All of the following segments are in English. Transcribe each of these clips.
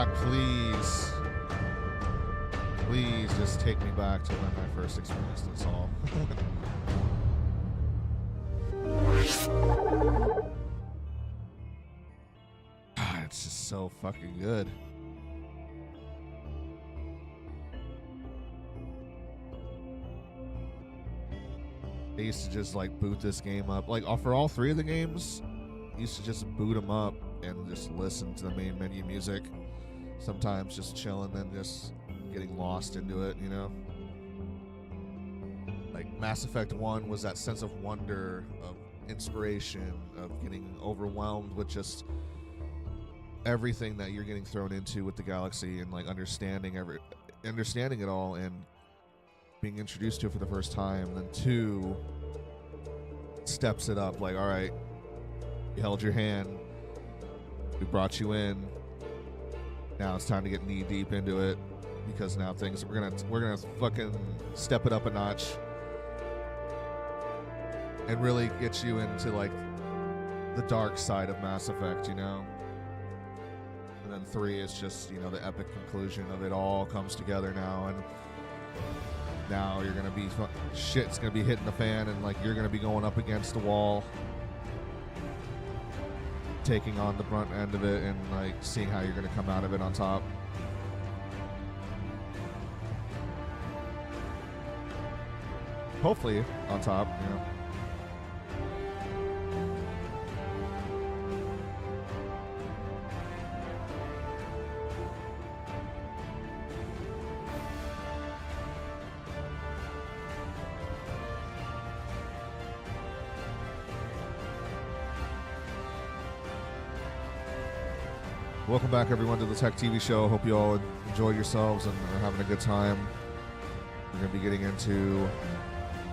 God, please. Please just take me back to when I first experienced this all. God, it's just so fucking good. I used to just like boot this game up. Like for all three of the games, I used to just boot them up and just listen to the main menu music. Sometimes just chilling, then just getting lost into it, you know? Like Mass Effect 1 was that sense of wonder, of inspiration, of getting overwhelmed with just everything that you're getting thrown into with the galaxy and like understanding it all and being introduced to it for the first time. Then 2 steps it up, like, all right, we held your hand, we brought you in, now it's time to get knee deep into it, because now we're gonna fucking step it up a notch and really get you into like the dark side of Mass Effect, you know? And then 3 is just, you know, the epic conclusion of it all comes together now, and now you're gonna be shit's gonna be hitting the fan, and like you're gonna be going up against the wall, taking on the brunt end of it, and like seeing how you're gonna come out of it on top. Hopefully on top, you know. Welcome back, everyone, to the TekTV show. Hope you all enjoyed yourselves and are having a good time. We're going to be getting into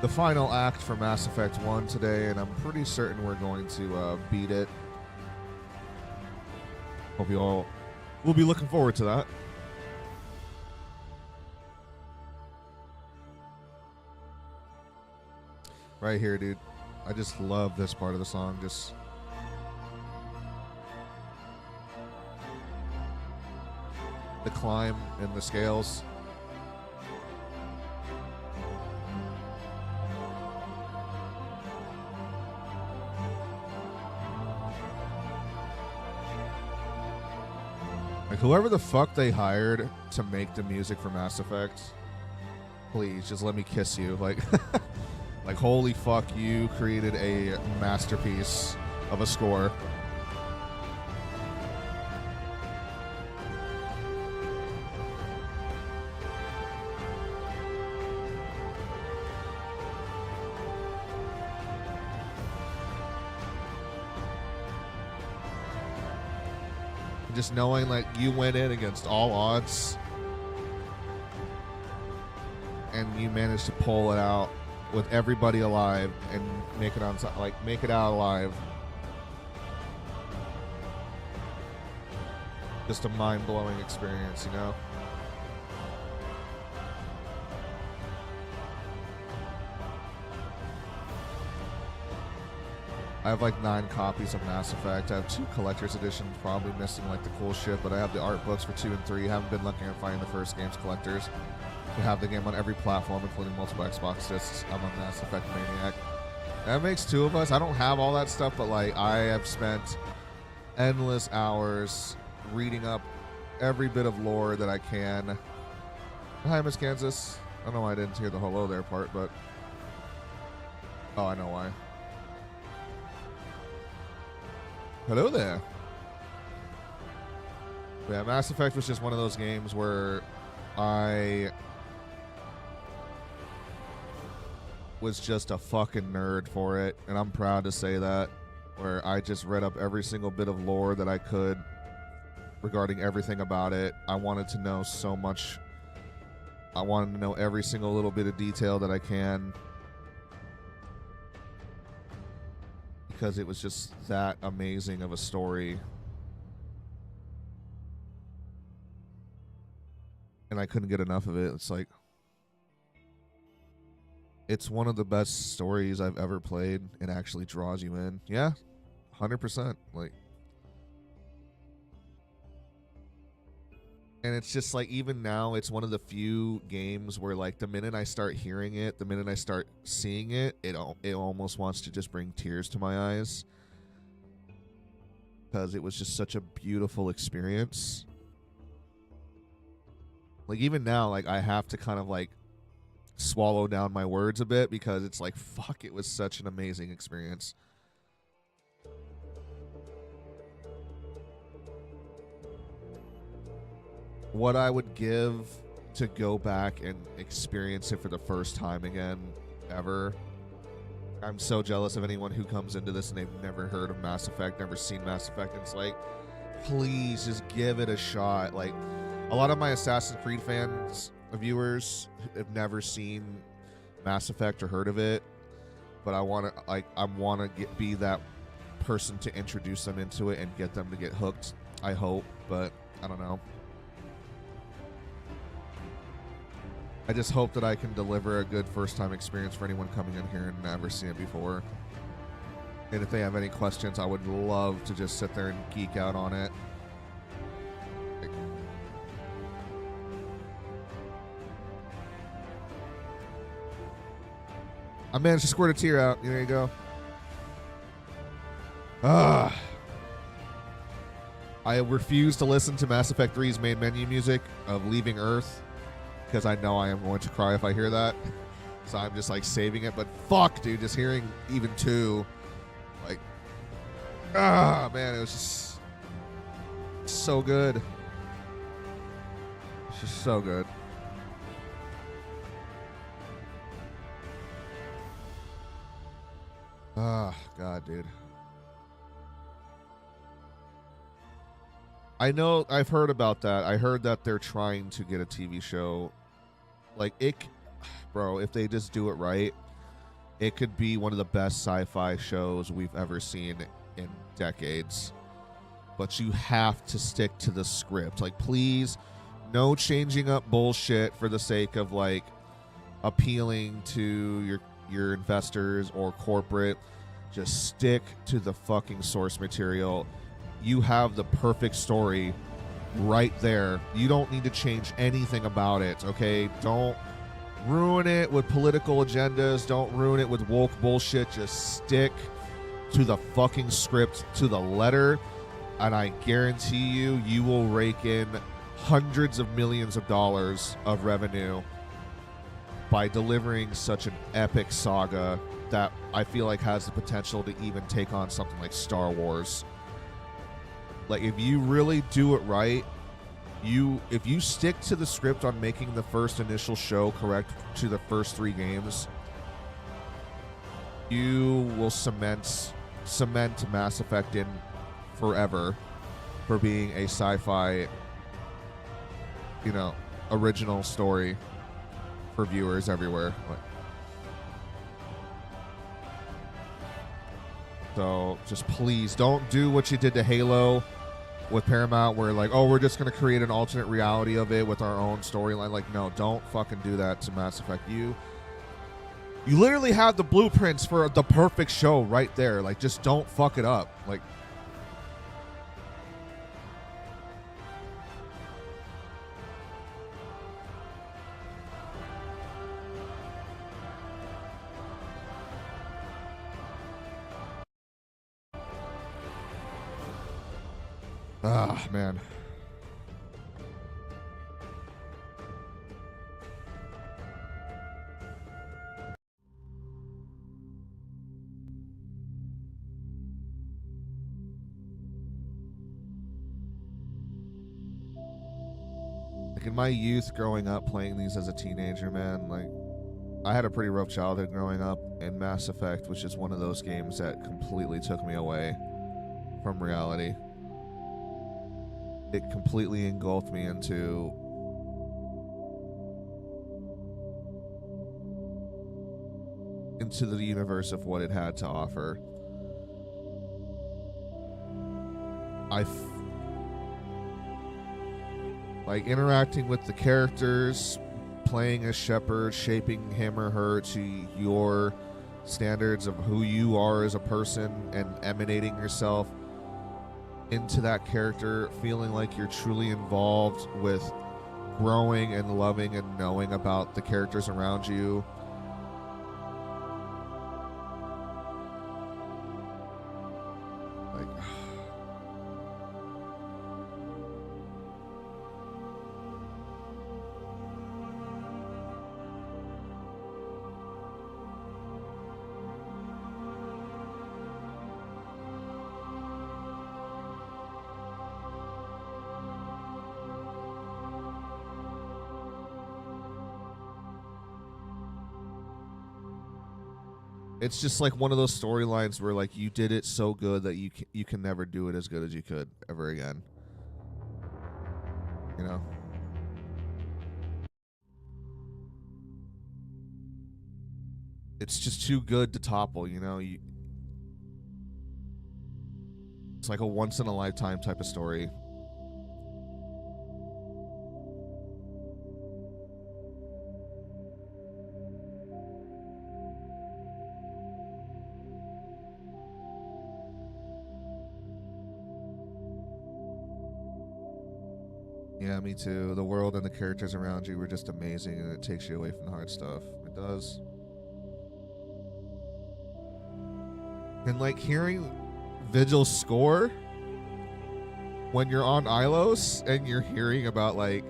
the final act for Mass Effect 1 today, and I'm pretty certain we're going to beat it. Hope you all will be looking forward to that. Right here, dude. I just love this part of the song. Just the climb and the scales. Like, whoever the fuck they hired to make the music for Mass Effect, please just let me kiss you. Like, like, holy fuck, you created a masterpiece of a score. Just knowing like you went in against all odds and you managed to pull it out with everybody alive and make it out alive. Just a mind-blowing experience, you know? I have like 9 copies of Mass Effect. I have 2 collector's editions, probably missing like the cool shit, but I have the art books for 2 and 3. Haven't been looking at finding the first game's collectors. We have the game on every platform, including multiple Xbox discs. I'm a Mass Effect maniac. That makes 2 of us. I don't have all that stuff, but like I have spent endless hours reading up every bit of lore that I can. Hi, Miss Kansas. I don't know why I didn't hear the hello there part, but oh, I know why. Hello there. Yeah, Mass Effect was just one of those games where I was just a fucking nerd for it, and I'm proud to say that, where I just read up every single bit of lore that I could regarding everything about it. I wanted to know so much. I wanted to know every single little bit of detail that I can, because it was just that amazing of a story. And I couldn't get enough of it. It's like, it's one of the best stories I've ever played. It actually draws you in. Yeah, 100%. Like, And it's just like, even now, it's one of the few games where, like, the minute I start hearing it, the minute I start seeing it, it almost wants to just bring tears to my eyes. Because it was just such a beautiful experience. Like, even now, like, I have to kind of, like, swallow down my words a bit, because it's like, fuck, it was such an amazing experience. What I would give to go back and experience it for the first time again, ever. I'm so jealous of anyone who comes into this and they've never heard of Mass Effect, never seen Mass Effect. And it's like, please just give it a shot. Like, a lot of my Assassin's Creed fans, viewers, have never seen Mass Effect or heard of it, but I want to be that person to introduce them into it and get them to get hooked. I hope, but I don't know. I just hope that I can deliver a good first-time experience for anyone coming in here and never seen it before. And if they have any questions, I would love to just sit there and geek out on it. I managed to squirt a tear out. There you go. I refuse to listen to Mass Effect 3's main menu music of Leaving Earth, because I know I am going to cry if I hear that. So I'm just like saving it. But fuck, dude, just hearing even 2, like, man, it was just so good. It's just so good. God, dude. I know, I've heard about that. I heard that they're trying to get a TV show. Like, bro, if they just do it right, it could be one of the best sci-fi shows we've ever seen in decades. But you have to stick to the script. Like, please, no changing up bullshit for the sake of, like, appealing to your investors or corporate. Just stick to the fucking source material. You have the perfect story right there. You don't need to change anything about it, okay? Don't ruin it with political agendas. Don't ruin it with woke bullshit. Just stick to the fucking script, to the letter, and I guarantee you, you will rake in hundreds of millions of dollars of revenue by delivering such an epic saga that I feel like has the potential to even take on something like Star Wars. Like, if you really do it right, if you stick to the script on making the first initial show correct to the first 3 games, you will cement Mass Effect in forever for being a sci-fi, original story for viewers everywhere. So just please don't do what you did to Halo with Paramount, where like, oh, we're just going to create an alternate reality of it with our own storyline. Like, no, don't fucking do that to Mass Effect. You literally have the blueprints for the perfect show right there. Like, just don't fuck it up. Like, man. Like, in my youth growing up playing these as a teenager, man, like, I had a pretty rough childhood growing up, and Mass Effect was just one of those games that completely took me away from reality. It completely engulfed me into the universe of what it had to offer. Like, interacting with the characters, playing as Shepard, shaping him or her to your standards of who you are as a person and emanating yourself. into that character, feeling like you're truly involved with growing and loving and knowing about the characters around you. Like, it's just like one of those storylines where like you did it so good that you can never do it as good as you could ever again. You know? It's just too good to topple, you know? It's like a once in a lifetime type of story. Yeah, me too. The world and the characters around you were just amazing, and it takes you away from the hard stuff. It does. And like hearing Vigil's score when you're on Ilos and you're hearing about like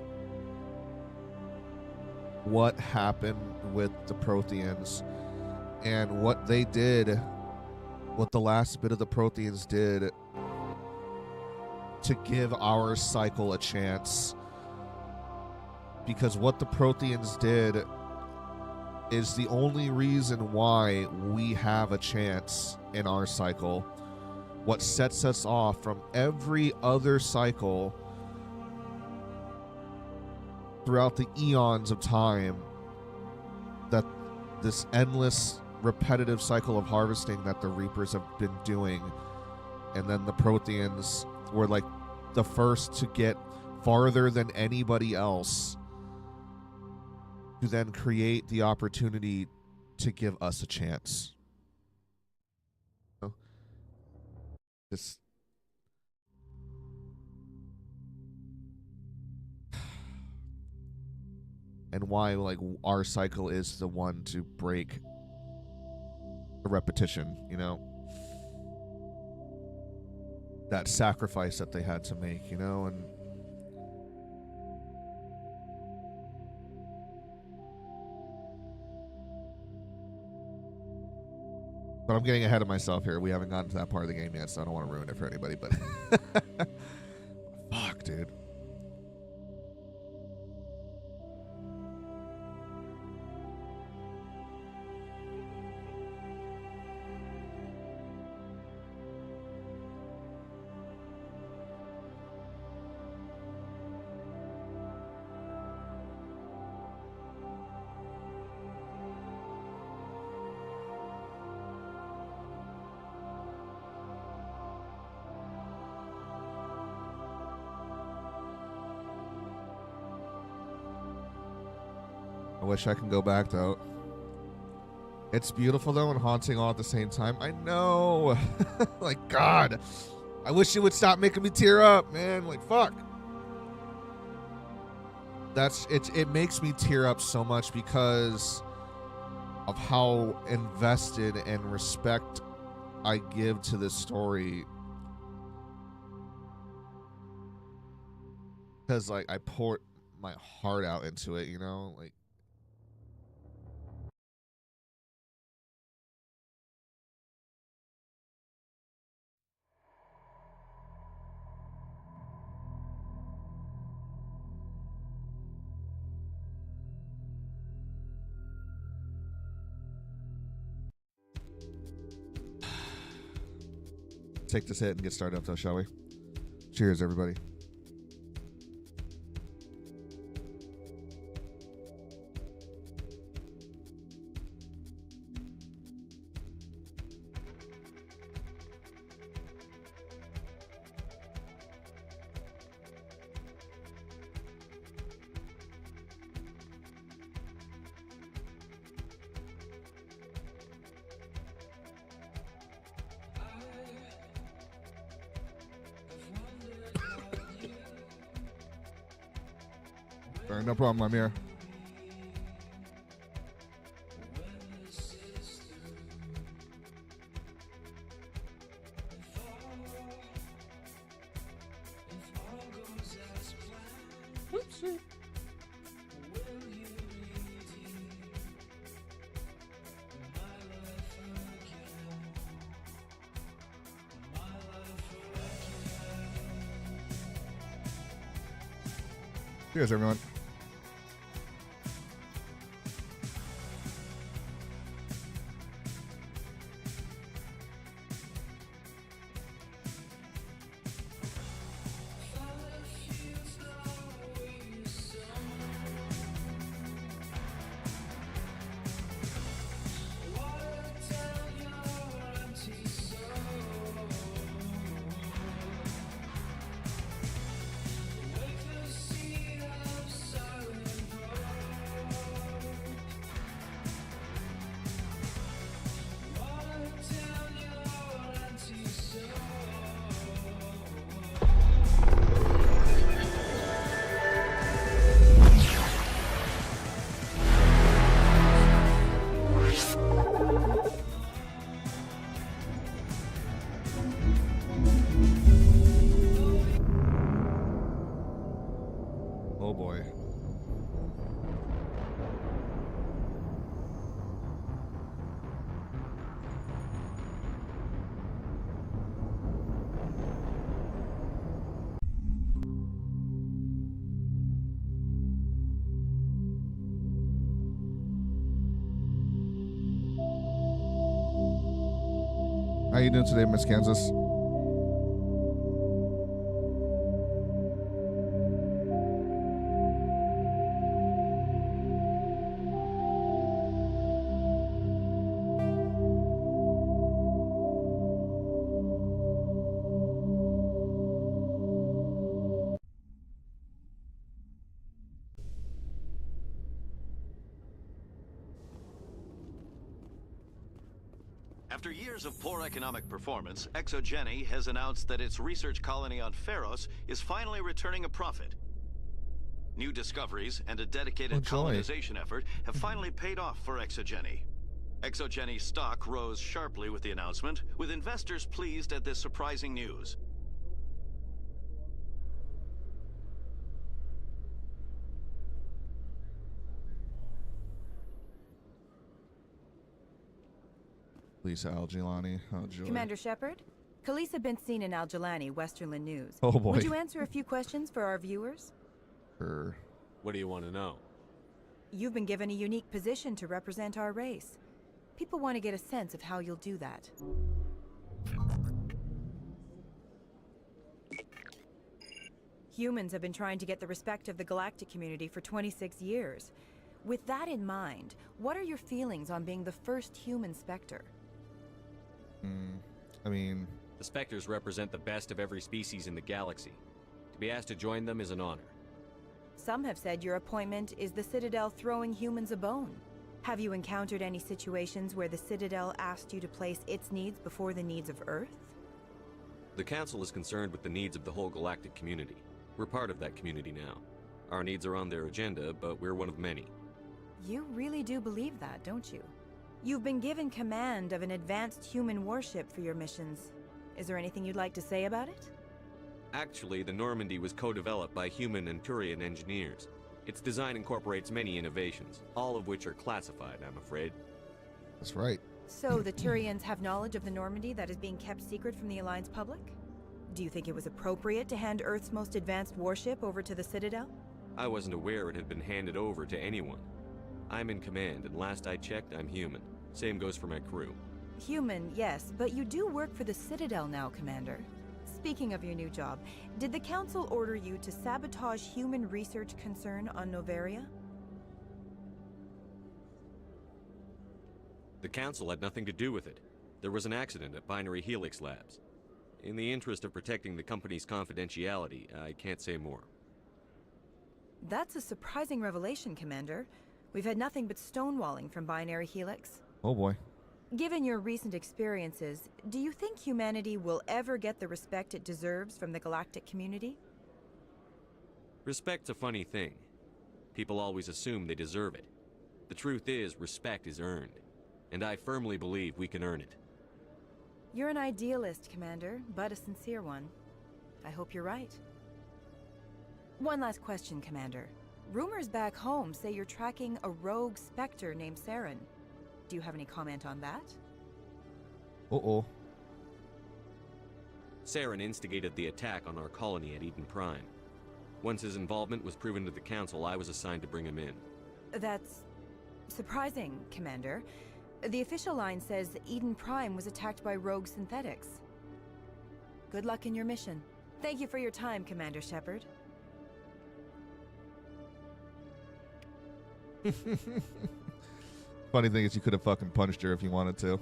what happened with the Protheans and what they did, what the last bit of the Protheans did to give our cycle a chance. Because what the Protheans did is the only reason why we have a chance in our cycle. What sets us off from every other cycle throughout the eons of time, that this endless repetitive cycle of harvesting that the Reapers have been doing. And then the Protheans were like the first to get farther than anybody else to then create the opportunity to give us a chance. This and why like our cycle is the one to break the repetition, you know? That sacrifice that they had to make, you know? And but I'm getting ahead of myself here. We haven't gotten to that part of the game yet, so I don't want to ruin it for anybody, but fuck, dude. I wish I can go back, though. It's beautiful, though, and haunting all at the same time. I know. Like, God. I wish you would stop making me tear up, man. Like, fuck. It makes me tear up so much because of how invested and respect I give to this story. Because, like, I poured my heart out into it, you know? Like, take this hit and get started up, though, shall we? Cheers, everybody. All right, no problem. I'm here. Whoopsie. Cheers, everyone. Oh boy. How you doing today, Miss Kansas? After years of poor economic performance, ExoGeni has announced that its research colony on Pharos is finally returning a profit. New discoveries and a dedicated colonization effort have finally paid off for ExoGeni. ExoGeni's stock rose sharply with the announcement, with investors pleased at this surprising news. Lisa Al-Jilani. Oh, joy. Commander Shepard? Khaleesa been seen in Al-Jilani, Westerland News. Oh, boy. Would you answer a few questions for our viewers? What do you want to know? You've been given a unique position to represent our race. People want to get a sense of how you'll do that. Humans have been trying to get the respect of the galactic community for 26 years. With that in mind, what are your feelings on being the first human Spectre? I mean... The Spectres represent the best of every species in the galaxy. To be asked to join them is an honor. Some have said your appointment is the Citadel throwing humans a bone. Have you encountered any situations where the Citadel asked you to place its needs before the needs of Earth? The Council is concerned with the needs of the whole galactic community. We're part of that community now. Our needs are on their agenda, but we're one of many. You really do believe that, don't you? You've been given command of an advanced human warship for your missions. Is there anything you'd like to say about it? Actually, the Normandy was co-developed by human and Turian engineers. Its design incorporates many innovations, all of which are classified, I'm afraid. That's right. So the Turians have knowledge of the Normandy that is being kept secret from the Alliance public? Do you think it was appropriate to hand Earth's most advanced warship over to the Citadel? I wasn't aware it had been handed over to anyone. I'm in command, and last I checked, I'm human. Same goes for my crew. Human, yes, but you do work for the Citadel now, Commander. Speaking of your new job, did the Council order you to sabotage human research concern on Noveria? The Council had nothing to do with it. There was an accident at Binary Helix Labs. In the interest of protecting the company's confidentiality, I can't say more. That's a surprising revelation, Commander. We've had nothing but stonewalling from Binary Helix. Oh boy. Given your recent experiences, do you think humanity will ever get the respect it deserves from the galactic community? Respect's a funny thing. People always assume they deserve it. The truth is, respect is earned. And I firmly believe we can earn it. You're an idealist, Commander, but a sincere one. I hope you're right. One last question, Commander. Rumors back home say you're tracking a rogue Spectre named Saren. Do you have any comment on that? Uh-oh. Saren instigated the attack on our colony at Eden Prime. Once his involvement was proven to the Council, I was assigned to bring him in. That's surprising, Commander. The official line says Eden Prime was attacked by rogue synthetics. Good luck in your mission. Thank you for your time, Commander Shepard. Funny thing is, you could have fucking punched her if you wanted to.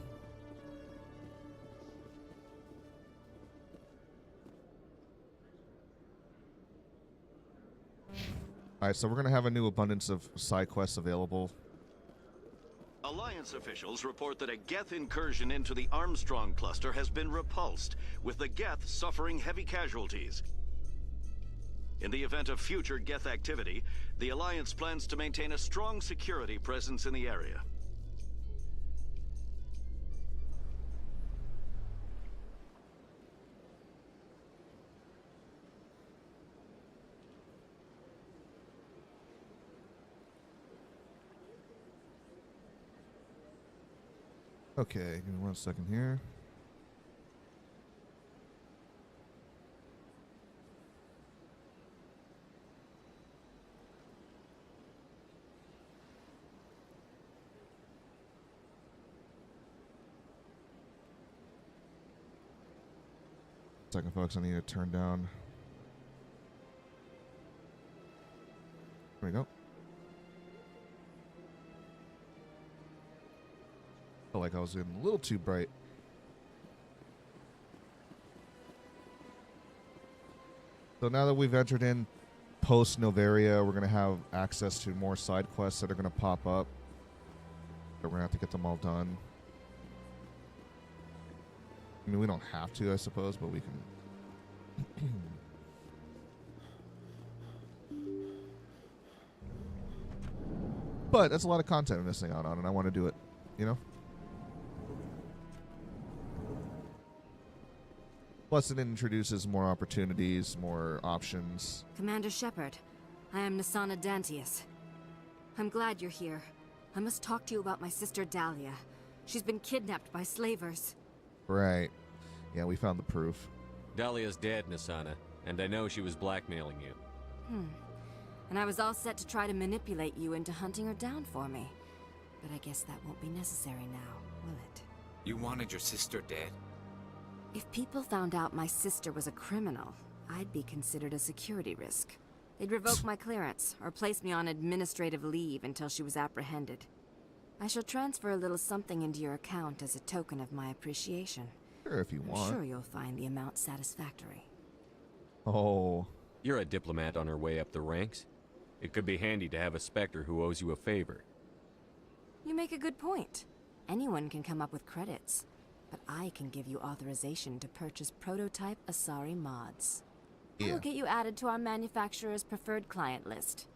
Alright, so we're going to have a new abundance of side quests available. Alliance officials report that a Geth incursion into the Armstrong cluster has been repulsed, with the Geth suffering heavy casualties. In the event of future Geth activity, the Alliance plans to maintain a strong security presence in the area. Okay, give me 1 second here. Second, folks, I need to turn down. There we go. Felt like I was in a little too bright. So now that we've entered in post Novaria, we're going to have access to more side quests that are going to pop up. But we're going to have to get them all done. I mean, we don't have to, I suppose, but we can. But that's a lot of content I'm missing out on, and I want to do it, you know? Plus, it introduces more opportunities, more options. Commander Shepard, I am Nasana Dantius. I'm glad you're here. I must talk to you about my sister Dahlia. She's been kidnapped by slavers. Right. Yeah, we found the proof. Dahlia's dead, Nasana, and I know she was blackmailing you. And I was all set to try to manipulate you into hunting her down for me. But I guess that won't be necessary now, will it? You wanted your sister dead? If people found out my sister was a criminal, I'd be considered a security risk. They'd revoke my clearance, or place me on administrative leave until she was apprehended. I shall transfer a little something into your account as a token of my appreciation. Sure, if you want. I'm sure you'll find the amount satisfactory. Oh. You're a diplomat on her way up the ranks. It could be handy to have a Spectre who owes you a favor. You make a good point. Anyone can come up with credits. But I can give you authorization to purchase prototype Asari mods. Yeah. I'll get you added to our manufacturer's preferred client list.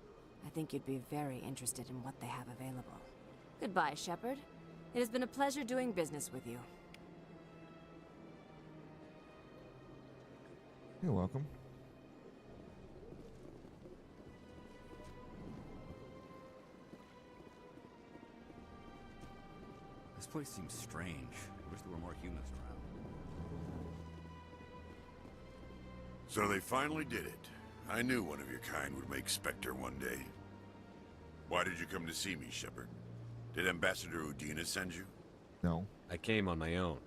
I think you'd be very interested in what they have available. Goodbye, Shepard. It has been a pleasure doing business with you. You're welcome. This place seems strange. I wish there were more humans around. So they finally did it. I knew one of your kind would make Spectre one day. Why did you come to see me, Shepard? Did Ambassador Udina send you? No. I came on my own.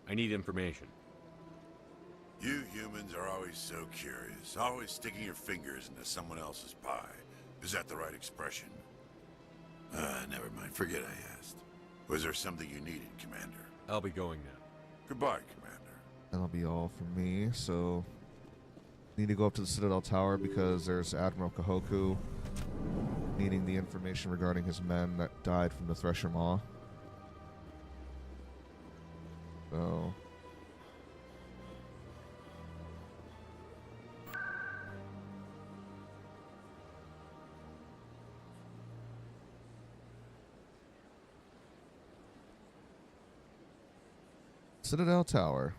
I need information. You humans are always so curious, always sticking your fingers into someone else's pie. Is that the right expression? Never mind. Forget I asked. Was there something you needed, Commander? I'll be going now. Goodbye, Commander. That'll be all from me, so... Need to go up to the Citadel Tower because there's Admiral Kahoku needing the information regarding his men that died from the Thresher Maw. So... Citadel Tower.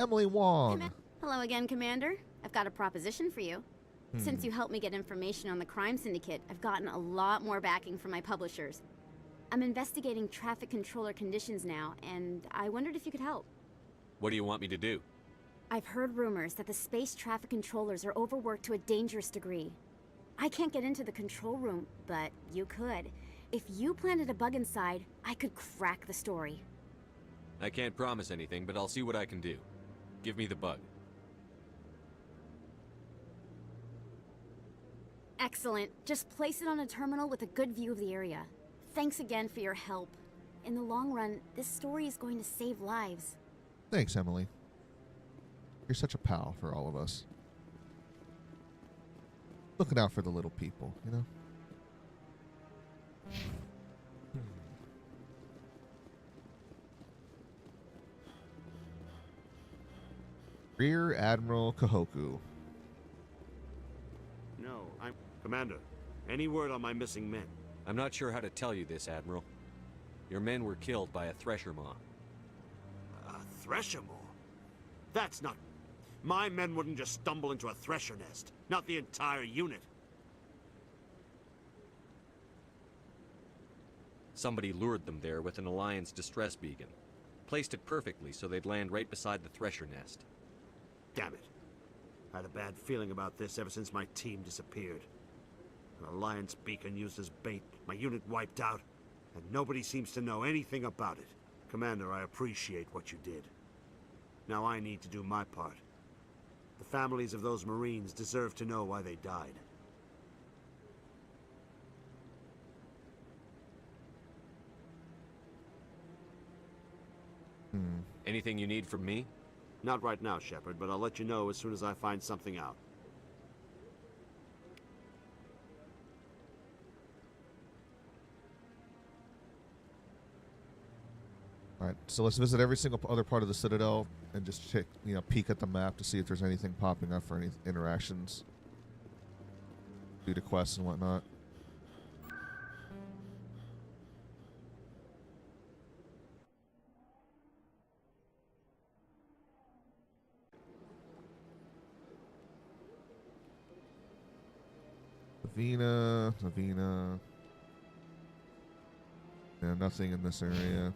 Emily Wong. Hello again, Commander. I've got a proposition for you. Since you helped me get information on the crime syndicate, I've gotten a lot more backing from my publishers. I'm investigating traffic controller conditions now, and I wondered if you could help. What do you want me to do? I've heard rumors that the space traffic controllers are overworked to a dangerous degree. I can't get into the control room, but you could. If you planted a bug inside, I could crack the story. I can't promise anything, but I'll see what I can do. Give me the bug. Excellent. Just place it on a terminal with a good view of the area. Thanks again for your help. In the long run, this story is going to save lives. Thanks, Emily. You're such a pal for all of us. Looking out for the little people, you know? Rear Admiral Kahoku. No, I'm... Commander, any word on my missing men? I'm not sure how to tell you this, Admiral. Your men were killed by a thresher maw. A thresher maw? That's not... My men wouldn't just stumble into a thresher nest. Not the entire unit. Somebody lured them there with an Alliance distress beacon. Placed it perfectly so they'd land right beside the thresher nest. Damn it. I had a bad feeling about this ever since my team disappeared. An Alliance beacon used as bait, my unit wiped out, and nobody seems to know anything about it. Commander, I appreciate what you did. Now I need to do my part. The families of those Marines deserve to know why they died. Anything you need from me? Not right now, Shepard, but I'll let you know as soon as I find something out. Alright, so let's visit every single other part of the Citadel and just check, peek at the map to see if there's anything popping up for any interactions due to quests and whatnot. Avina. Yeah, nothing in this area.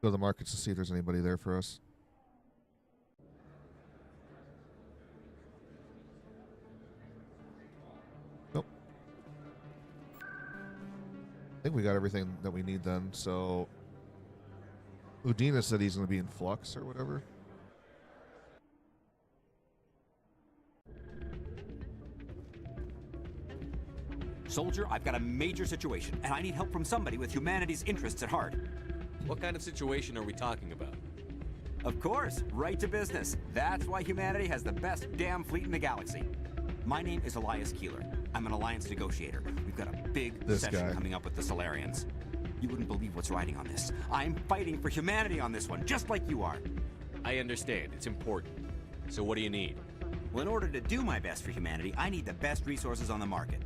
Go to the markets to see if there's anybody there for us. Nope. I think we got everything that we need then, so... Udina said he's going to be in flux or whatever. Soldier, I've got a major situation, and I need help from somebody with humanity's interests at heart. What kind of situation are we talking about? Of course, right to business. That's why humanity has the best damn fleet in the galaxy. My name is Elias Keeler. I'm an Alliance negotiator. We've got a big session coming up with the Solarians. You wouldn't believe what's riding on this. I'm fighting for humanity on this one, just like you are. I understand. It's important. So what do you need? Well, in order to do my best for humanity, I need the best resources on the market.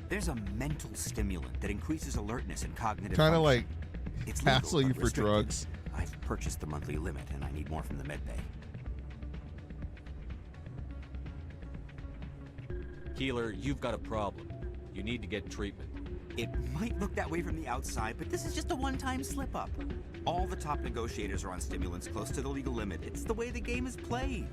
There's a mental stimulant that increases alertness and cognitive kind of like it's hassle legal, you for restricted. drugs. I've purchased the monthly limit, and I need more from the medbay. Keeler, you've got a problem. You need to get treatment. It might look that way from the outside, but this is just a one-time slip-up. All the top negotiators are on stimulants close to the legal limit. It's the way the game is played.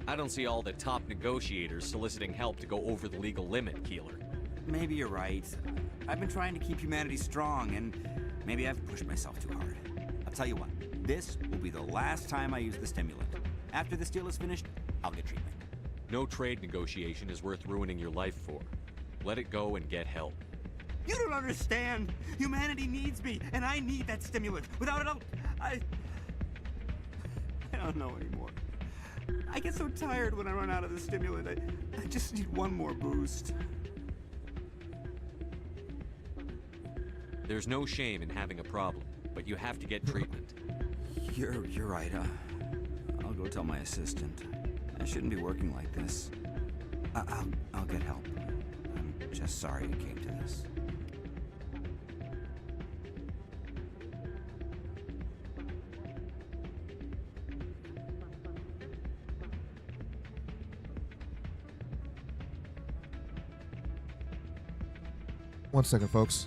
I don't see all the top negotiators soliciting help to go over the legal limit, Keeler. Maybe you're right. I've been trying to keep humanity strong, and maybe I've pushed myself too hard. I'll tell you what, this will be the last time I use the stimulant. After this deal is finished, I'll get treatment. No trade negotiation is worth ruining your life for. Let it go and get help. You don't understand. Humanity needs me, and I need that stimulant. Without it, I don't know anymore. I get so tired when I run out of the stimulant. I just need one more boost. There's no shame in having a problem, but you have to get treatment. You're right. I'll go tell my assistant. I shouldn't be working like this. I'll get help. I'm just sorry it came to this. One second, folks.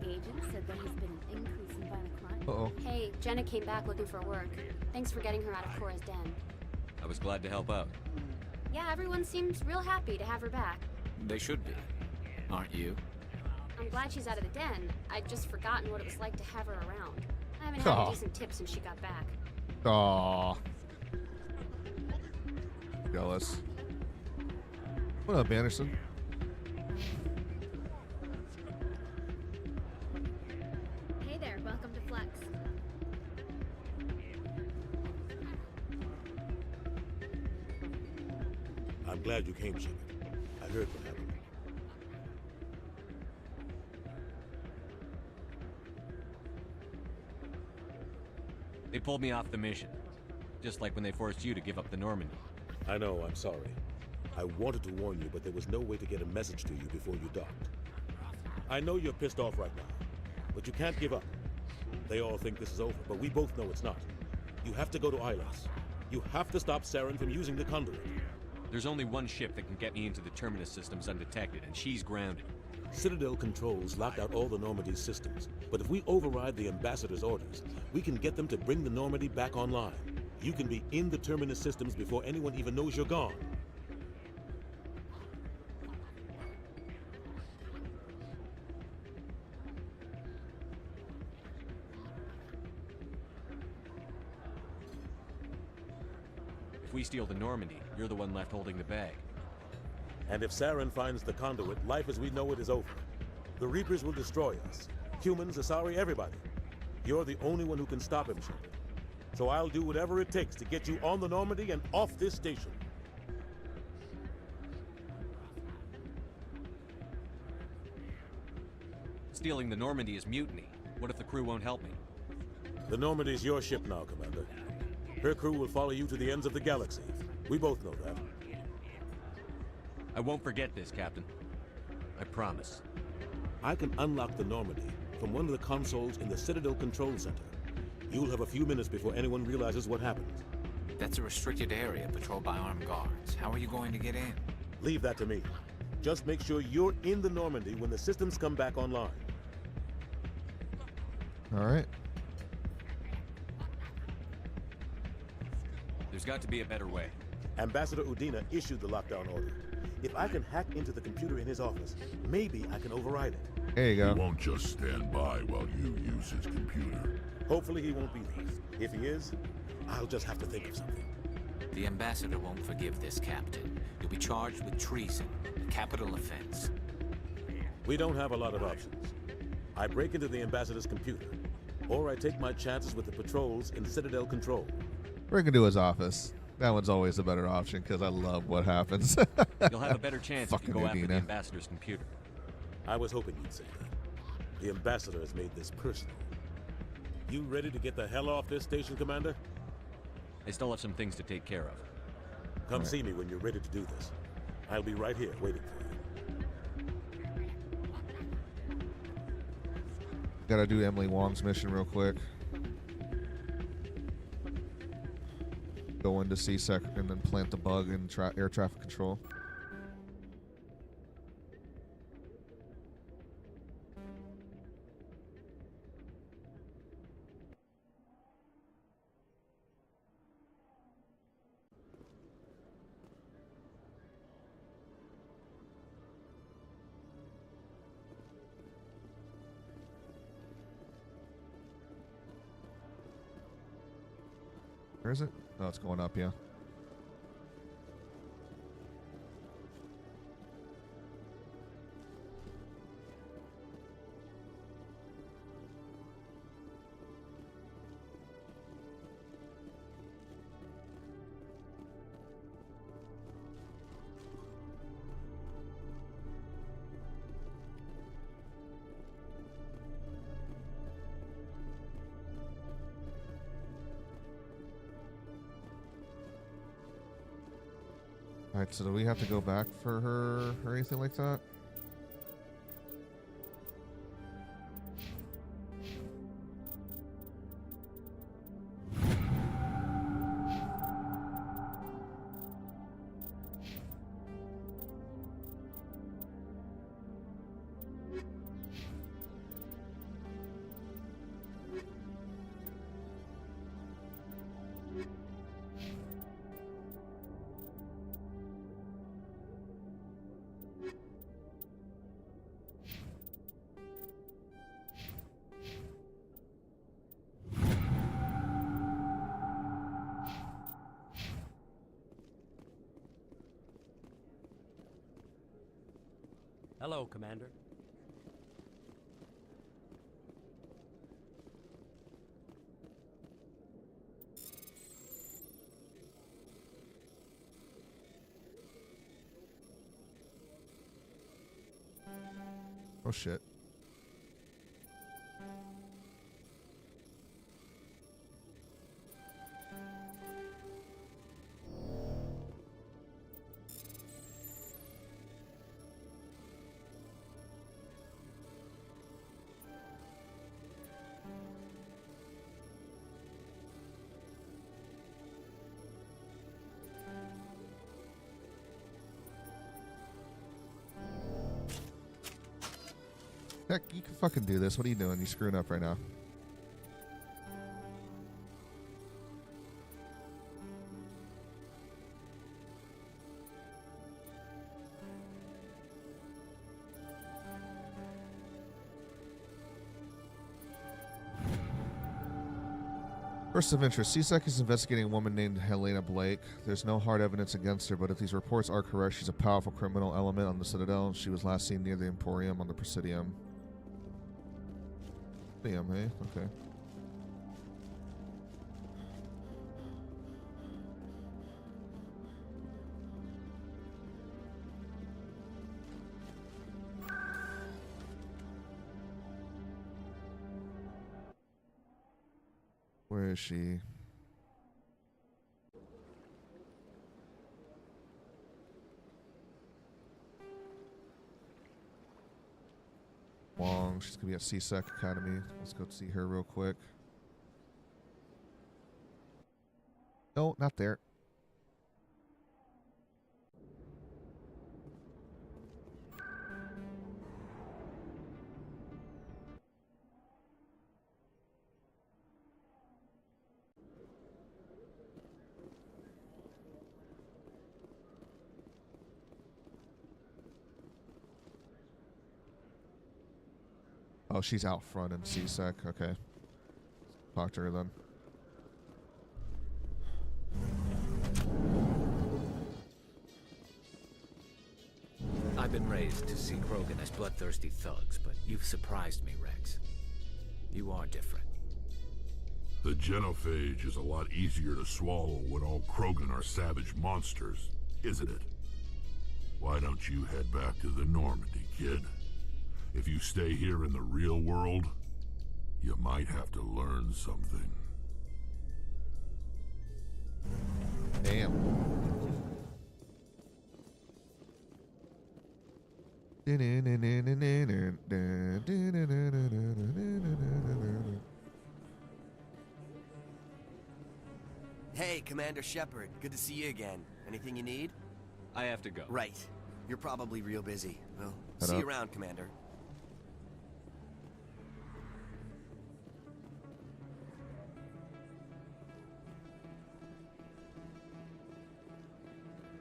Agent said there has been an increase in violent crime. Uh-oh. Hey, Jenna came back looking for work. Thanks for getting her out of Cora's den. I was glad to help out. Yeah, everyone seems real happy to have her back. They should be. Aren't you? I'm glad she's out of the den. I'd just forgotten what it was like to have her around. I haven't had a decent tip since she got back. Aww. Jealous. What up, Anderson? Hey there, welcome to Flex. I'm glad you came, Shepard. I heard what happened. They pulled me off the mission. Just like when they forced you to give up the Normandy. I know, I'm sorry. I wanted to warn you, but there was no way to get a message to you before you docked. I know you're pissed off right now, but you can't give up. They all think this is over, but we both know it's not. You have to go to Ilas. You have to stop Saren from using the conduit. There's only one ship that can get me into the Terminus systems undetected, and she's grounded. Citadel controls locked out all the Normandy's systems, but if we override the ambassador's orders, we can get them to bring the Normandy back online. You can be in the Terminus systems before anyone even knows you're gone. If we steal the Normandy, you're the one left holding the bag. And if Saren finds the conduit, life as we know it is over. The Reapers will destroy us. Humans, Asari, everybody. You're the only one who can stop him, Shepard. So I'll do whatever it takes to get you on the Normandy and off this station. Stealing the Normandy is mutiny. What if the crew won't help me? The Normandy's your ship now, Commander. Her crew will follow you to the ends of the galaxy. We both know that. I won't forget this, Captain. I promise. I can unlock the Normandy from one of the consoles in the Citadel Control Center. You'll have a few minutes before anyone realizes what happened. That's a restricted area patrolled by armed guards. How are you going to get in? Leave that to me. Just make sure you're in the Normandy when the systems come back online. All right. There's got to be a better way. Ambassador Udina issued the lockdown order. If I can hack into the computer in his office, maybe I can override it. There you go. He won't just stand by while you use his computer. Hopefully he won't be there. If he is, I'll just have to think of something. The ambassador won't forgive this, Captain. You'll be charged with treason, a capital offense. We don't have a lot of options. I break into the ambassador's computer, or I take my chances with the patrols in Citadel Control. Break into his office. That one's always a better option because I love what happens. You'll have a better chance if you go after the ambassador's computer. I was hoping you'd say that. The ambassador has made this personal. You ready to get the hell off this station, Commander? I still have some things to take care of. Come see me when you're ready to do this. I'll be right here waiting for you. Gotta do Emily Wong's mission real quick. Go into C-Sec and then plant the bug in air traffic control. Where is it? Oh, it's going up, yeah. Alright, so do we have to go back for her or anything like that? Hello, Commander. Oh shit. Heck, you can fucking do this. What are you doing? You're screwing up right now. Person of interest. CSEC is investigating a woman named Helena Blake. There's no hard evidence against her, but if these reports are correct, she's a powerful criminal element on the Citadel. She was last seen near the Emporium on the Presidium. Presidium, hey? Okay. Where is she? Wong. She's gonna be at CSEC Academy. Let's go see her real quick. No, not there. Oh, she's out front in CSEC. Okay. Talk to her then. I've been raised to see Krogan as bloodthirsty thugs, but you've surprised me, Rex. You are different. The genophage is a lot easier to swallow when all Krogan are savage monsters, isn't it? Why don't you head back to the Normandy, kid? If you stay here in the real world, you might have to learn something. Damn. Hey, Commander Shepard. Good to see you again. Anything you need? I have to go. Right. You're probably real busy. Well, Head see up. you around, Commander.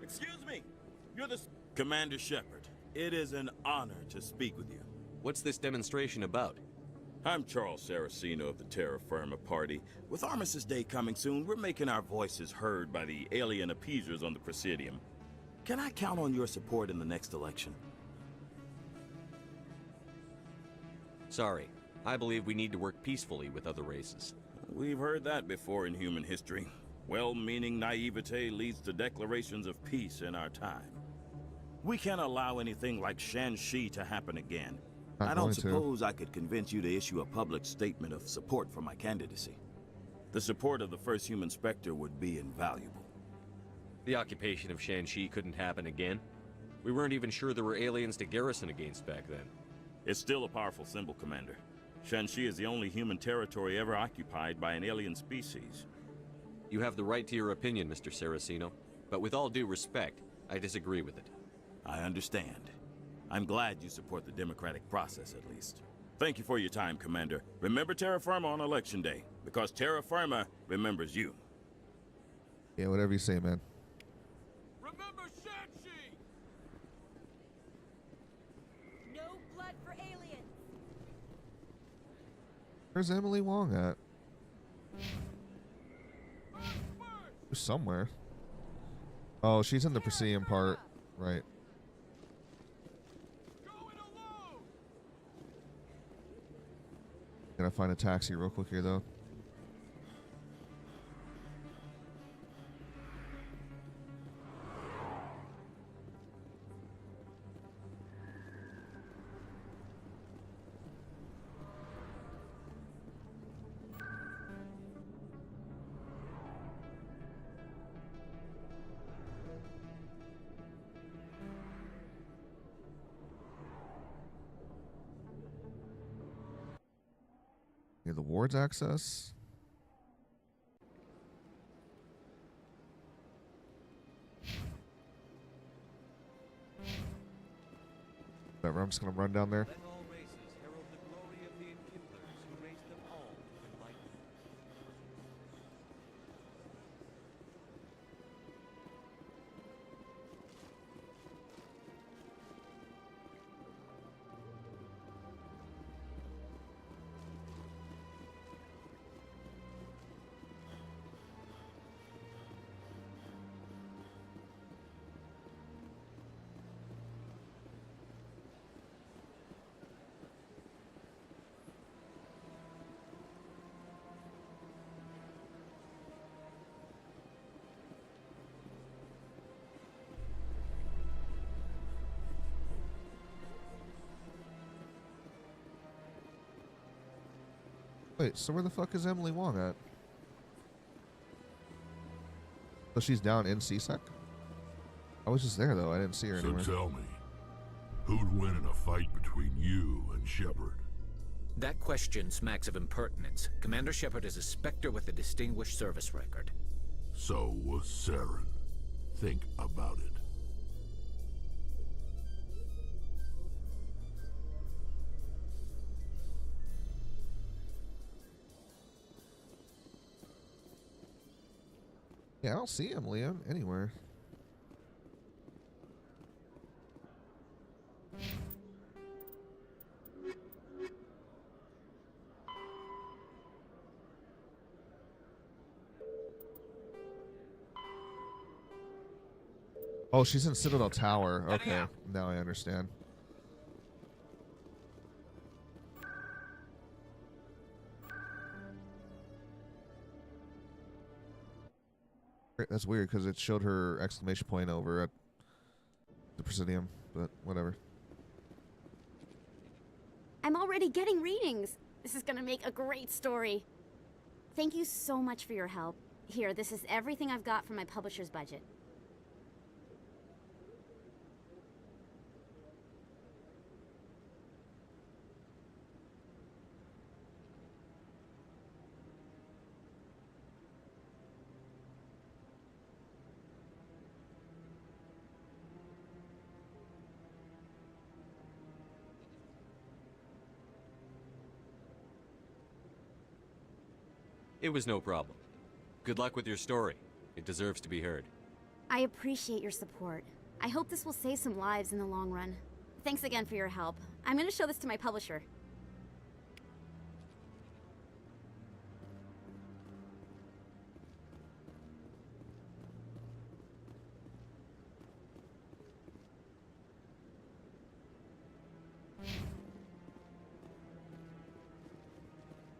Excuse me. You're the... Commander Shepard. It is an honor to speak with you. What's this demonstration about? I'm Charles Saraceno of the Terra Firma Party. With Armistice Day coming soon, we're making our voices heard by the alien appeasers on the Presidium. Can I count on your support in the next election? Sorry. I believe we need to work peacefully with other races. We've heard that before in human history. Well-meaning naivete leads to declarations of peace in our time. We can't allow anything like Shanxi to happen again. I don't suppose I could convince you to issue a public statement of support for my candidacy. The support of the first human Spectre would be invaluable. The occupation of Shanxi couldn't happen again. We weren't even sure there were aliens to garrison against back then. It's still a powerful symbol, Commander. Shanxi is the only human territory ever occupied by an alien species. You have the right to your opinion, Mr. Saraceno, but with all due respect, I disagree with it. I understand. I'm glad you support the democratic process, at least. Thank you for your time, Commander. Remember Terra Firma on Election Day, because Terra Firma remembers you. Yeah, whatever you say, man. Remember Shanxi! No blood for aliens! Where's Emily Wong at? Somewhere. Oh, she's in the Presidium part. Right. Gonna find a taxi real quick here, though. Yeah, the wards access. Whatever, I'm just gonna run down there. Let all races herald Wait, so where the fuck is Emily Wong at? So she's down in CSEC? I was just there, though. I didn't see her anywhere. So tell me, who'd win in a fight between you and Shepard? That question smacks of impertinence. Commander Shepard is a Spectre with a distinguished service record. So was Saren. Think about it. Yeah, I don't see Emily anywhere. Oh, she's in Citadel Tower. Okay, now I understand. That's weird because it showed her exclamation point over at the Presidium, but whatever. I'm already getting readings. This is gonna make a great story. Thank you so much for your help. Here, this is everything I've got from my publisher's budget. It was no problem. Good luck with your story. It deserves to be heard. I appreciate your support. I hope this will save some lives in the long run. Thanks again for your help. I'm gonna show this to my publisher.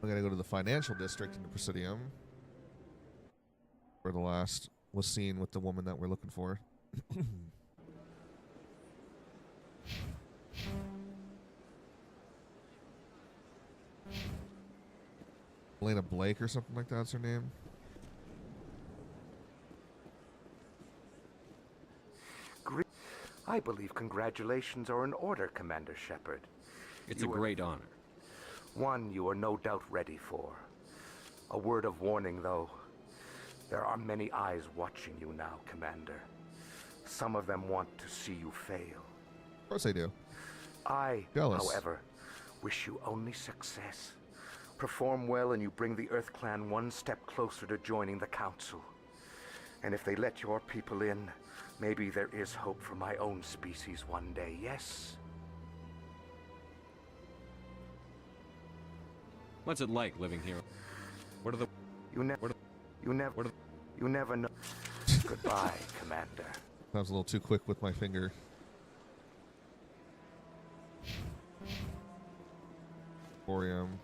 I gotta go to the financial district in the Presidium, where the last was seen with the woman that we're looking for. Elena Blake or something like that's her name. I believe congratulations are in order, Commander Shepard. It's a great honor. One you are no doubt ready for. A word of warning, though. There are many eyes watching you now, Commander. Some of them want to see you fail. Of course they do. I, Jealous. however, wish you only success. Perform well and you bring the Earth Clan one step closer to joining the Council. And if they let your people in, maybe there is hope for my own species one day, yes? What's it like living here? What are the... You never know. Goodbye, Commander. That was a little too quick with my finger. Emporium.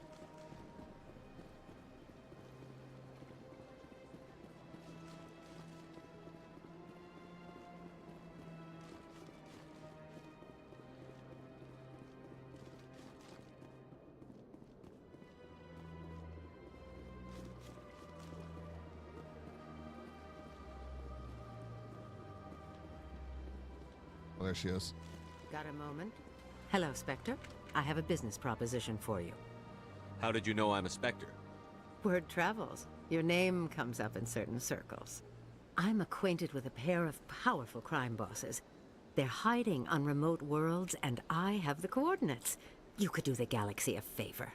Oh, there she is. Got a moment? Hello, Spectre. I have a business proposition for you. How did you know I'm a Spectre? Word travels. Your name comes up in certain circles. I'm acquainted with a pair of powerful crime bosses. They're hiding on remote worlds, and I have the coordinates. You could do the galaxy a favor.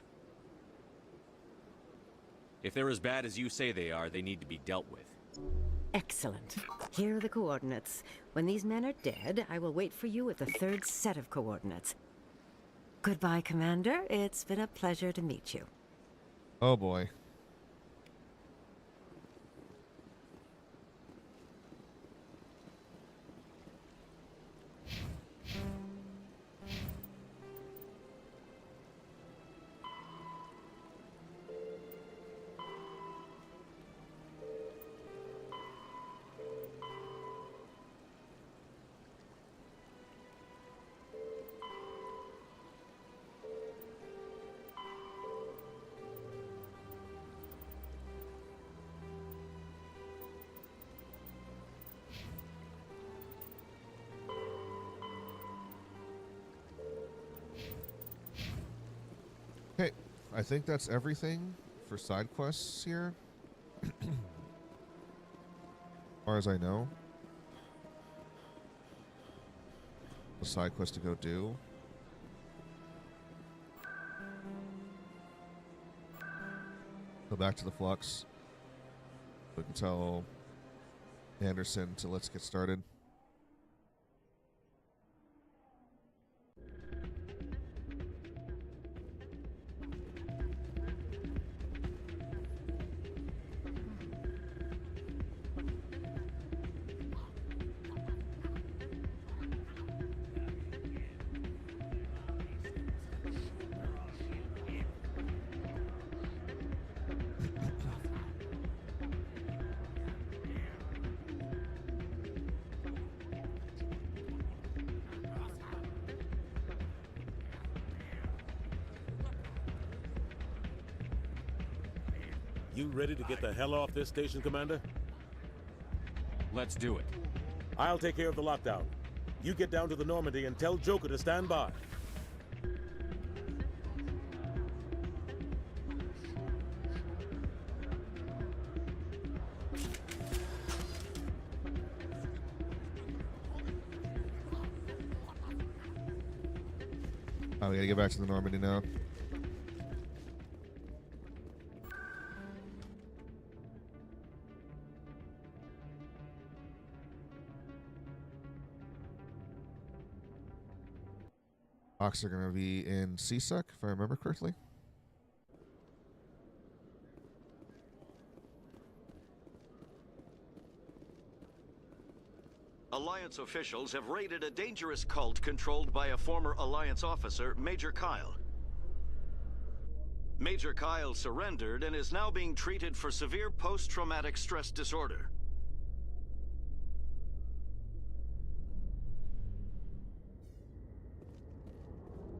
If they're as bad as you say they are, they need to be dealt with. Excellent. Here are the coordinates. When these men are dead, I will wait for you with the third set of coordinates. Goodbye, Commander. It's been a pleasure to meet you. Oh boy. I think that's everything for side quests here. As far as I know. A side quest to go do. Go back to the Flux. We can tell Anderson to let's get started. You ready to get the hell off this station, Commander? Let's do it. I'll take care of the lockdown. You get down to the Normandy and tell Joker to stand by. Oh, we gotta get back to the Normandy now. Box are going to be in CSEC, if I remember correctly. Alliance officials have raided a dangerous cult controlled by a former Alliance officer, Major Kyle. Major Kyle surrendered and is now being treated for severe post-traumatic stress disorder.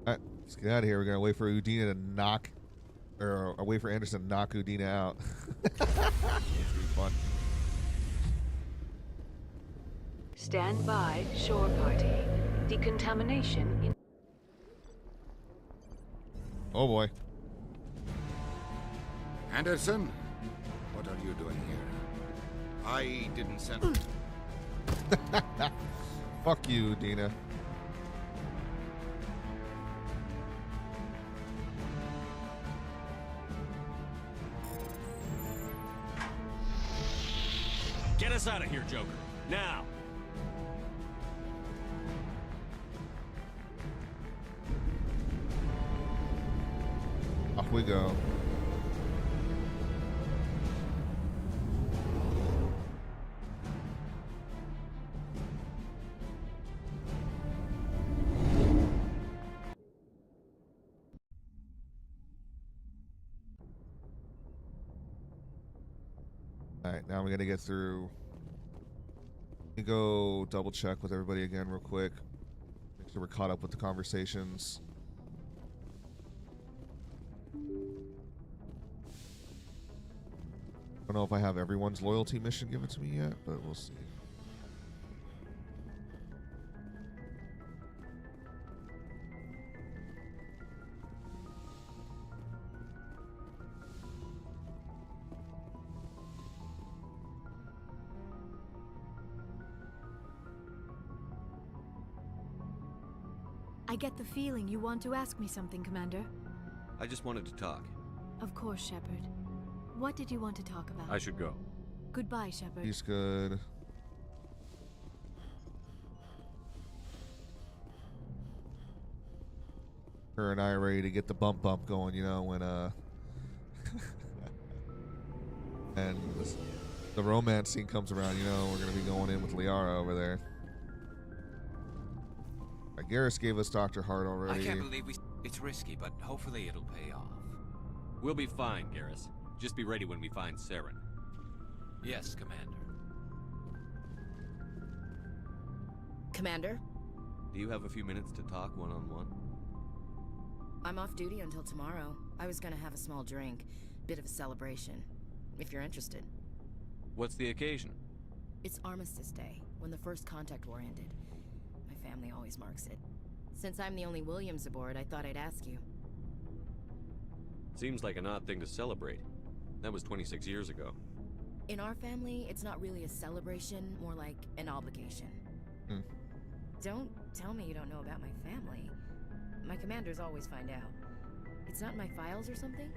Alright, let's get out of here. We're gonna wait for Udina to knock, or wait for Anderson to knock Udina out. It's gonna be fun. Stand by, shore party. Decontamination in... Oh boy. Anderson, what are you doing here? I didn't send... Fuck you, Udina. Get us out of here, Joker. Now! Off we go. Alright, now we gotta get through. Let me go double check with everybody again real quick. Make sure we're caught up with the conversations. I don't know if I have everyone's loyalty mission given to me yet, but we'll see. I get the feeling you want to ask me something, Commander. I just wanted to talk. Of course, Shepard. What did you want to talk about? I should go. Goodbye, Shepard. He's good. Her and I are ready to get the bump going, you know, when and the romance scene comes around, you know, we're gonna be going in with Liara over there. Garrus gave us Dr. Hart already. I can't believe it's risky, but hopefully it'll pay off. We'll be fine, Garrus. Just be ready when we find Saren. Yes, Commander. Commander? Do you have a few minutes to talk one-on-one? I'm off duty until tomorrow. I was gonna have a small drink. Bit of a celebration. If you're interested. What's the occasion? It's Armistice Day, when the First Contact War ended. My family always marks it. Since I'm the only Williams aboard, I thought I'd ask you. Seems like an odd thing to celebrate. That was 26 years ago. In our family, it's not really a celebration, more like an obligation. Don't tell me you don't know about my family. My commanders always find out. It's not in my files or something?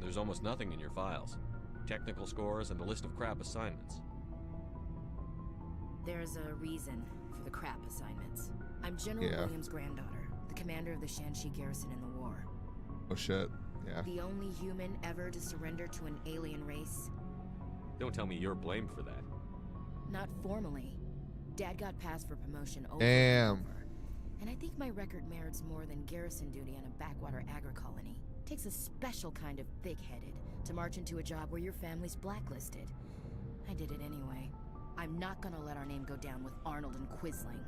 There's almost nothing in your files. Technical scores and a list of crap assignments. There's a reason for the crap assignments. I'm General Williams' granddaughter, the commander of the Shanxi garrison in the war. Oh shit, yeah. The only human ever to surrender to an alien race. Don't tell me you're blamed for that. Not formally. Dad got passed for promotion over Damn. and over. And I think my record merits more than garrison duty on a backwater agri-colony. Takes a special kind of thick-headed to march into a job where your family's blacklisted. I did it anyway. I'm not gonna let our name go down with Arnold and Quisling.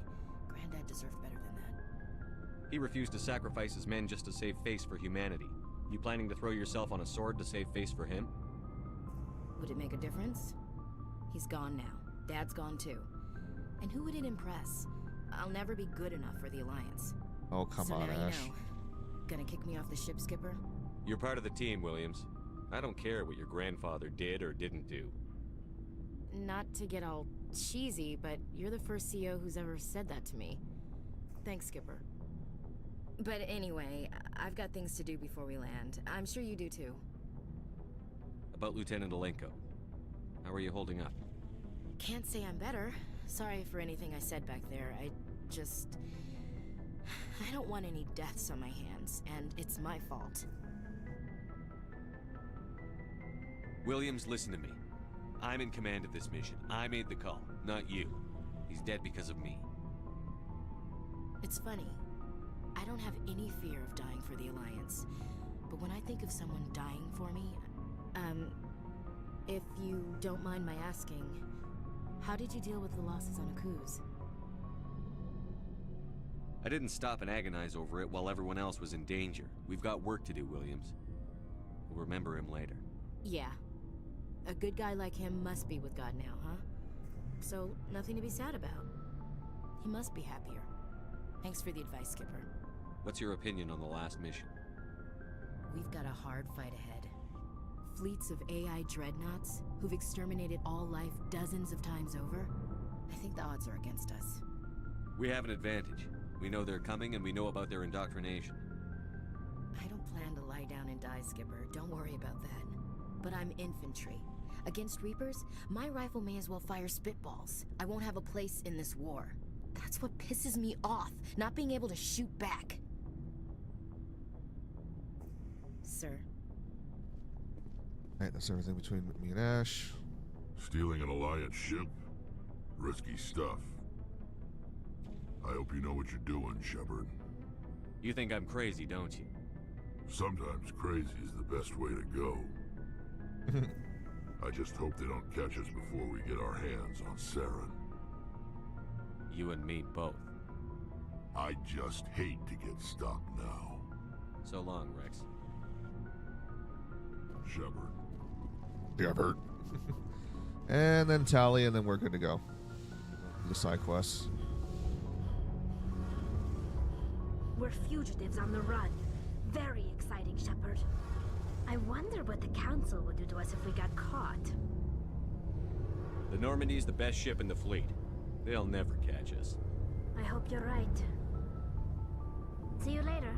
Granddad deserved better than that. He refused to sacrifice his men just to save face for humanity. You planning to throw yourself on a sword to save face for him? Would it make a difference? He's gone now. Dad's gone too. And who would it impress? I'll never be good enough for the Alliance. Oh, come on, now Ash. You know. Gonna kick me off the ship, Skipper? You're part of the team, Williams. I don't care what your grandfather did or didn't do. Not to get all cheesy, but you're the first CO who's ever said that to me. Thanks, Skipper. But anyway, I've got things to do before we land. I'm sure you do too. About Lieutenant Alenko. How are you holding up? Can't say I'm better. Sorry for anything I said back there. I don't want any deaths on my hands, and it's my fault. Williams, listen to me. I'm in command of this mission. I made the call, not you. He's dead because of me. It's funny. I don't have any fear of dying for the Alliance. But when I think of someone dying for me, if you don't mind my asking, how did you deal with the losses on Akuz? I didn't stop and agonize over it while everyone else was in danger. We've got work to do, Williams. We'll remember him later. Yeah. A good guy like him must be with God now, huh? So, nothing to be sad about. He must be happier. Thanks for the advice, Skipper. What's your opinion on the last mission? We've got a hard fight ahead. Fleets of AI dreadnoughts who've exterminated all life dozens of times over. I think the odds are against us. We have an advantage. We know they're coming and we know about their indoctrination. I don't plan to lie down and die, Skipper. Don't worry about that. But I'm infantry. Against Reapers, my rifle may as well fire spitballs. I won't have a place in this war. That's what pisses me off, not being able to shoot back. Sir. Alright, that's everything between me and Ash. Stealing an Alliance ship? Risky stuff. I hope you know what you're doing, Shepard. You think I'm crazy, don't you? Sometimes crazy is the best way to go. I just hope they don't catch us before we get our hands on Saren. You and me both. I just hate to get stuck now. So long, Rex. Shepard. And then tally, and then we're good to go. The side quests. We're fugitives on the run. Very exciting, Shepard. I wonder what the Council would do to us if we got caught. The Normandy's the best ship in the fleet. They'll never catch us. I hope you're right. See you later.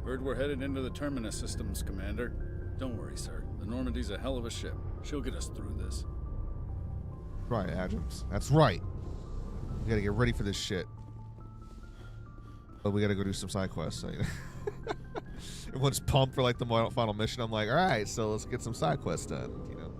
Heard we're headed into the Terminus systems, Commander. Don't worry, sir. The Normandy's a hell of a ship. She'll get us through this. Right, Adams. That's right. We gotta get ready for this shit. But we gotta go do some side quests. So, everyone's pumped for like the final mission. I'm like, all right, so let's get some side quests done. You know.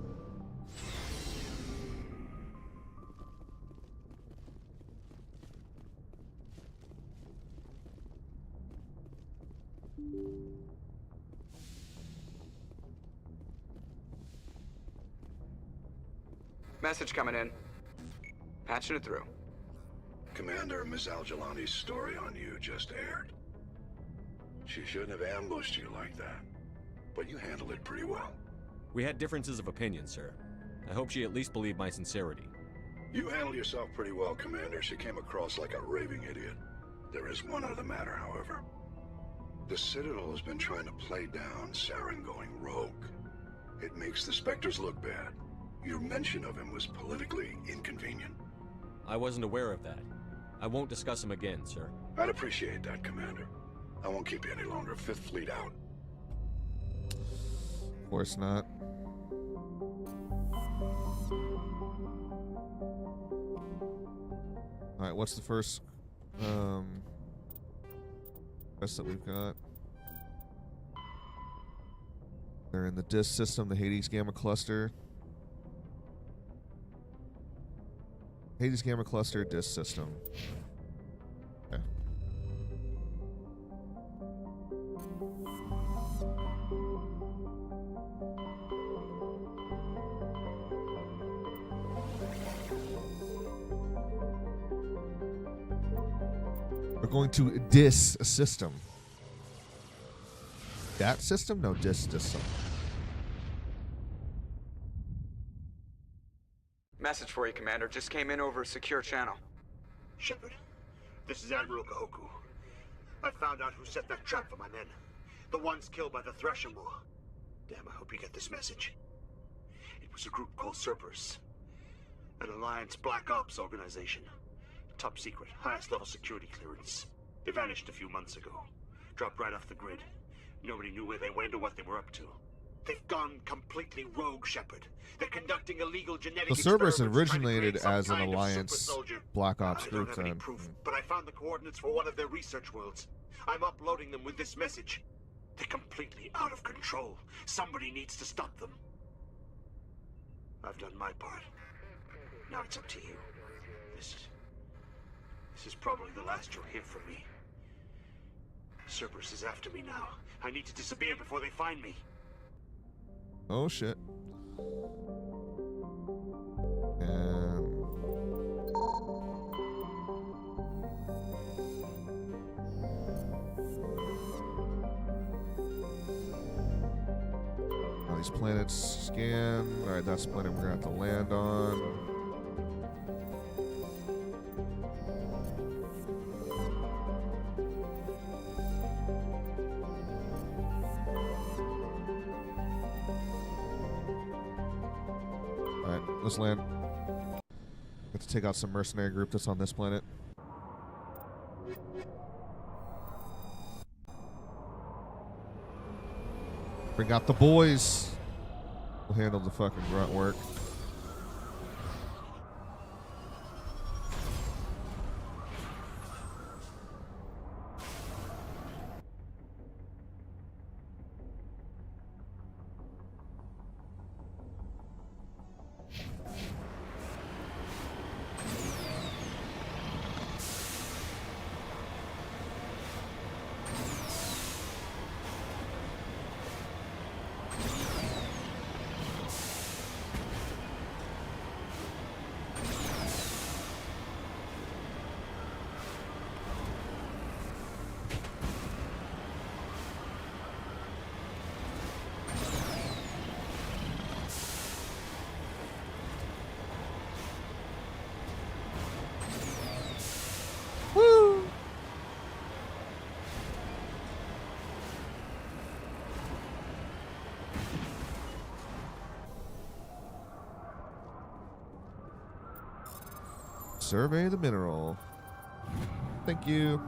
Message coming in. Patching it through. Commander, Miss Al-Jalani's story on you just aired. She shouldn't have ambushed you like that, but you handled it pretty well. We had differences of opinion, sir. I hope she at least believed my sincerity. You handled yourself pretty well, Commander. She came across like a raving idiot. There is one other matter, however. The Citadel has been trying to play down Saren going rogue. It makes the Spectres look bad. Your mention of him was politically inconvenient. I wasn't aware of that. I won't discuss him again, sir. I'd appreciate that, Commander. I won't keep you any longer. Fifth Fleet out. Of course not. Alright, what's the first quest that we've got? They're in the disk system, the Hades Gamma Cluster. Hades Gamma Cluster, disk system. Okay. We're going to dis system. That system? No, dis system. Message for you, Commander. Just came in over a secure channel. Shepard, this is Admiral Kahoku. I found out who set that trap for my men. The ones killed by the Thresher Maw. Damn, I hope you get this message. It was a group called Cerberus. An Alliance Black Ops organization. Top secret, highest level security clearance. They vanished a few months ago. Dropped right off the grid. Nobody knew where they went or what they were up to. They've gone completely rogue, Shepard. They're conducting illegal genetic The Cerberus experiments originated trying to create as some an kind of Alliance super soldier. Black Ops I group don't have any then. proof, but I found the coordinates for one of their research worlds. I'm uploading them with this message. They're completely out of control. Somebody needs to stop them. I've done my part. Now it's up to you. This is probably the last you'll hear from me. Cerberus is after me now. I need to disappear before they find me. Oh shit. And all these planets scan. Alright, that's the planet we're gonna have to land on. Let's land. Have to take out some mercenary group that's on this planet. Bring out the boys. We'll handle the fucking grunt work. Survey the mineral. Thank you.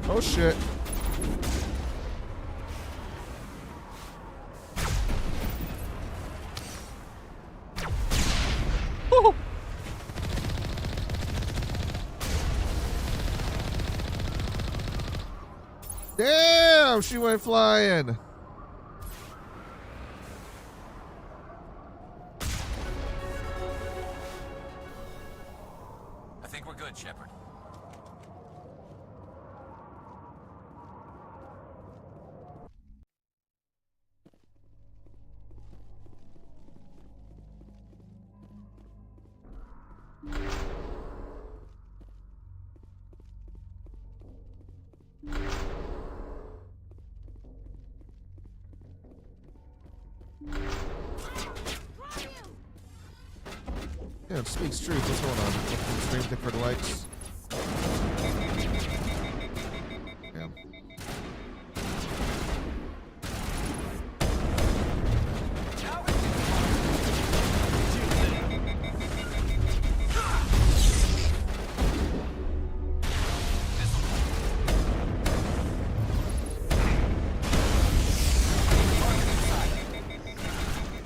Oh shit. Oh. Damn, she went flying. I think we're good, Shepard. Yeah, it speaks truth. What's going on? Stream thing for the likes. Yeah.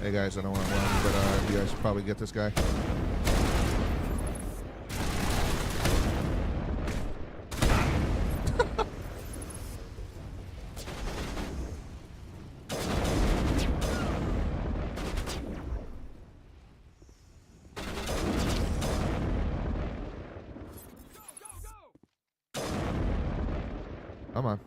Hey guys, I don't want to run, but you guys should probably get this guy. Come on.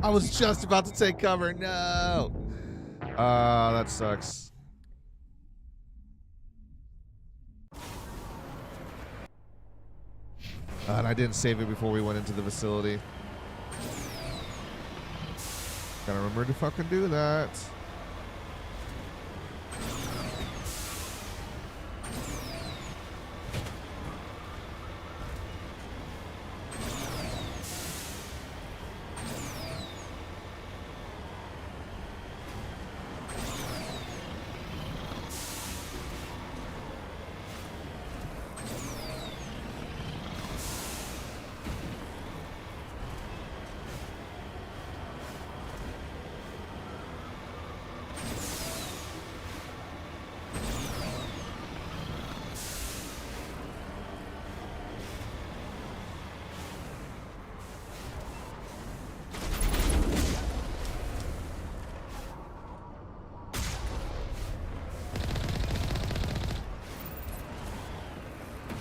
I was just about to take cover. No. That sucks. And I didn't save it before we went into the facility. Gotta remember to fucking do that.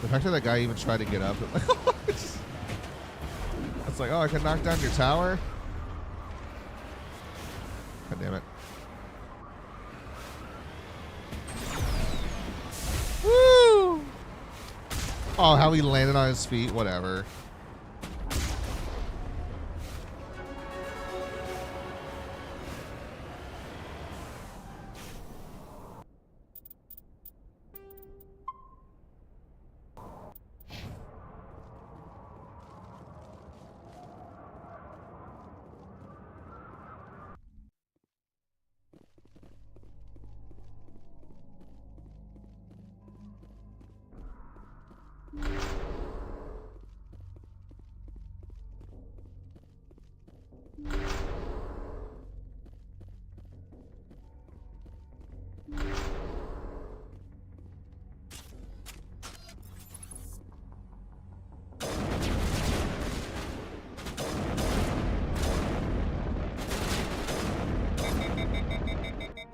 The fact that that guy even tried to get up, it's like, oh, I can knock down your tower? God damn it. Woo! Oh, how he landed on his feet, whatever.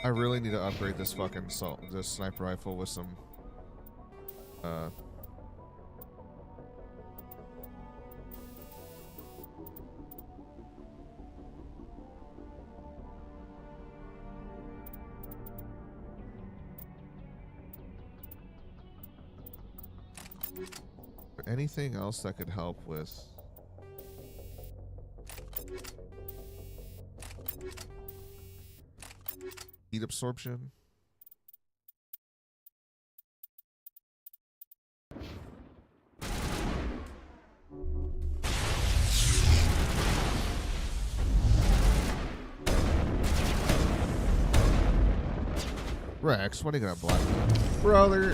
I really need to upgrade this fucking this sniper rifle with some anything else that could help with heat absorption. Rex, what are you gonna block me? Brother,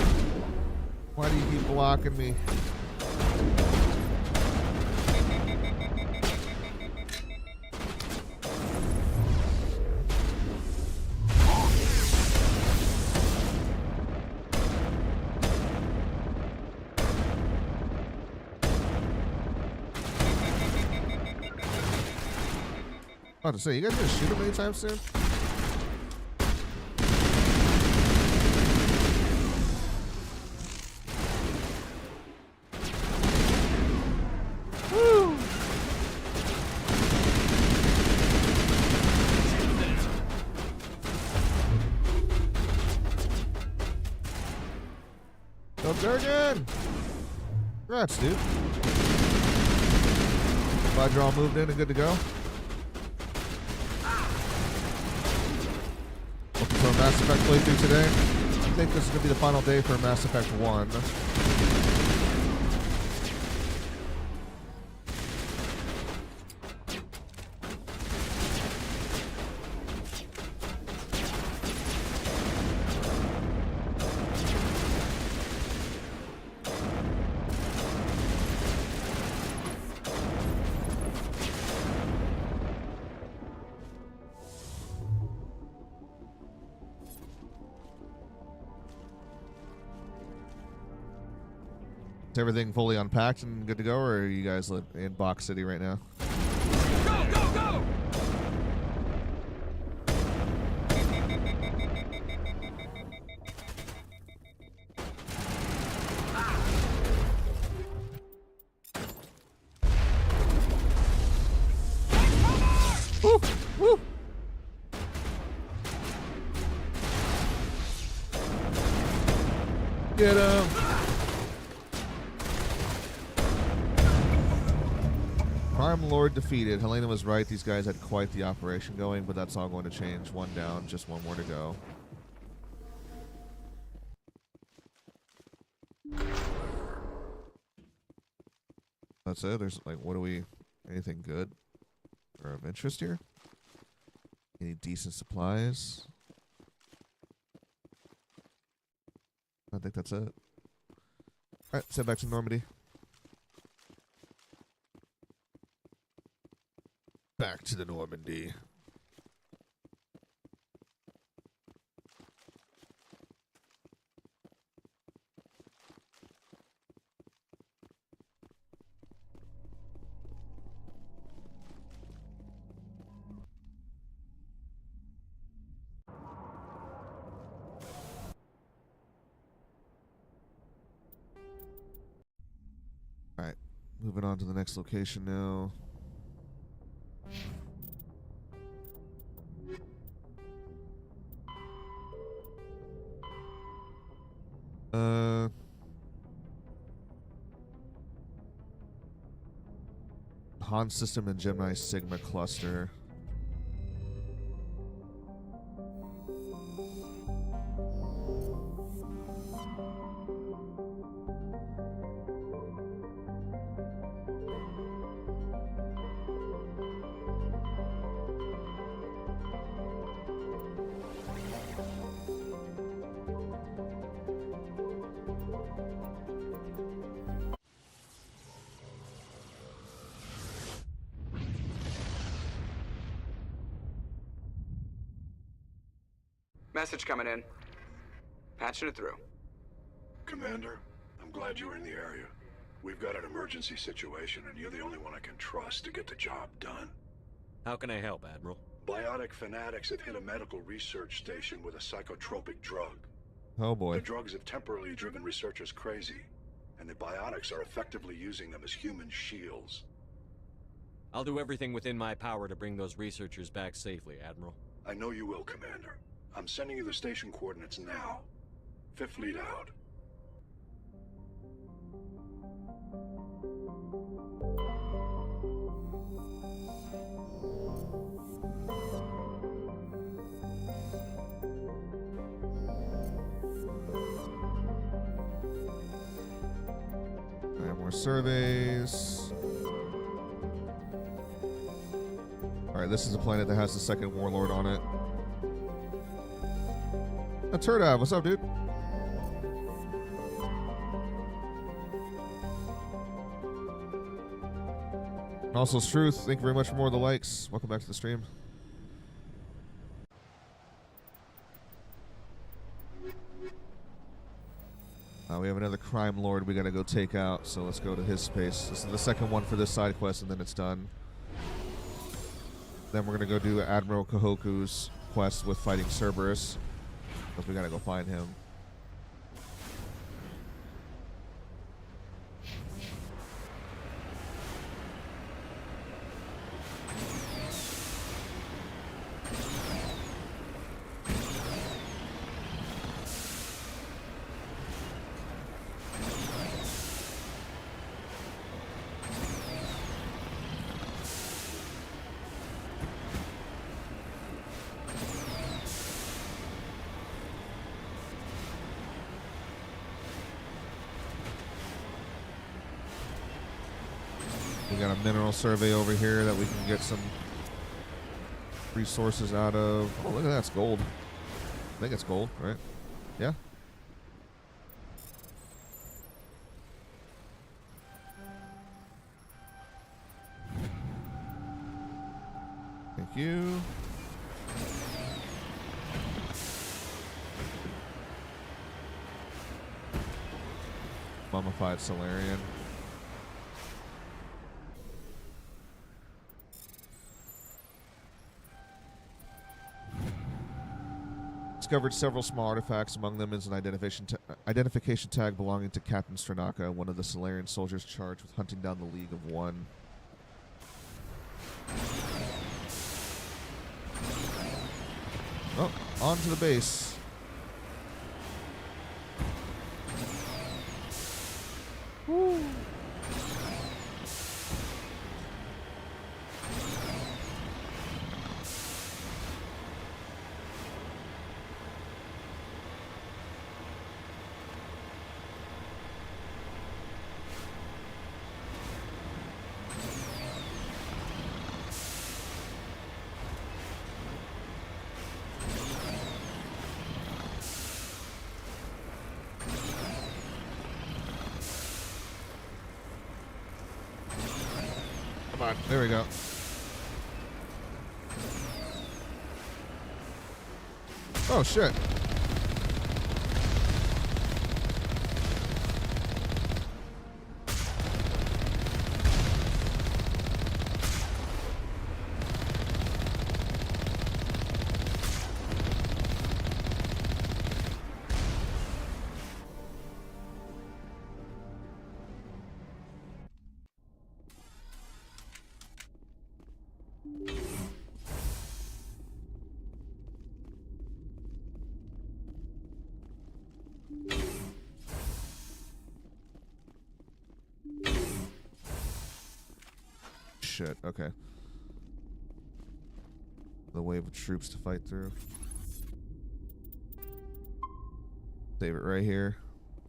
why do you keep blocking me? I was about to say, you guys gonna shoot him anytime soon? Woo! Go Durgan! Congrats, dude. Glad you're all moved in and good to go. Looking for a Mass Effect playthrough today. I think this is going to be the final day for Mass Effect 1. Is everything fully unpacked and good to go, or are you guys in Box City right now? Go, go, go! Woo! Woo! Get him! Crime Lord defeated. Helena was right. These guys had quite the operation going, but that's all going to change. One down, just one more to go. That's it. There's like, what do we? Anything good or of interest here? Any decent supplies? I think that's it. All right, send back to Normandy. Back to the Normandy. All right, moving on to the next location now. Han System and Gemini Sigma cluster. Message coming in. Patching it through. Commander, I'm glad you were in the area. We've got an emergency situation, and you're the only one I can trust to get the job done. How can I help, Admiral? Biotic fanatics have hit a medical research station with a psychotropic drug. Oh boy. The drugs have temporarily driven researchers crazy, and the biotics are effectively using them as human shields. I'll do everything within my power to bring those researchers back safely, Admiral. I know you will, Commander. I'm sending you the station coordinates now. Fifth Fleet out. More surveys. Alright, this is a planet that has the second warlord on it. Turdav, what's up, dude? And also, Struth, thank you very much for more of the likes. Welcome back to the stream. We have another crime lord we gotta go take out, so let's go to his space. This is the second one for this side quest, and then it's done. Then we're gonna go do Admiral Kahoku's quest with fighting Cerberus. Because we gotta go find him. We got a mineral survey over here that we can get some resources out of. Oh, look at that. It's gold. I think it's gold, right? Yeah. Thank you. Mummified Solarian. Discovered several small artifacts. Among them is an identification tag belonging to Captain Stranaka, one of the Solarian soldiers charged with hunting down the League of One. Oh, on to the base. Woo. Come on. There we go. Oh, shit. Shit, okay. The wave of troops to fight through. Save it right here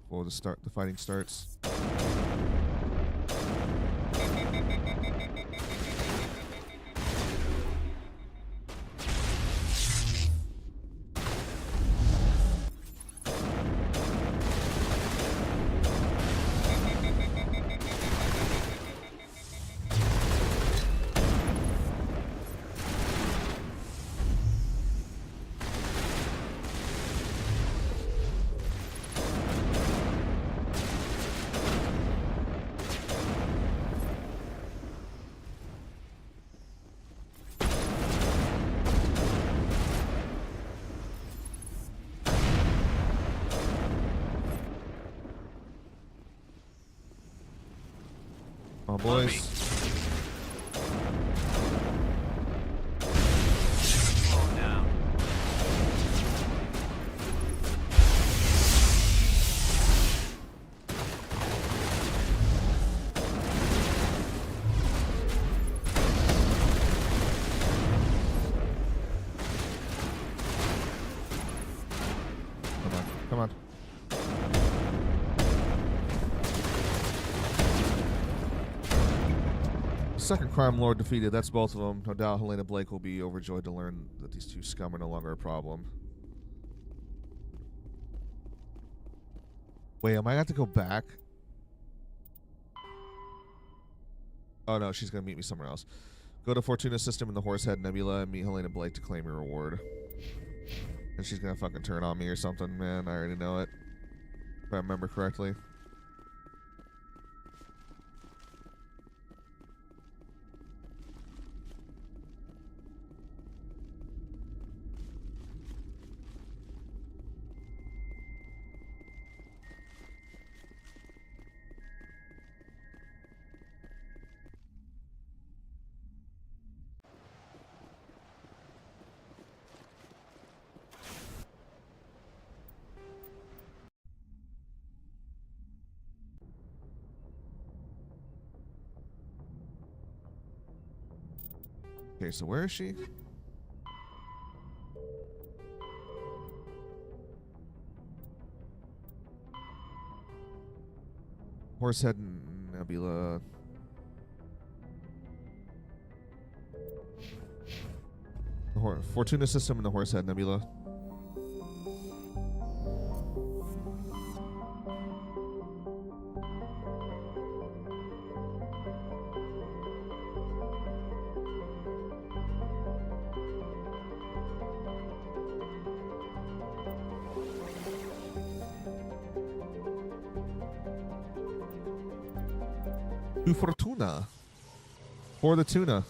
before the fighting starts. Oh, boys. Come on. Second crime lord defeated. That's both of them. No doubt Helena Blake will be overjoyed to learn that these two scum are no longer a problem. Wait, am I going to have to go back? Oh no, she's going to meet me somewhere else. Go to Fortuna System in the Horsehead Nebula and meet Helena Blake to claim your reward. And she's going to fucking turn on me or something, man. I already know it. If I remember correctly. Okay, so where is she? Horsehead Nebula. The Fortuna system and the Horsehead Nebula. Tu Fortuna. For the tuna.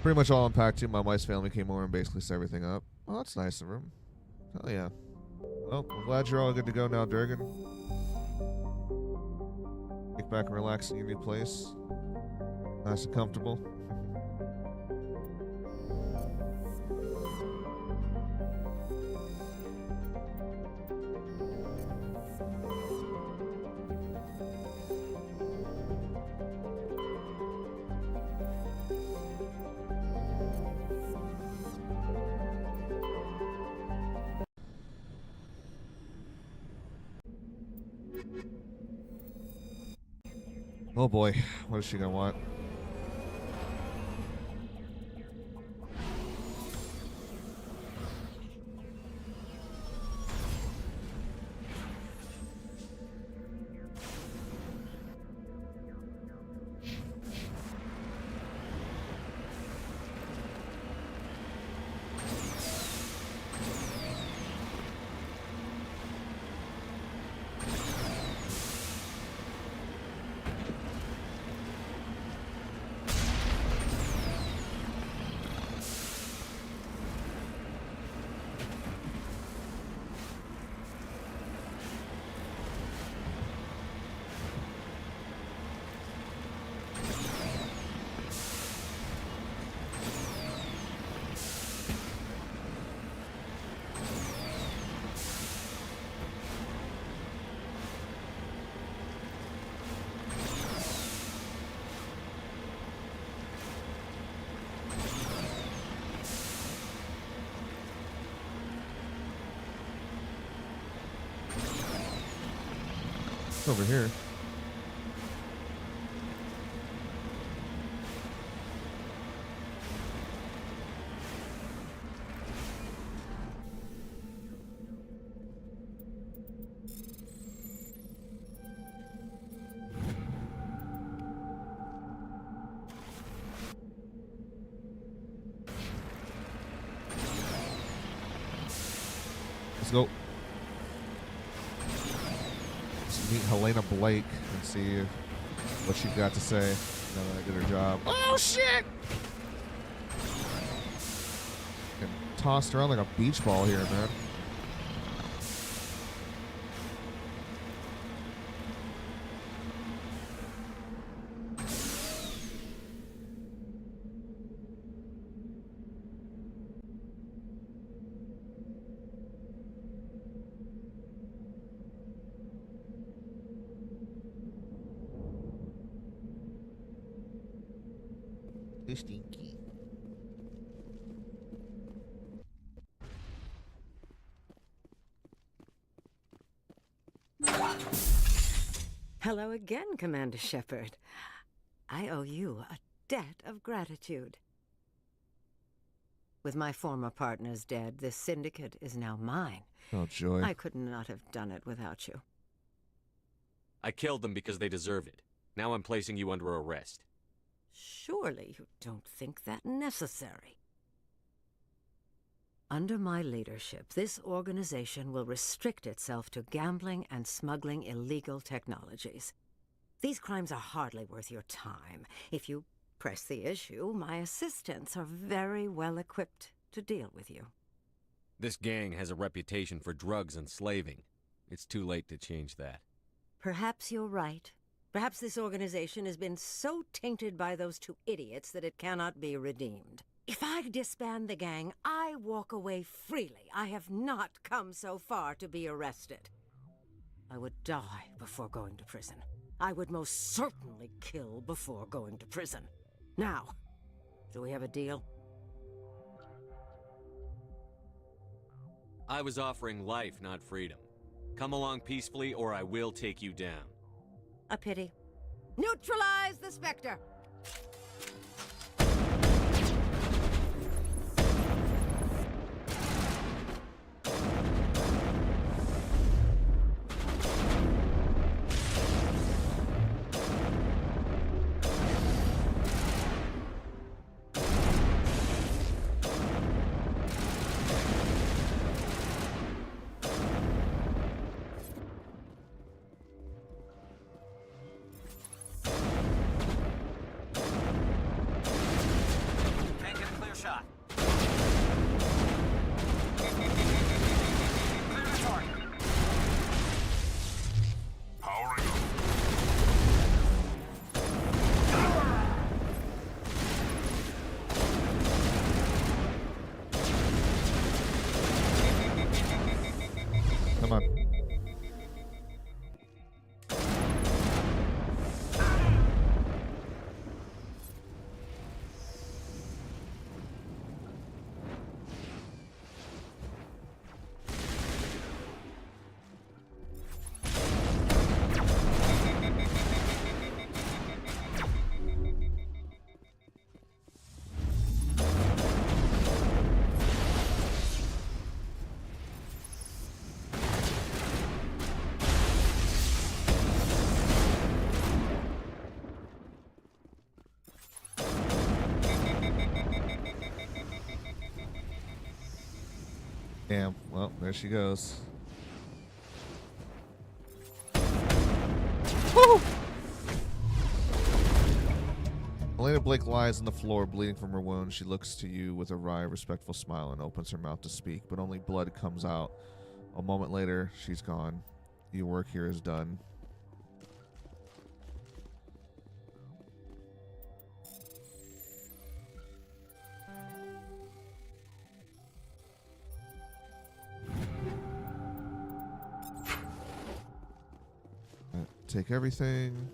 Pretty much all unpacked too. My wife's family came over and basically set everything up. Oh, that's nice of them. Hell yeah. Well, I'm glad you're all good to go now, Durgan. Kick back and relax in your new place. Nice and comfortable. Oh boy, what is she gonna want? Over here. Let's go. Meet Helena Blake and see what she's got to say now that I did her job. Oh shit! And tossed around like a beach ball here, man. Stinky. Hello again, Commander Shepard. I owe you a debt of gratitude. With my former partners dead, this syndicate is now mine. Oh, joy. I could not have done it without you. I killed them because they deserve it. Now I'm placing you under arrest. Surely you don't think that necessary. Under my leadership, this organization will restrict itself to gambling and smuggling illegal technologies. These crimes are hardly worth your time. If you press the issue, my assistants are very well equipped to deal with you. This gang has a reputation for drugs and slaving. It's too late to change that. Perhaps you're right. Perhaps this organization has been so tainted by those two idiots that it cannot be redeemed. If I disband the gang, I walk away freely. I have not come so far to be arrested. I would die before going to prison. I would most certainly kill before going to prison. Now, do we have a deal? I was offering life, not freedom. Come along peacefully, or I will take you down. A pity. Neutralize the Spectre! Damn. Well, there she goes. Woo! Elena Blake lies on the floor, bleeding from her wound. She looks to you with a wry, respectful smile and opens her mouth to speak, but only blood comes out. A moment later, she's gone. Your work here is done. Take everything.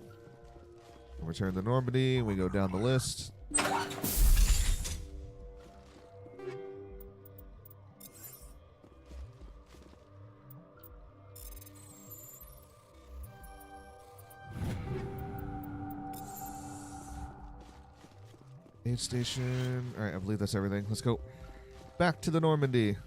Return to Normandy. We go down the list. Aid station. All right, I believe that's everything. Let's go back to the Normandy.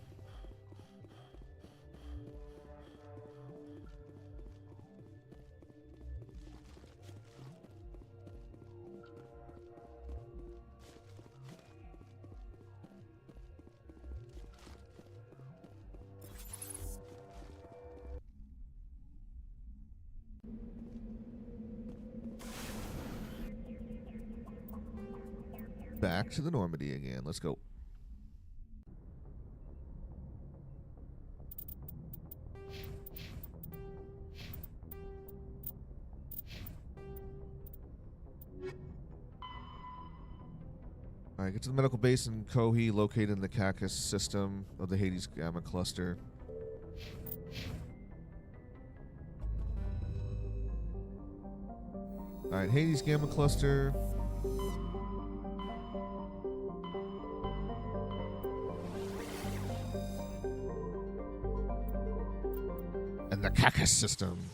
Back to the Normandy again. Let's go. All right, get to the medical base in Kohi, located in the Cactus system of the Hades Gamma Cluster. All right, Hades Gamma Cluster. And the Cactus system.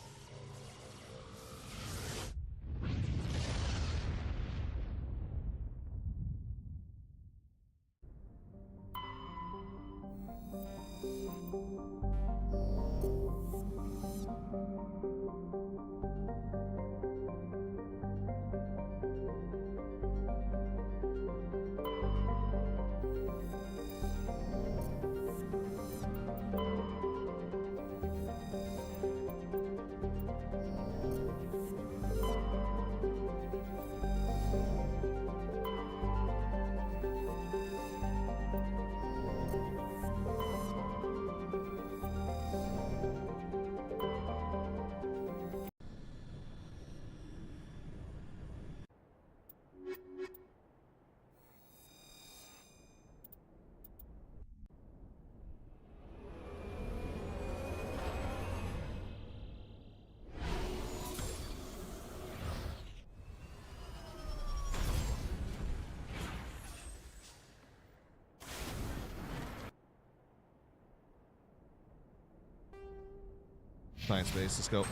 Science base, let's go.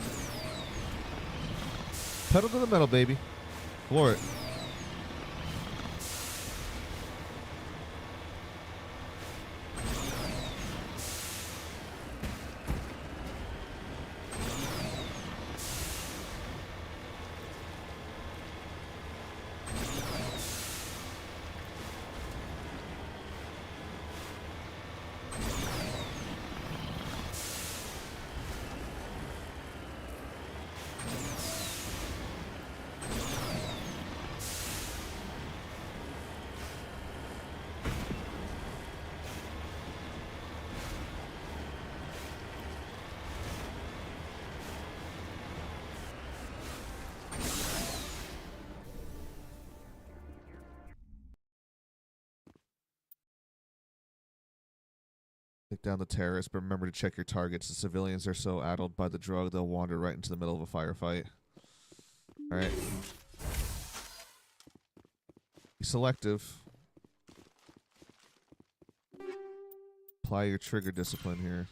Pedal to the metal, baby. Floor it. Take down the terrorists, but remember to check your targets. The civilians are so addled by the drug, they'll wander right into the middle of a firefight. Alright. Be selective. Apply your trigger discipline here.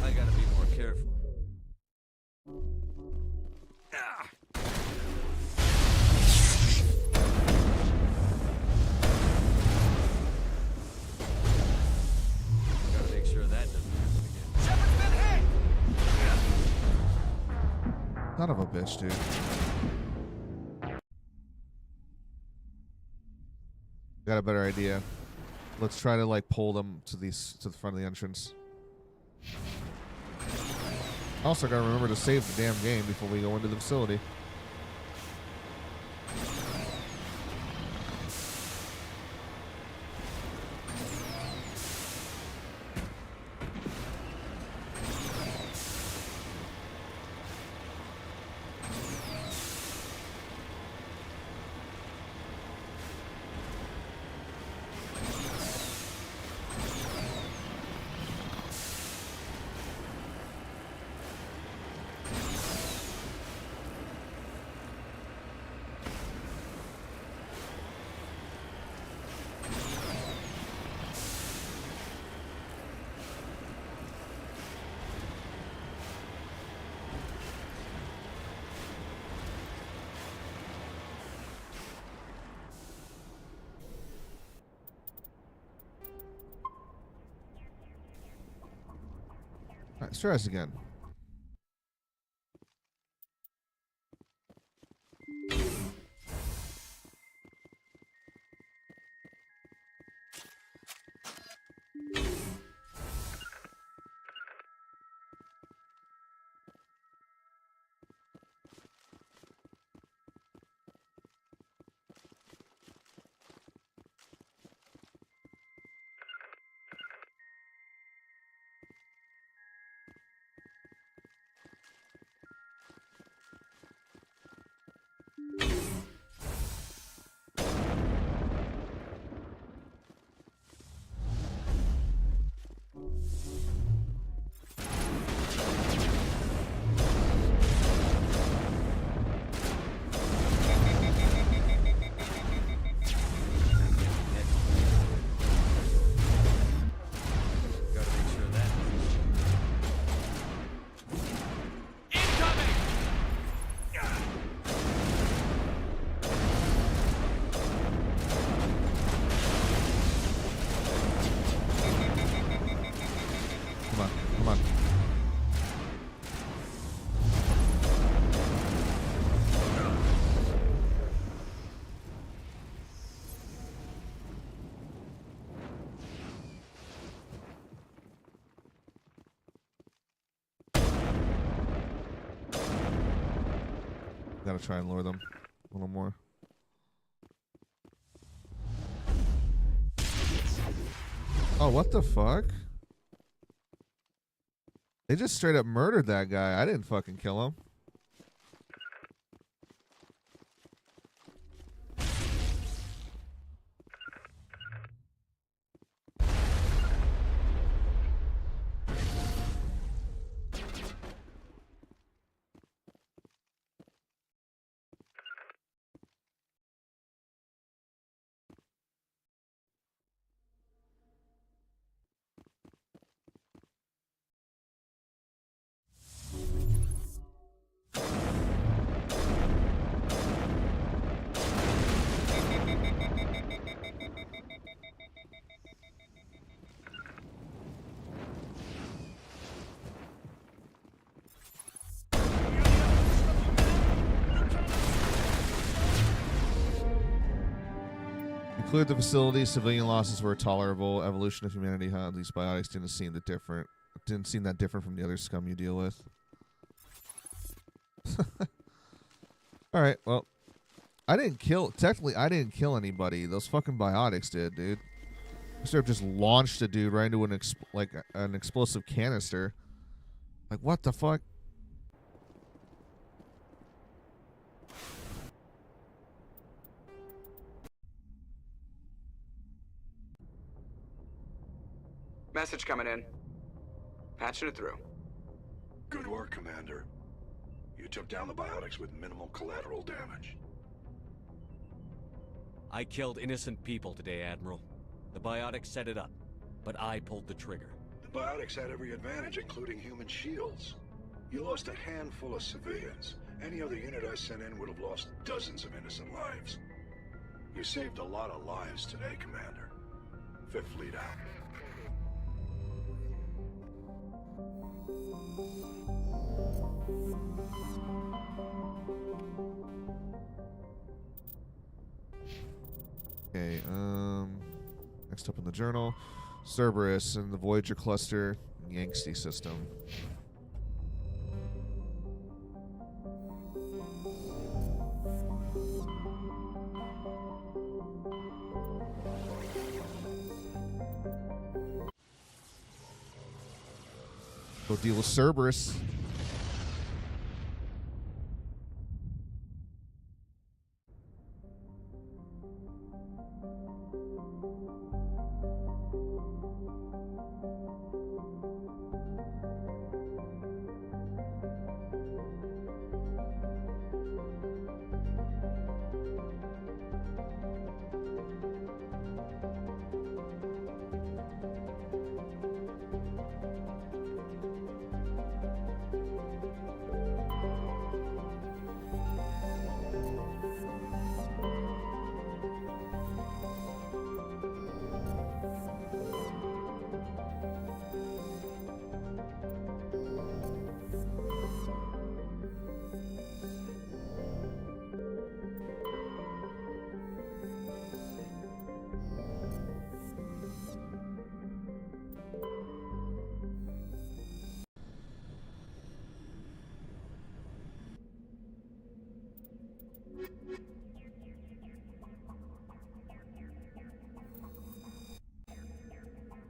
I gotta be more careful. Son of a bitch, dude. Got a better idea. Let's try to like pull them to the front of the entrance. Also, gotta remember to save the damn game before we go into the facility. All right, let's try this again. Gotta try and lure them a little more. Oh, what the fuck? They just straight up murdered that guy. I didn't fucking kill him. Cleared the facility. Civilian losses were tolerable. Evolution of humanity, huh? These biotics didn't seem that different. Didn't seem that different from the other scum you deal with. All right. Well, I didn't kill. Technically, I didn't kill anybody. Those fucking biotics did, dude. I sort of just launched a dude right into an explosive canister. Like, what the fuck? Message coming in. Patching it through. Good work, Commander. You took down the biotics with minimal collateral damage. I killed innocent people today, Admiral. The biotics set it up, but I pulled the trigger. The biotics had every advantage, including human shields. You lost a handful of civilians. Any other unit I sent in would have lost dozens of innocent lives. You saved a lot of lives today, Commander. Fifth Fleet out. Okay, next up in the journal, Cerberus and the Voyager cluster, Yangsty system. Go deal with Cerberus.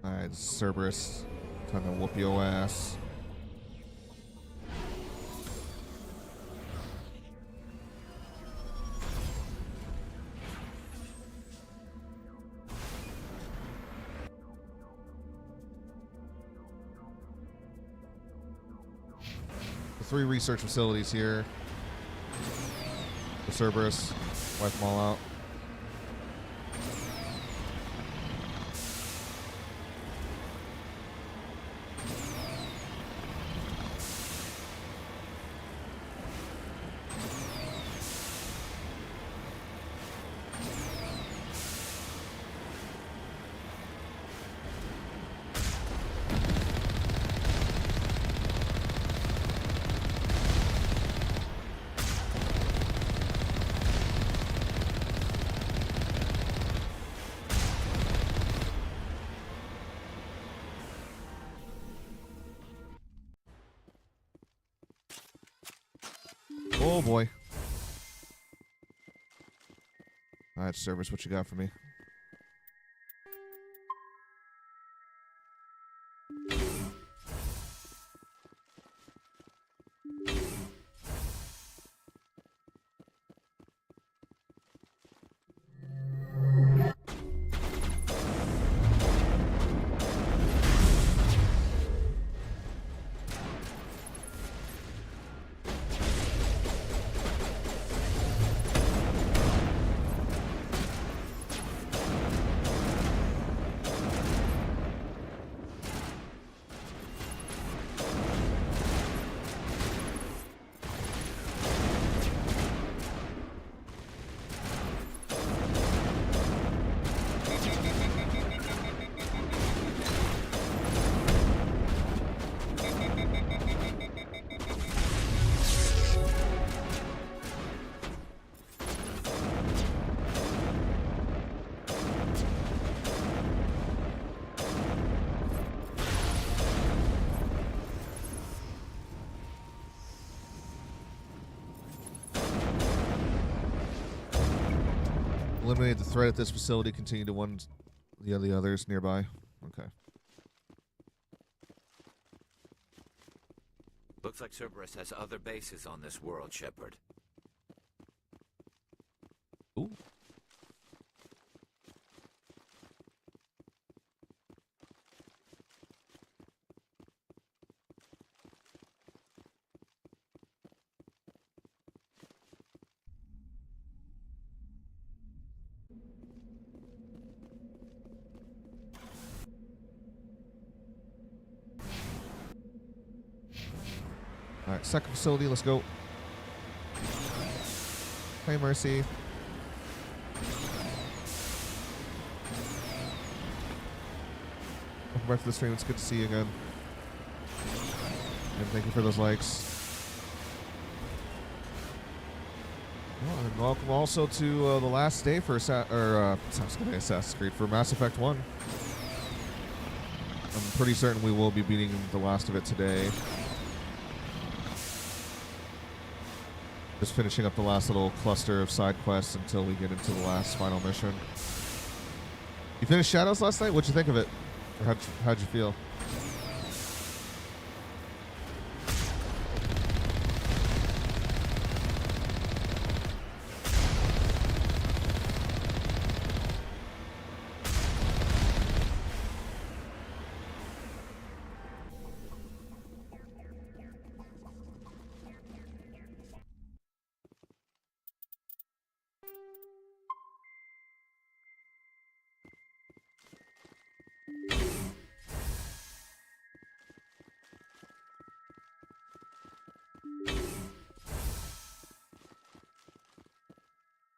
Alright, Cerberus. Time to whoop your ass. The 3 research facilities here. The Cerberus. Wipe them all out. Oh boy. Alright, Cerberus, what you got for me? Eliminate the threat at this facility. Continue to one the others nearby. Okay. Looks like Cerberus has other bases on this world, Shepard. Ooh. Alright, second facility, let's go. Hey, Mercy. Welcome back to the stream, it's good to see you again. And thank you for those likes. Well, and welcome also to the last day for Assassin's Creed for Mass Effect 1. I'm pretty certain we will be beating the last of it today. Just finishing up the last little cluster of side quests until we get into the last final mission. You finished Shadows last night? What'd you think of it? Or how'd you feel?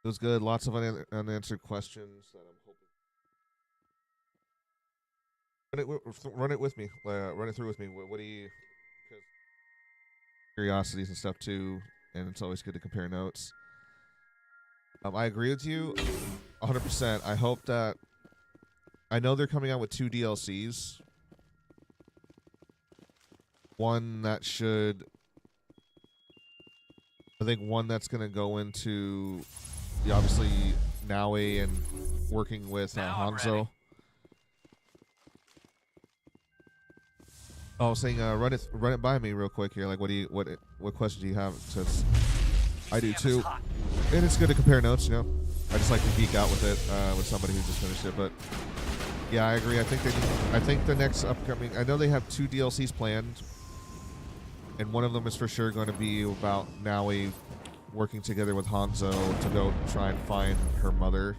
It was good. Lots of unanswered questions that I'm hoping. Run it with me. Run it through with me. What do you? Cause curiosities and stuff too, and it's always good to compare notes. I agree with you 100%. I hope that. I know they're coming out with 2 DLCs. One that should. I think one that's going to go into obviously Naue and working with Hanzo. Oh, I was saying run it by me real quick here. Like, what questions do you have? Because I do too, and it's good to compare notes. You know, I just like to geek out with it with somebody who just finished it. But yeah, I agree. I think the next upcoming. I know they have 2 DLCs planned, and one of them is for sure going to be about Naue working together with Hanzo to go try and find her mother.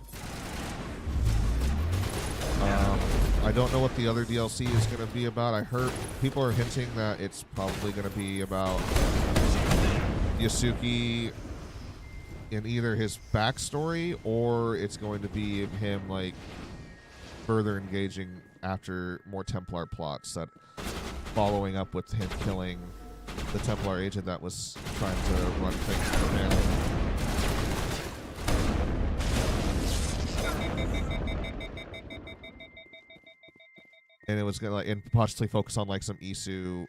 I don't know what the other DLC is going to be about. I heard people are hinting that it's probably going to be about Yasuki in either his backstory or it's going to be him like further engaging after more Templar plots that following up with him killing the Templar agent that was trying to run things for him. And it was gonna and possibly focus on like some Isu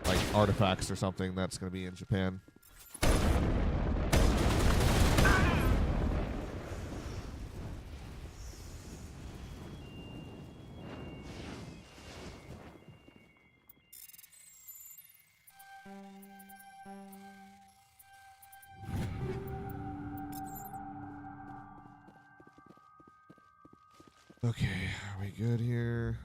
like artifacts or something that's gonna be in Japan. Okay, are we good here?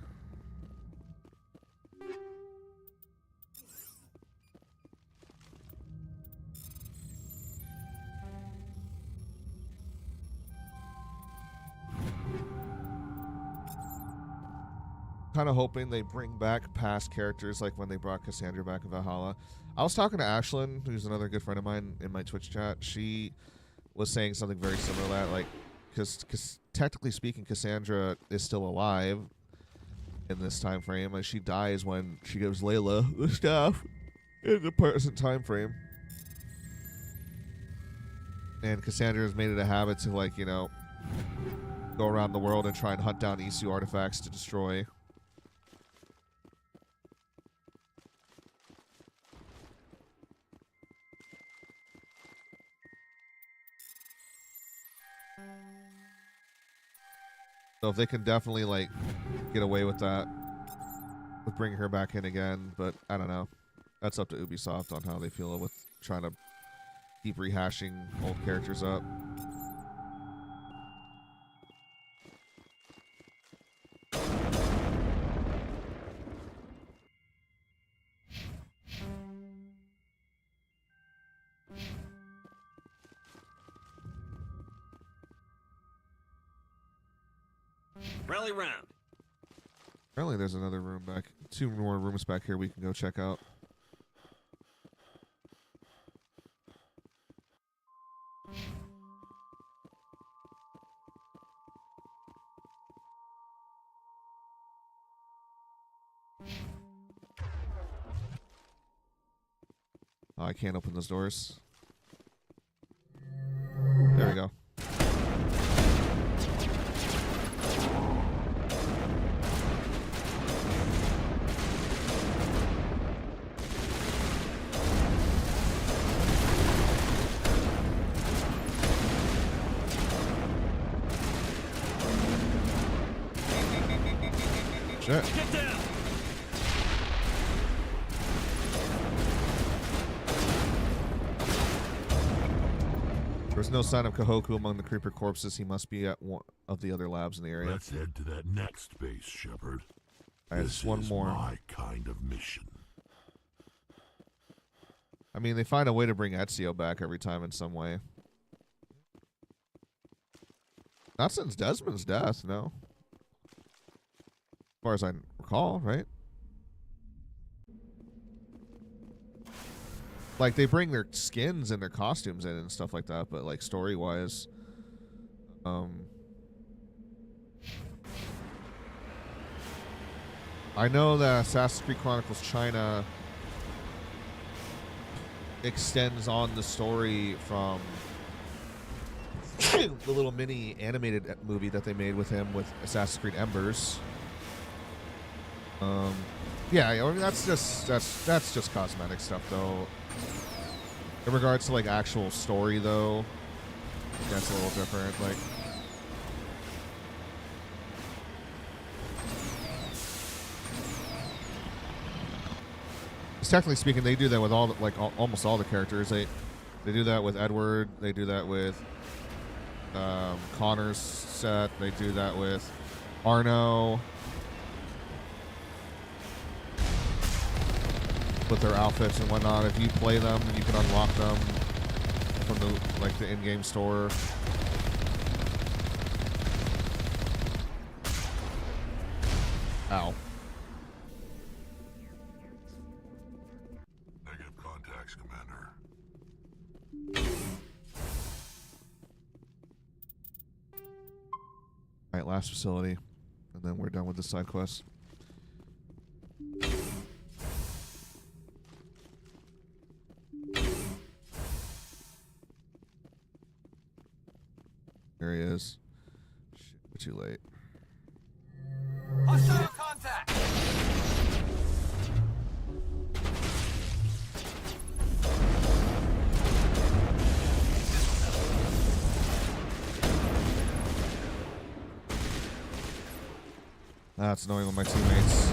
Kind of hoping they bring back past characters like when they brought Cassandra back in Valhalla. I was talking to Ashlyn, who's another good friend of mine in my Twitch chat. She was saying something very similar to that, like, because technically speaking, Cassandra is still alive in this time frame. Like, she dies when she gives Layla the staff in the present time frame. And Cassandra has made it a habit to, like, you know, go around the world and try and hunt down Isu artifacts to destroy. So if they can definitely, like, get away with that, with bringing her back in again, but I don't know. That's up to Ubisoft on how they feel with trying to keep rehashing old characters up. Rally round. Apparently there's another room back, 2 more rooms back here we can go check out. I can't open those doors. There we go. Shit. Get down! There's no sign of Kahoku among the creeper corpses. He must be at one of the other labs in the area. Let's head to that next base, Shepard. There's one more. My kind of mission. I mean, they find a way to bring Ezio back every time in some way. Not since Desmond's death, no. As far as I recall, right? Like, they bring their skins and their costumes in and stuff like that, but, like, story-wise, I know that Assassin's Creed Chronicles China extends on the story from the little mini animated movie that they made with him with Assassin's Creed Embers. Yeah, I mean, that's just cosmetic stuff, though. In regards to like actual story, though, that's a little different. Like, technically speaking, they do that with all, like, almost all the characters. They do that with Edward. They do that with Connor's set. They do that with Arno. With their outfits and whatnot. If you play them, you can unlock them from the in-game store. Ow. Negative contacts, Commander. Alright, last facility. And then we're done with the side quest. There he is. Shit, we're too late. Hostile contact! That's annoying with my teammates.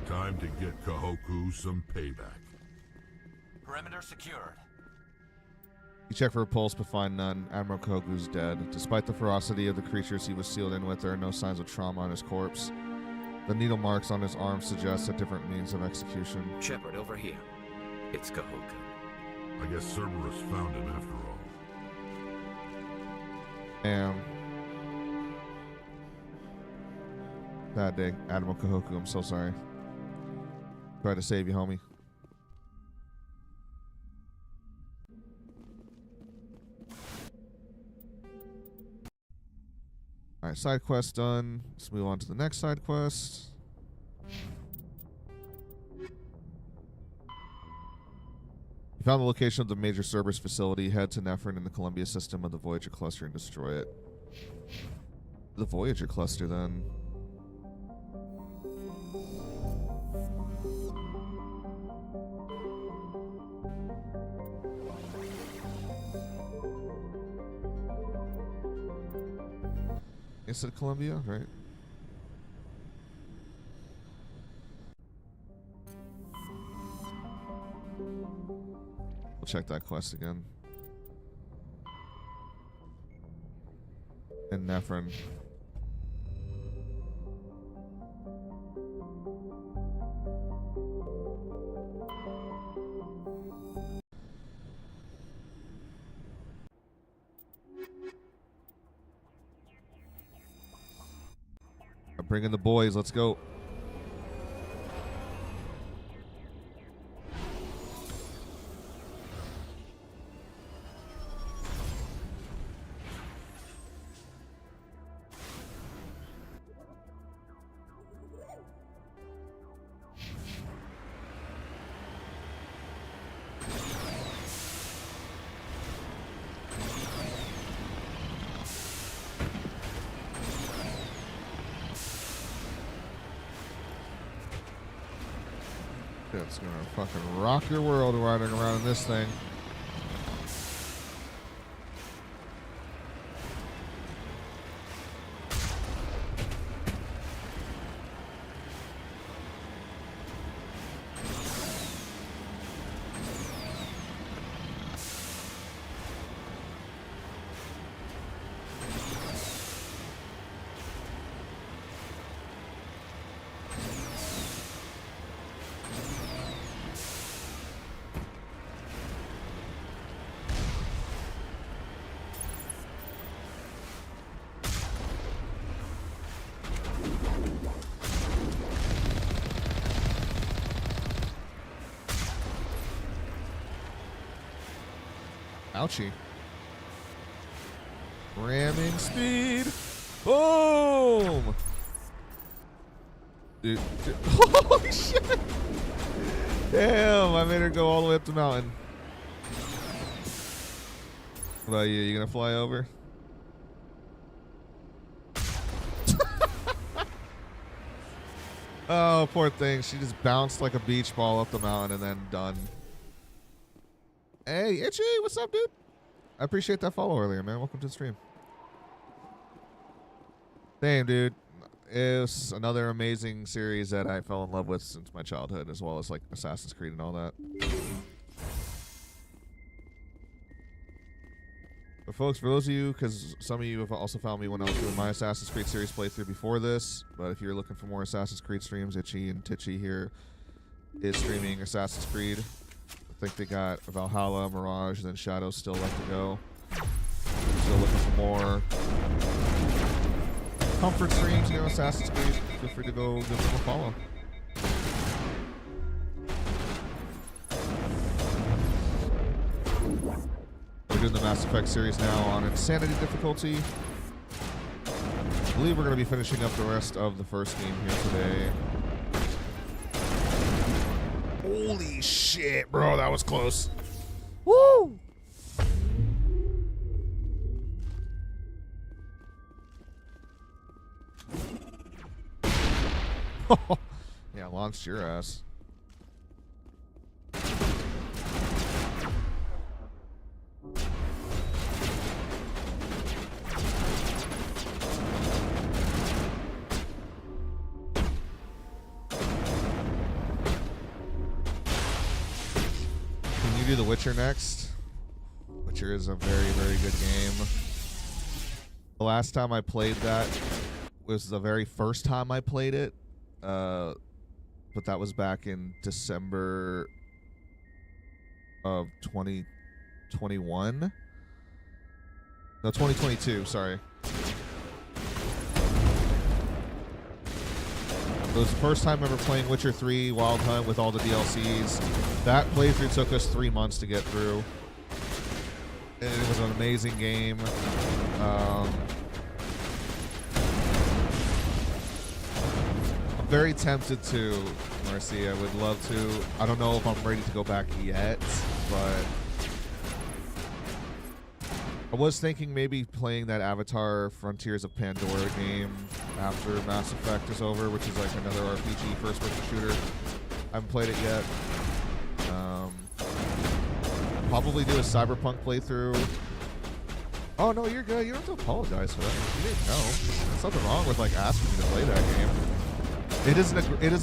Time to get Kahoku some payback. Perimeter secured. You check for a pulse but find none. Admiral Kahoku's dead. Despite the ferocity of the creatures he was sealed in with, there are no signs of trauma on his corpse. The needle marks on his arm suggest a different means of execution. Shepard, over here. It's Kahoku. I guess Cerberus found him after all. Damn. Bad day, Admiral Kahoku. I'm so sorry. Tried to save you, homie. Alright, side quest done. Let's move on to the next side quest. You found the location of the major Cerberus facility. Head to Nephrin in the Columbia system of the Voyager cluster and destroy it. The Voyager cluster, then. Is it Columbia, right? check that quest again. And Nephron. Bring in the boys. Let's go. It's gonna fucking rock your world riding around in this thing. Ouchie. Ramming speed. Boom! Dude. Holy shit! Damn, I made her go all the way up the mountain. What about you? You gonna fly over? Oh, poor thing. She just bounced like a beach ball up the mountain and then done. Hey, Itchy, what's up, dude? I appreciate that follow earlier, man. Welcome to the stream. Damn, dude. It was another amazing series that I fell in love with since my childhood, as well as like Assassin's Creed and all that. But folks, for those of you, because some of you have also found me when I was doing my Assassin's Creed series playthrough before this, but if you're looking for more Assassin's Creed streams, Itchy and Titchy here is streaming Assassin's Creed. I think they got Valhalla, Mirage, and then Shadows still left to go. Still looking for more comfort streams, you know, Assassin's Creed. Feel free to go give them a follow. We're doing the Mass Effect series now on Insanity difficulty. I believe we're going to be finishing up the rest of the first game here today. Holy shit, bro, that was close. Woo! Yeah, launched your ass. Do The Witcher next. Witcher is a very, very good game. The last time I played that was the very first time I played it, but that was back in December of 2021. No, 2022, sorry. It was the first time ever playing Witcher 3 Wild Hunt with all the DLCs. That playthrough took us 3 months to get through. And it was an amazing game. I'm very tempted to, Marcy. I would love to. I don't know if I'm ready to go back yet, but I was thinking maybe playing that Avatar Frontiers of Pandora game after Mass Effect is over, which is like another RPG first-person shooter. I haven't played it yet. Probably do a Cyberpunk playthrough. Oh, no, you're good. You don't have to apologize for that. You didn't know. There's nothing wrong with like asking me to play that game. It is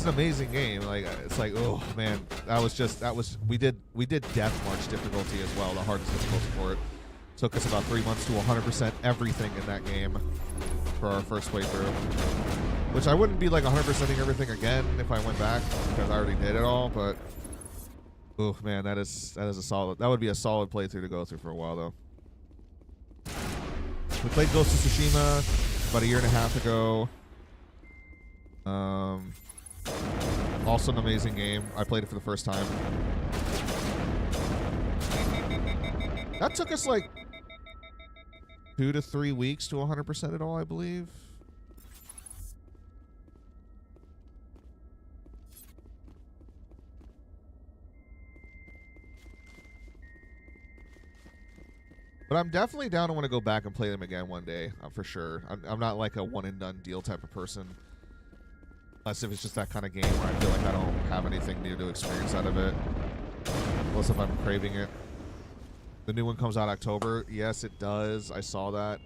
an amazing game. Like it's like, oh man, we did Death March difficulty as well, the hardest difficulty for it. Took us about 3 months to 100% everything in that game for our first playthrough. Which I wouldn't be like 100%ing everything again if I went back because I already did it all. But oh man, that would be a solid playthrough to go through for a while though. We played Ghost of Tsushima about a year and a half ago. Also an amazing game. I played it for the first time. That took us like 2 to 3 weeks to 100% it all, I believe. But I'm definitely down to want to go back and play them again one day, for sure. I'm not like a one and done deal type of person. Unless if it's just that kind of game where I feel like I don't have anything new to experience out of it. Unless if I'm craving it. The new one comes out October. Yes, it does. I saw that.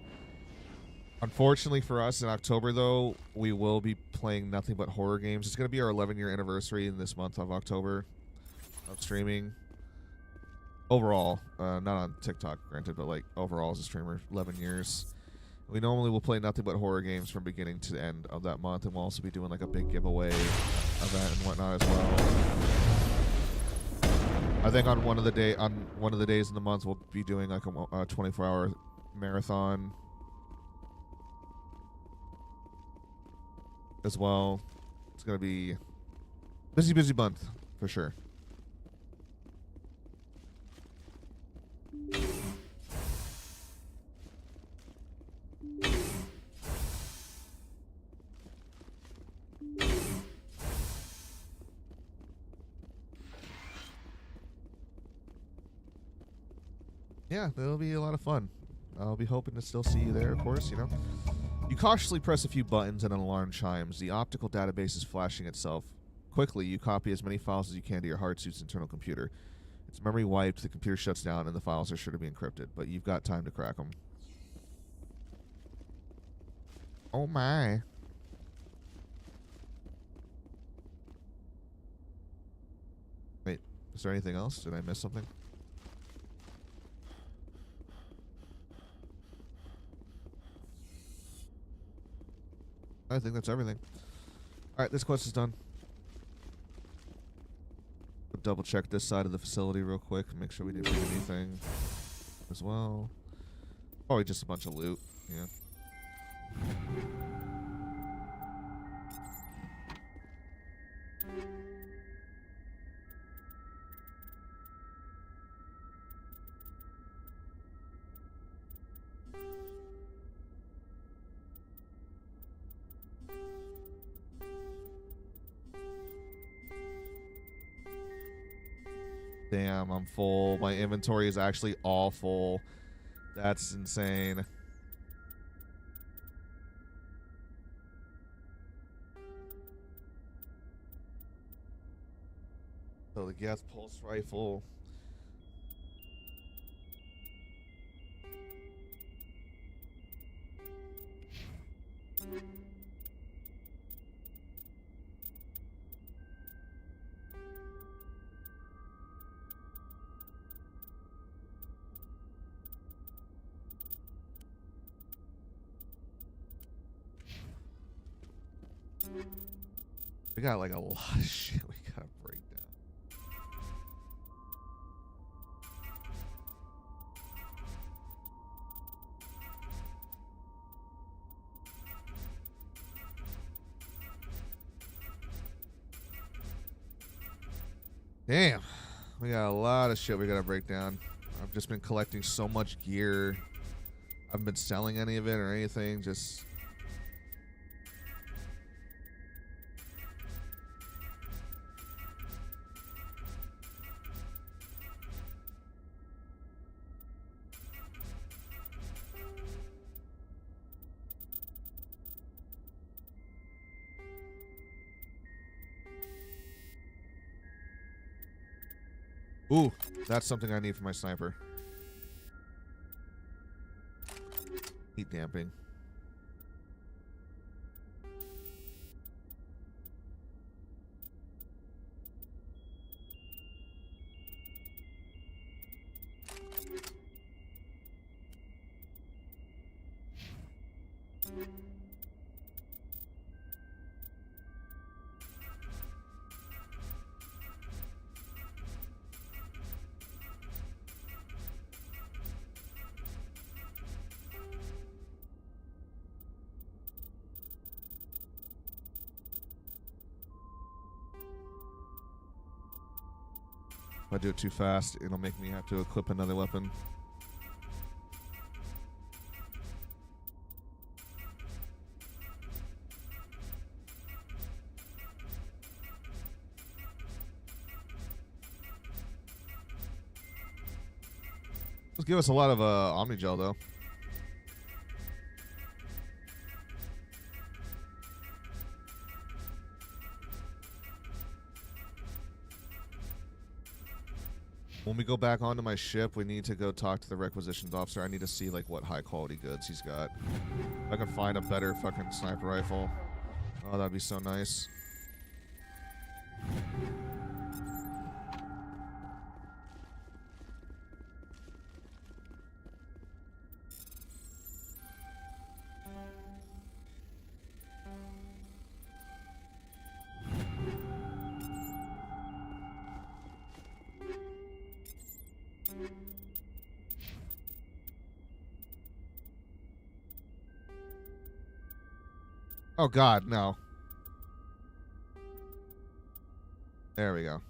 Unfortunately for us, in October, though, we will be playing nothing but horror games. It's going to be our 11-year anniversary in this month of October of streaming. Overall, not on TikTok, granted, but like overall as a streamer, 11 years. We normally will play nothing but horror games from beginning to the end of that month, and we'll also be doing like a big giveaway event and whatnot as well. I think on one of the days in the month we'll be doing like a 24-hour marathon as well. It's gonna be busy month for sure. Yeah, it'll be a lot of fun. I'll be hoping to still see you there, of course, you know. You cautiously press a few buttons and an alarm chimes. The optical database is flashing itself. Quickly, you copy as many files as you can to your hard suit's internal computer. Its memory wiped, the computer shuts down, and the files are sure to be encrypted, but you've got time to crack them. Oh my. Wait, is there anything else? Did I miss something? I think that's everything. Alright, this quest is done. Double check this side of the facility real quick and make sure we didn't do anything as well. Probably just a bunch of loot, yeah. Damn, I'm full. My inventory is actually all full. That's insane. So the gas pulse rifle. We got like a lot of shit we gotta break down. Damn, we got a lot of shit we gotta break down. I've just been collecting so much gear. I haven't been selling any of it or anything, just... Ooh, that's something I need for my sniper. Heat damping. If I do it too fast, it'll make me have to equip another weapon. Let's give us a lot of Omnigel though. When we go back onto my ship, we need to go talk to the requisitions officer. I need to see like what high quality goods he's got. If I can find a better fucking sniper rifle. Oh, that'd be so nice. Oh God, no. There we go.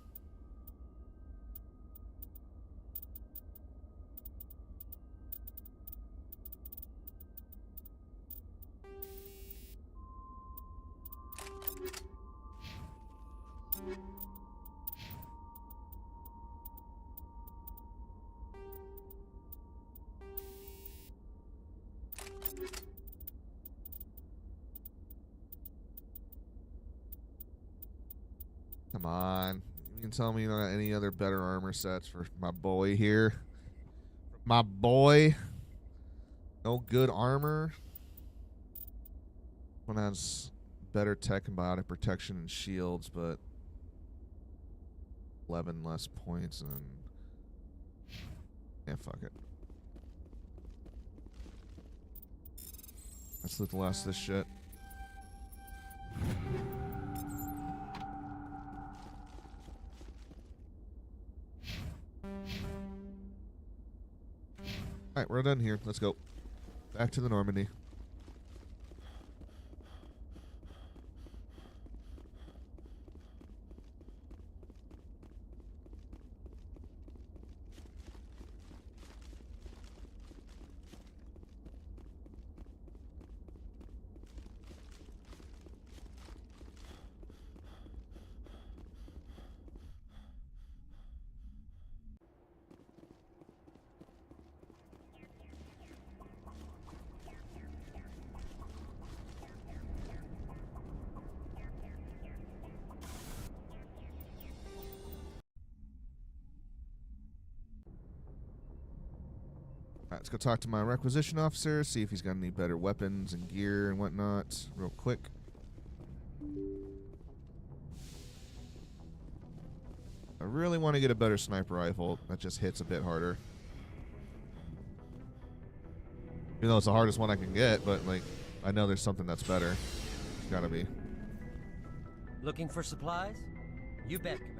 Come on. You can tell me you don't have any other better armor sets for my boy here. My boy. No good armor. One has better tech and biotic protection and shields, but 11 less points and yeah, fuck it. Let's loot the last of this shit. Alright, we're done here. Let's go. Back to the Normandy. Alright, let's go talk to my requisition officer, see if he's got any better weapons and gear and whatnot real quick. I really want to get a better sniper rifle that just hits a bit harder. Even though it's the hardest one I can get, but like, I know there's something that's better. It's gotta be. Looking for supplies? You bet, Commander.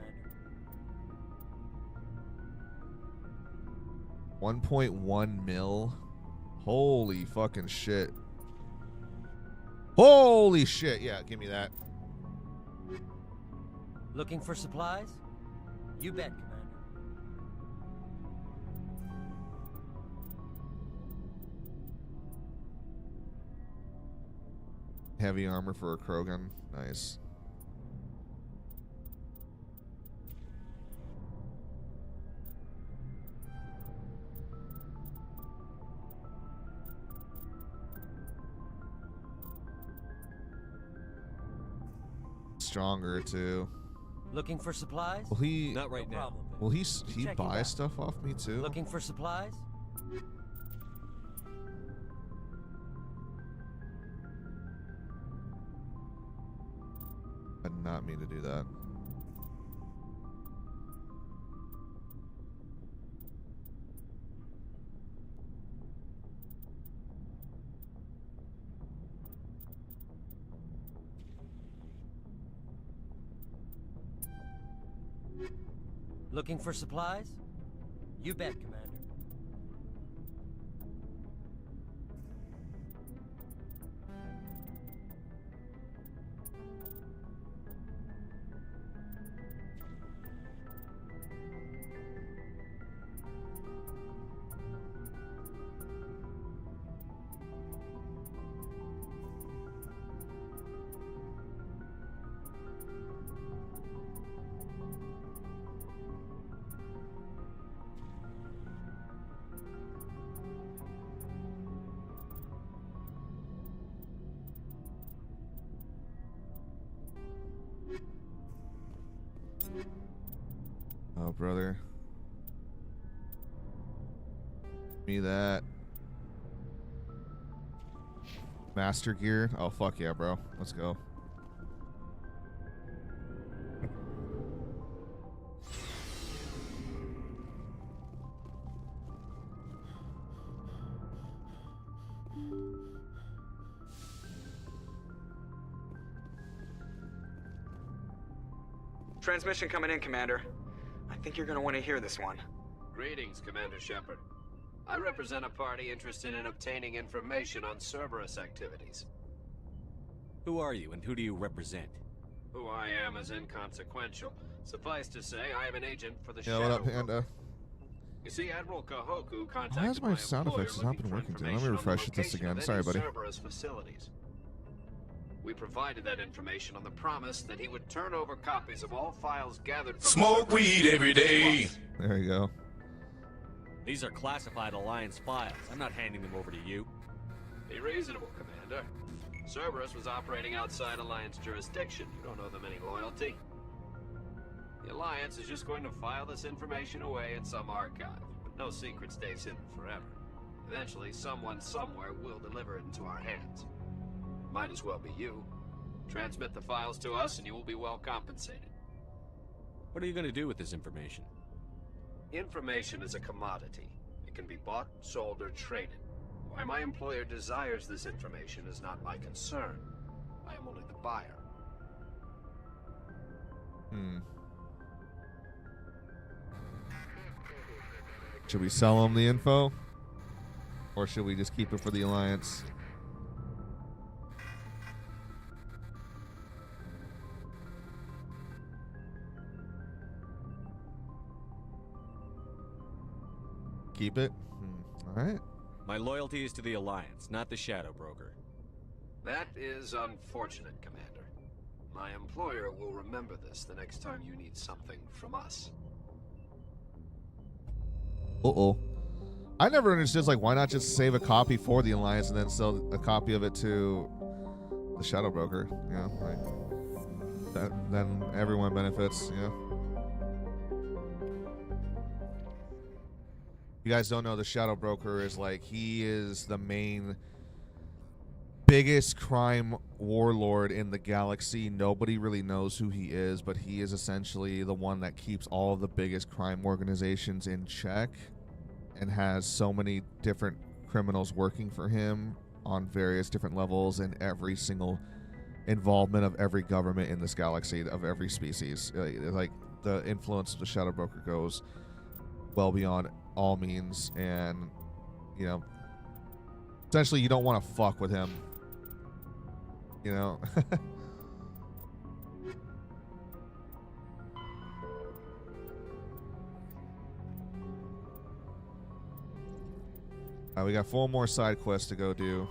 1.1 mil. Holy fucking shit. Holy shit. Yeah, give me that. Looking for supplies? You bet, Commander. Heavy armor for a Krogan. Nice. Stronger too. Looking for supplies? Will he? Not right now. Will he buy stuff off me too? Looking for supplies? I did not mean to do that. Looking for supplies? You bet, Commander. Oh, brother. Me that. Master gear. Oh, fuck yeah, bro. Let's go. Transmission coming in, Commander. I think you're gonna want to hear this one. Greetings, Commander Shepard. I represent a party interested in obtaining information on Cerberus activities. Who are you and who do you represent? Who I am is inconsequential. Suffice to say, I am an agent for the Yeah, Shadow what up, Group. Panda? You see, Admiral Kahoku contacted Why has my sound employer effects not been looking for working today? Let me information on the refresh this location again. of Sorry, any buddy. Cerberus facilities. We provided that information on the promise that he would turn over copies of all files gathered from Smoke weed every day. There you go. These are classified Alliance files. I'm not handing them over to you. Be reasonable, Commander. Cerberus was operating outside Alliance jurisdiction. You don't owe them any loyalty. The Alliance is just going to file this information away in some archive. But no secret stays hidden forever. Eventually, someone somewhere will deliver it into our hands. Might as well be you. Transmit the files to us and you will be well compensated. What are you going to do with this information? Information is a commodity. It can be bought, sold, or traded. Why my employer desires this information is not my concern. I am only the buyer. Should we sell them the info? Or should we just keep it for the Alliance? Keep it? Alright. My loyalty is to the Alliance, not the Shadow Broker. That is unfortunate, Commander. My employer will remember this the next time you need something from us. Uh-oh. I never understood, like, why not just save a copy for the Alliance and then sell a copy of it to the Shadow Broker? You know, like, then everyone benefits, you know? You guys don't know, the Shadow Broker is like, he is the main biggest crime warlord in the galaxy. Nobody really knows who he is, but he is essentially the one that keeps all of the biggest crime organizations in check and has so many different criminals working for him on various different levels and every single involvement of every government in this galaxy, of every species. Like, the influence of the Shadow Broker goes well beyond all means, and, you know, essentially you don't want to fuck with him, you know. We got 4 more side quests to go do.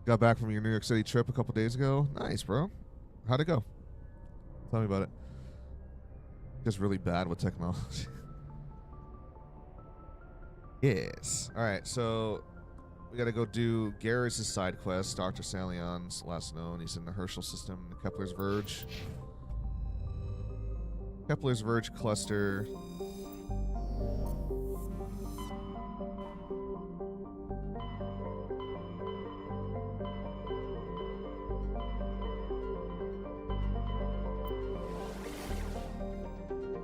Got back from your New York City trip a couple days ago. Nice, bro. How'd it go? Tell me about it. Just really bad with technology. Yes. All right, so we got to go do Garrus' side quest. Dr. Salion's last known. He's in the Herschel system, the Kepler's Verge. Kepler's Verge cluster.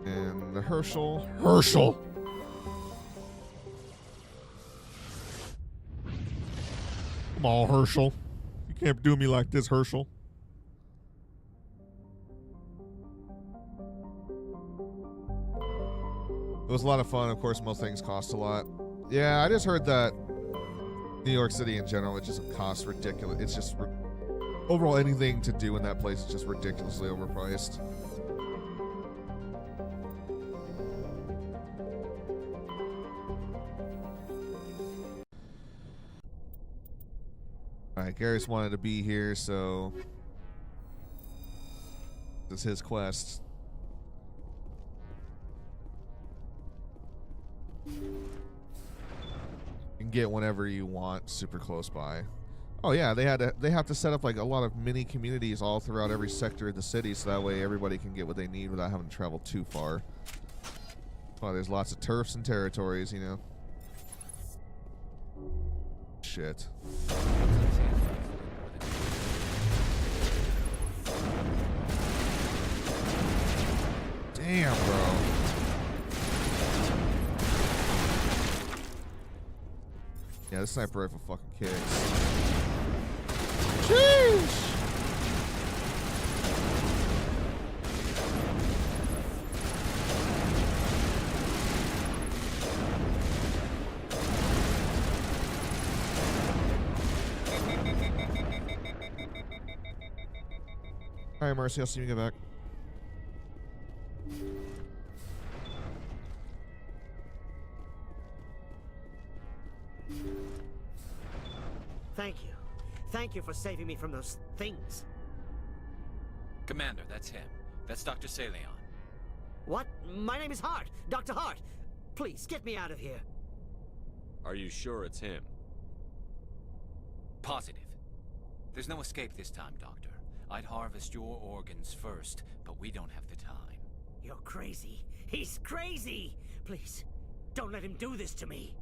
And the Herschel. Herschel! Come on, Herschel. You can't do me like this, Herschel. was a lot of fun. Of course, most things cost a lot. Yeah, I just heard that New York City in general, it just costs ridiculous. It's just overall anything to do in that place is just ridiculously overpriced. Alright, Garrus wanted to be here, so this is his quest. You can get whenever you want, super close by. Oh yeah, they have to set up like a lot of mini communities all throughout every sector of the city, so that way everybody can get what they need without having to travel too far. Oh, there's lots of turfs and territories, you know. Shit. Damn, bro. Yeah, this sniper rifle fucking kicks. Sheesh! Alright, Marcy, I'll see you get back. Thank you. Thank you for saving me from those things. Commander, that's him. That's Dr. Saleon. What? My name is Hart. Dr. Hart. Please, get me out of here. Are you sure it's him? Positive. There's no escape this time, Doctor. I'd harvest your organs first, but we don't have the time. You're crazy. He's crazy! Please, don't let him do this to me.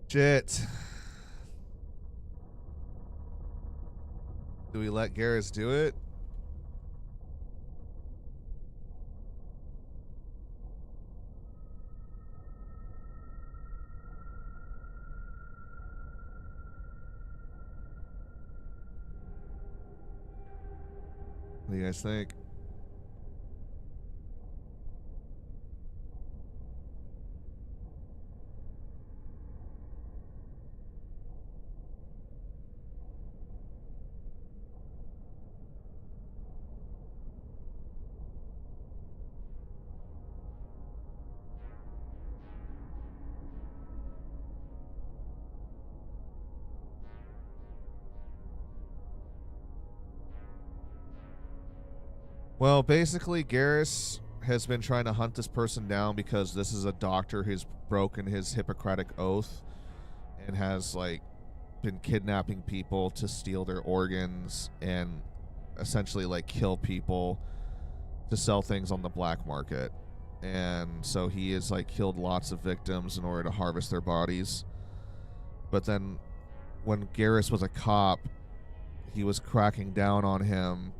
Shit. Do we let Garrus do it? What do you guys think? Well, basically, Garrus has been trying to hunt this person down because this is a doctor who's broken his Hippocratic oath and has, like, been kidnapping people to steal their organs and essentially, like, kill people to sell things on the black market. And so he has, like, killed lots of victims in order to harvest their bodies. But then when Garrus was a cop, he was cracking down on him,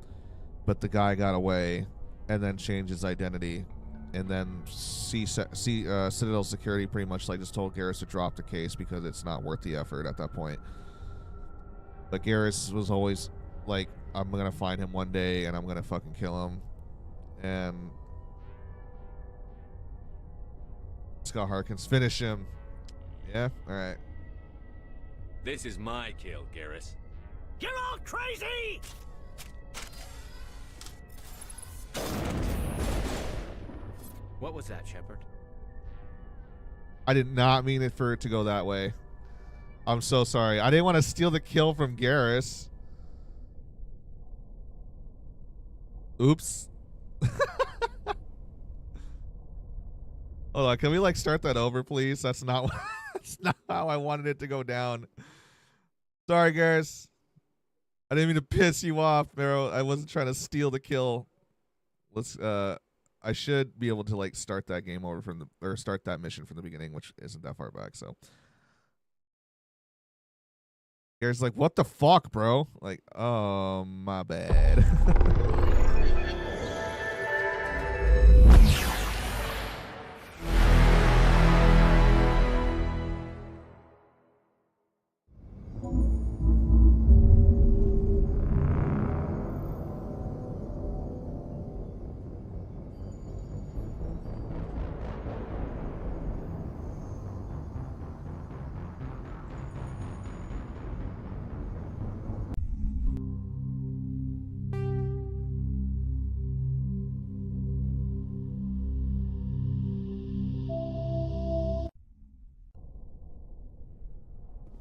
but the guy got away and then changed his identity. And then Citadel Security pretty much like just told Garrus to drop the case because it's not worth the effort at that point. But Garrus was always like, I'm going to find him one day and I'm going to fucking kill him. And Scott Harkins, finish him. Yeah? Alright. This is my kill, Garrus. You're all crazy! What was that, Shepard? I did not mean it for it to go that way. I'm so sorry. I didn't want to steal the kill from Garrus. Oops. Hold on, can we like start that over, please? That's not that's not how I wanted it to go down. Sorry, Garrus. I didn't mean to piss you off, Mero. I wasn't trying to steal the kill. Let's I should be able to like start that game over from the or start that mission from the beginning, which isn't that far back, so Garrus like, what the fuck, bro? Like, oh my bad.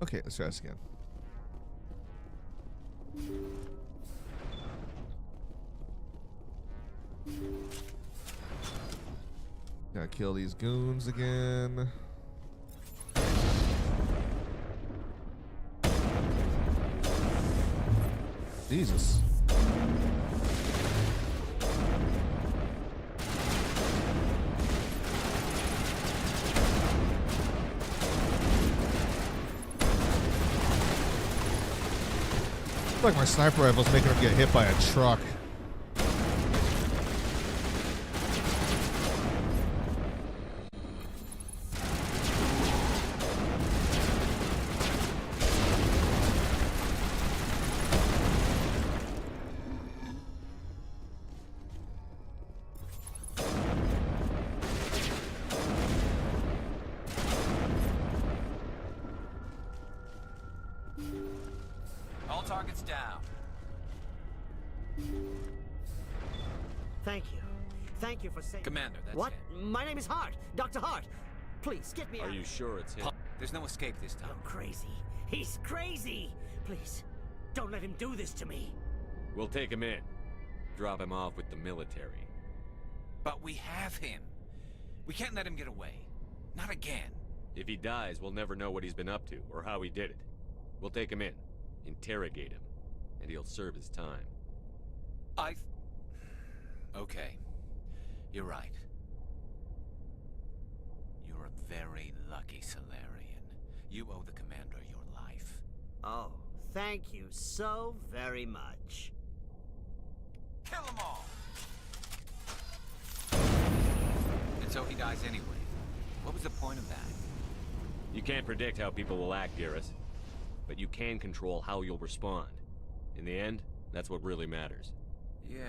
Okay, let's try this again. Gotta kill these goons again. Jesus. It's like my sniper rifle's making him get hit by a truck. All targets down. Thank you. Thank you for saying... Commander, that's What? him. My name is Hart. Dr. Hart. Please, get me out. Are you sure it's him? There's no escape this time. You're crazy. He's crazy. Please, don't let him do this to me. We'll take him in. Drop him off with the military. But we have him. We can't let him get away. Not again. If he dies, we'll never know what he's been up to or how he did it. We'll take him in, interrogate him, and he'll serve his time. Okay. You're right. You're a very lucky Solarian. You owe the commander your life. Oh, thank you so very much. Kill them all. And so he dies anyway. What was the point of that? You can't predict how people will act, Garrus. But you can control how you'll respond. In the end, that's what really matters. Yeah.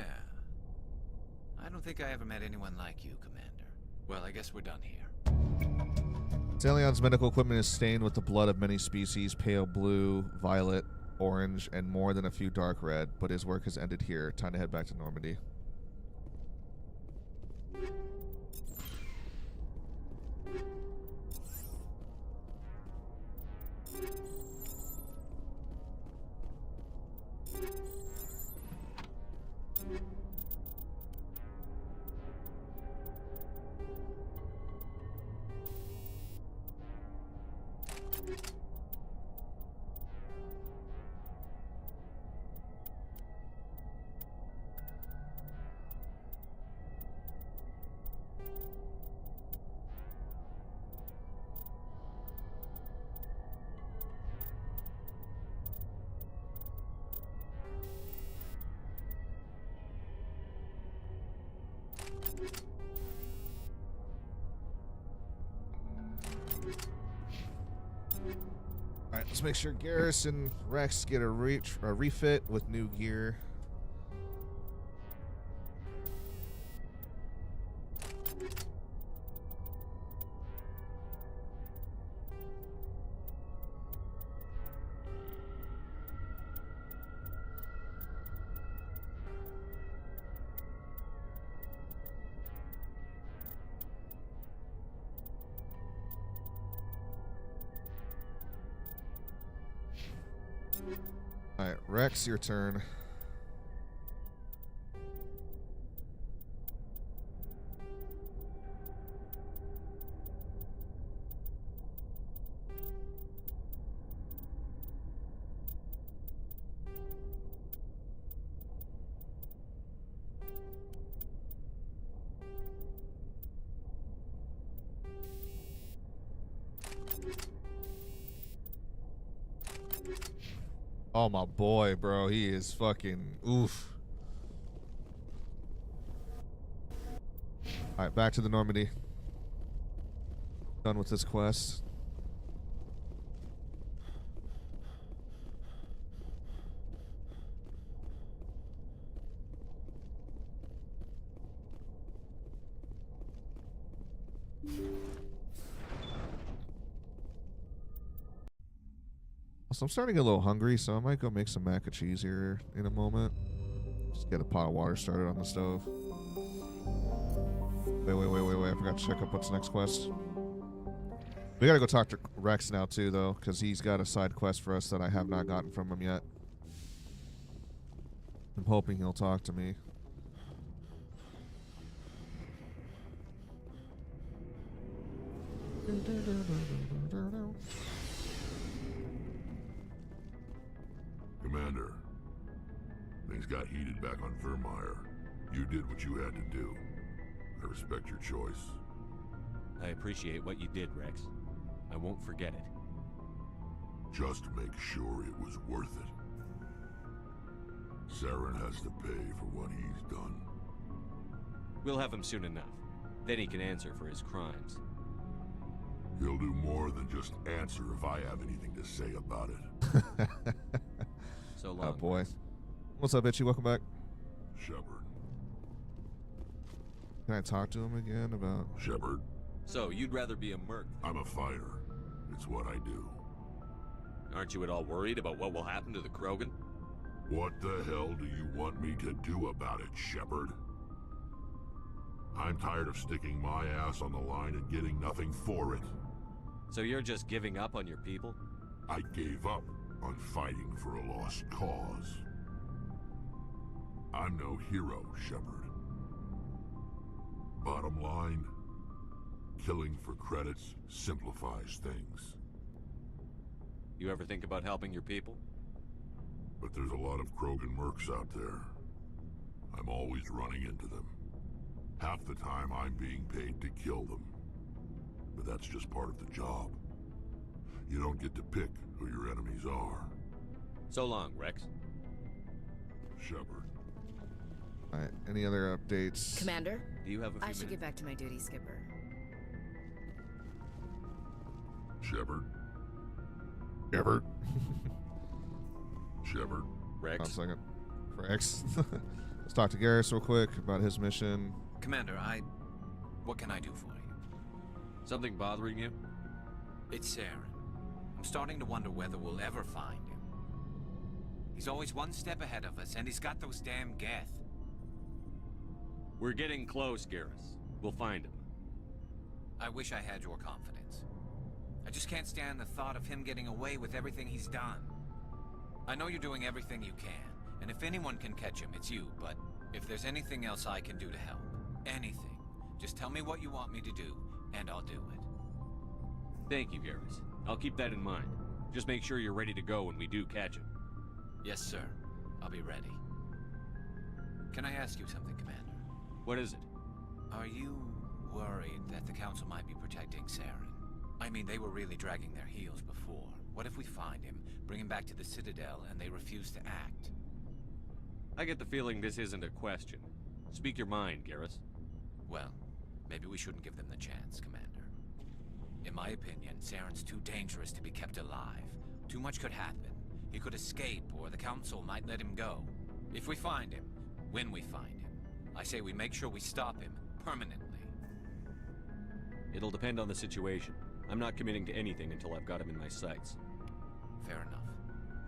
I don't think I ever met anyone like you, Commander. Well, I guess we're done here. Zalion's medical equipment is stained with the blood of many species, pale blue, violet, orange, and more than a few dark red, but his work has ended here. Time to head back to Normandy. Alright, let's make sure Garrus and Rex get a refit with new gear. Alright, Rex, your turn. Oh, my boy, bro. He is fucking oof. Alright, back to the Normandy. Done with this quest. So I'm starting to get a little hungry, so I might go make some mac and cheese here in a moment. Just get a pot of water started on the stove. Wait. I forgot to check up what's the next quest. We gotta go talk to Rex now too, though, because he's got a side quest for us that I have not gotten from him yet. I'm hoping he'll talk to me. Commander, things got heated back on Vermeer. You did what you had to do. I respect your choice. I appreciate what you did, Rex. I won't forget it. Just make sure it was worth it. Saren has to pay for what he's done. We'll have him soon enough. Then he can answer for his crimes. He'll do more than just answer if I have anything to say about it. So long. Oh boy. What's up, Itchy? Welcome back. Shepard. Can I talk to him again about... Shepard. So, you'd rather be a merc? I'm a fighter. It's what I do. Aren't you at all worried about what will happen to the Krogan? What the hell do you want me to do about it, Shepard? I'm tired of sticking my ass on the line and getting nothing for it. So you're just giving up on your people? I gave up on fighting for a lost cause. I'm no hero, Shepard. Bottom line, killing for credits simplifies things. You ever think about helping your people? But there's a lot of Krogan mercs out there. I'm always running into them. Half the time I'm being paid to kill them. But that's just part of the job. You don't get to pick who your enemies are. So long, Rex. Shepard. Alright, any other updates? Commander? Do you have a few I should minutes? get back to my duty, Skipper. Shepard. Shepard. Shepard. Rex. Hold on a second. Rex. Let's talk to Garrus real quick about his mission. Commander, what can I do for you? Something bothering you? It's Saren. I'm starting to wonder whether we'll ever find him. He's always one step ahead of us, and he's got those damn Geth. We're getting close, Garrus. We'll find him. I wish I had your confidence. I just can't stand the thought of him getting away with everything he's done. I know you're doing everything you can, and if anyone can catch him, it's you, but if there's anything else I can do to help, anything, just tell me what you want me to do, and I'll do it. Thank you, Garrus. I'll keep that in mind. Just make sure you're ready to go when we do catch him. Yes, sir. I'll be ready. Can I ask you something, Commander? What is it? Are you worried that the Council might be protecting Saren? I mean, they were really dragging their heels before. What if we find him, bring him back to the Citadel, and they refuse to act? I get the feeling this isn't a question. Speak your mind, Garrus. Well, maybe we shouldn't give them the chance, Commander. In my opinion, Saren's too dangerous to be kept alive. Too much could happen. He could escape, or the Council might let him go. If we find him, when we find him, I say we make sure we stop him permanently. It'll depend on the situation. I'm not committing to anything until I've got him in my sights. Fair enough.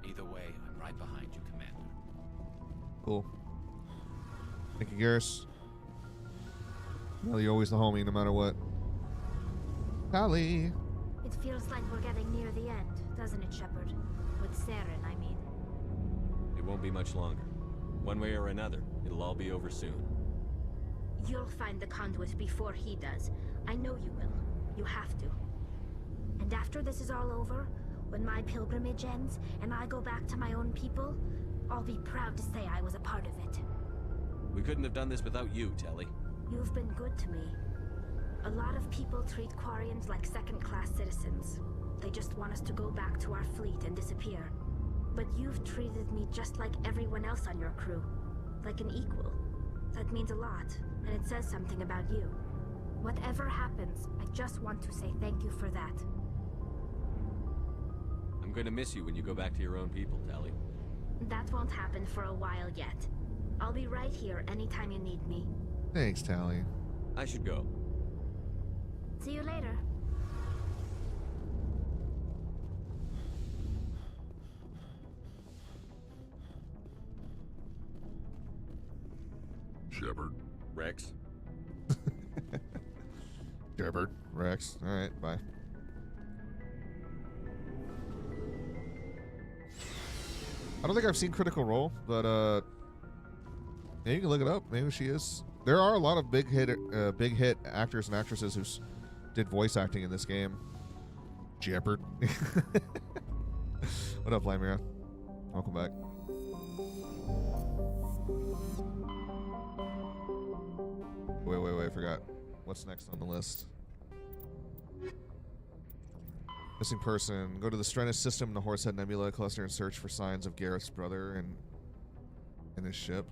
Either way, I'm right behind you, Commander. Cool. Thank you, Garrus. Well, you're always the homie, no matter what. Tally. It feels like we're getting near the end, doesn't it, Shepard? With Saren, I mean. It won't be much longer. One way or another, it'll all be over soon. You'll find the conduit before he does. I know you will. You have to. And after this is all over, when my pilgrimage ends and I go back to my own people, I'll be proud to say I was a part of it. We couldn't have done this without you, Telly. You've been good to me. A lot of people treat Quarians like second-class citizens. They just want us to go back to our fleet and disappear. But you've treated me just like everyone else on your crew. Like an equal. That means a lot, and it says something about you. Whatever happens, I just want to say thank you for that. I'm gonna miss you when you go back to your own people, Telly. That won't happen for a while yet. I'll be right here anytime you need me. Thanks, Tally. I should go. See you later. Shepard. Rex. Shepard. Rex. Alright, bye. I don't think I've seen Critical Role, but yeah, you can look it up. Maybe she is. There are a lot of big hit actors and actresses who did voice acting in this game. Jeopard. What up, Lamira? Welcome back. Wait, I forgot. What's next on the list? Missing person. Go to the Strenus system in the Horsehead Nebula cluster and search for signs of Gareth's brother and his ship.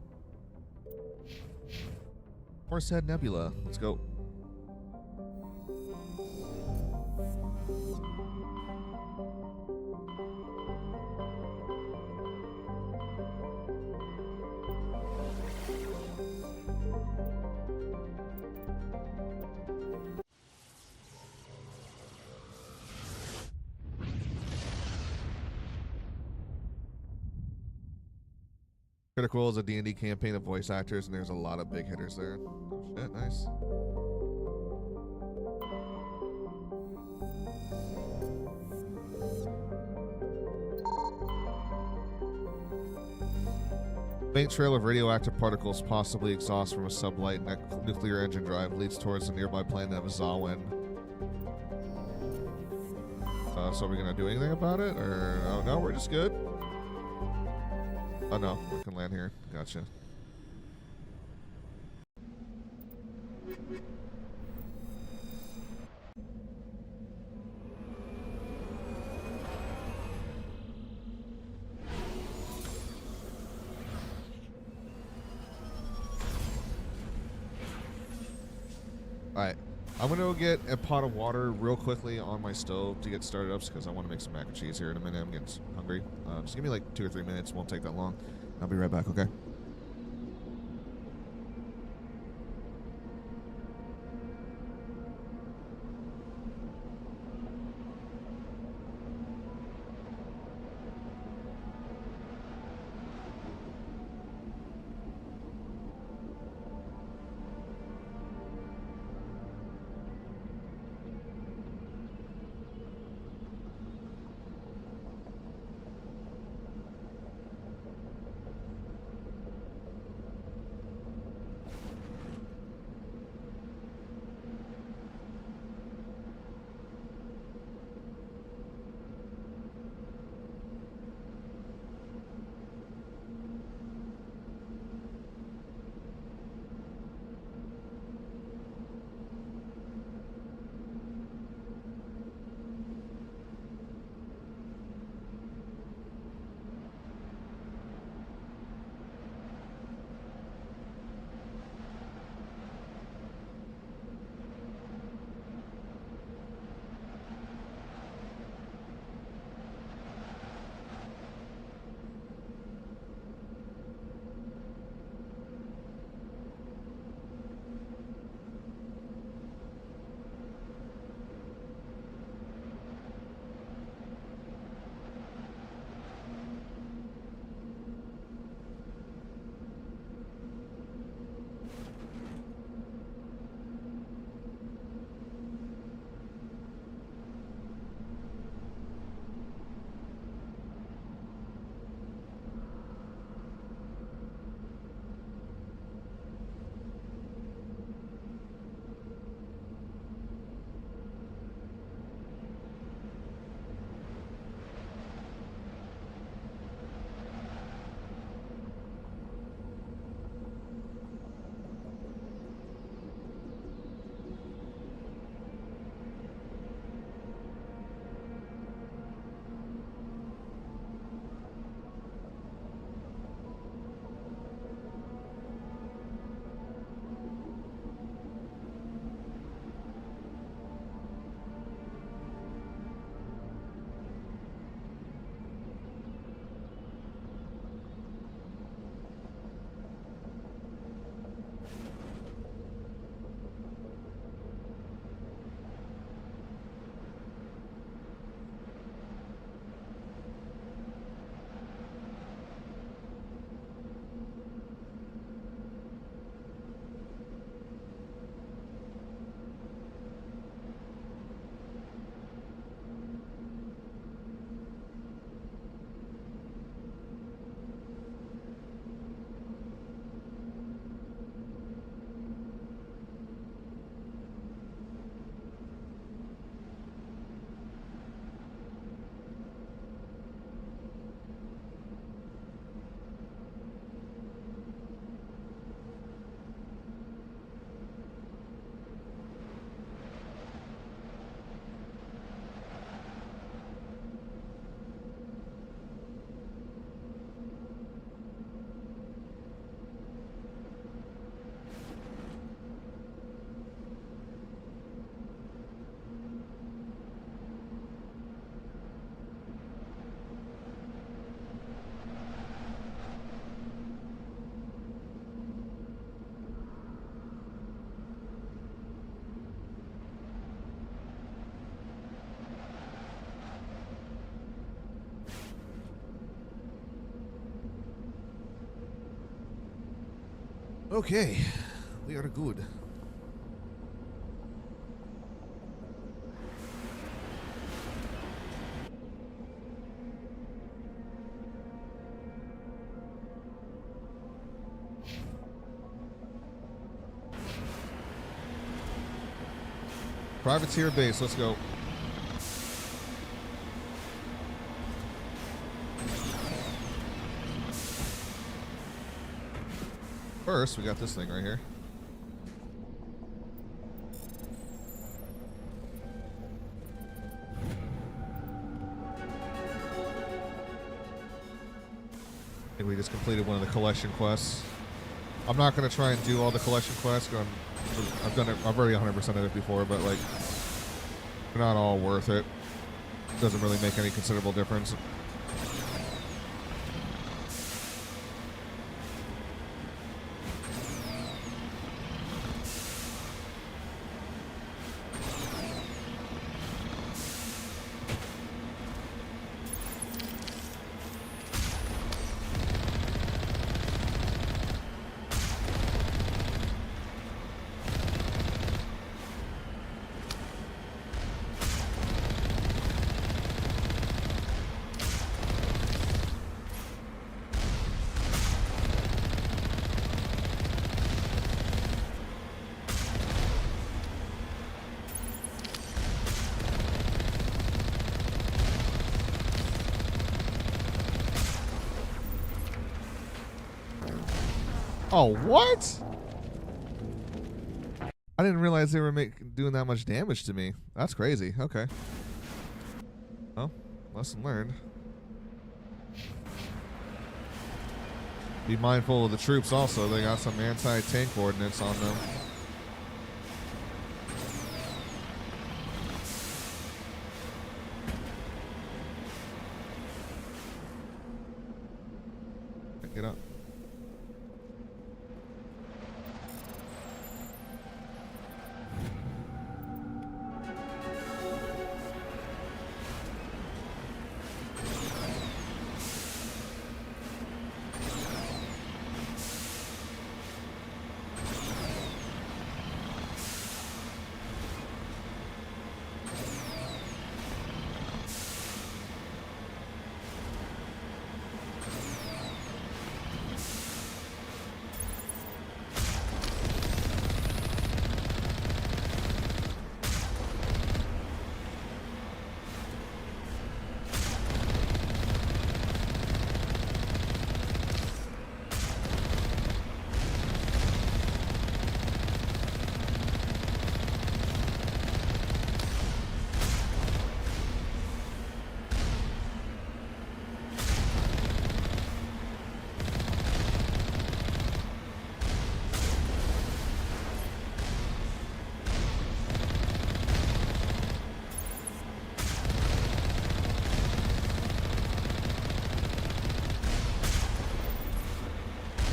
Horsehead Nebula. Let's go. Critical is a D&D campaign of voice actors, and there's a lot of big hitters there. Oh shit, nice. Faint trail of radioactive particles, possibly exhaust from a sublight nuclear engine drive, leads towards the nearby planet of Zawin. So are we gonna do anything about it, or oh, no? We're just good. Oh no, we can land here. Gotcha. Alright, I'm gonna go get a pot of water real quickly on my stove to get started up because I want to make some mac and cheese here in a minute. I'm getting hungry. Just give me like 2 or 3 minutes. Won't take that long. I'll be right back, okay? Okay, we are good. Privateer base, let's go. First, we got this thing right here. I think we just completed one of the collection quests. I'm not going to try and do all the collection quests. I've done it. I've already 100% of it before, but like, they're not all worth it. Doesn't really make any considerable difference. Oh, what? I didn't realize they were doing that much damage to me. That's crazy. Okay. Well, lesson learned. Be mindful of the troops also. They got some anti-tank ordnance on them. Get up.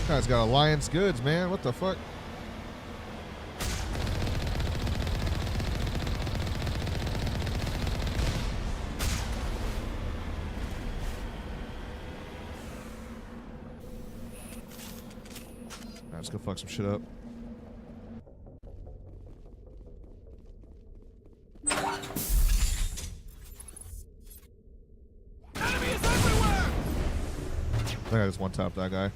Guy's got Alliance goods, man. What the fuck? Alright, let's go fuck some shit up. Enemy is everywhere! I think I just one-tapped that guy.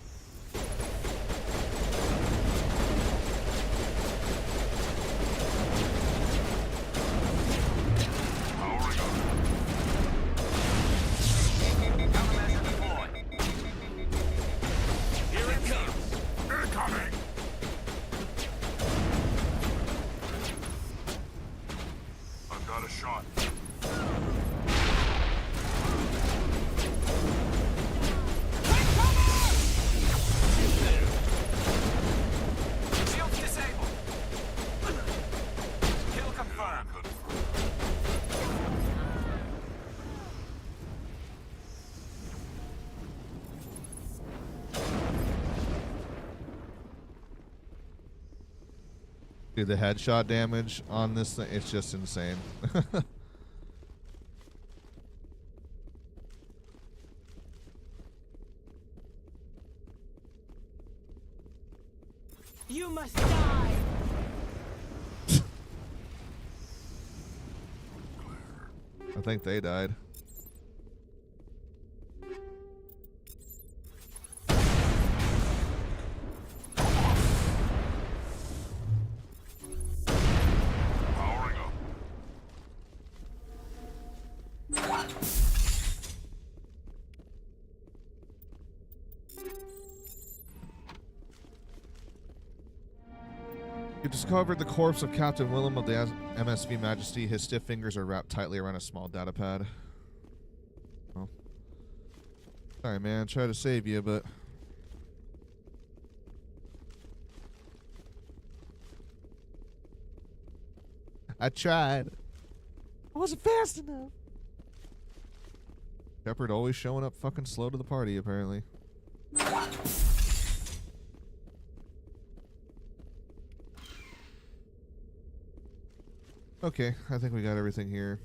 Dude, the headshot damage on this thing, it's just insane. must die! I think they died. Powering up. You discovered the corpse of Captain Willem of the MSV Majesty. His stiff fingers are wrapped tightly around a small data pad. Oh. Sorry, man. Try to save you, but... I tried. I wasn't fast enough. Shepard always showing up fucking slow to the party, apparently. Okay, I think we got everything here.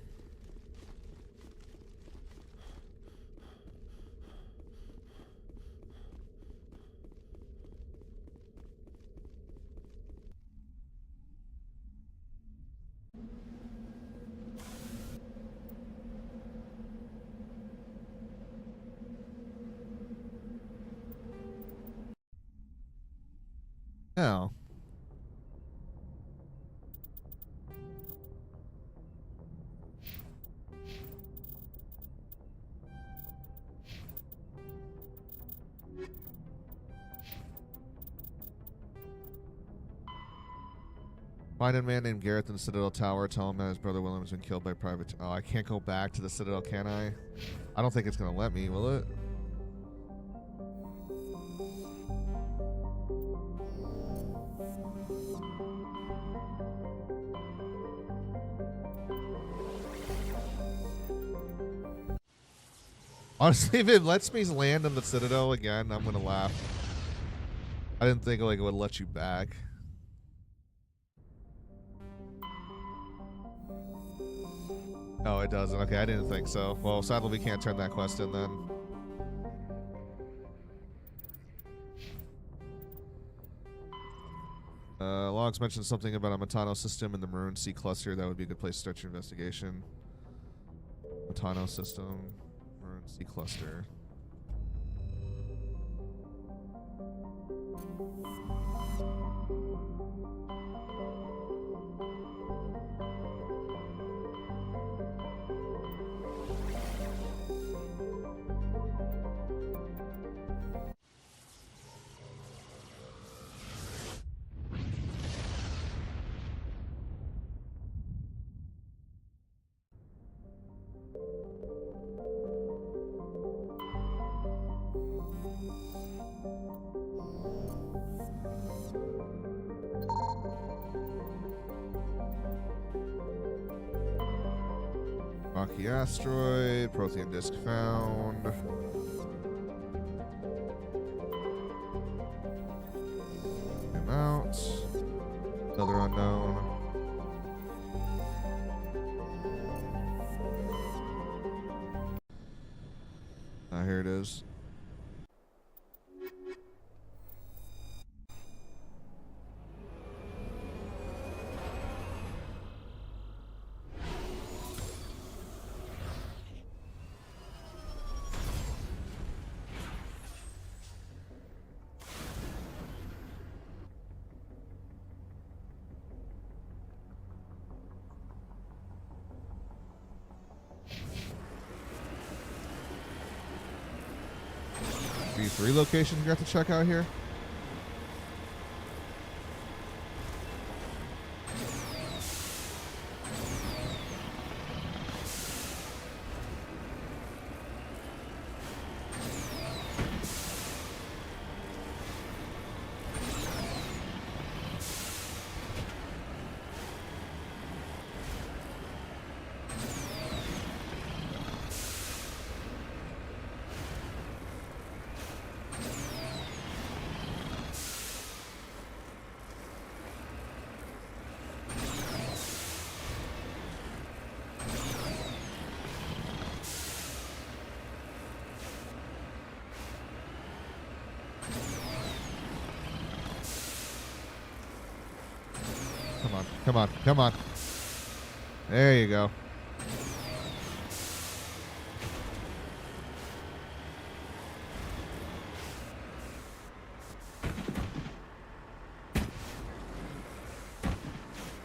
Now, find a man named Gareth in the Citadel Tower. Tell him that his brother William has been killed by private... Oh, I can't go back to the Citadel, can I? I don't think it's going to let me, will it? Honestly, if it lets me land in the Citadel again, I'm going to laugh. I didn't think like it would let you back. Oh, it doesn't. Okay, I didn't think so. Well, sadly, we can't turn that quest in then. Logs mentioned something about a Matano system in the Maroon Sea cluster. That would be a good place to start your investigation. Matano system, Maroon Sea cluster. Rocky asteroid, Prothean disk found. Out. Another unknown. Ah, here it is. Three locations you have to check out here. on, come on, come on. There you go.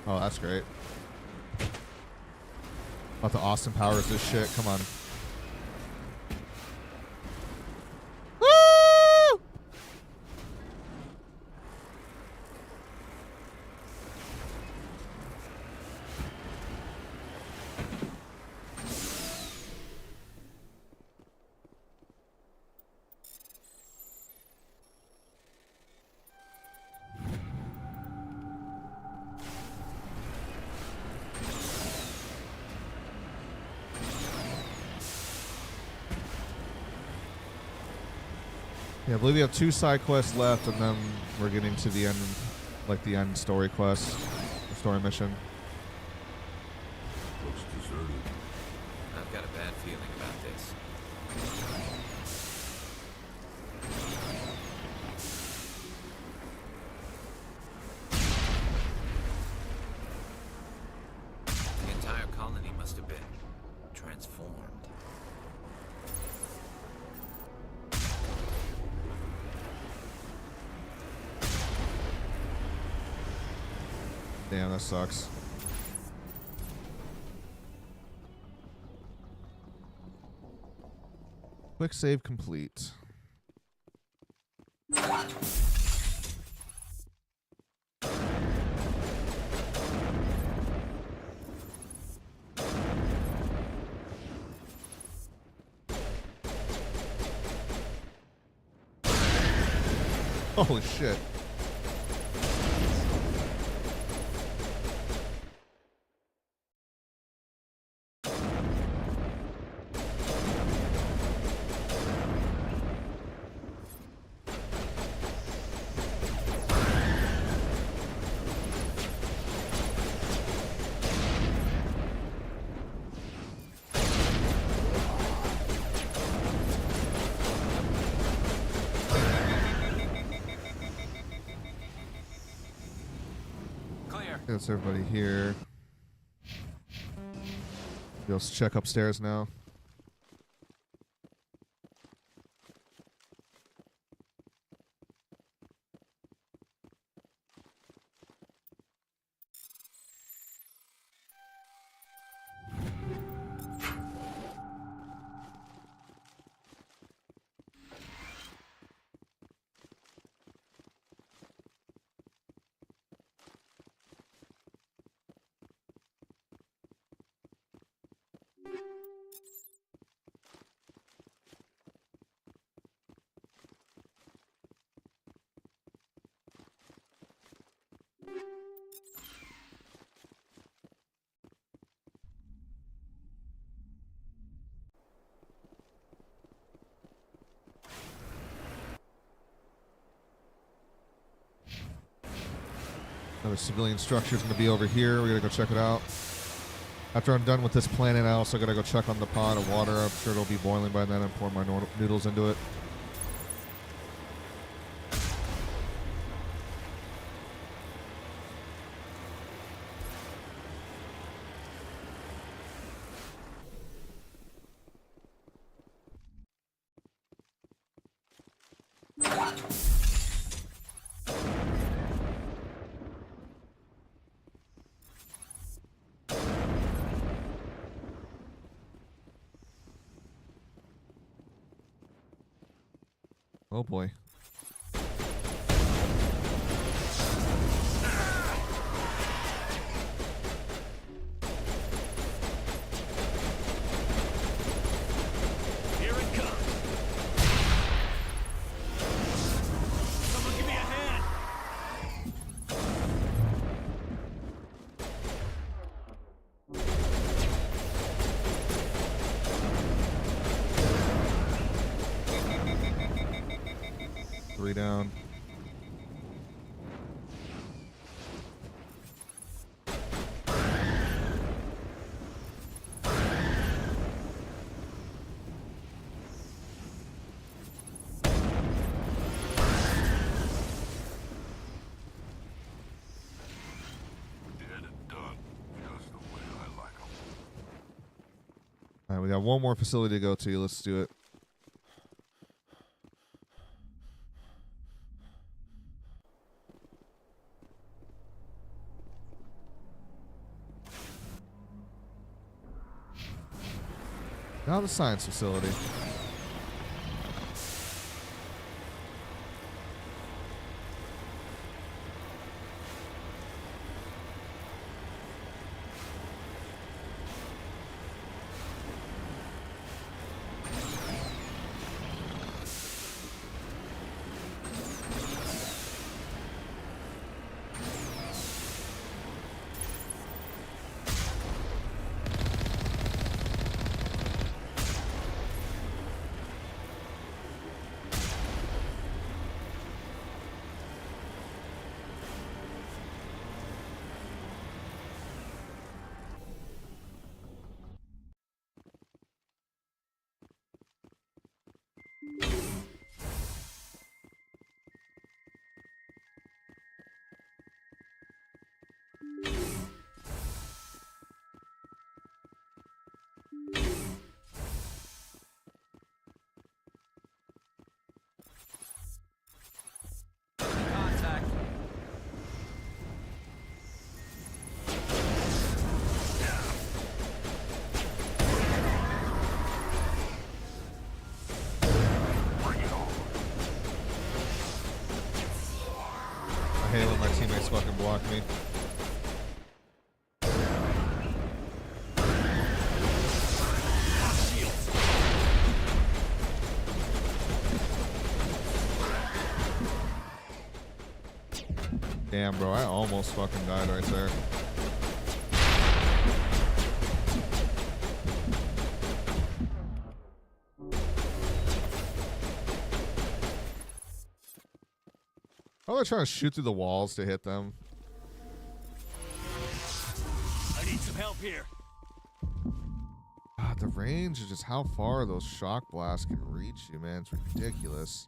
Oh, that's great. About the Austin Powers this shit. Come on. Woo! Yeah, I believe we have 2 side quests left, and then we're getting to the end, like the end story quest, the story mission. Looks deserted. I've got a bad feeling about this. The entire colony must have been transformed. Damn, that sucks. Quick save complete. Holy shit. That's everybody here. Let's check upstairs now. Another civilian structure is going to be over here. We got to go check it out. After I'm done with this planet, I also got to go check on the pot of water. I'm sure it'll be boiling by then and pour my noodles into it. Oh boy. Here it comes. Someone give me a hand. Three down. All right, we got one more facility to go to. Let's do it. Now the science facility. Contact. I hate when my teammates fucking block me. Damn, bro, I almost fucking died right there. Oh, they're trying to shoot through the walls to hit them. I need some help here. God, the range is just how far those shock blasts can reach you, man. It's ridiculous.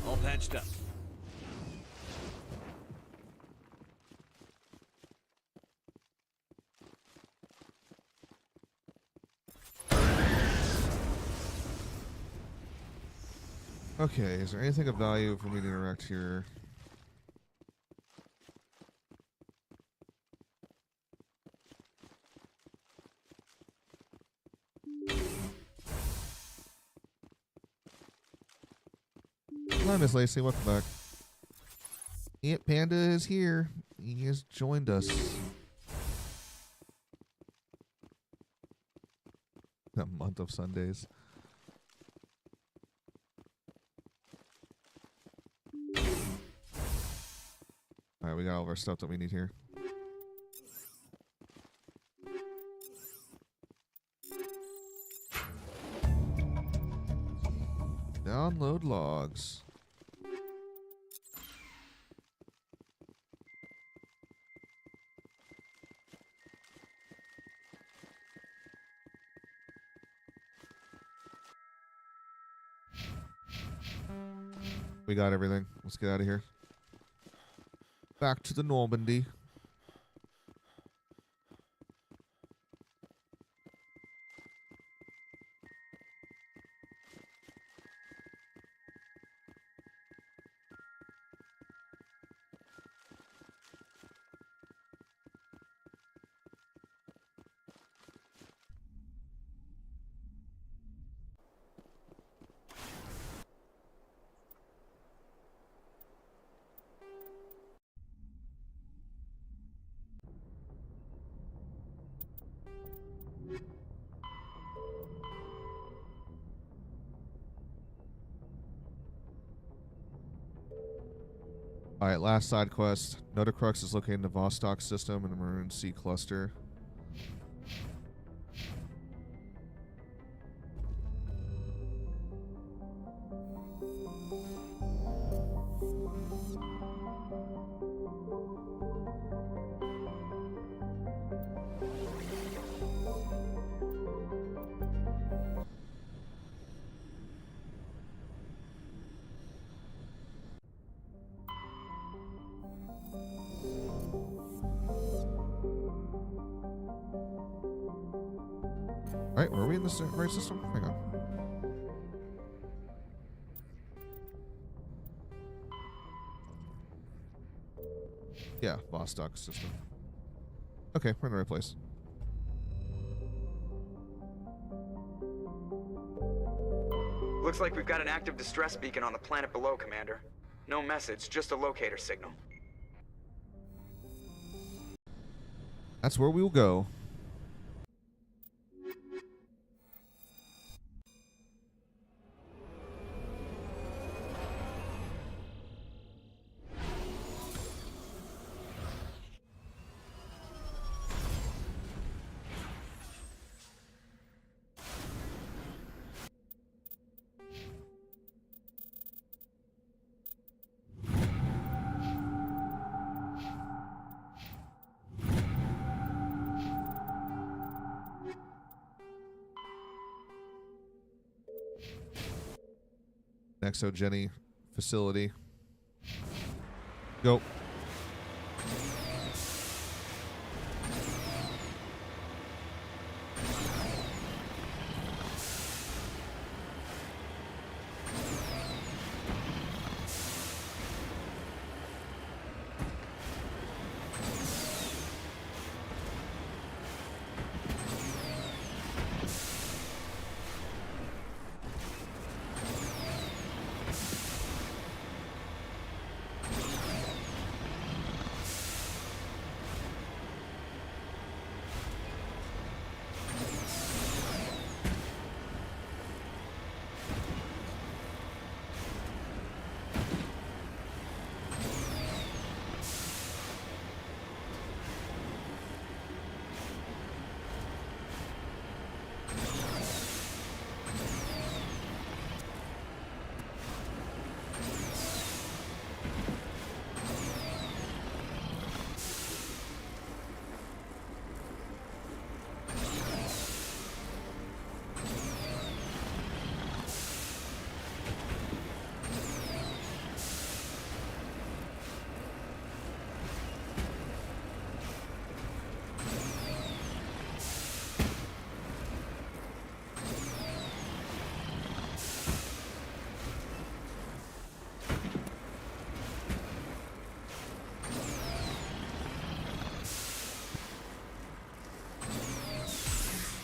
All patched up. Okay, is there anything of value for me to interact here? Hi, Miss Lacey. Welcome back. Aunt Panda is here. He has joined us. That month of Sundays. All right, we got all of our stuff that we need here. Download logs. We got everything. Let's get out of here. Back to the Normandy. All right, last side quest. Notacrux is located in the Vostok system in the Maroon Sea cluster. Right, were we in the right system? Hang on. Yeah, Vostok system. Okay, we're in the right place. Looks like we've got an active distress beacon on the planet below, Commander. No message, just a locator signal. That's where we will go. ExoGeni facility. Go.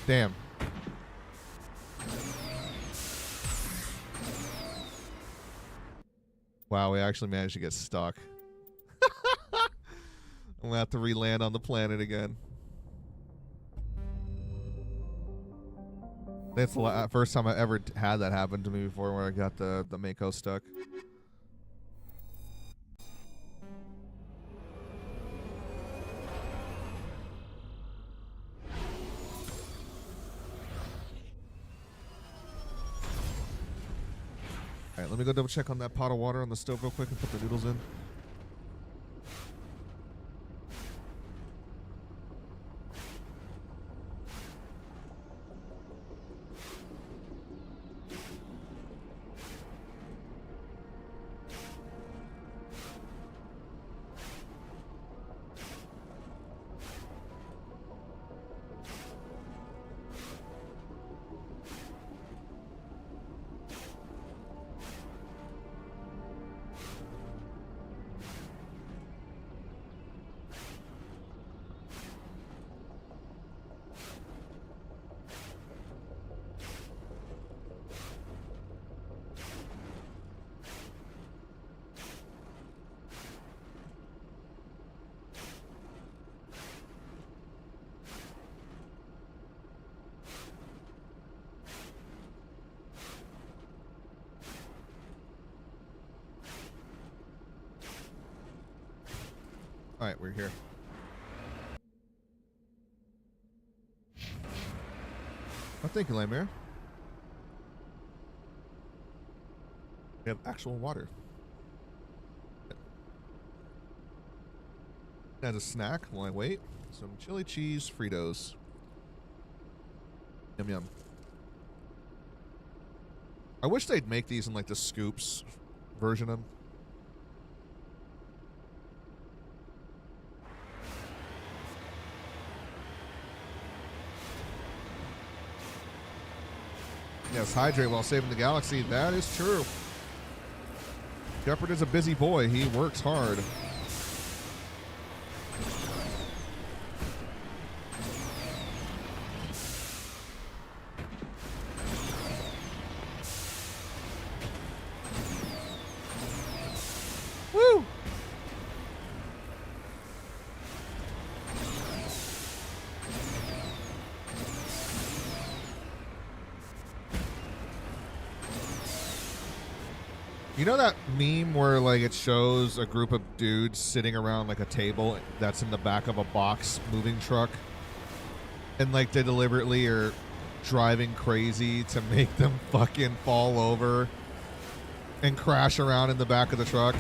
Damn. Wow, we actually managed to get stuck. I'm gonna have to re-land on the planet again. That's the first time I ever had that happen to me before, where I got the Mako stuck. Alright, let me go double check on that pot of water on the stove real quick and put the noodles in. Alright, we're here. Oh, thank you, Lamere. We have actual water. As a snack while I wait, some chili cheese Fritos. Yum yum. I wish they'd make these in like the scoops version of them. Yes, hydrate while saving the galaxy. That is true. Shepard is a busy boy. He works hard. Woo! You know that meme where like it shows a group of dudes sitting around like a table that's in the back of a box moving truck, and like they deliberately are driving crazy to make them fucking fall over and crash around in the back of the truck?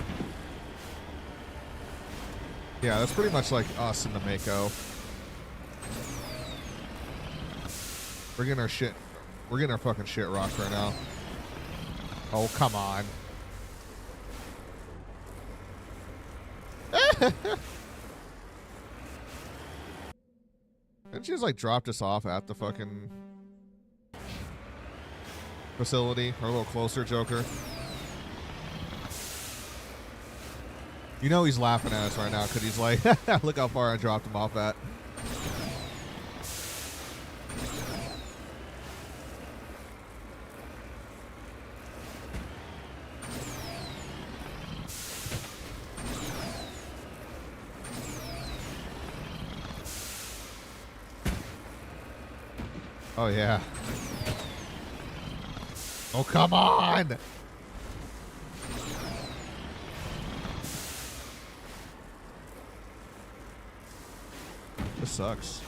Yeah, that's pretty much like us in the Mako. We're getting our shit. We're getting our fucking shit rocked right now. Oh, come on. And she just like dropped us off at the fucking facility. Or a little closer, Joker. You know he's laughing at us right now because he's like, look how far I dropped him off at. Oh, yeah. Oh, come on! This sucks.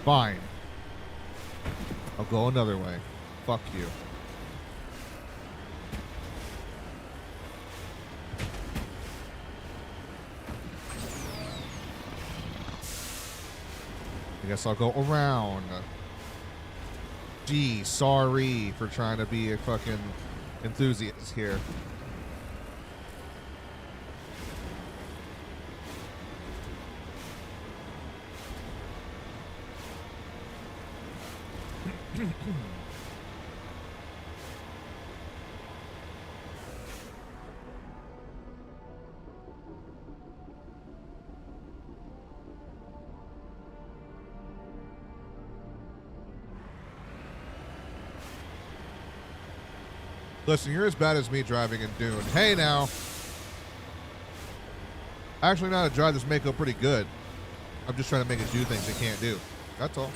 Fine. I'll go another way. Fuck you. I guess I'll go around. Gee, sorry for trying to be a fucking enthusiast here. Listen, you're as bad as me driving in Dune. Hey, now. I actually know how to drive this Mako pretty good. I'm just trying to make it do things it can't do. That's all.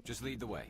Just lead the way.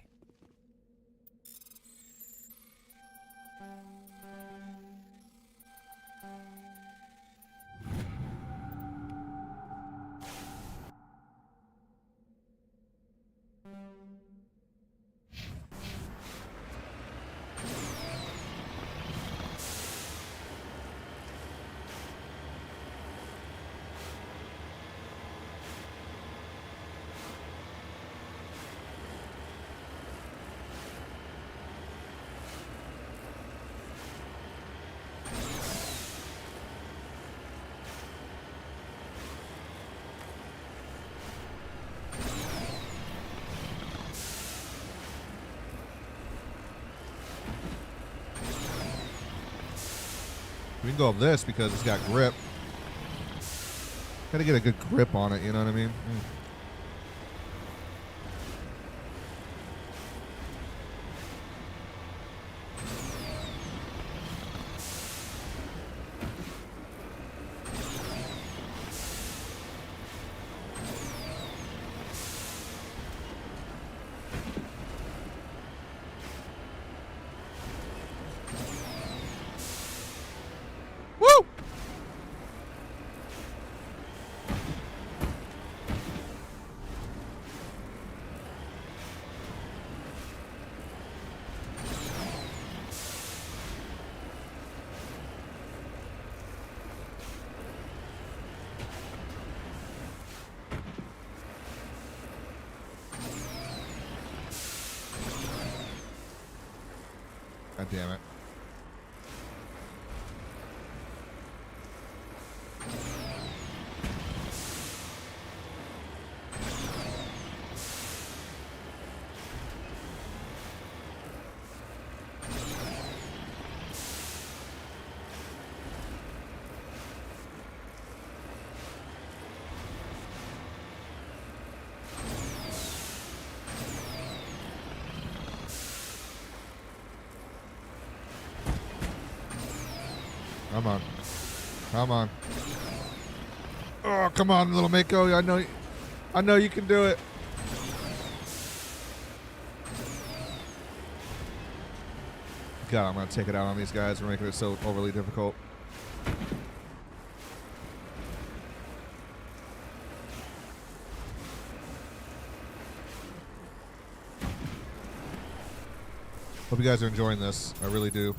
We can go up this because it's got grip. Gotta get a good grip on it, you know what I mean? God damn it. Come on. Come on. Oh, come on, little Mako. I know you can do it. God, I'm going to take it out on these guys. We're making it so overly difficult. Hope you guys are enjoying this. I really do.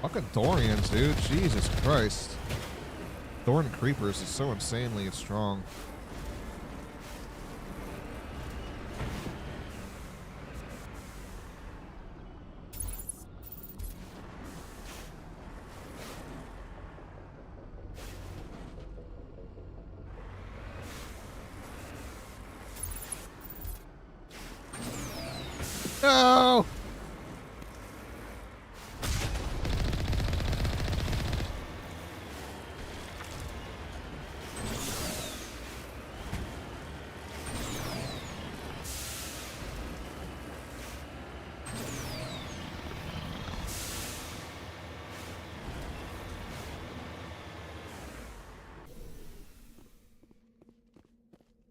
Fucking Thorians, dude. Jesus Christ. Thorn Creepers is so insanely strong. No!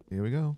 Here we go.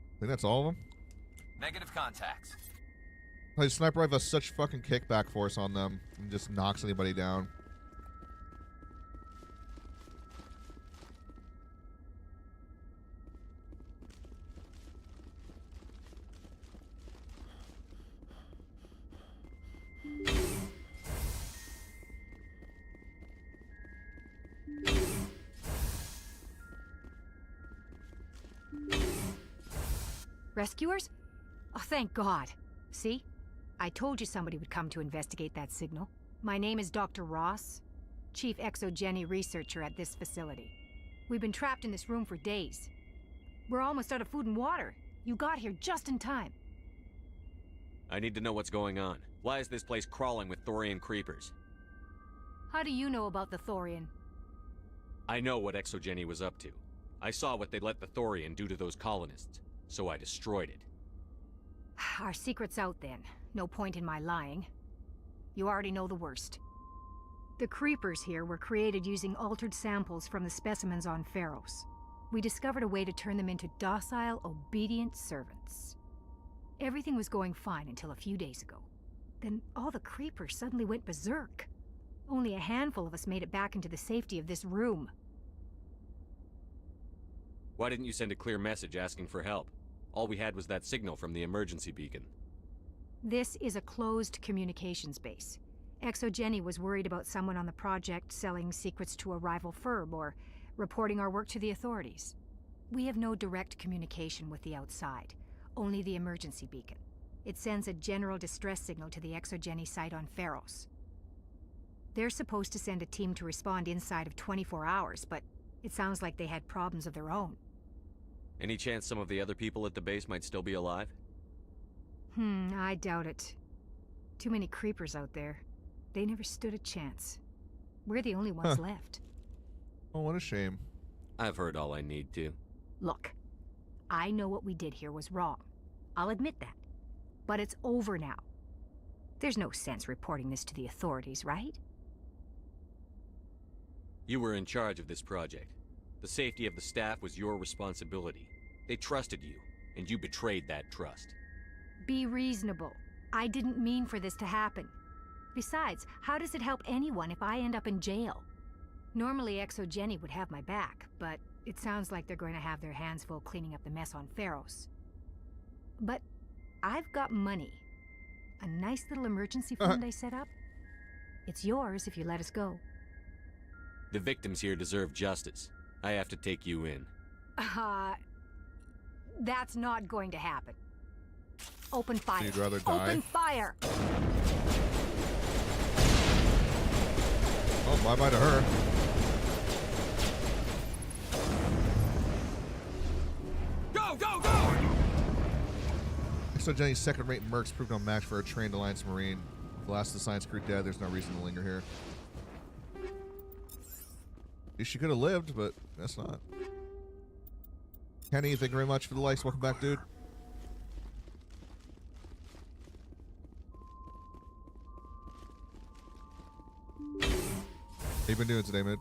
I think that's all of them. Negative contacts. Like, Sniper Rifle has such fucking kickback force on them and just knocks anybody down. Rescuers? Oh, thank God. See? I told you somebody would come to investigate that signal. My name is Dr. Ross, Chief Exogeny Researcher at this facility. We've been trapped in this room for days. We're almost out of food and water. You got here just in time. I need to know what's going on. Why is this place crawling with Thorian creepers? How do you know about the Thorian? I know what Exogeny was up to. I saw what they let the Thorian do to those colonists. so I destroyed it. Our secret's out then. No point in my lying. You already know the worst. The creepers here were created using altered samples from the specimens on Pharos. We discovered a way to turn them into docile, obedient servants. Everything was going fine until a few days ago. Then all the creepers suddenly went berserk. Only a handful of us made it back into the safety of this room. Why didn't you send a clear message asking for help? All we had was that signal from the emergency beacon. This is a closed communications base. ExoGenny was worried about someone on the project selling secrets to a rival firm or reporting our work to the authorities. We have no direct communication with the outside, only the emergency beacon. It sends a general distress signal to the ExoGenny site on Pharos. They're supposed to send a team to respond inside of 24 hours, but it sounds like they had problems of their own. Any chance some of the other people at the base might still be alive? I doubt it. Too many creepers out there. They never stood a chance. We're the only ones left. Oh, what a shame. I've heard all I need to. Look, I know what we did here was wrong. I'll admit that. But it's over now. There's no sense reporting this to the authorities, right? You were in charge of this project. The safety of the staff was your responsibility. They trusted you, and you betrayed that trust. Be reasonable. I didn't mean for this to happen. Besides, how does it help anyone if I end up in jail? Normally ExoGenny would have my back, but it sounds like they're going to have their hands full cleaning up the mess on Pharos. But I've got money. A nice little emergency fund I set up. It's yours if you let us go. The victims here deserve justice. I have to take you in. That's not going to happen. Open fire. So you'd rather die? Open fire! Oh, bye-bye to her. Go, go, go! ExoGenny's second-rate mercs proved no match for a trained Alliance Marine. With the last of the science crew dead, there's no reason to linger here. At least she could have lived, but that's not. Kenny, thank you very much for the likes. Welcome back, dude. How you been doing today, mid?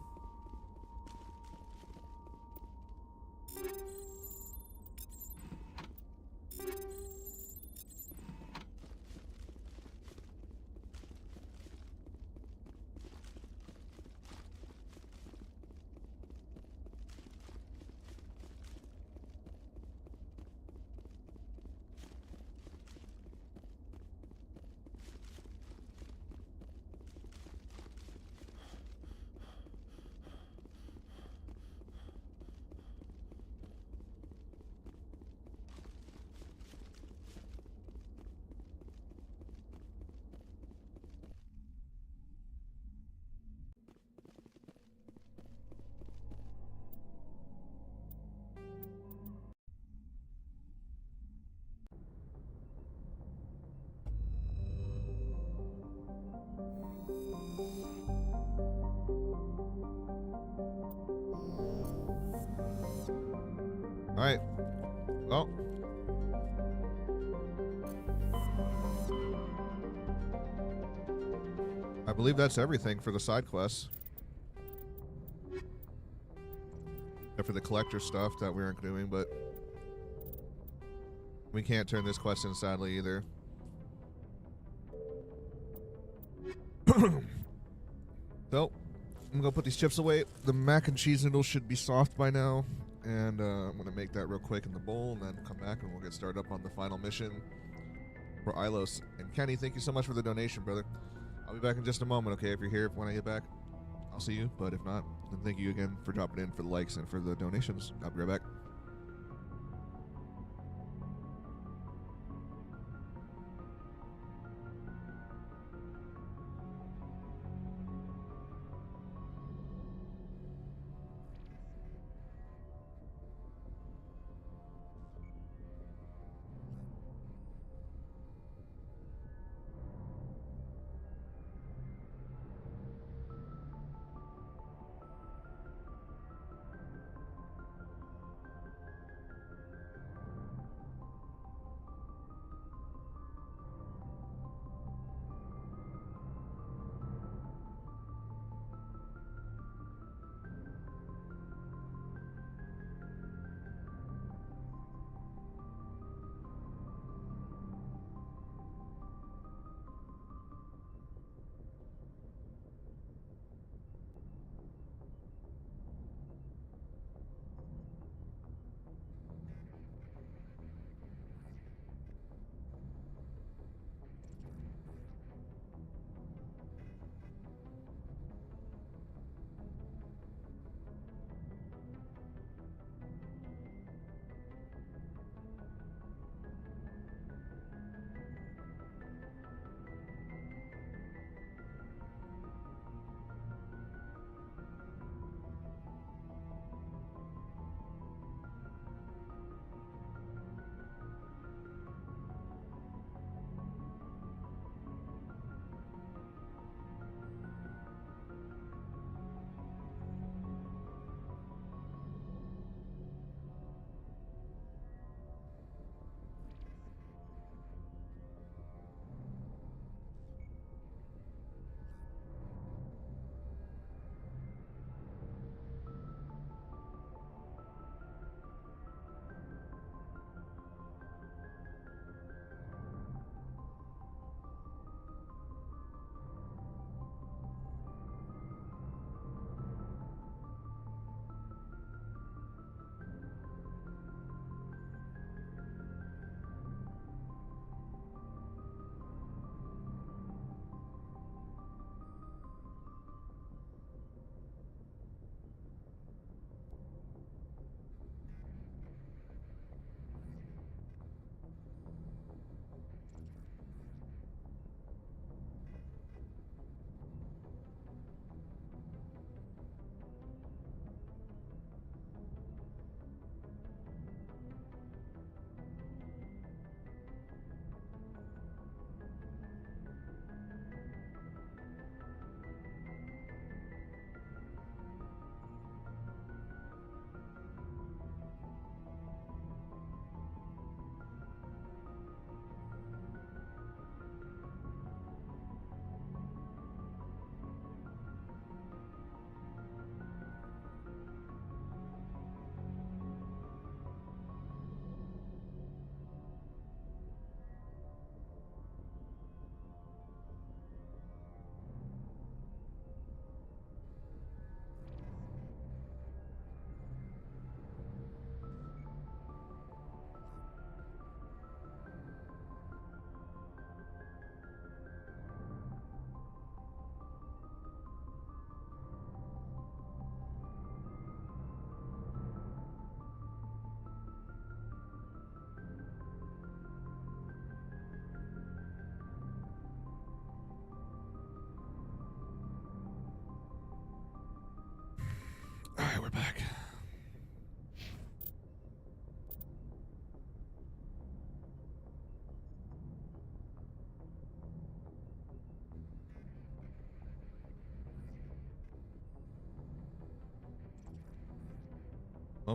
All right. Well. I believe that's everything for the side quests. Except for the collector stuff that we aren't doing, but we can't turn this quest in sadly either. So, I'm gonna put these chips away. The mac and cheese noodles should be soft by now. And I'm gonna make that real quick in the bowl and then come back and we'll get started up on the final mission for Ilos. And Kenny, thank you so much for the donation, brother. I'll be back in just a moment, okay? If you're here when I get back, I'll see you. But if not, then thank you again for dropping in for the likes and for the donations. I'll be right back.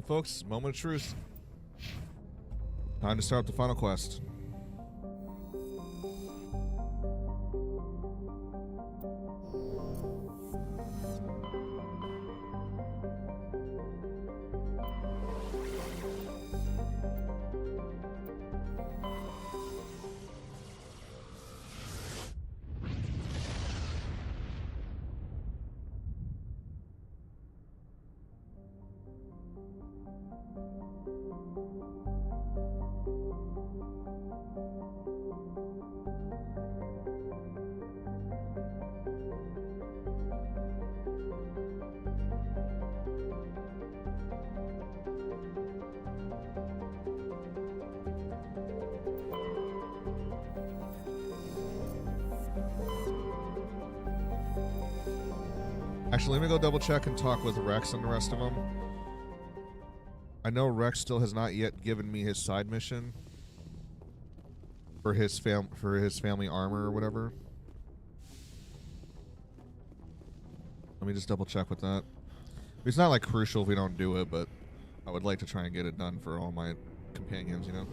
Well, folks, moment of truth. Time to start the final quest. Actually, let me go double check and talk with Rex and the rest of them. I know Rex still has not yet given me his side mission for his family armor or whatever. Let me just double check with that. It's not like crucial if we don't do it, but I would like to try and get it done for all my companions, you know?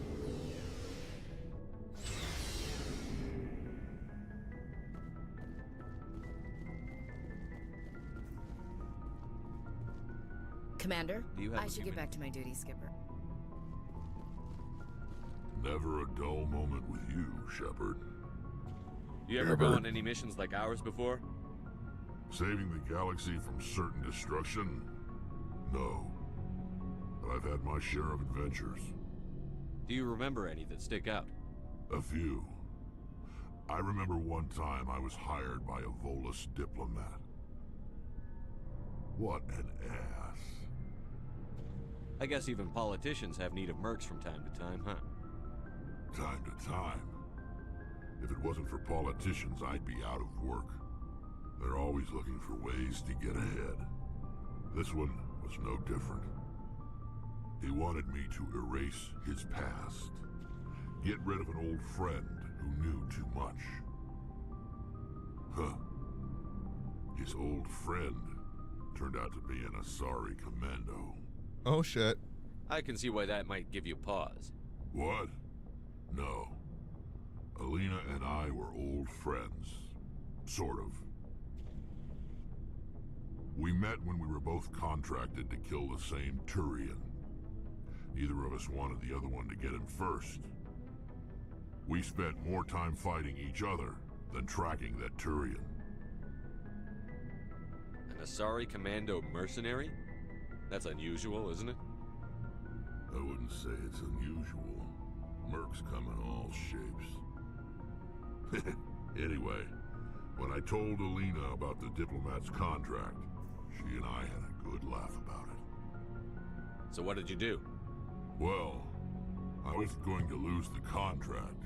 Commander, you have I a should few get back to my duty, Skipper. Never a dull moment with you, Shepard. You ever go on any missions like ours before? Saving the galaxy from certain destruction? No. But I've had my share of adventures. Do you remember any that stick out? A few. I remember one time I was hired by a Volus diplomat. What an ass. I guess even politicians have need of mercs from time to time, huh? Time to time. If it wasn't for politicians, I'd be out of work. They're always looking for ways to get ahead. This one was no different. He wanted me to erase his past. Get rid of an old friend who knew too much. Huh. His old friend turned out to be an Asari commando. Oh shit. I can see why that might give you pause. What? No. Alina and I were old friends. Sort of. We met when we were both contracted to kill the same Turian. Neither of us wanted the other one to get him first. We spent more time fighting each other than tracking that Turian. An Asari commando mercenary? That's unusual, isn't it? I wouldn't say it's unusual. Mercs come in all shapes. Anyway, when I told Alina about the diplomat's contract, she and I had a good laugh about it. So what did you do? Well, I was going to lose the contract,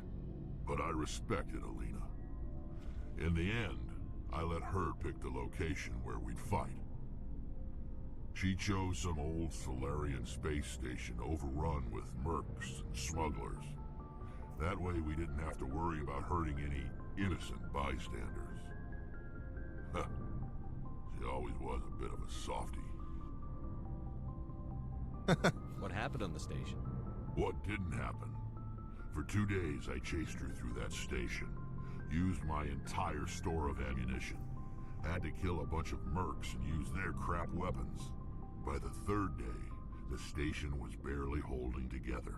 but I respected Alina. In the end, I let her pick the location where we'd fight. She chose some old Solarian space station overrun with mercs and smugglers. That way we didn't have to worry about hurting any innocent bystanders. Huh. She always was a bit of a softie. What happened on the station? What didn't happen? For 2 days I chased her through that station. Used my entire store of ammunition. Had to kill a bunch of mercs and use their crap weapons. By the third day, the station was barely holding together.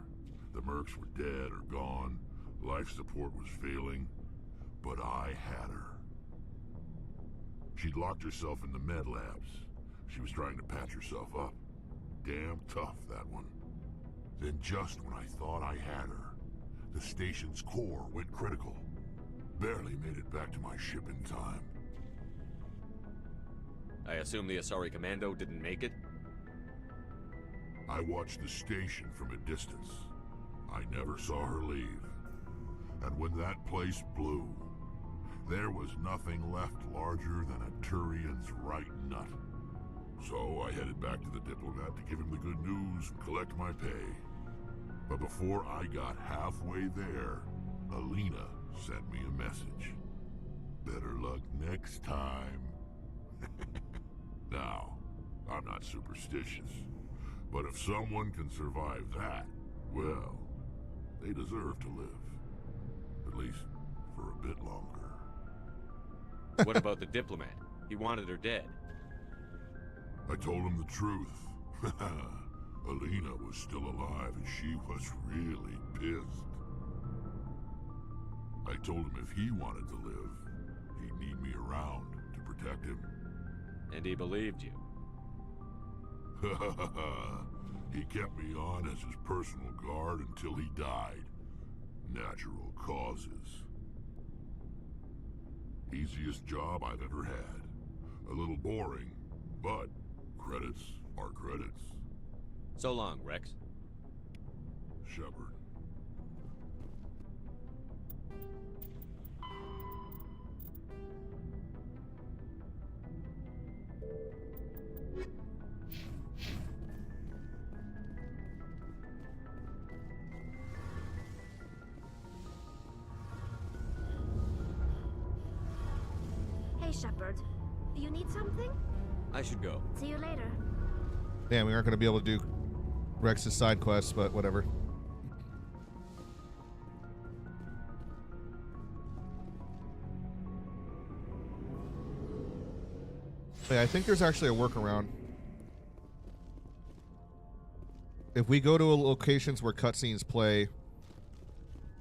The mercs were dead or gone, life support was failing, but I had her. She'd locked herself in the med labs. She was trying to patch herself up. Damn tough, that one. Then just when I thought I had her, the station's core went critical. Barely made it back to my ship in time. I assume the Asari commando didn't make it? I watched the station from a distance. I never saw her leave. And when that place blew, there was nothing left larger than a Turian's right nut. So I headed back to the diplomat to give him the good news and collect my pay. But before I got halfway there, Alina sent me a message. Better luck next time. Now, I'm not superstitious, But if someone can survive that, well, they deserve to live. At least for a bit longer. What about the diplomat? He wanted her dead. I told him the truth. Alina was still alive and she was really pissed. I told him if he wanted to live, he'd need me around to protect him. And he believed you. He kept me on as his personal guard until he died. Natural causes. Easiest job I've ever had. A little boring, but credits are credits. So long, Rex. Shepard. Hey, Shepard. You need something? I should go. See you later. Damn, we aren't going to be able to do Rex's side quests, but whatever. Yeah, I think there's actually a workaround. If we go to locations where cutscenes play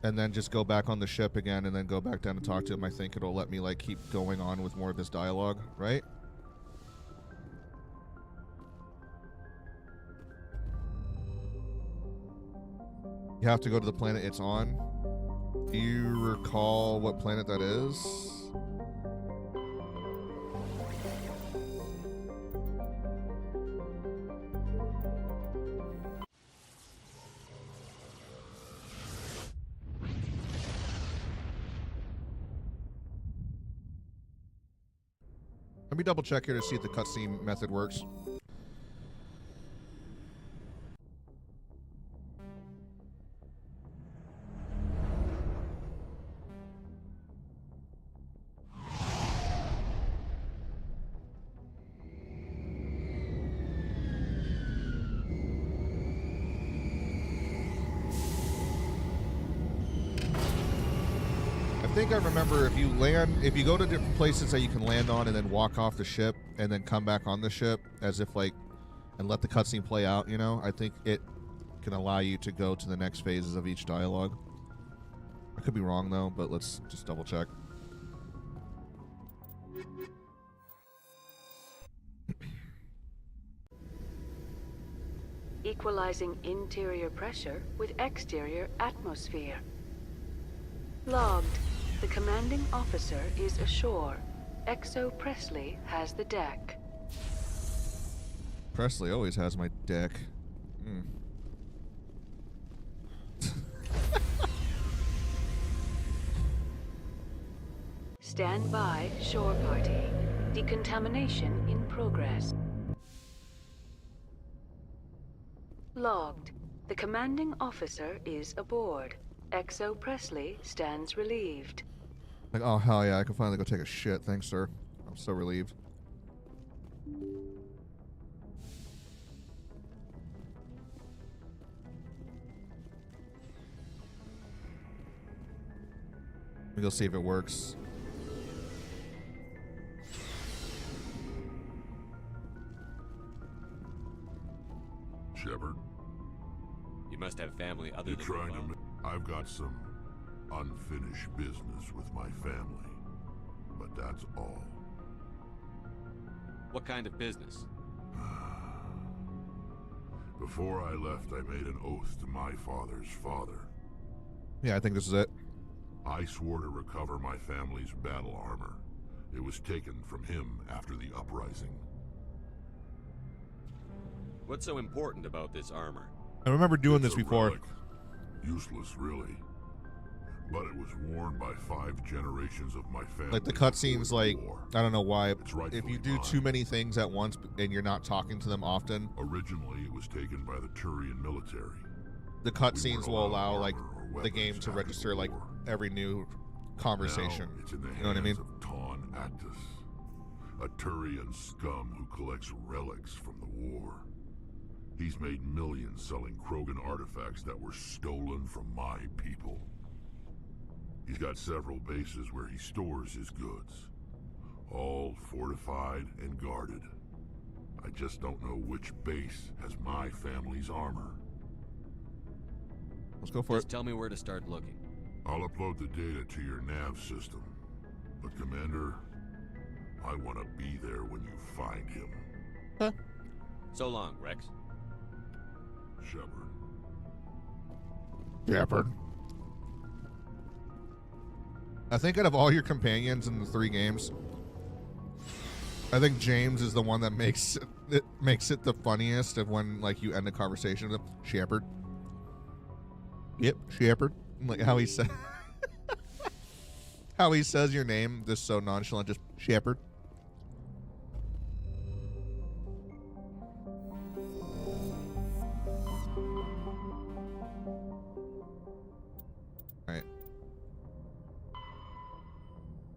and then just go back on the ship again and then go back down to talk to him, I think it'll let me like keep going on with more of this dialogue, right? You have to go to the planet it's on. Do you recall what planet that is? Let me double check here to see if the cutscene method works. I think I remember if you go to different places that you can land on and then walk off the ship and then come back on the ship as if like, and let the cutscene play out, you know, I think it can allow you to go to the next phases of each dialogue. I could be wrong though, but let's just double check. Equalizing interior pressure with exterior atmosphere. Logged. The commanding officer is ashore. Exo Presley has the deck. Presley always has my deck. Stand by, shore party. Decontamination in progress. Logged. The commanding officer is aboard. Exo Presley stands relieved. Like, oh hell yeah, I can finally go take a shit. Thanks, sir. I'm so relieved. Let me go see if it works. Shepard? You must have family other You're than trying your to... mom. I've got some unfinished business with my family. But that's all. What kind of business? Before I left, I made an oath to my father's father. Yeah, I think this is it. I swore to recover my family's battle armor. It was taken from him after the uprising. What's so important about this armor? I remember doing It's this a before. relic. Useless, really. But it was worn by 5 generations of my family. Like the cutscenes, like, I don't know why. If you do mine. too many things at once and you're not talking to them often, Originally, it was taken by the Turian military. the cutscenes will allow like or the game to register like every new conversation. Now, it's in the You know what I mean? hands of Taun Actus, a Turian scum who collects relics from the war. He's made millions selling Krogan artifacts that were stolen from my people. He's got several bases where he stores his goods, all fortified and guarded. I just don't know which base has my family's armor. Let's go for Just tell me where to start looking. I'll upload the data to your nav system. But Commander, I want to be there when you find him. Huh? So long, Rex. Shepard. Shepard. I think out of all your companions in the 3 games, I think James is the one that makes it the funniest of when like you end a conversation with him. Shepard. Yep, Shepard. Like how he said how he says your name just so nonchalant, just Shepard. All right.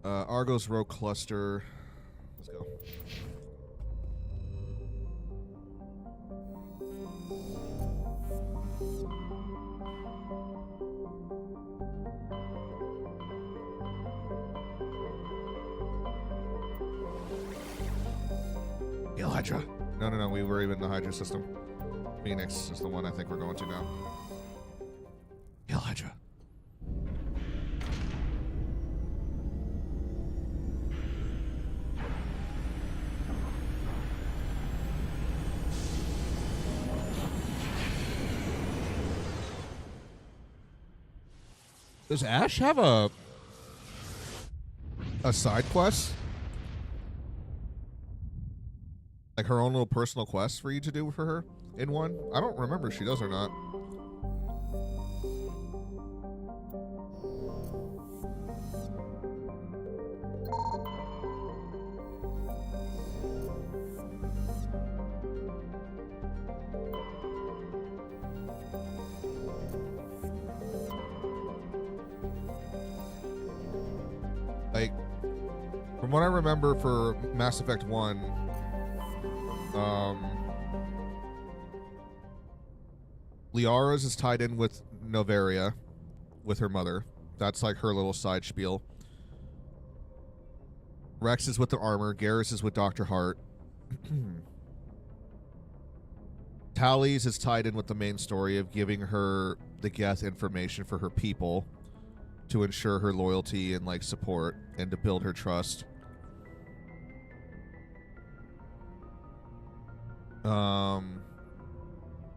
Argos Row Cluster. Let's go. Hail Hydra. No, we were even in the Hydra system. Phoenix is the one I think we're going to now. Hail Hydra. Does Ash have a side quest? Like her own little personal quest for you to do for her in one? I don't remember if she does or not. Like, from what I remember for Mass Effect 1, Liara's is tied in with Noveria, with her mother. That's like her little side spiel. Rex is with the armor. Garrus is with Dr. Hart. Tally's is tied in with the main story of giving her the Geth information for her people to ensure her loyalty and like support and to build her trust.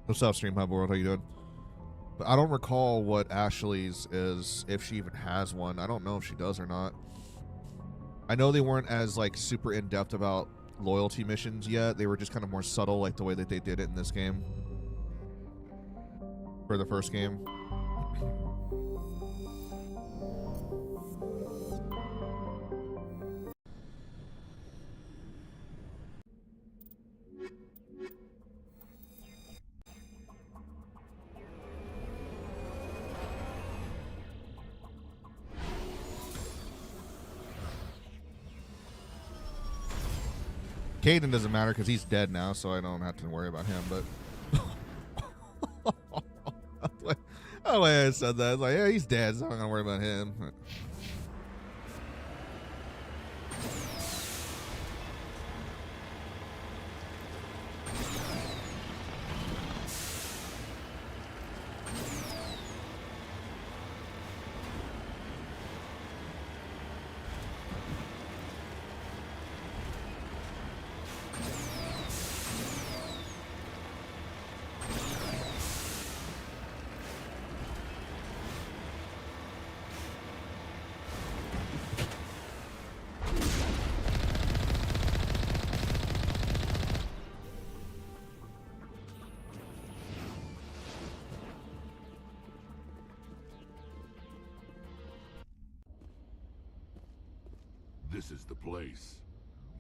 What's up, Stream Hub World? How you doing? But I don't recall what Ashley's is, if she even has one. I don't know if she does or not. I know they weren't as like super in depth about loyalty missions yet. They were just kind of more subtle, like the way that they did it in this game. For the first game. Caden doesn't matter because he's dead now, so I don't have to worry about him, but... the way I said that, it's like, yeah, he's dead, so I'm not going to worry about him. This is the place.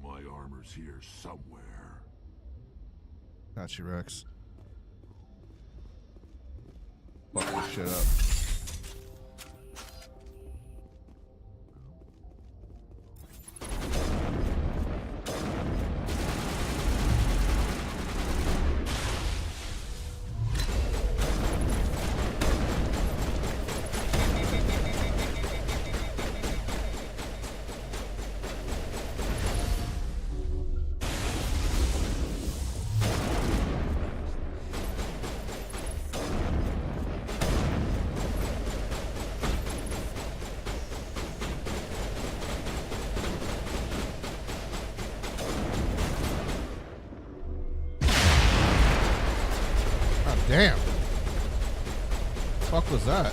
My armor's here somewhere. Got you, Rex. Fuck this shit up. Damn. Fuck was that?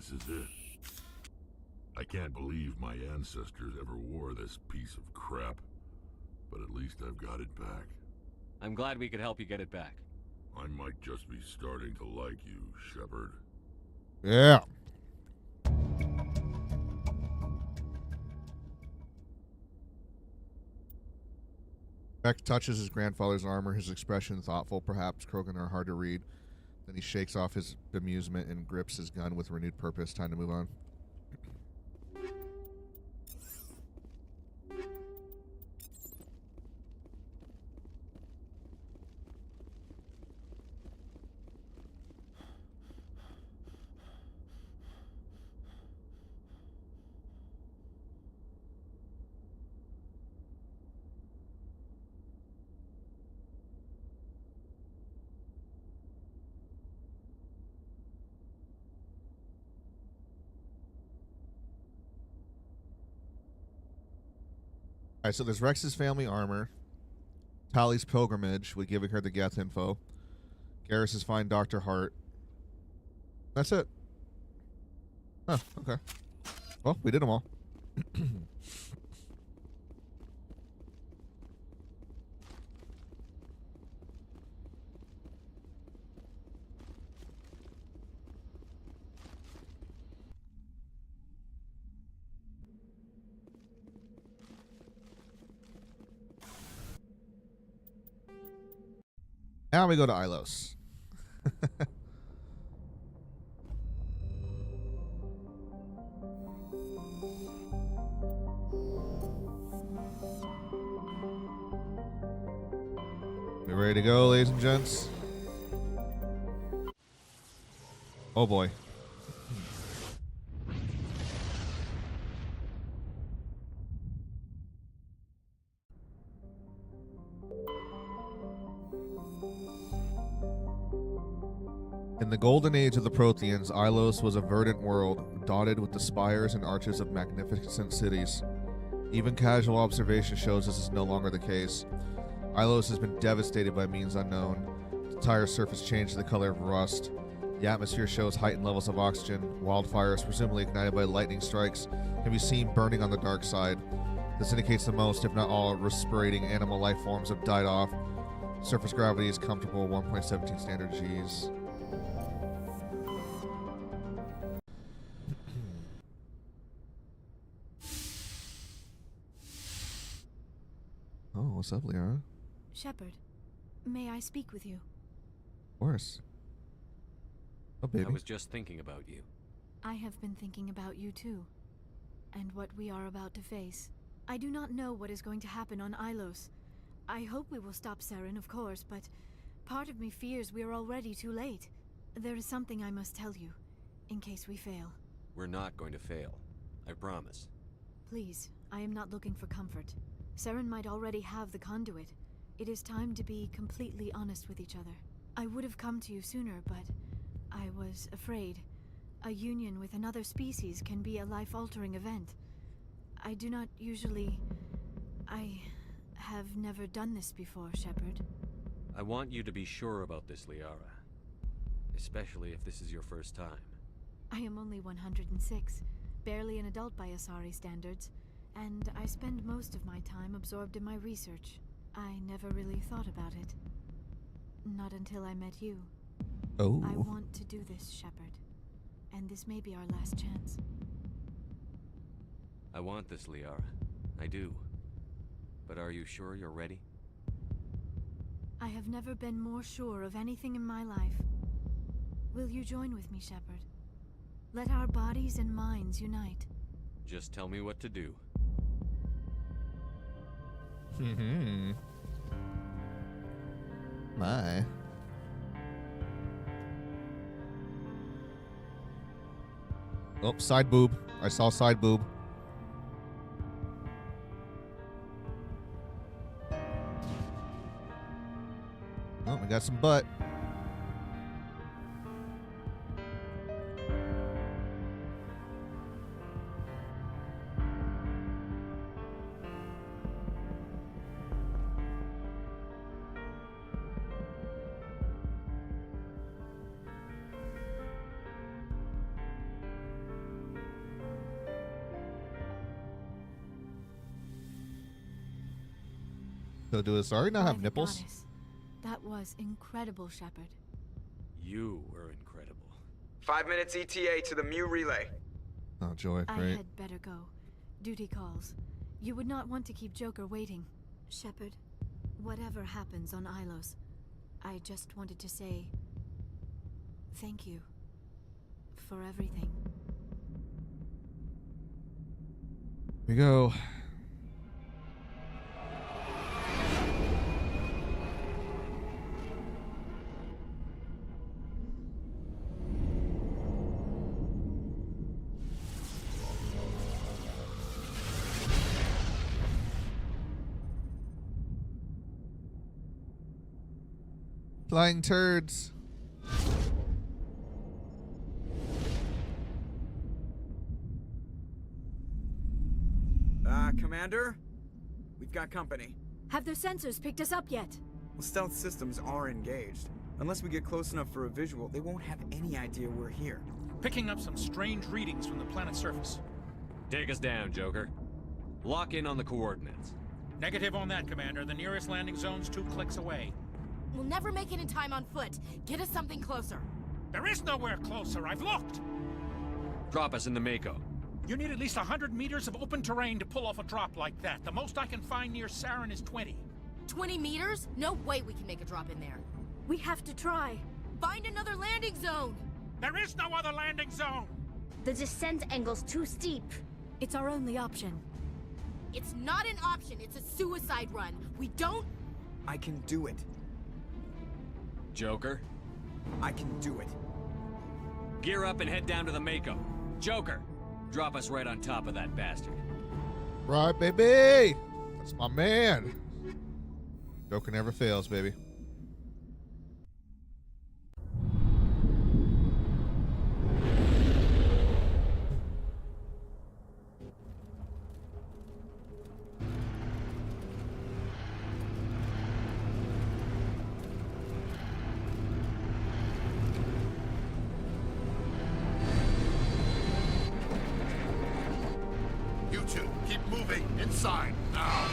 This is it. I can't believe my ancestors ever wore this piece of crap, but at least I've got it back. I'm glad we could help you get it back. I might just be starting to like you, Shepard. Yeah. Beck touches his grandfather's armor, his expression thoughtful, perhaps Krogan are hard to read. Then he shakes off his bemusement and grips his gun with renewed purpose. Time to move on. All right, so there's Rex's family armor. Tally's pilgrimage with giving her the Geth info. Garrus's find Dr. Hart. That's it. Huh, okay. Well, we did them all. Now we go to Ilos. We ready to go, ladies and gents? Oh boy. In the golden age of the Protheans, Ilos was a verdant world, dotted with the spires and arches of magnificent cities. Even casual observation shows this is no longer the case. Ilos has been devastated by means unknown. The entire surface changed the color of rust. The atmosphere shows heightened levels of oxygen. Wildfires, presumably ignited by lightning strikes, can be seen burning on the dark side. This indicates the most, if not all, respirating animal life forms have died off. Surface gravity is comfortable, 1.17 standard Gs. Oh, what's up, Liara? Shepard, may I speak with you? Of course. Oh, baby. I was just thinking about you. I have been thinking about you too, and what we are about to face. I do not know what is going to happen on Ilos. I hope we will stop Saren, of course, but part of me fears we are already too late. There is something I must tell you, in case we fail. We're not going to fail. I promise. Please, I am not looking for comfort. Saren might already have the conduit. It is time to be completely honest with each other. I would have come to you sooner, but I was afraid. A union with another species can be a life-altering event. I do not usually... I have never done this before, Shepard. I want you to be sure about this, Liara. Especially if this is your first time. I am only 106, barely an adult by Asari standards, and I spend most of my time absorbed in my research. I never really thought about it. Not until I met you. Oh. I want to do this, Shepard. And this may be our last chance. I want this, Liara. I do. But are you sure you're ready? I have never been more sure of anything in my life. Will you join with me, Shepard? Let our bodies and minds unite. Just tell me what to do. My. Oh, side boob. I saw side boob. Oh, we got some butt. So do Asari not have By the nipples? goddess. That was incredible, Shepard. You were incredible. 5 minutes ETA to the Mu relay. Oh, joy, I great. had better go. Duty calls. You would not want to keep Joker waiting. Shepard, whatever happens on Ilos, I just wanted to say thank you for everything. Here we go. Flying turds. Commander? We've got company. Have their sensors picked us up yet? Well, stealth systems are engaged. Unless we get close enough for a visual, they won't have any idea we're here. Picking up some strange readings from the planet's surface. Take us down, Joker. Lock in on the coordinates. Negative on that, Commander. The nearest landing zone's 2 clicks away. We'll never make it in time on foot. Get us something closer. There is nowhere closer. I've looked. Drop us in the Mako. You need at least 100 meters of open terrain to pull off a drop like that. The most I can find near Saren is 20. 20 meters? No way we can make a drop in there. We have to try. Find another landing zone! There is no other landing zone! The descent angle's too steep. It's our only option. It's not an option, it's a suicide run. We don't... I can do it. Joker? I can do it. Gear up and head down to the Mako. Joker, drop us right on top of that bastard. Right, baby! That's my man. Joker never fails, baby. You two, keep moving inside now.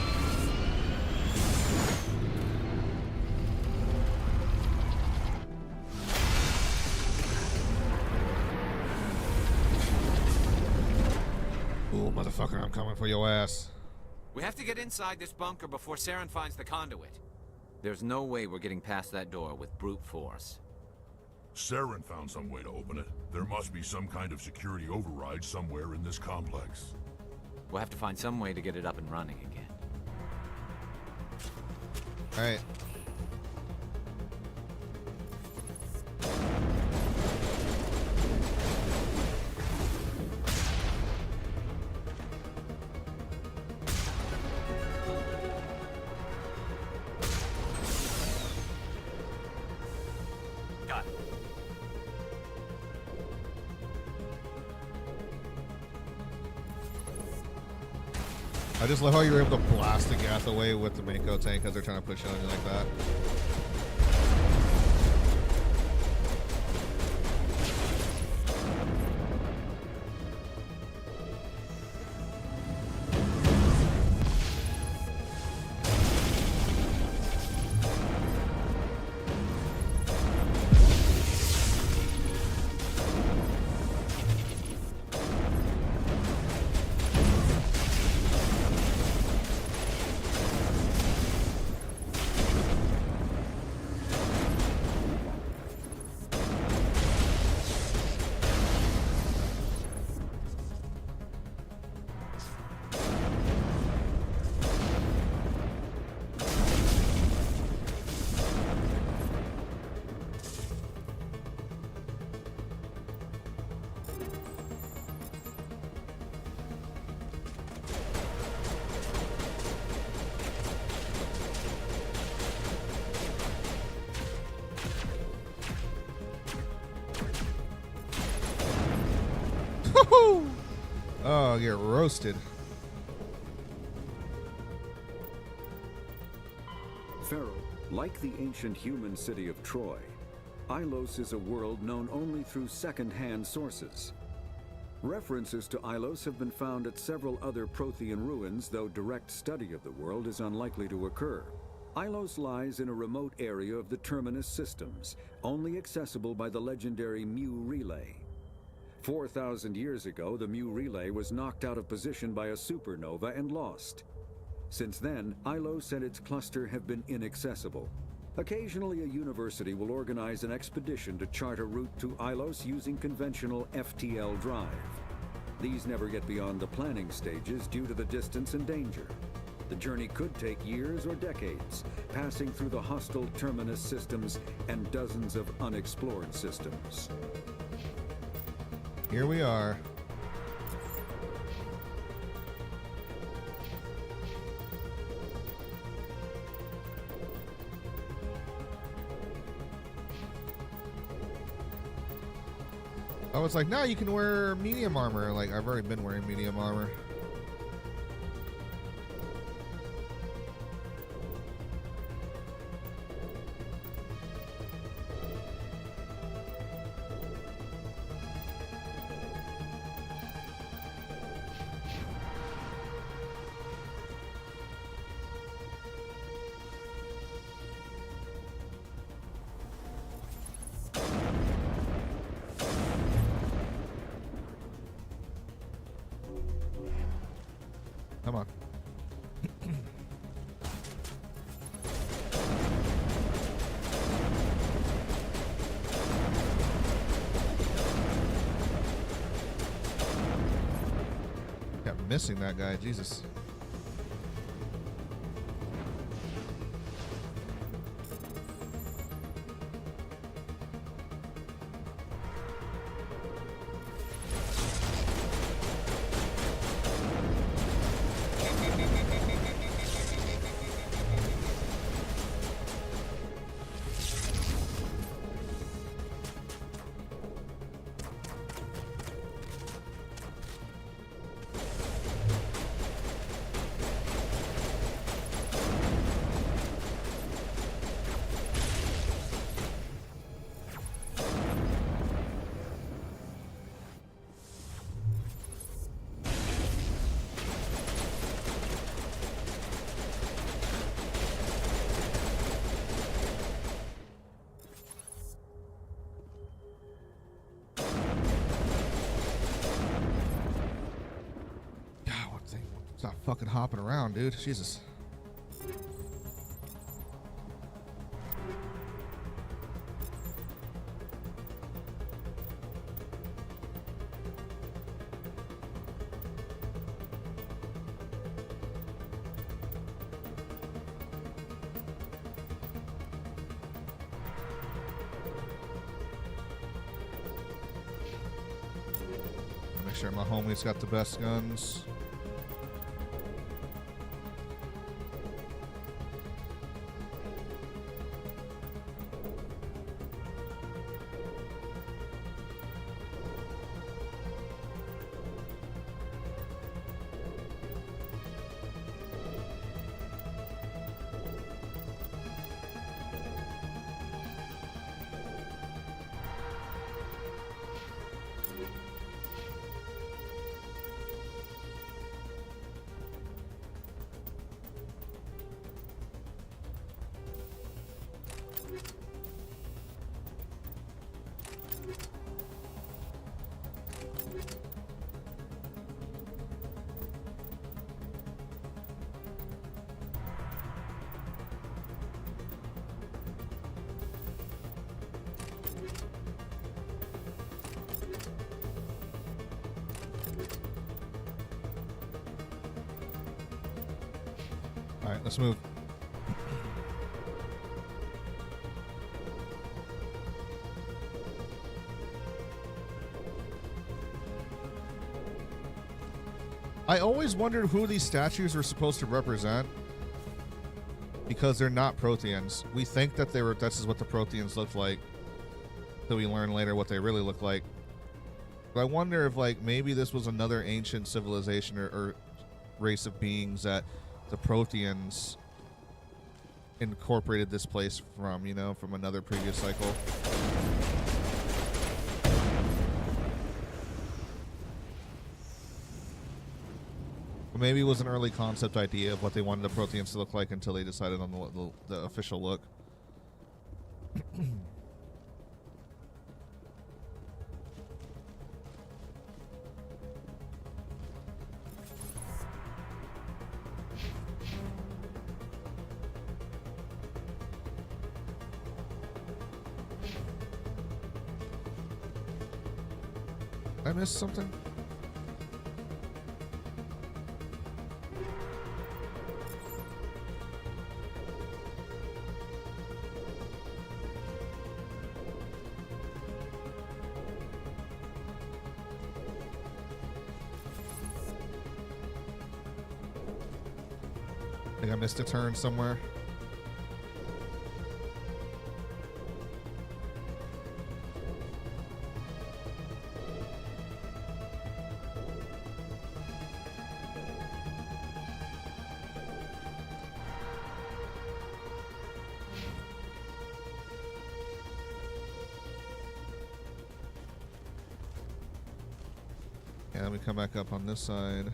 Ooh, motherfucker, I'm coming for your ass. We have to get inside this bunker before Saren finds the conduit. There's no way we're getting past that door with brute force. Saren found some way to open it. There must be some kind of security override somewhere in this complex. We'll have to find some way to get it up and running again. All right. Got it. I just love how you were able to blast the gas away with the Mako tank as they're trying to push on you like that. Woohoo! Oh, get roasted. Pharaoh, like the ancient human city of Troy, Ilos is a world known only through second-hand sources. References to Ilos have been found at several other Prothean ruins, though direct study of the world is unlikely to occur. Ilos lies in a remote area of the Terminus systems, only accessible by the legendary Mu Relay. 4,000 years ago, the Mu Relay was knocked out of position by a supernova and lost. Since then, Ilos and its cluster have been inaccessible. Occasionally, a university will organize an expedition to chart a route to Ilos using conventional FTL drive. These never get beyond the planning stages due to the distance and danger. The journey could take years or decades, passing through the hostile Terminus systems and dozens of unexplored systems. Here we are. I was like, no, you can wear medium armor. Like, I've already been wearing medium armor. Come on. Kept missing that guy, Jesus. Stop fucking hopping around, dude. Jesus. Make sure my homie's got the best guns. All right, let's move. I always wondered who these statues were supposed to represent, because they're not Protheans. We think that this is what the Protheans look like, so we learn later what they really look like. But I wonder if, like, maybe this was another ancient civilization or race of beings that the Protheans incorporated this place from, you know, from another previous cycle. Or maybe it was an early concept idea of what they wanted the Protheans to look like until they decided on the official look. I missed something? I think I missed a turn somewhere. Yeah, let me come back up on this side.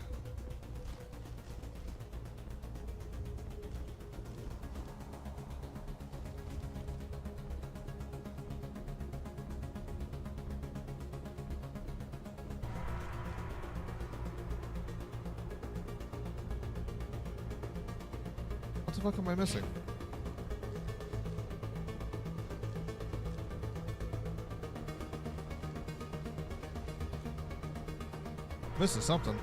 What the fuck am I missing? Missing something.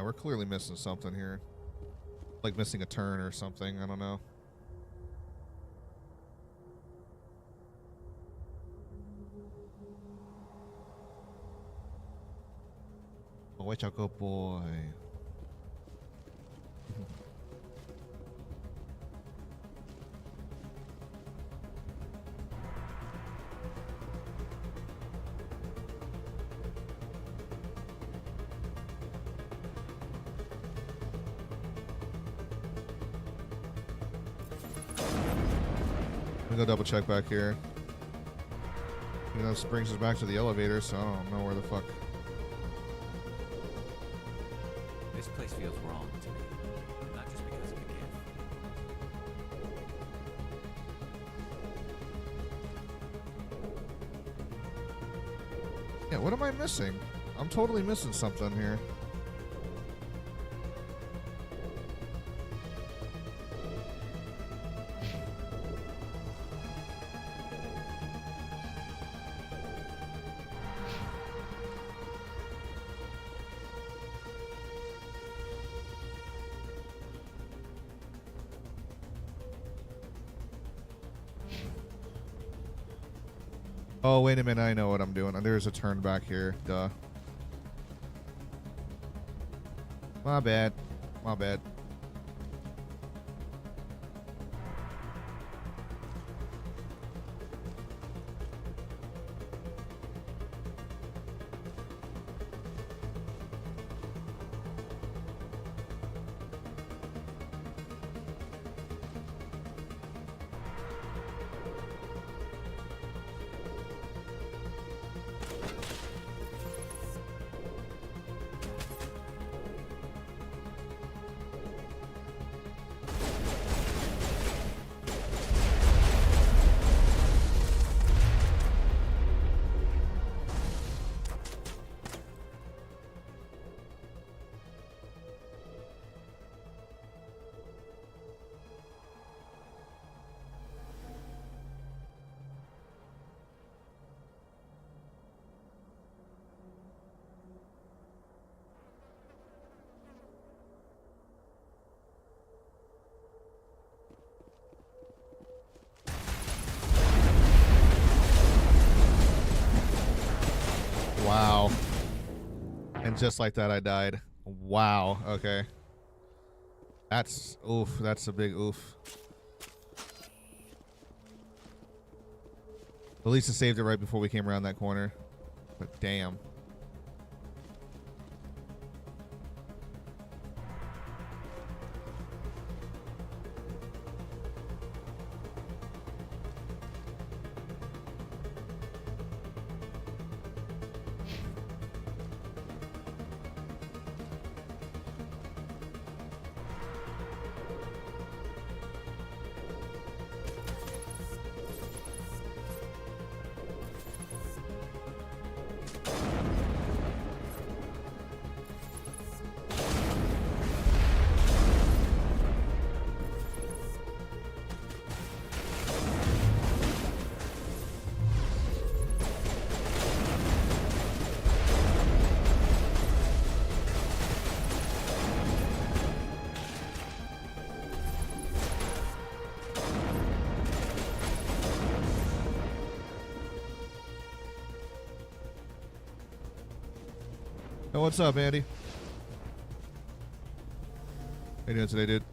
We're clearly missing something here. Like missing a turn or something. I don't know. Oh, wait, y'all go, boy. Go double check back here. You know, this brings us back to the elevator, so I don't know where the fuck. This place feels wrong to me, not just because of the gift. Yeah, what am I missing? I'm totally missing something here. Oh, wait a minute. I know what I'm doing. There's a turn back here. Duh. My bad. My bad. Wow. And just like that, I died. Wow. Okay. That's oof. That's a big oof. At least it saved it right before we came around that corner. But damn. Oh, what's up, Andy? How you doing today, dude?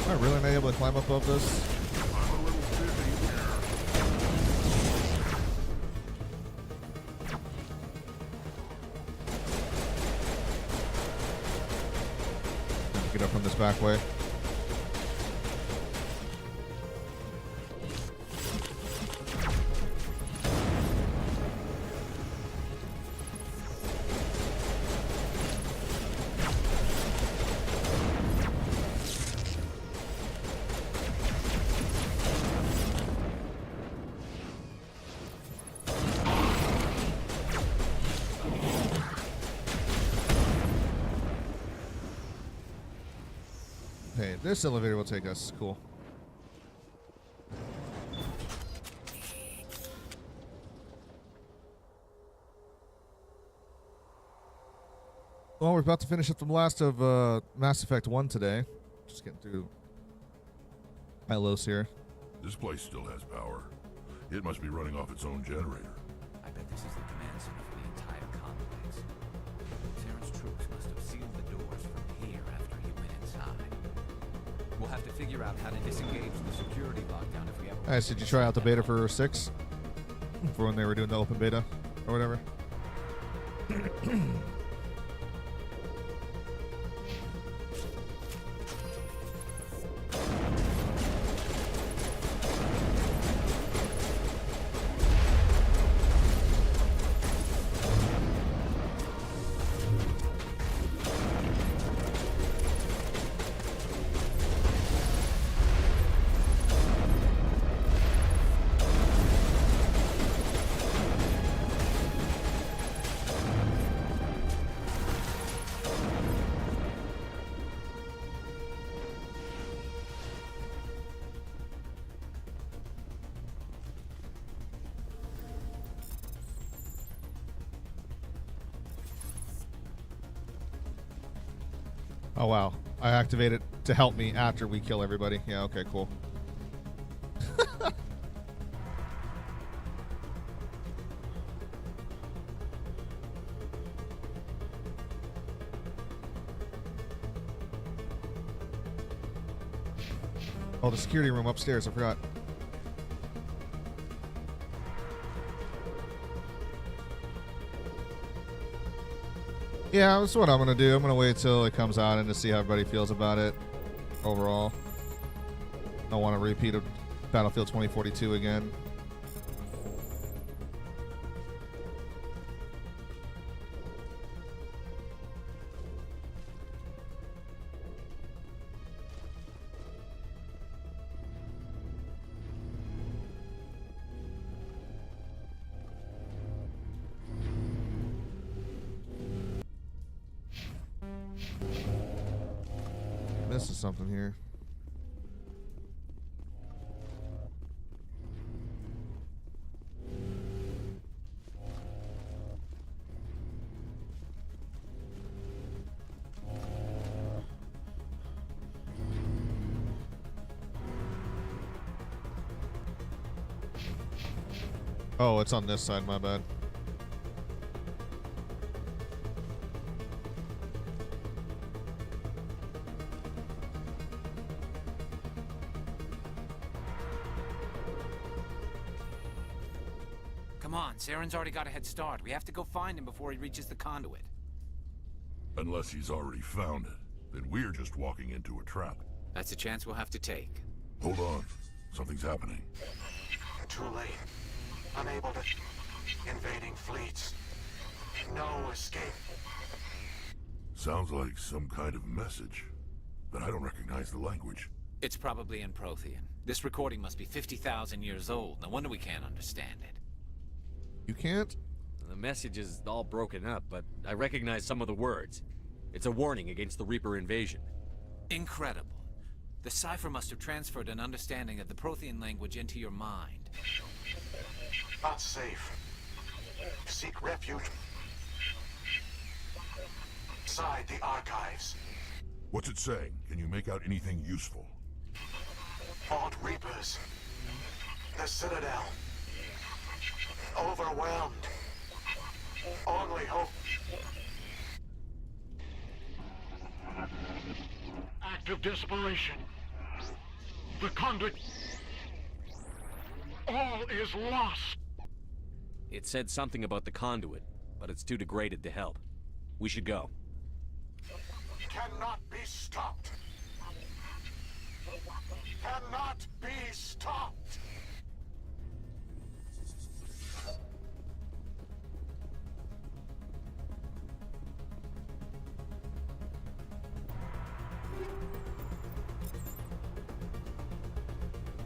Am I really not able to climb up above this? Get up from this back way. Hey, this elevator will take us. Cool. Well, we're about to finish up the last of Mass Effect 1 today. Just getting through Hylos here. This place still has power. It must be running off its own generator. I bet this is the command center for the entire complex. Terran's troops must have sealed the doors from here after he went inside. We'll have to figure out how to disengage the security lockdown if we ever... Nice. Did you try out the beta for 6? For when they were doing the open beta or whatever? Oh, wow. I activate it to help me after we kill everybody. Yeah, okay, cool. Oh, the security room upstairs. I forgot. Yeah, that's what I'm going to do. I'm going to wait till it comes out and to see how everybody feels about it overall. I want to repeat of Battlefield 2042 again. This is something here. Oh, it's on this side, my bad. Come on, Saren's already got a head start. We have to go find him before he reaches the conduit. Unless he's already found it, then we're just walking into a trap. That's a chance we'll have to take. Hold on. Something's happening. Too late. Unable to... Invading fleets. No escape. Sounds like some kind of message, but I don't recognize the language. It's probably in Prothean. This recording must be 50,000 years old. No wonder we can't understand it. You can't? The message is all broken up, but I recognize some of the words. It's a warning against the Reaper invasion. Incredible. The cipher must have transferred an understanding of the Prothean language into your mind. Not safe. Seek refuge inside the archives. What's it saying? Can you make out anything useful? Vault Reapers. The Citadel. Overwhelmed. Only hope. Act of desperation. The conduit. All is lost. It said something about the conduit, but it's too degraded to help. We should go. Cannot be stopped. Cannot be stopped.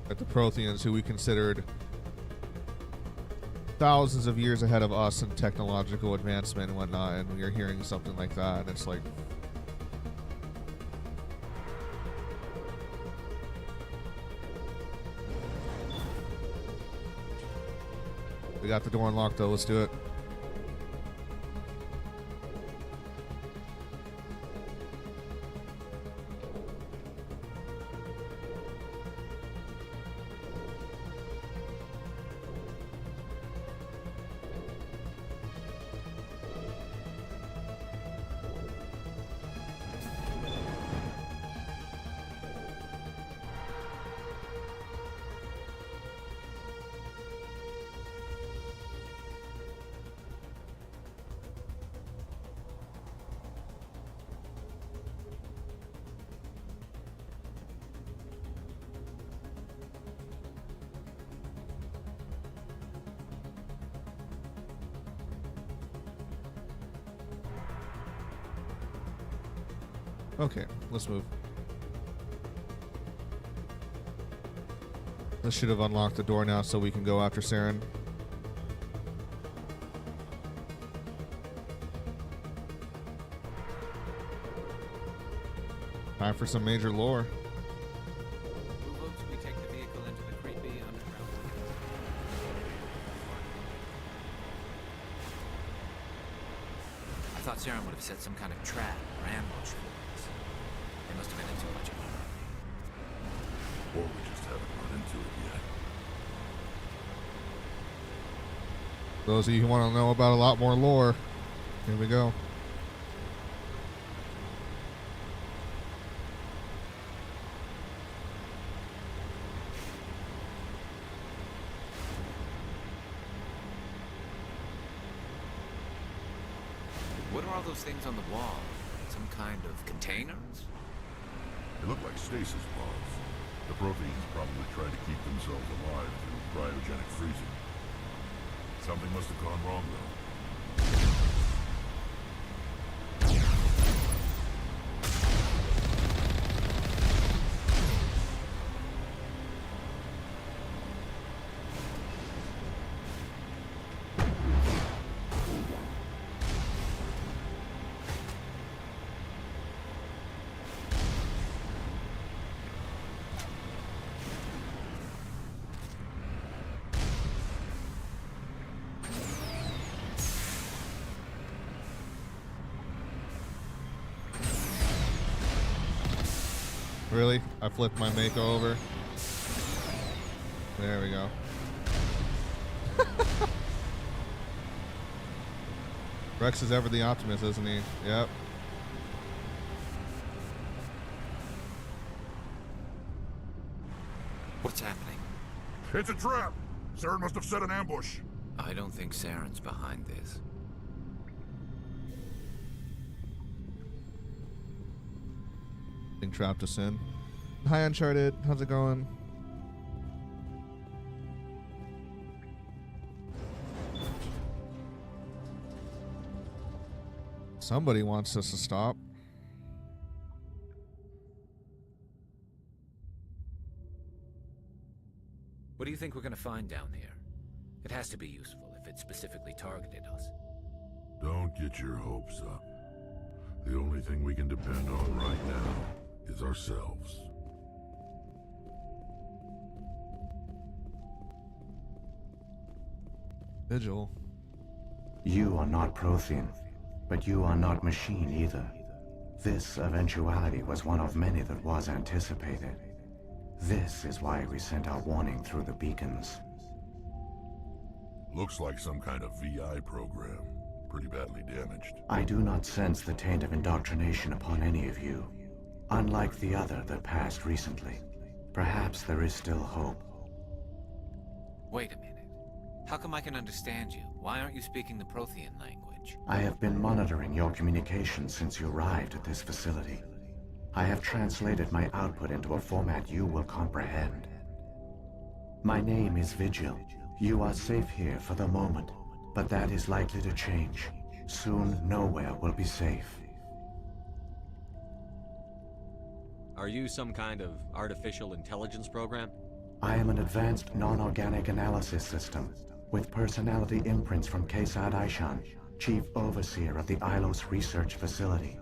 At the Protheans, who we considered thousands of years ahead of us in technological advancement and whatnot, and we are hearing something like that, and it's like... We got the door unlocked, though. Let's do it. Okay, let's move. This should have unlocked the door now so we can go after Saren. Time for some major lore. Who votes we take the vehicle into the creepy underground? I thought Saren would have set some kind of trap or ambush for us. They must have been in too much of a hurry. Or we just haven't run into it yet. Those of you who want to know about a lot more lore, here we go. What are all those things on the wall? Some kind of containers? They look like stasis pods. The Protheans probably tried to keep themselves alive through cryogenic freezing. Something must have gone wrong, though. Really? I flipped my Mako over. There we go. Rex is ever the optimist, isn't he? Yep. What's happening? It's a trap! Saren must have set an ambush. I don't think Saren's behind this. Thing trapped us in. Hi, Uncharted. How's it going? Somebody wants us to stop. What do you think we're gonna find down here? It has to be useful if it specifically targeted us. Don't get your hopes up. The only thing we can depend on right now is ourselves. Vigil. You are not Prothean, but you are not machine either. This eventuality was one of many that was anticipated. This is why we sent our warning through the beacons. Looks like some kind of VI program. Pretty badly damaged. I do not sense the taint of indoctrination upon any of you. Unlike the other that passed recently. Perhaps there is still hope. Wait a minute. How come I can understand you? Why aren't you speaking the Prothean language? I have been monitoring your communications since you arrived at this facility. I have translated my output into a format you will comprehend. My name is Vigil. You are safe here for the moment, but that is likely to change. Soon, nowhere will be safe. Are you some kind of artificial intelligence program? I am an advanced non-organic analysis system, with personality imprints from Kesad Aishan, Chief Overseer of the Ilos Research Facility.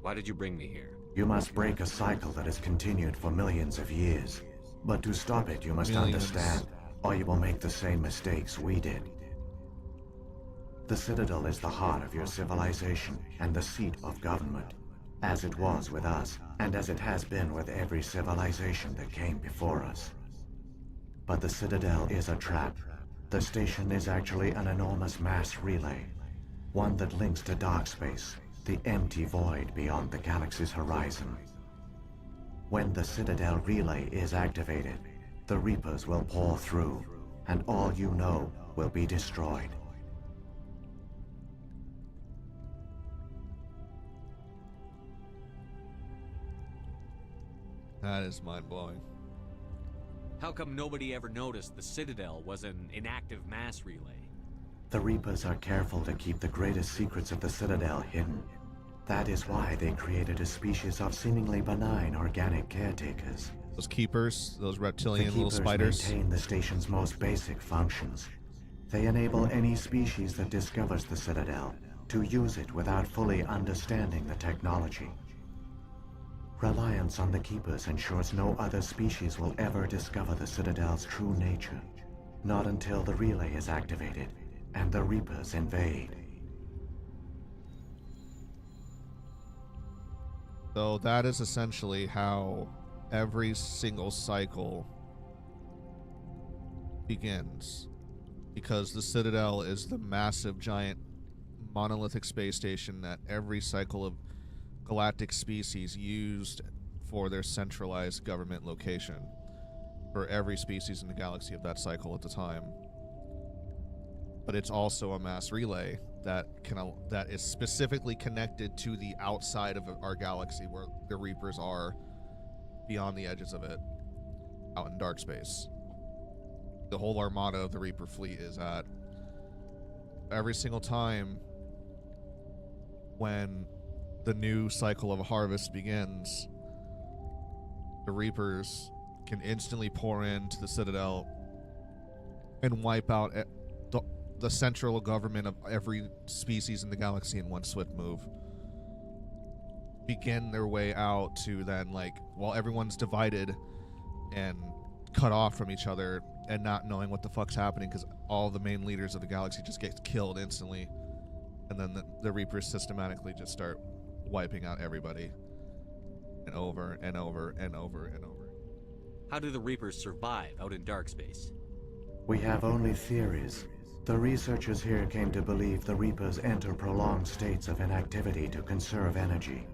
Why did you bring me here? You must break a cycle that has continued for millions of years. But to stop it, you must understand, or you will make the same mistakes we did. The Citadel is the heart of your civilization and the seat of government, as it was with us, and as it has been with every civilization that came before us. But the Citadel is a trap. The station is actually an enormous mass relay, one that links to dark space, the empty void beyond the galaxy's horizon. When the Citadel relay is activated, the Reapers will pour through, and all you know will be destroyed. That is mind-blowing. How come nobody ever noticed the Citadel was an inactive mass relay? The Reapers are careful to keep the greatest secrets of the Citadel hidden. That is why they created a species of seemingly benign organic caretakers. Those keepers, those reptilian The little keepers spiders. maintain the station's most basic functions. They enable any species that discovers the Citadel to use it without fully understanding the technology. Reliance on the Keepers ensures no other species will ever discover the Citadel's true nature. Not until the relay is activated and the Reapers invade. So that is essentially how every single cycle begins. Because the Citadel is the massive, giant, monolithic space station that every cycle of galactic species used for their centralized government location. For every species in the galaxy of that cycle at the time. But it's also a mass relay that is specifically connected to the outside of our galaxy, where the Reapers are beyond the edges of it, out in dark space. The whole armada of the Reaper fleet is at. Every single time when the new cycle of harvest begins, the Reapers can instantly pour into the Citadel and wipe out the central government of every species in the galaxy in one swift move. Begin their way out to then, like, while everyone's divided and cut off from each other and not knowing what the fuck's happening because all the main leaders of the galaxy just get killed instantly. And then the Reapers systematically just start wiping out everybody. And over and over and over and over. How do the Reapers survive out in dark space? We have only theories. The researchers here came to believe the Reapers enter prolonged states of inactivity to conserve energy.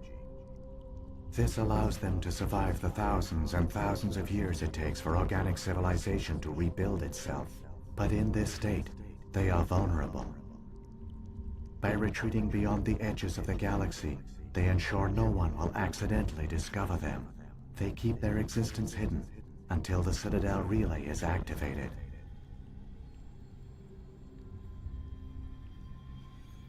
This allows them to survive the thousands and thousands of years it takes for organic civilization to rebuild itself. But in this state, they are vulnerable. By retreating beyond the edges of the galaxy, they ensure no one will accidentally discover them. They keep their existence hidden until the Citadel relay is activated.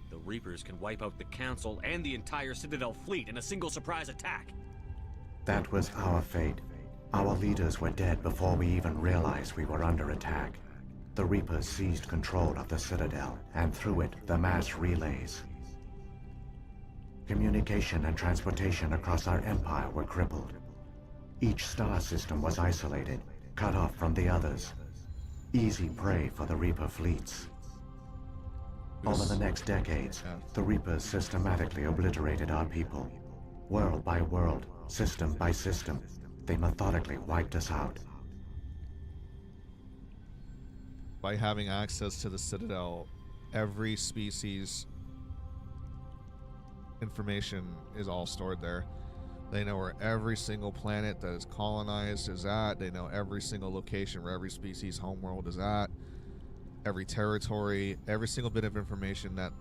The Reapers can wipe out the Council and the entire Citadel fleet in a single surprise attack. That was our fate. Our leaders were dead before we even realized we were under attack. The Reapers seized control of the Citadel, and through it, the mass relays. Communication and transportation across our empire were crippled. Each star system was isolated, cut off from the others. Easy prey for the Reaper fleets. Over the next decades, the Reapers systematically obliterated our people. World by world, system by system, they methodically wiped us out. By having access to the Citadel, every species information is all stored there. They know where every single planet that is colonized is at. They know every single location where every species' homeworld is at. Every territory, every single bit of information that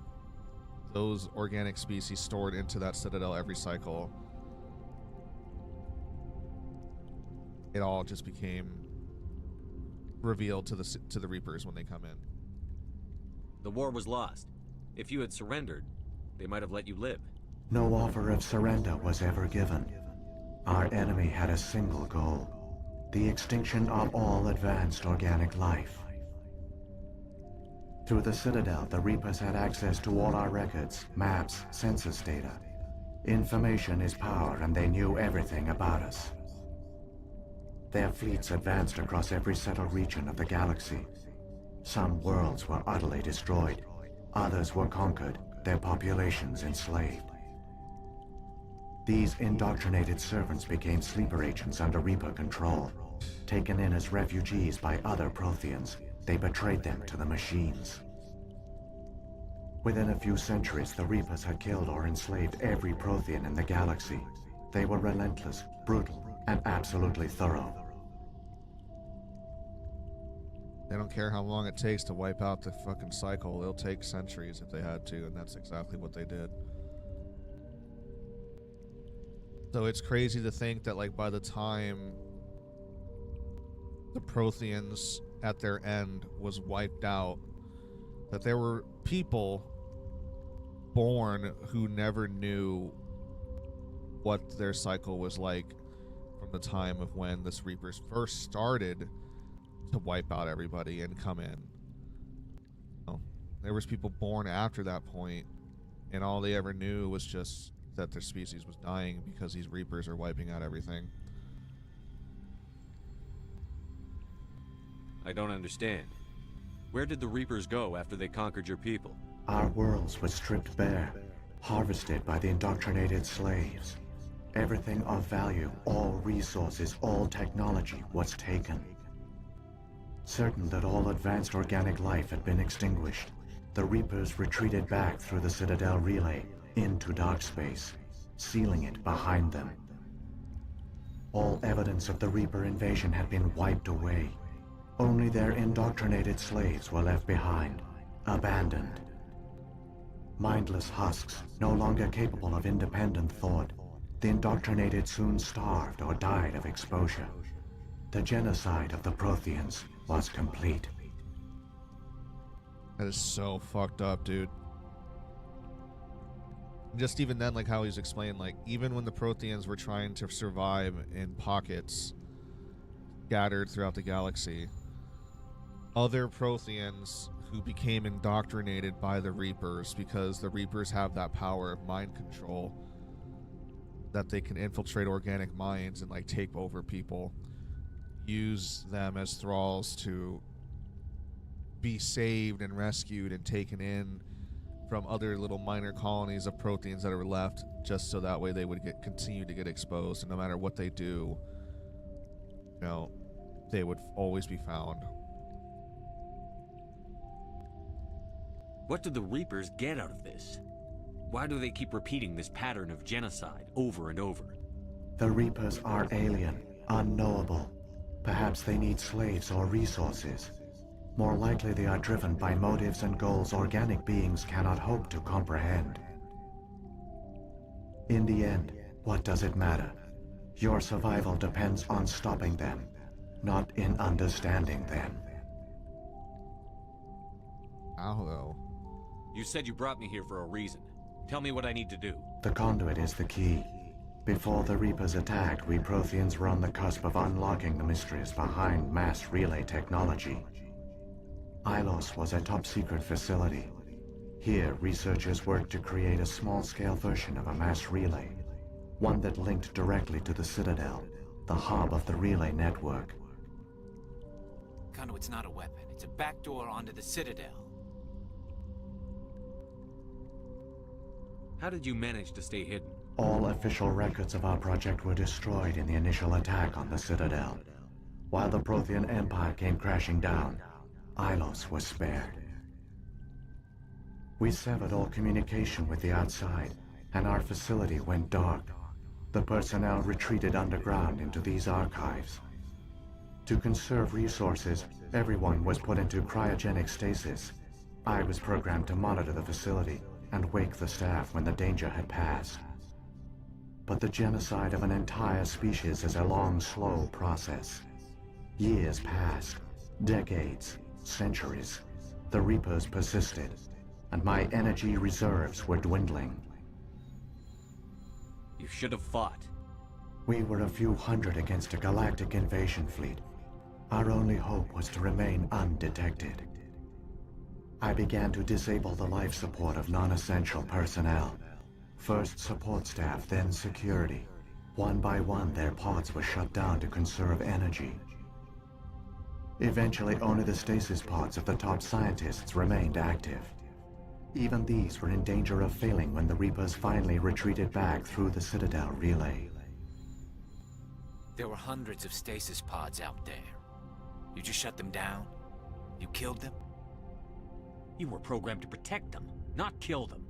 those organic species stored into that Citadel every cycle. It all just became revealed to the Reapers when they come in. The war was lost. If you had surrendered, they might have let you live. No offer of surrender was ever given. Our enemy had a single goal: the extinction of all advanced organic life. Through the Citadel, the Reapers had access to all our records, maps, census data. Information is power, and they knew everything about us. Their fleets advanced across every settled region of the galaxy. Some worlds were utterly destroyed. Others were conquered, their populations enslaved. These indoctrinated servants became sleeper agents under Reaper control. Taken in as refugees by other Protheans, they betrayed them to the machines. Within a few centuries, the Reapers had killed or enslaved every Prothean in the galaxy. They were relentless, brutal, and absolutely thorough. They don't care how long it takes to wipe out the fucking cycle. It'll take centuries if they had to, and that's exactly what they did. So it's crazy to think that, like, by the time the Protheans at their end was wiped out, that there were people born who never knew what their cycle was like from the time of when the Reapers first started to wipe out everybody and come in. There was people born after that point, and all they ever knew was just that their species was dying because these Reapers are wiping out everything. I don't understand. Where did the Reapers go after they conquered your people? Our worlds were stripped bare, harvested by the indoctrinated slaves. Everything of value, all resources, all technology was taken. Certain that all advanced organic life had been extinguished, the Reapers retreated back through the Citadel relay into dark space, sealing it behind them. All evidence of the Reaper invasion had been wiped away. Only their indoctrinated slaves were left behind, abandoned. Mindless husks, no longer capable of independent thought, the indoctrinated soon starved or died of exposure. The genocide of the Protheans was complete. That is so fucked up, dude. Just even then, like how he's explained, like even when the Protheans were trying to survive in pockets scattered throughout the galaxy, other Protheans who became indoctrinated by the Reapers, because the Reapers have that power of mind control, that they can infiltrate organic minds and like take over people, use them as thralls to be saved and rescued and taken in from other little minor colonies of Protheans that are left, just so that way they would continue to get exposed, and no matter what they do, you know, they would always be found. What do the Reapers get out of this? Why do they keep repeating this pattern of genocide over and over? The Reapers are alien, unknowable. Perhaps they need slaves or resources. More likely they are driven by motives and goals organic beings cannot hope to comprehend. In the end, what does it matter? Your survival depends on stopping them, not in understanding them. How though? You said you brought me here for a reason. Tell me what I need to do. The conduit is the key. Before the Reapers attacked, we Protheans were on the cusp of unlocking the mysteries behind mass relay technology. Ilos was a top-secret facility. Here, researchers worked to create a small-scale version of a mass relay, one that linked directly to the Citadel, the hub of the relay network. Conduit's not a weapon. It's a backdoor onto the Citadel. How did you manage to stay hidden? All official records of our project were destroyed in the initial attack on the Citadel. While the Prothean Empire came crashing down, Ilos was spared. We severed all communication with the outside, and our facility went dark. The personnel retreated underground into these archives. To conserve resources, everyone was put into cryogenic stasis. I was programmed to monitor the facility and wake the staff when the danger had passed. But the genocide of an entire species is a long, slow process. Years passed, decades, centuries. The Reapers persisted, and my energy reserves were dwindling. You should have fought. We were a few hundred against a galactic invasion fleet. Our only hope was to remain undetected. I began to disable the life support of non-essential personnel. First support staff, then security. One by one, their pods were shut down to conserve energy. Eventually, only the stasis pods of the top scientists remained active. Even these were in danger of failing when the Reapers finally retreated back through the Citadel relay. There were hundreds of stasis pods out there. You just shut them down? You killed them? You were programmed to protect them, not kill them.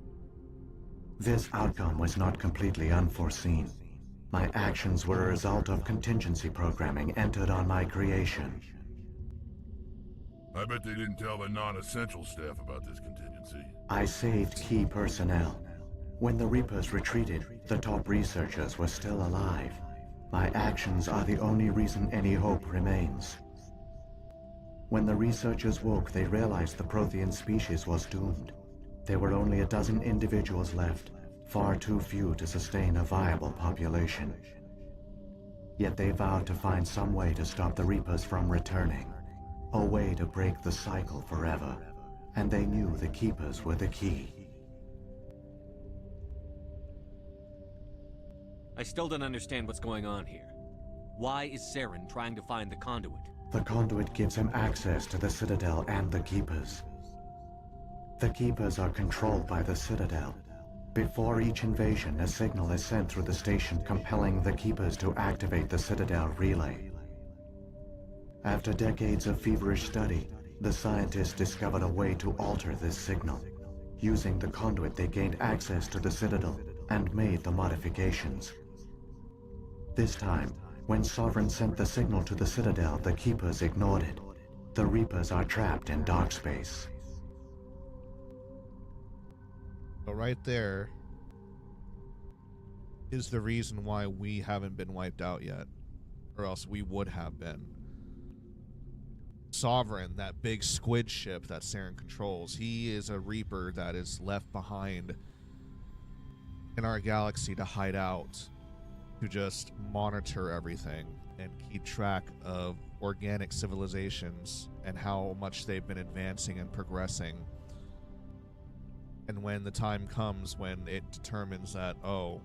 This outcome was not completely unforeseen. My actions were a result of contingency programming entered on my creation. I bet they didn't tell the non-essential staff about this contingency. I saved key personnel. When the Reapers retreated, the top researchers were still alive. My actions are the only reason any hope remains. When the researchers woke, they realized the Prothean species was doomed. There were only a dozen individuals left, far too few to sustain a viable population. Yet they vowed to find some way to stop the Reapers from returning, a way to break the cycle forever, and they knew the Keepers were the key. I still don't understand what's going on here. Why is Saren trying to find the conduit? The conduit gives him access to the Citadel and the Keepers. The Keepers are controlled by the Citadel. Before each invasion, a signal is sent through the station compelling the Keepers to activate the Citadel relay. After decades of feverish study, the scientists discovered a way to alter this signal. Using the conduit, they gained access to the Citadel and made the modifications. This time, when Sovereign sent the signal to the Citadel, the Keepers ignored it. The Reapers are trapped in dark space. So right there is the reason why we haven't been wiped out yet, or else we would have been. Sovereign, that big squid ship that Saren controls, he is a Reaper that is left behind in our galaxy to hide out, to just monitor everything and keep track of organic civilizations and how much they've been advancing and progressing. And when the time comes when it determines that, oh,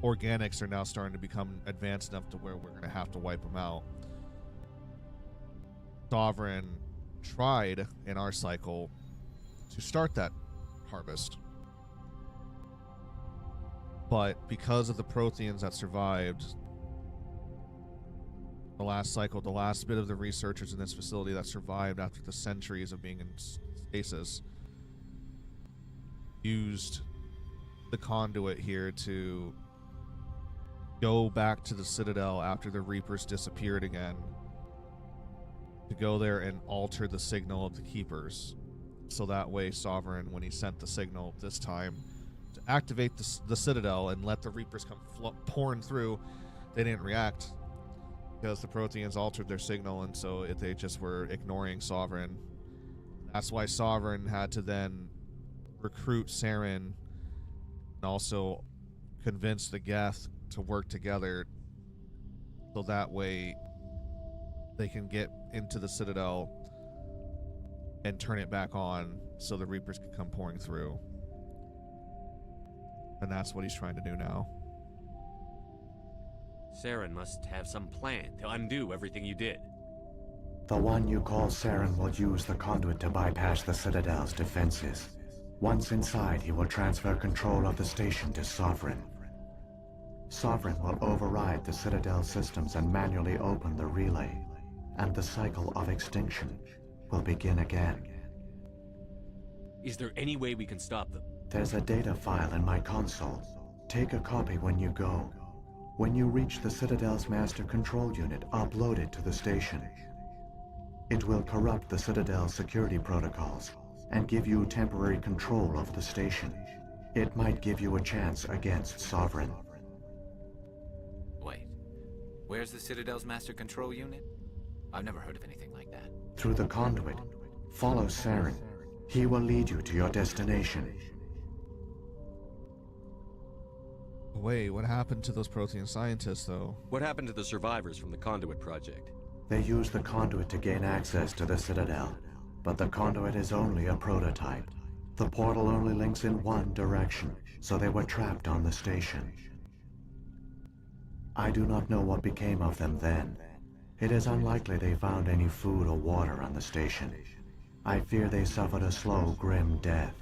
organics are now starting to become advanced enough to where we're going to have to wipe them out, Sovereign tried in our cycle to start that harvest. But because of the Protheans that survived, the last cycle, the last bit of the researchers in this facility that survived after the centuries of being in stasis, used the conduit here to go back to the Citadel after the Reapers disappeared again, to go there and alter the signal of the Keepers. So that way Sovereign, when he sent the signal this time to activate the Citadel and let the Reapers come pouring through, they didn't react because the Protheans altered their signal, and so they just were ignoring Sovereign. That's why Sovereign had to then recruit Saren and also convince the Geth to work together so that way they can get into the Citadel and turn it back on so the Reapers can come pouring through. And that's what he's trying to do now. Saren must have some plan to undo everything you did. The one you call Saren will use the conduit to bypass the Citadel's defenses. Once inside, he will transfer control of the station to Sovereign. Sovereign will override the Citadel systems and manually open the relay, and the cycle of extinction will begin again. Is there any way we can stop them? There's a data file in my console. Take a copy when you go. When you reach the Citadel's master control unit, upload it to the station. It will corrupt the Citadel's security protocols and give you temporary control of the station. It might give you a chance against Sovereign. Wait, where's the Citadel's master control unit? I've never heard of anything like that. Through the conduit, follow Saren. He will lead you to your destination. Wait, what happened to those Prothean scientists, though? What happened to the survivors from the Conduit project? They used the conduit to gain access to the Citadel, but the conduit is only a prototype. The portal only links in one direction, so they were trapped on the station. I do not know what became of them then. It is unlikely they found any food or water on the station. I fear they suffered a slow, grim death.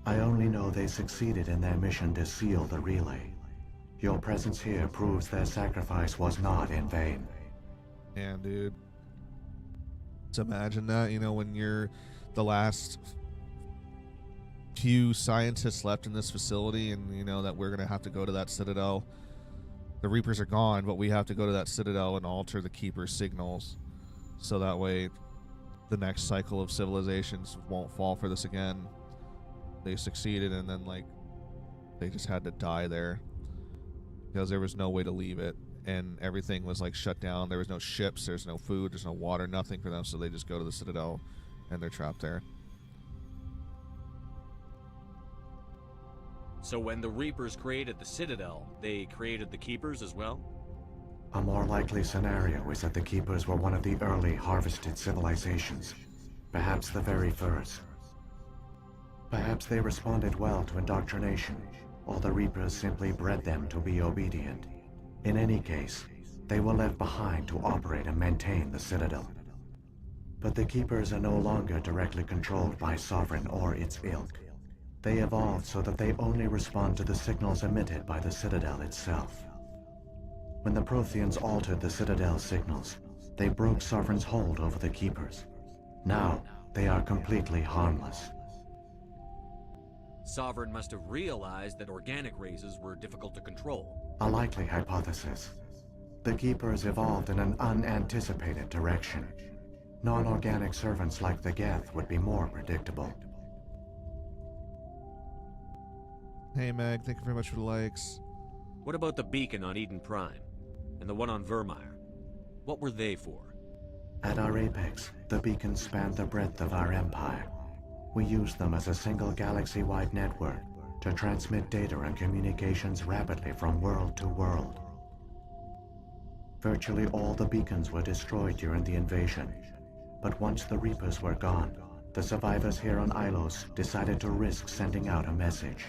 I only know they succeeded in their mission to seal the relay. Your presence here proves their sacrifice was not in vain. Man, dude. To imagine that, you know, when you're the last few scientists left in this facility and you know that we're going to have to go to that Citadel. The Reapers are gone, but we have to go to that Citadel and alter the Keeper's signals so that way the next cycle of civilizations won't fall for this again. They succeeded and then, like, they just had to die there because there was no way to leave it and everything was, like, shut down. There was no ships, there's no food, there's no water, nothing for them, so they just go to the Citadel and they're trapped there. So when the Reapers created the Citadel, they created the Keepers as well? A more likely scenario is that the Keepers were one of the early harvested civilizations, perhaps the very first. Perhaps they responded well to indoctrination, or the Reapers simply bred them to be obedient. In any case, they were left behind to operate and maintain the Citadel. But the Keepers are no longer directly controlled by Sovereign or its ilk. They evolved so that they only respond to the signals emitted by the Citadel itself. When the Protheans altered the Citadel's signals, they broke Sovereign's hold over the Keepers. Now, they are completely harmless. Sovereign must have realized that organic races were difficult to control. A likely hypothesis. The Keepers evolved in an unanticipated direction. Non-organic servants like the Geth would be more predictable. Hey Meg, thank you very much for the likes. What about the beacon on Eden Prime? And the one on Vermeer? What were they for? At our apex, the beacons spanned the breadth of our empire. We used them as a single galaxy-wide network to transmit data and communications rapidly from world to world. Virtually all the beacons were destroyed during the invasion, but once the Reapers were gone, the survivors here on Ilos decided to risk sending out a message.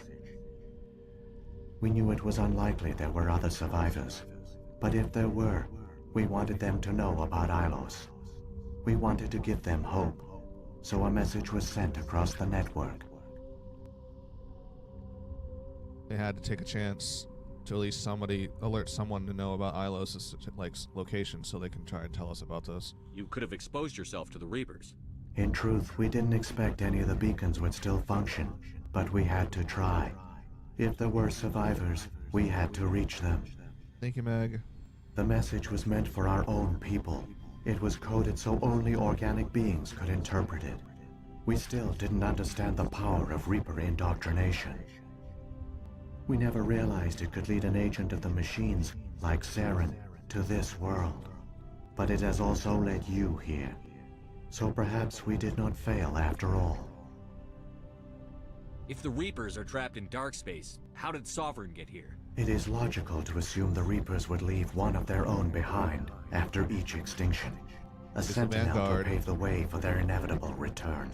We knew it was unlikely there were other survivors, but if there were, we wanted them to know about Ilos. We wanted to give them hope, so a message was sent across the network. They had to take a chance to at least somebody alert someone to know about Ilos' like location, so they can try and tell us about this. You could have exposed yourself to the Reapers. In truth, we didn't expect any of the beacons would still function, but we had to try. If there were survivors, we had to reach them. Thank you, Meg. The message was meant for our own people. It was coded so only organic beings could interpret it. We still didn't understand the power of Reaper indoctrination. We never realized it could lead an agent of the machines, like Saren, to this world. But it has also led you here. So perhaps we did not fail after all. If the Reapers are trapped in dark space, how did Sovereign get here? It is logical to assume the Reapers would leave one of their own behind after each extinction. A sentinel to pave the way for their inevitable return.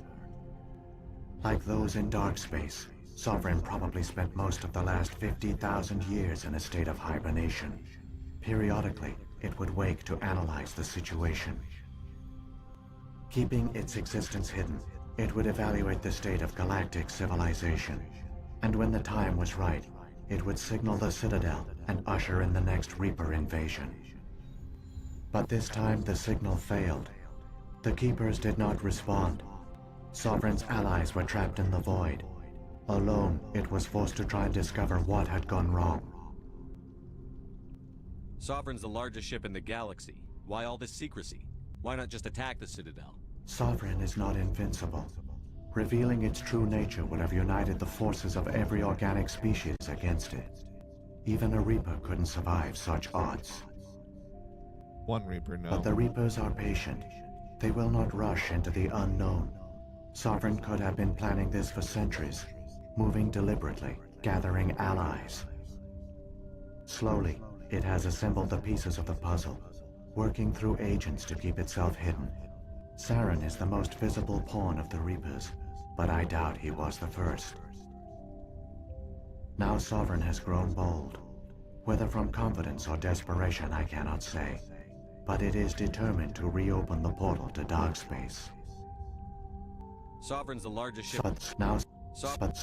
Like those in dark space, Sovereign probably spent most of the last 50,000 years in a state of hibernation. Periodically, it would wake to analyze the situation. Keeping its existence hidden, it would evaluate the state of galactic civilization. And when the time was right, it would signal the Citadel and usher in the next Reaper invasion. But this time the signal failed. The Keepers did not respond. Sovereign's allies were trapped in the void. Alone, it was forced to try and discover what had gone wrong. Sovereign's the largest ship in the galaxy. Why all this secrecy? Why not just attack the Citadel? Sovereign is not invincible. Revealing its true nature would have united the forces of every organic species against it. Even a Reaper couldn't survive such odds. One Reaper, no. But the Reapers are patient. They will not rush into the unknown. Sovereign could have been planning this for centuries, moving deliberately, gathering allies. Slowly, it has assembled the pieces of the puzzle, working through agents to keep itself hidden. Saren is the most visible pawn of the Reapers, but I doubt he was the first. Now Sovereign has grown bold. Whether from confidence or desperation, I cannot say. But it is determined to reopen the portal to dark space. Sovereign's the largest ship. But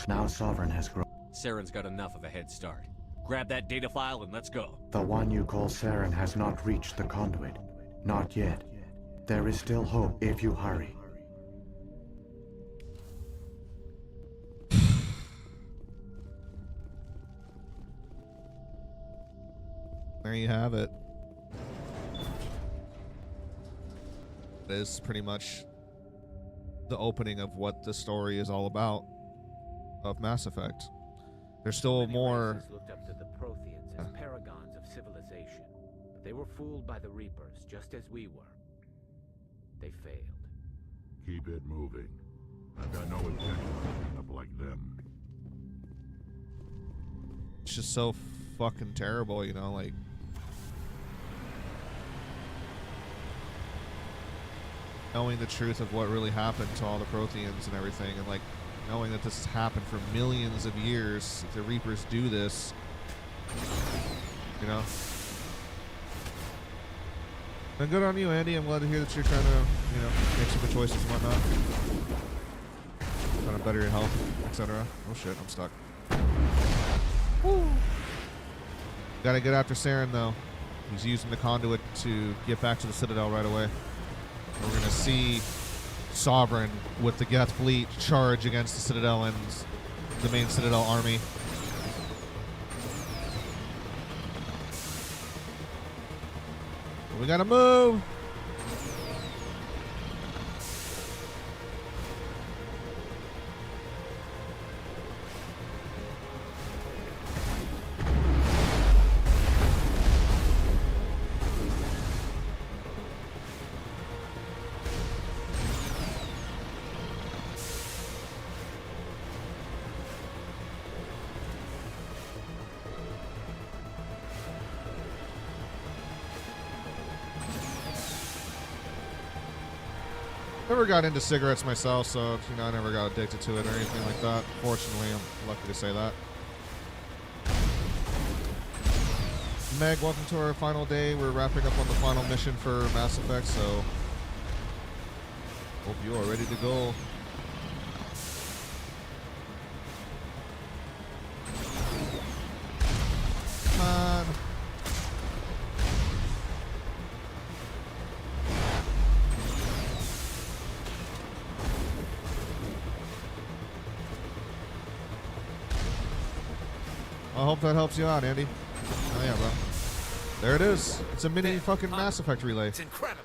now Sovereign has grown. Saren's got enough of a head start. Grab that data file and let's go. The one you call Saren has not reached the conduit. Not yet. There is still hope if you hurry. There you have it. It is pretty much the opening of what the story is all about of Mass Effect. There's still more. Looked up to the Protheans as paragons of civilization, but they were fooled by the Reapers, just as we were. They failed. Keep it moving. I've got no intention of ending up like them. It's just so fucking terrible, you know, like. Knowing the truth of what really happened to all the Protheans and everything, and like knowing that this has happened for millions of years, if the Reapers do this, you know. And good on you, Andy. I'm glad to hear that you're trying to, you know, make some good choices and whatnot. Trying to better your health, etc. Oh shit, I'm stuck. Woo. Gotta get after Saren though. He's using the conduit to get back to the Citadel right away. We're gonna see Sovereign with the Geth fleet charge against the Citadel and the main Citadel army. We gotta move! Never got into cigarettes myself, so you know I never got addicted to it or anything like that. Fortunately, I'm lucky to say that. Meg, welcome to our final day. We're wrapping up on the final mission for Mass Effect, so hope you are ready to go. Come I hope that helps you out, Andy. Oh yeah, bro. There it is. It's a mini fucking Mass Effect relay. It's incredible.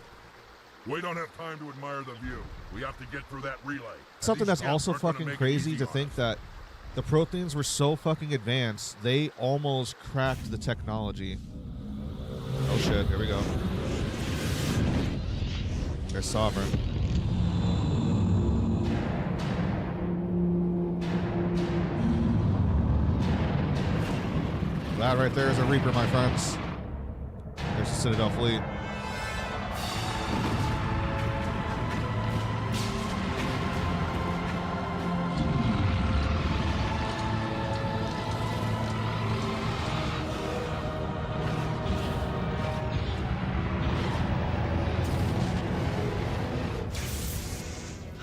We don't have time to admire the view. We have to get through that relay. Something And these that's Geth also aren't gonna fucking make it crazy easy to on think us. that the Protheans were so fucking advanced, they almost cracked the technology. Oh shit, here we go. There's Sovereign. That right there is a Reaper, my friends. There's the Citadel fleet.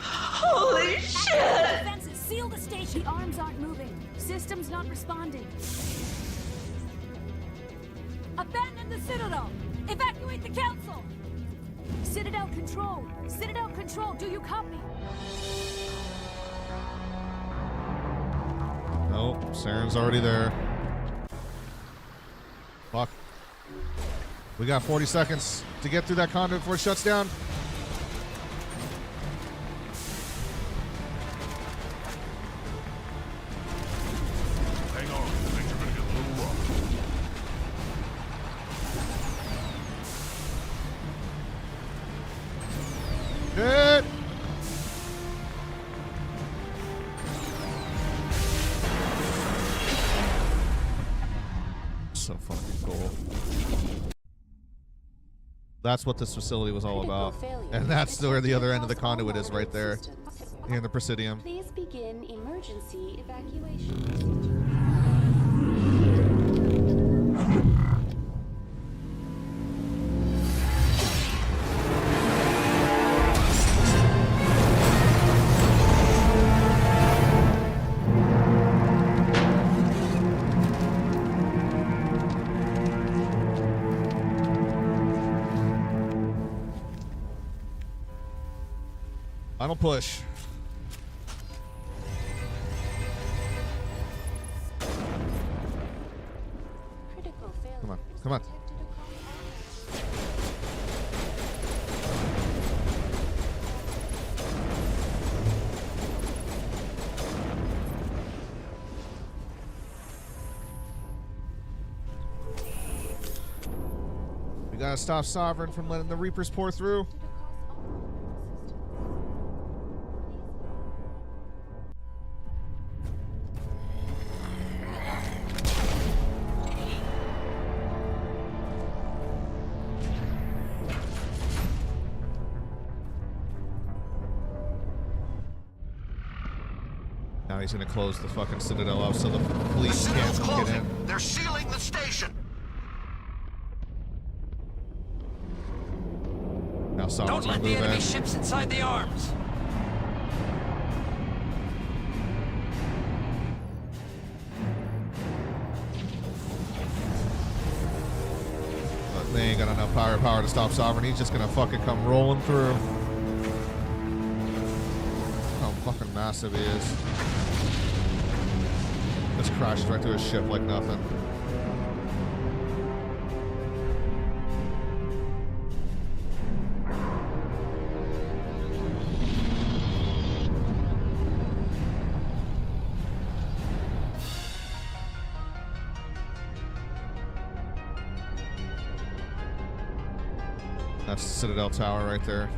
Holy shit! Defenses, seal the station. The arms aren't moving. Systems not responding. Abandon the Citadel! Evacuate the Council! Citadel Control! Citadel Control, do you copy? Nope, Saren's already there. Fuck. We got 40 seconds to get through that conduit before it shuts down. Hang on. Things are gonna get a little rough. Good. So fucking cool. That's what this facility was all about. And that's where the other end of the conduit is right there. In the Presidium. Please begin emergency evacuation. Final push. Come on, come on. We gotta stop Sovereign from letting the Reapers pour through. Now he's gonna close the fucking Citadel up so the fleet can't get in. They're sealing the station. Now Sovereign's Don't let gonna the move enemy in. ships inside the arms. But they ain't got enough power to stop Sovereign. He's just gonna fucking come rolling through. How fucking massive he is. Just crashes right through his ship like nothing. That's the Citadel Tower right there.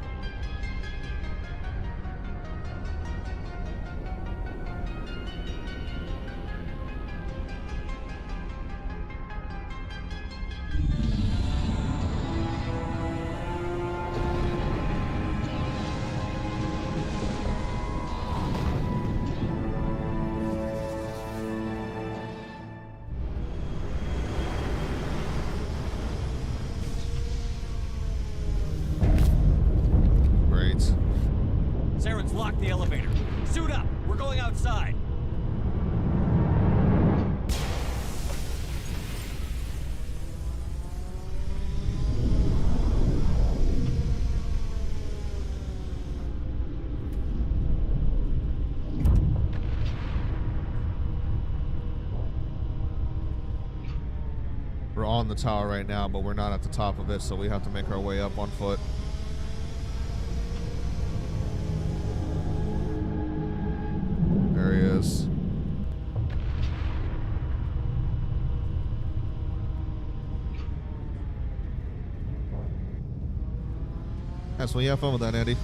Great. Saren's locked the elevator. Suit up. We're going outside. on the tower right now, but we're not at the top of it, so we have to make our way up on foot. There he is. That's when you have fun with that, Andy.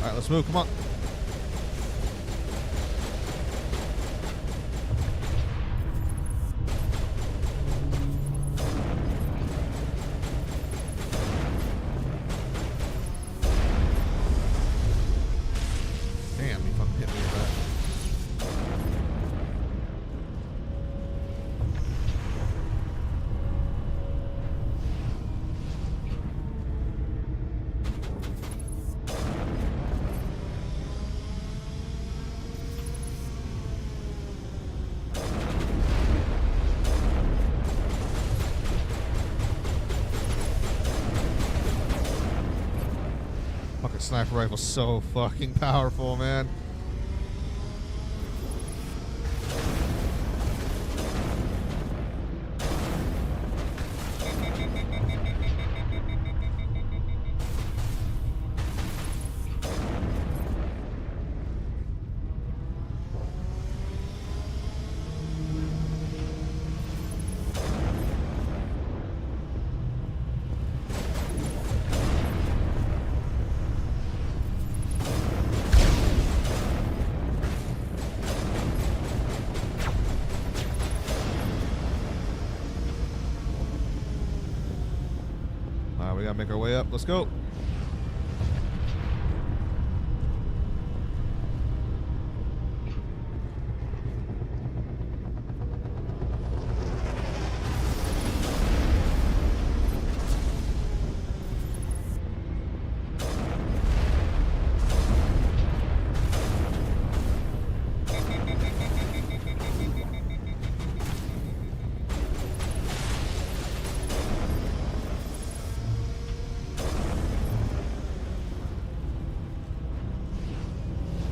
Alright, let's move, come on. Damn, he fucking hit me with that. Fucking sniper rifle's so fucking powerful, man. We gotta make our way up. Let's go.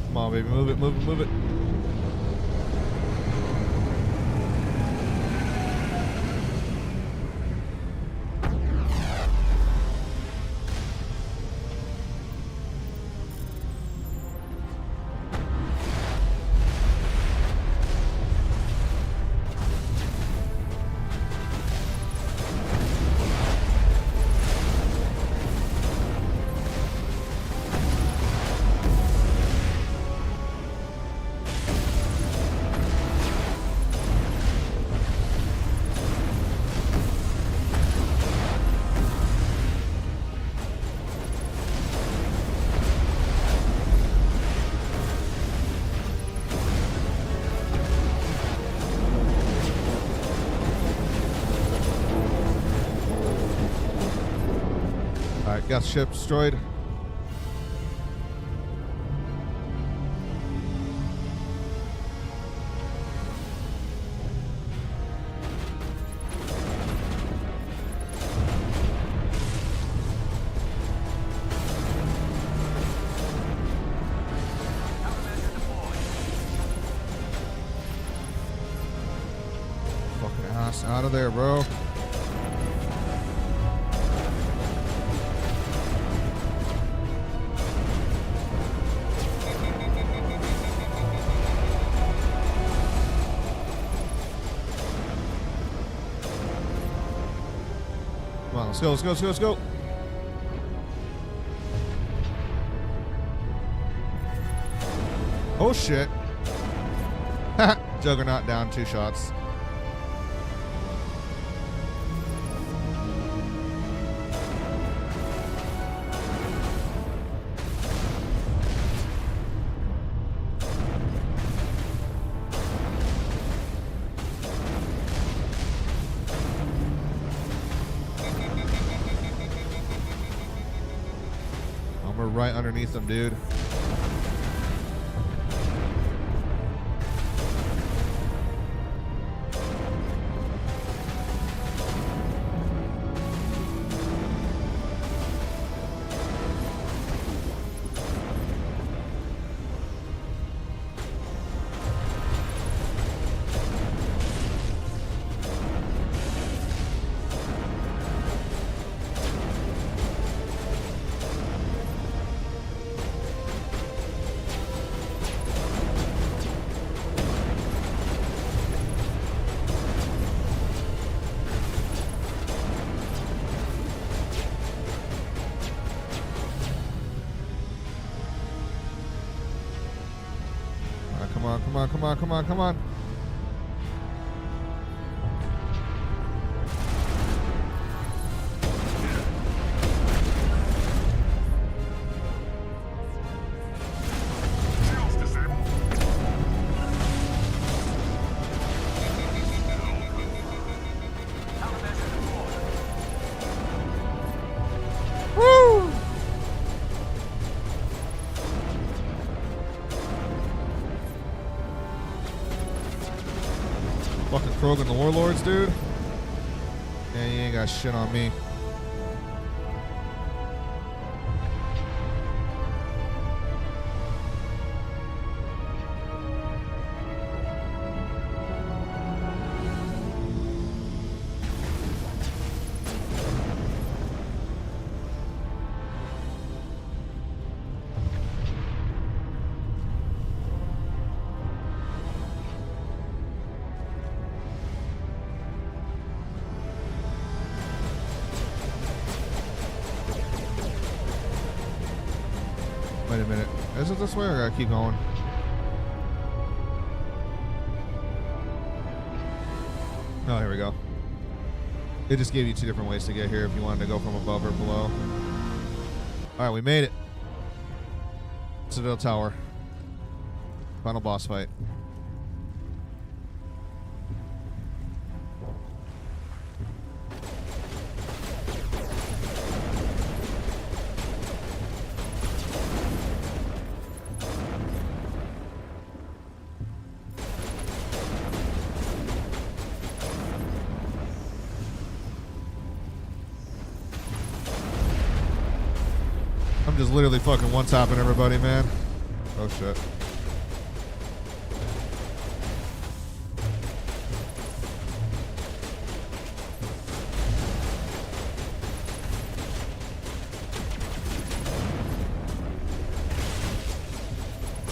Come on, baby. Move it, move it, move it. Alright, got the ship destroyed. Fucking ass out of there, bro. Come on, let's go, let's go, let's go, let's go. Oh shit. Juggernaut down 2 shots. We're right underneath them, dude. Come on. Woo! Fucking Krogan the Warlords, dude. Yeah, you ain't got shit on me. Wait a minute. Is it this way or I gotta keep going? Oh, here we go. It just gave you two different ways to get here if you wanted to go from above or below. Alright, we made it. Citadel Tower. Final boss fight. I'm just literally fucking one-tapping everybody, man. Oh, shit.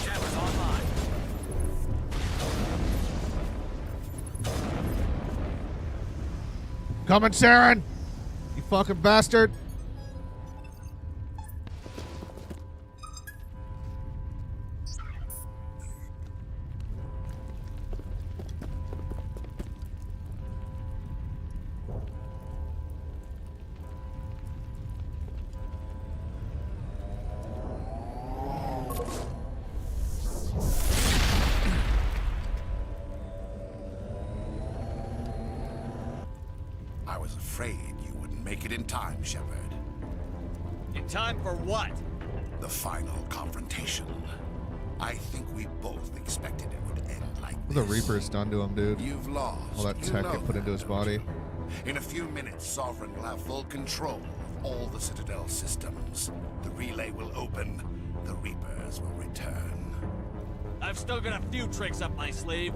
Jammers online. Coming, Saren! You fucking bastard! I was afraid you wouldn't make it in time, Shepard. In time for what? The final confrontation. I think we both expected it would end like What the Reaper's done to him, dude. You've lost. All that You tech know get put into his body. In a few minutes, Sovereign will have full control of all the Citadel systems. The relay will open. The Reapers will return. I've still got a few tricks up my sleeve.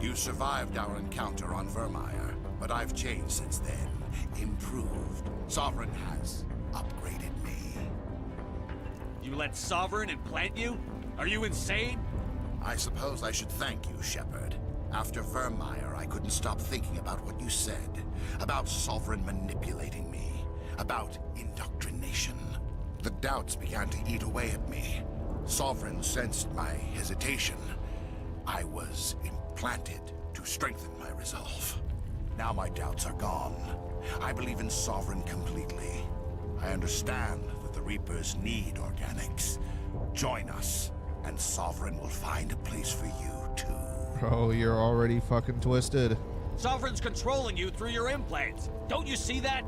You survived our encounter on Vermeer, but I've changed since then. Improved. Sovereign has upgraded me. You let Sovereign implant you? Are you insane? I suppose I should thank you, Shepard. After Vermeer, I couldn't stop thinking about what you said. About Sovereign manipulating me. About indoctrination. The doubts began to eat away at me. Sovereign sensed my hesitation. I was implanted to strengthen my resolve. Now my doubts are gone. I believe in Sovereign completely. I understand that the Reapers need organics. Join us, and Sovereign will find a place for you, too. Bro, you're already fucking twisted. Sovereign's controlling you through your implants. Don't you see that?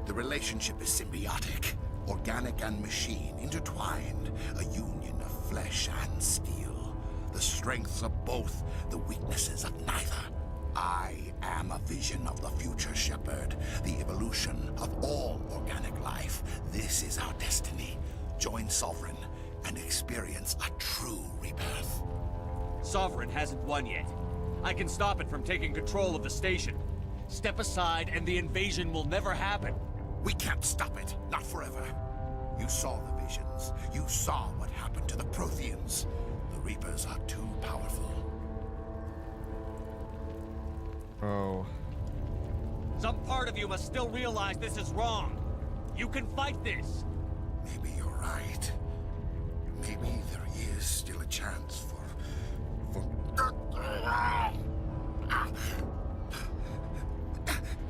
The relationship is symbiotic. Organic and machine intertwined, a union of flesh and steel. The strengths of both, the weaknesses of neither. I am a vision of the future, Shepard. The evolution of all organic life. This is our destiny. Join Sovereign and experience a true rebirth. Sovereign hasn't won yet. I can stop it from taking control of the station. Step aside and the invasion will never happen. We can't stop it, not forever. You saw the visions. You saw what happened to the Protheans. The Reapers are too powerful. Oh. Some part of you must still realize this is wrong. You can fight this. Maybe you're right. Maybe there is still a chance for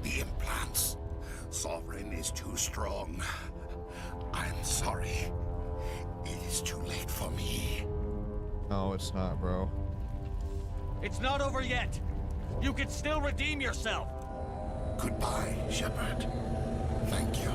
the implants. Sovereign is too strong. I'm sorry. It is too late for me. No, it's not, bro. It's not over yet. You can still redeem yourself. Goodbye, Shepard. Thank you.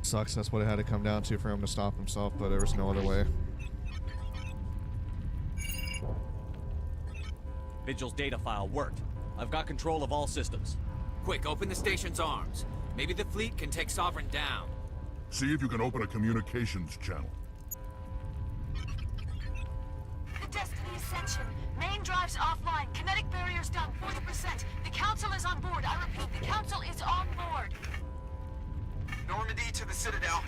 Sucks, that's what it had to come down to for him to stop himself, but there was no other way. Vigil's data file worked. I've got control of all systems. Quick, open the station's arms. Maybe the fleet can take Sovereign down. See if you can open a communications channel. The Destiny Ascension. Main drives offline. Kinetic barriers down 40%. The Council is on board. I repeat, the Council is on board. Normandy to the Citadel.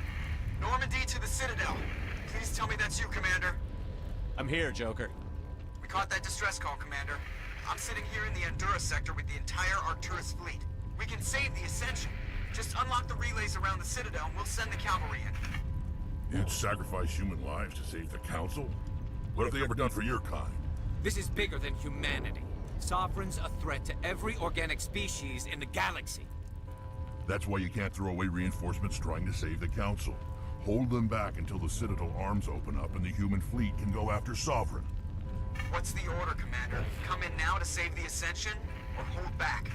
Normandy to the Citadel. Please tell me that's you, Commander. I'm here, Joker. We caught that distress call, Commander. I'm sitting here in the Honduras sector with the entire Arcturus fleet. We can save the Ascension. Just unlock the relays around the Citadel and we'll send the cavalry in. You'd sacrifice human lives to save the Council? What have they ever done for your kind? This is bigger than humanity. Sovereign's a threat to every organic species in the galaxy. That's why you can't throw away reinforcements trying to save the Council. Hold them back until the Citadel arms open up and the human fleet can go after Sovereign. What's the order, Commander? Come in now to save the Ascension, or hold back?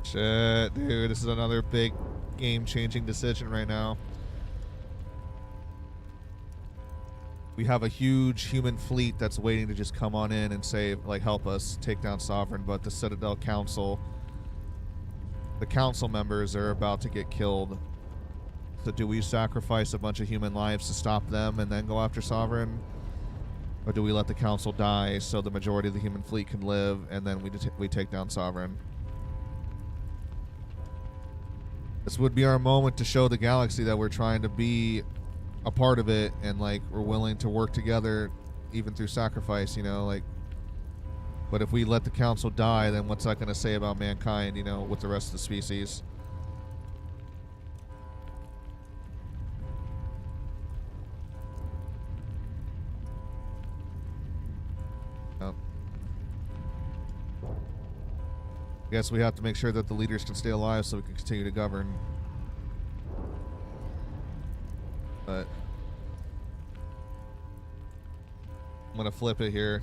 Shit, dude, this is another big game-changing decision right now. We have a huge human fleet that's waiting to just come on in and save, like, help us take down Sovereign, but the Citadel Council, the Council members are about to get killed. So do we sacrifice a bunch of human lives to stop them and then go after Sovereign? Or do we let the Council die so the majority of the human fleet can live and then we take down Sovereign? This would be our moment to show the galaxy that we're trying to be a part of it and, like, we're willing to work together even through sacrifice, you know, like. But if we let the Council die, then what's that going to say about mankind, you know, with the rest of the species? Yep. I guess we have to make sure that the leaders can stay alive so we can continue to govern. But I'm going to flip it here.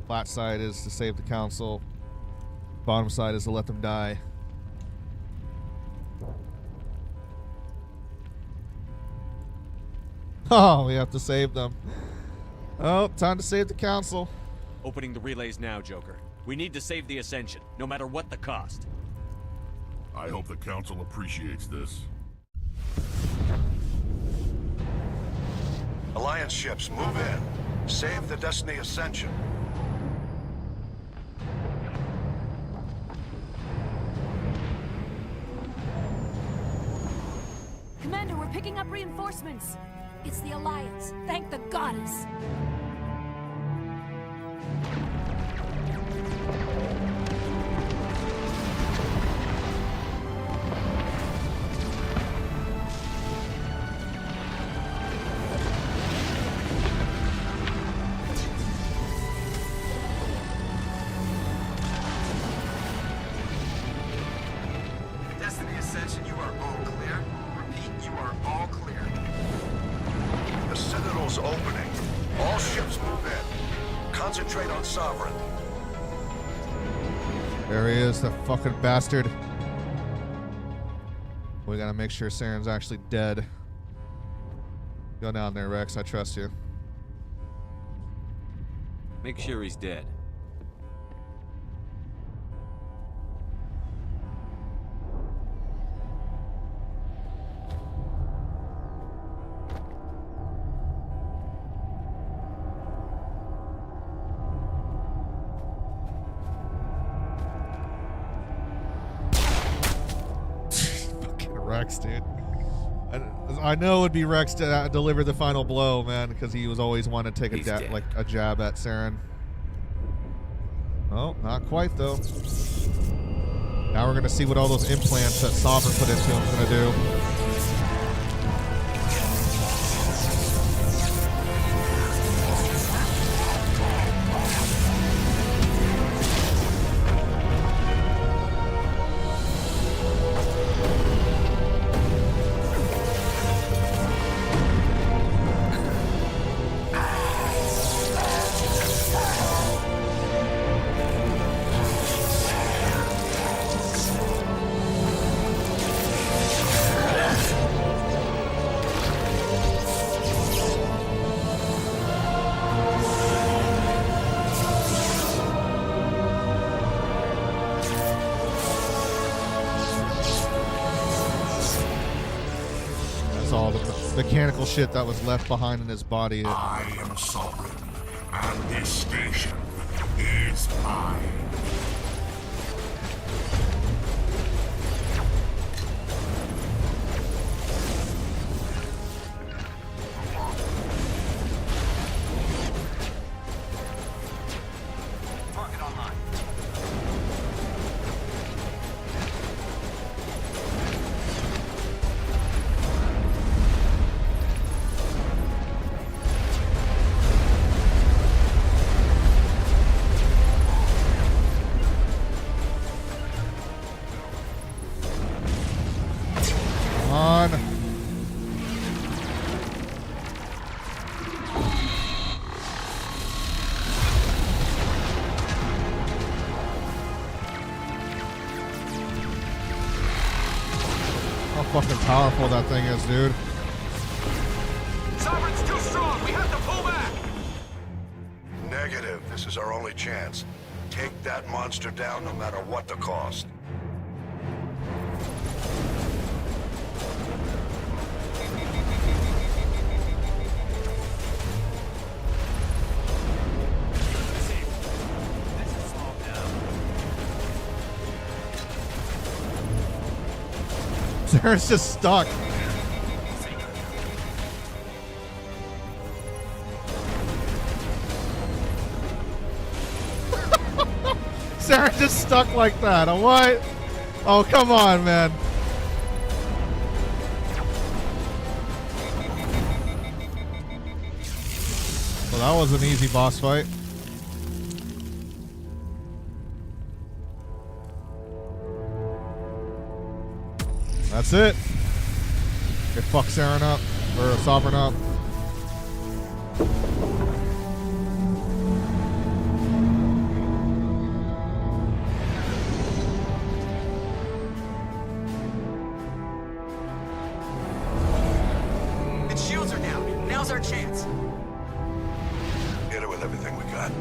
Flat side is to save the Council. Bottom side is to let them die. Oh, we have to save them. Oh, time to save the Council. Opening the relays now, Joker. We need to save the Ascension, no matter what the cost. I hope the Council appreciates this. Alliance ships, move in. Save the Destiny Ascension. Commander, we're picking up reinforcements. It's the Alliance. Thank the goddess. citadels opening. All ships move in. Concentrate on Sovereign. There he is, the fucking bastard. We gotta make sure Saren's actually dead. Go down there, Rex. I trust you. Make sure he's dead. Fucking Rex, dude. I know it would be Rex to deliver the final blow, man, because he was always wanting to take a jab at Saren. Oh, not quite though. Now we're gonna see what all those implants that Sovereign put into him is gonna do. Mechanical shit that was left behind in his body. I am Sovereign, and this station is mine. Target online. Fucking powerful that thing is, dude. Sovereign's too strong. We have to pull back. Negative. This is our only chance. Take that monster down no matter what the cost. Saren's just stuck. Saren just stuck like that. What? Oh, come on, man. Well, that was an easy boss fight. That's it. Get fuck Saren up, or Sovereign up. Its shields are down. Now's our chance. Hit it with everything we got.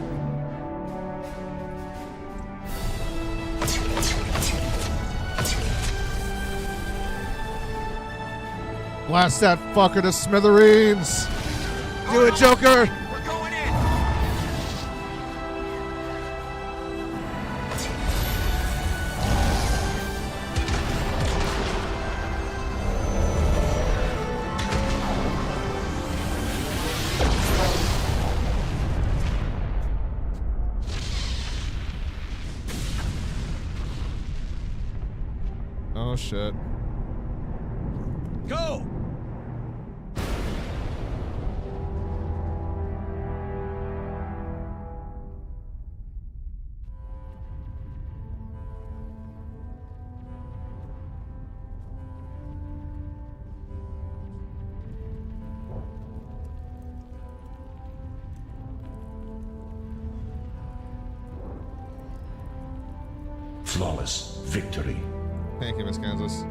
Blast that fucker to smithereens. Do it, Joker. We're going in. Oh shit. Go! Flawless victory. Thank you, Miss Kansas.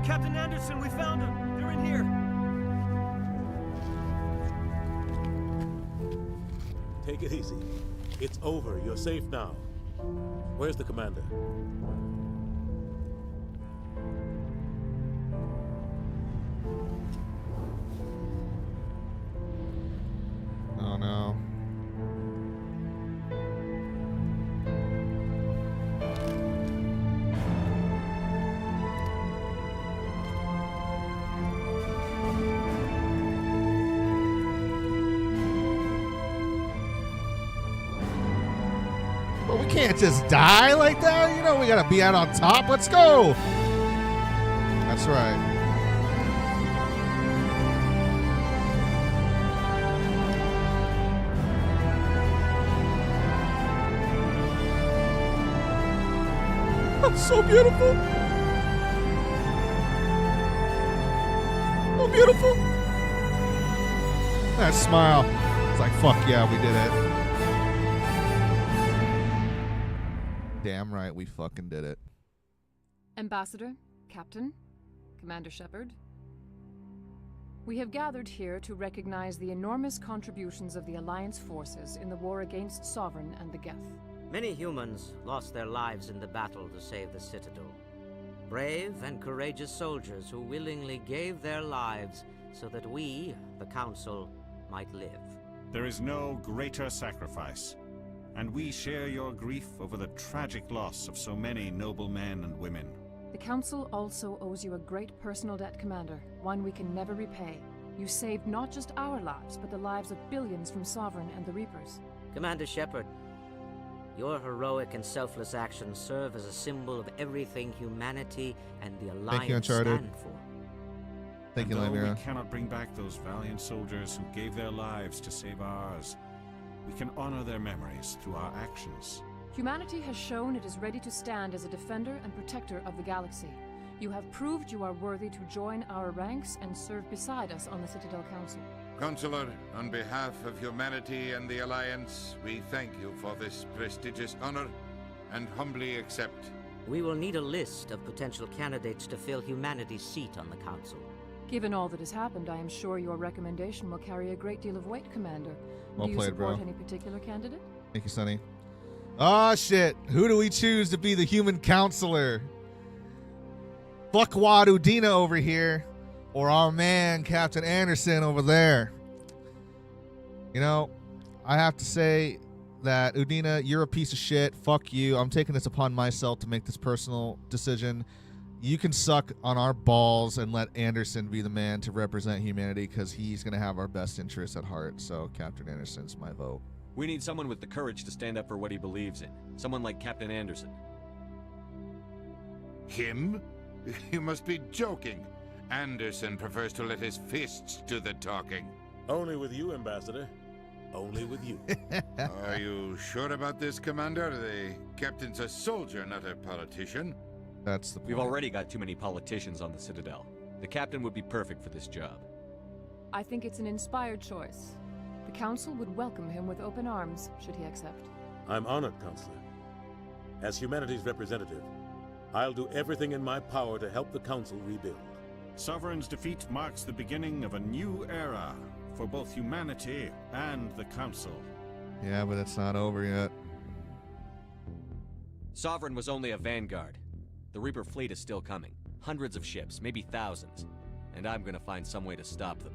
Captain Anderson, we found them. They're in here. Take it easy. It's over. You're safe now. Where's the commander? Oh no. Well, we can't just die like that. You know, we gotta be out on top. Let's go. That's right. That's so beautiful. So beautiful. That smile. It's like, fuck yeah, we did it. Damn right, we fucking did it. Ambassador, Captain, Commander Shepard. We have gathered here to recognize the enormous contributions of the Alliance forces in the war against Sovereign and the Geth. Many humans lost their lives in the battle to save the Citadel. Brave and courageous soldiers who willingly gave their lives so that we, the Council, might live. There is no greater sacrifice, and we share your grief over the tragic loss of so many noble men and women. The Council also owes you a great personal debt, Commander, one we can never repay. You saved not just our lives, but the lives of billions from Sovereign and the Reapers. Commander Shepard, your heroic and selfless actions serve as a symbol of everything humanity and the Alliance stand for. Thank you, Though Lymira. we cannot bring back those valiant soldiers who gave their lives to save ours, we can honor their memories through our actions. Humanity has shown it is ready to stand as a defender and protector of the galaxy. You have proved you are worthy to join our ranks and serve beside us on the Citadel Council. Counselor, on behalf of humanity and the Alliance, we thank you for this prestigious honor and humbly accept. We will need a list of potential candidates to fill humanity's seat on the Council. Given all that has happened, I am sure your recommendation will carry a great deal of weight, Commander. Well Do you played, support bro. any particular candidate? Thank you, Sonny. Oh, shit. Who do we choose to be the human counselor? Fuckwad Udina over here, or our man, Captain Anderson, over there? You know, I have to say that, Udina, you're a piece of shit. Fuck you. I'm taking this upon myself to make this personal decision. You can suck on our balls and let Anderson be the man to represent humanity, because he's going to have our best interests at heart. So, Captain Anderson's my vote. We need someone with the courage to stand up for what he believes in. Someone like Captain Anderson. Him? You must be joking. Anderson prefers to let his fists do the talking. Only with you, Ambassador. Only with you. Are you sure about this, Commander? The captain's a soldier, not a politician. That's the point. We've already got too many politicians on the Citadel. The captain would be perfect for this job. I think it's an inspired choice. The Council would welcome him with open arms, should he accept. I'm honored, Counselor. As humanity's representative, I'll do everything in my power to help the Council rebuild. Sovereign's defeat marks the beginning of a new era for both humanity and the Council. Yeah, but it's not over yet. Sovereign was only a vanguard. The Reaper fleet is still coming. Hundreds of ships, maybe thousands. And I'm gonna find some way to stop them.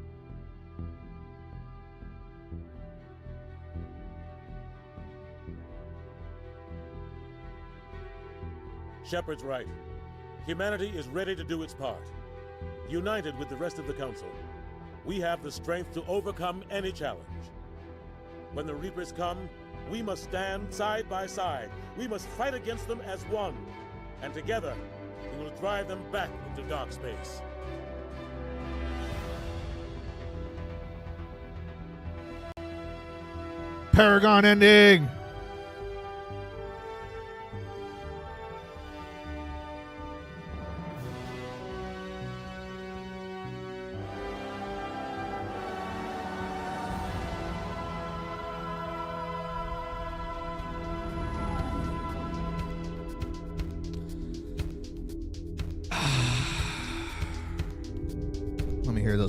Shepard's right. Humanity is ready to do its part. United with the rest of the Council, we have the strength to overcome any challenge. When the Reapers come, we must stand side by side. We must fight against them as one. And together, we will drive them back into dark space. Paragon ending.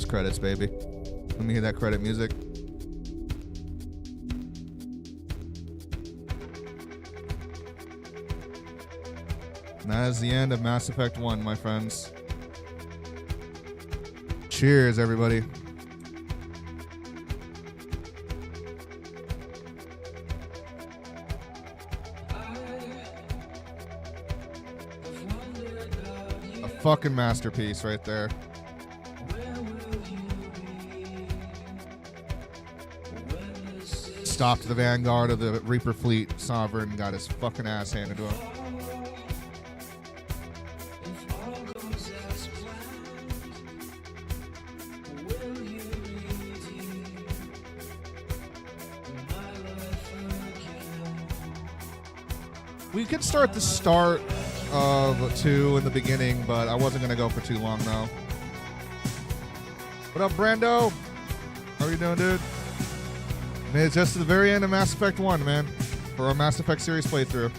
those credits, baby. Let me hear that credit music. And that is the end of Mass Effect 1, my friends. Cheers, everybody. A fucking masterpiece right there. Stopped the vanguard of the Reaper fleet. Sovereign got his fucking ass handed to him. We could start the start of 2 in the beginning, but I wasn't going to go for too long, though. What up, Brando? How are you doing, dude? Made it just to the very end of Mass Effect 1, man, for our Mass Effect series playthrough.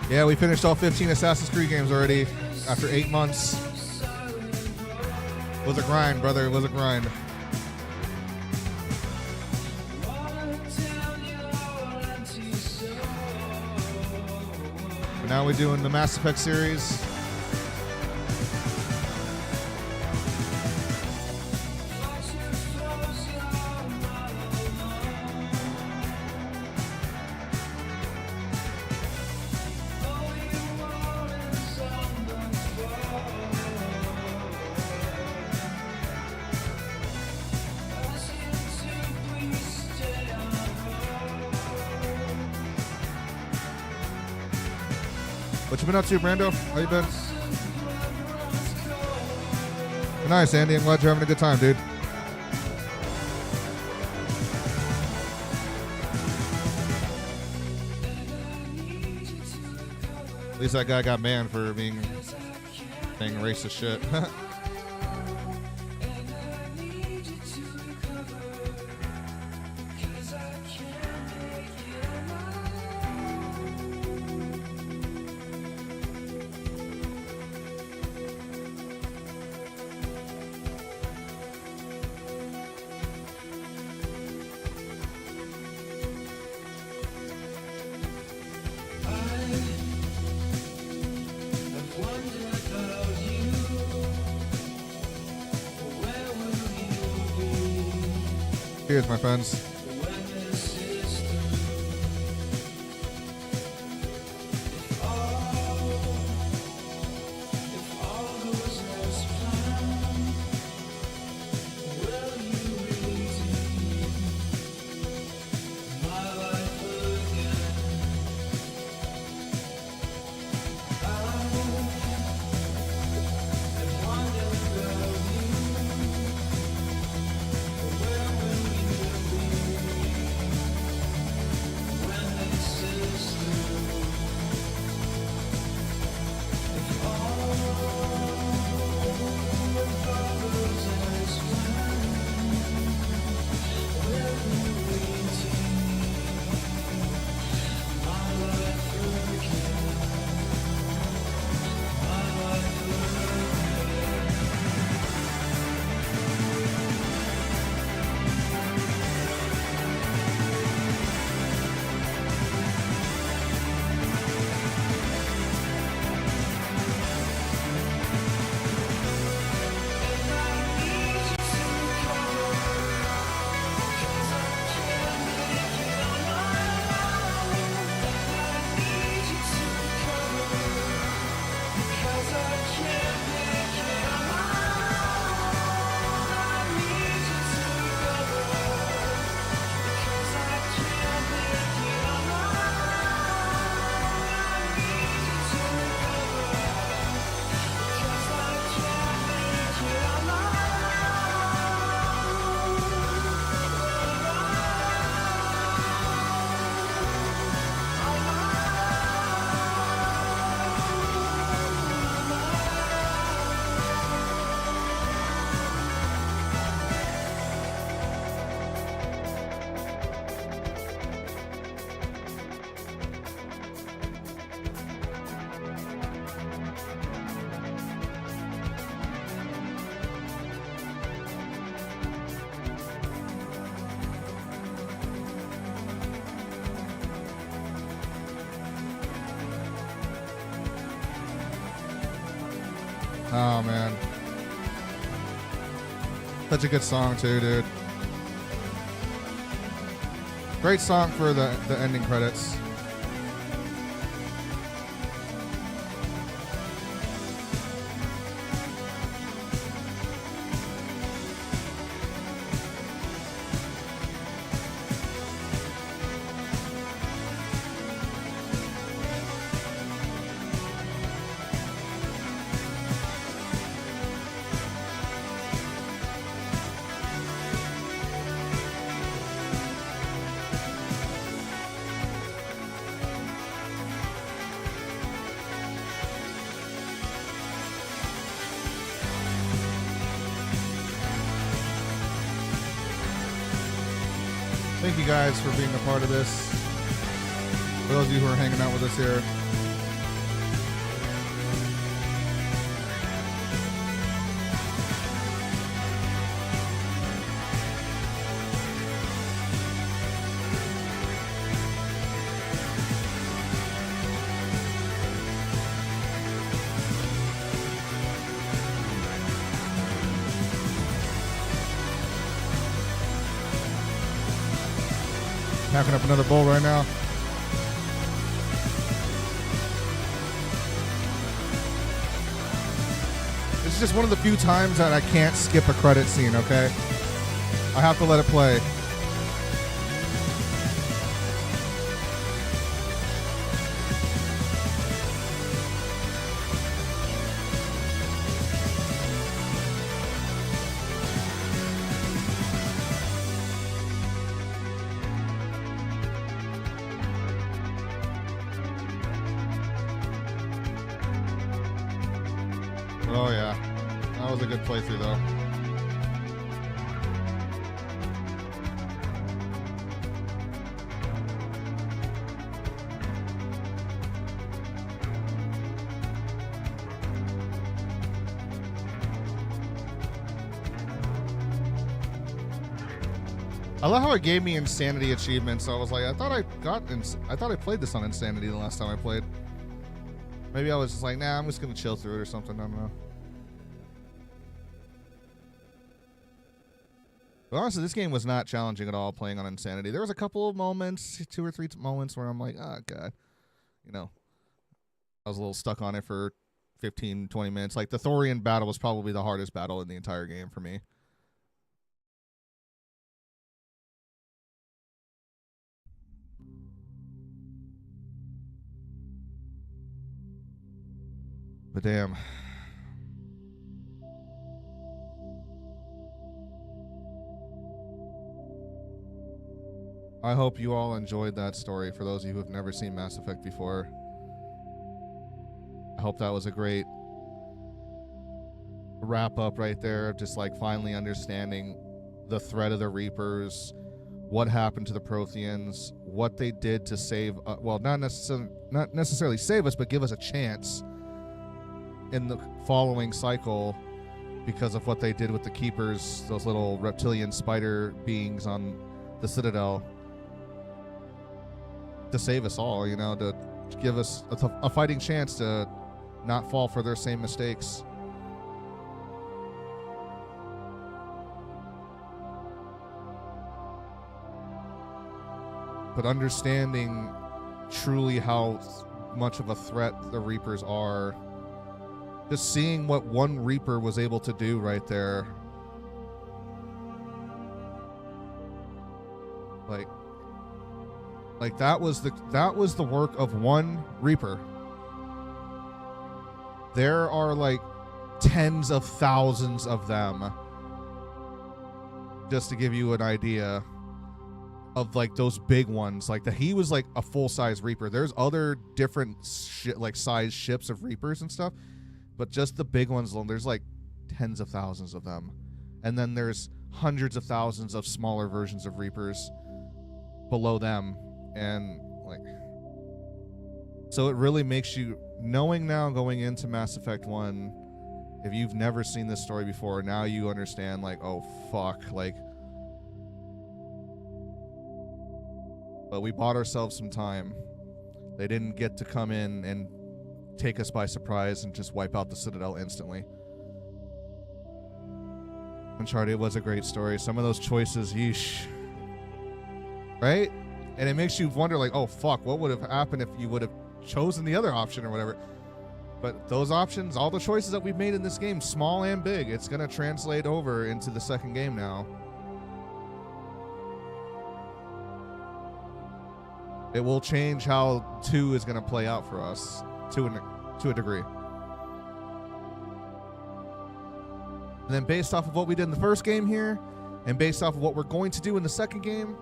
Yeah, we finished all 15 Assassin's Creed games already after 8 months. It was a grind, brother. It was a grind. But now we're doing the Mass Effect series. What you been up to, Brando? How you been? Nice, Andy. I'm glad you're having a good time, dude. At least that guy got banned for being racist shit. Cheers, my friends. Oh, man. Such a good song, too, dude. Great song for the ending credits. Thank you guys for being a part of this. For those of you who are hanging out with us here. Packing up another bowl right now. This is just one of the few times that I can't skip a credit scene, okay? I have to let it play. Oh yeah, that was a good playthrough though. I love how it gave me insanity achievements. So I was like, I thought I played this on insanity the last time I played. Maybe I was just like, nah, I'm just gonna chill through it or something. I don't know. But honestly, this game was not challenging at all playing on insanity. There was a couple of moments, 2 or 3 moments where I'm like, oh god, you know, I was a little stuck on it for 15, 20 minutes. Like the Thorian battle was probably the hardest battle in the entire game for me. But damn. I hope you all enjoyed that story. For those of you who have never seen Mass Effect before, I hope that was a great wrap up right there of just like finally understanding the threat of the Reapers, what happened to the Protheans, what they did to save, well, not necessarily save us, but give us a chance in the following cycle because of what they did with the Keepers, those little reptilian spider beings on the Citadel, to save us all, you know, to give us a fighting chance to not fall for their same mistakes. But understanding truly how much of a threat the Reapers are, just seeing what one Reaper was able to do right there, like that was the work of one Reaper. There are like tens of thousands of them, just to give you an idea of like those big ones. Like he was like a full-size Reaper. There's other different like size ships of Reapers and stuff, but just the big ones alone, there's like tens of thousands of them. And then there's hundreds of thousands of smaller versions of Reapers below them. And like, so it really makes you, knowing now going into Mass Effect 1, if you've never seen this story before, now you understand like, oh fuck, like, but we bought ourselves some time. They didn't get to come in and take us by surprise and just wipe out the Citadel instantly. Uncharted was a great story. Some of those choices, yeesh. Right? And it makes you wonder, like, oh, fuck, what would have happened if you would have chosen the other option or whatever? But those options, all the choices that we've made in this game, small and big, it's going to translate over into the second game now. It will change how 2 is going to play out for us to a degree. And then based off of what we did in the first game here, and based off of what we're going to do in the second game,